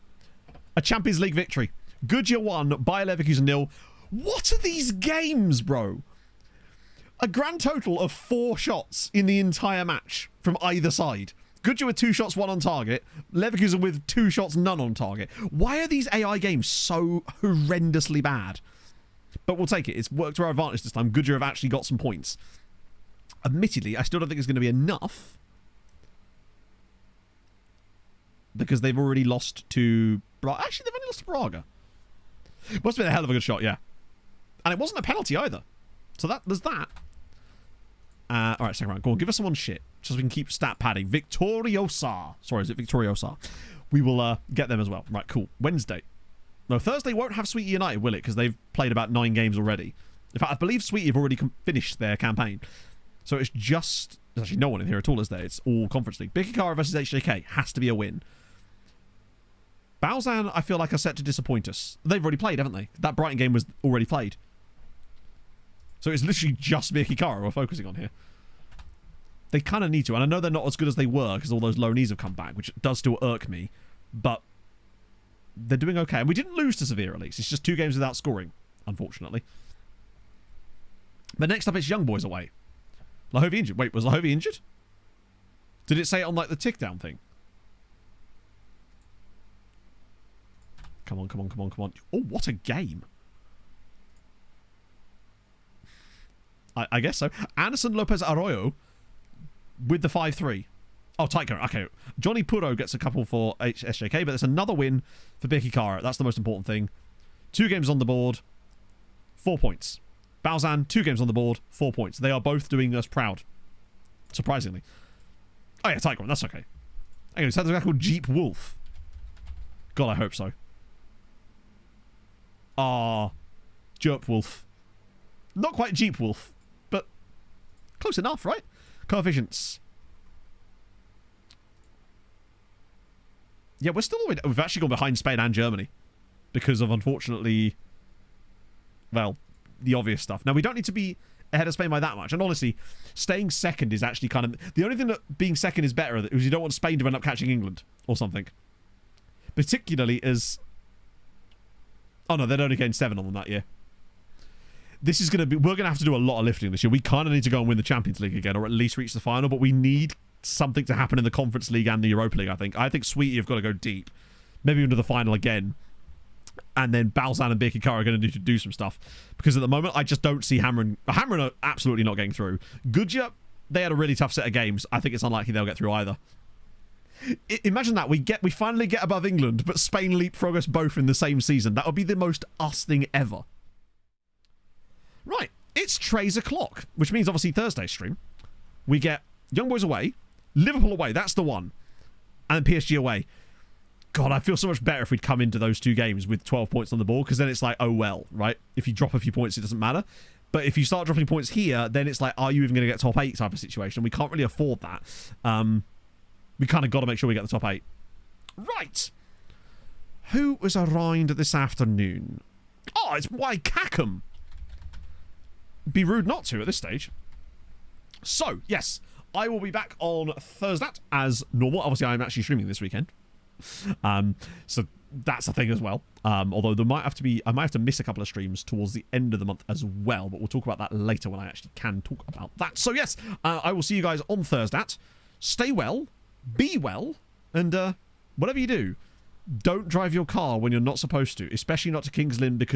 A Champions League victory. Goodyear 1, Bayer Leverkusen 0. What are these games, bro? A grand total of 4 shots in the entire match from either side. Goodyear with 2 shots, 1 on target. Leverkusen with 2 shots, none on target. Why are these AI games so horrendously bad? But we'll take it. It's worked to our advantage this time. Goodyear have actually got some points. Admittedly, I still don't think it's going to be enough. Because they've already lost to... Actually, they've only lost to Braga. Must have been a hell of a good shot, yeah. And it wasn't a penalty either. So there's that. Alright, second round. Go on, give us someone shit. Just so we can keep stat padding. Victoriosa. Sorry, is it Victoriosa? We will get them as well. Right, cool. Wednesday. No, Thursday won't have Sweetie United, will it? Because they've played about 9 games already. In fact, I believe Sweetie have already finished their campaign. So it's just... There's actually no one in here at all, is there? It's all Conference League. Bikikara versus HJK has to be a win. Balzan, I feel like, are set to disappoint us. They've already played, haven't they? That Brighton game was already played. So it's literally just Bikikara we're focusing on here. They kind of need to. And I know they're not as good as they were because all those loanees have come back, which does still irk me. But they're doing okay. And we didn't lose to Sevilla, at least. It's just 2 games without scoring, unfortunately. But next up, it's Young Boys away. Lahovi injured. Wait, was Lahovi injured? Did it say it on, like, the tick-down thing? Come on, come on, come on, come on. Oh, what a game. I guess so. Anderson Lopez Arroyo with the 5-3. Oh, Tycho. Okay. Johnny Puro gets a couple for SJK, but there's another win for Bikikara. That's the most important thing. 2 games on the board, 4 points. Balzan, 2 games on the board, 4 points. They are both doing us proud. Surprisingly. Oh, yeah, Tycho. That's okay. Anyway, so there's a guy called Jeep Wolf. God, I hope so. Jerp Wolf. Not quite Jeep Wolf, but close enough, right? Coefficients. Yeah, we're still all the way down. We've actually gone behind Spain and Germany because of, unfortunately, well, the obvious stuff. Now, we don't need to be ahead of Spain by that much. And honestly, staying second is actually kind of... The only thing that being second is better is you don't want Spain to end up catching England or something. Particularly as... Oh, no, they'd only gained 7 on them that year. This is going to be... We're going to have to do a lot of lifting this year. We kind of need to go and win the Champions League again, or at least reach the final, but we need something to happen in the Conference League and the Europa League, I think. I think Sweetie have got to go deep. Maybe into the final again. And then Balzan and Bikikara are going to need to do some stuff. Because at the moment, I just don't see Hamron... Hamron are absolutely not getting through. Goodyear, they had a really tough set of games. I think it's unlikely they'll get through either. Imagine that. We finally get above England, but Spain leapfrog us both in the same season. That would be the most us thing ever. Right. It's Trey's o'clock, which means obviously Thursday stream. We get Young Boys away, Liverpool away, that's the one. And then PSG away. God, I feel so much better if we'd come into those 2 games with 12 points on the board, because then it's like, oh well, right? If you drop a few points, it doesn't matter. But if you start dropping points here, then it's like, are you even going to get top 8 type of situation? We can't really afford that. We kind of got to make sure we get the top 8. Right. Who was around this afternoon? Oh, it's Waikacum. Be rude not to at this stage. So, yes, I will be back on Thursday as normal. Obviously, I'm actually streaming this weekend. So that's a thing as well. Although I might have to miss a couple of streams towards the end of the month as well, but we'll talk about that later when I actually can talk about that. So yes, I will see you guys on Thursday. Stay well, be well, and whatever you do, don't drive your car when you're not supposed to, especially not to King's Lynn, because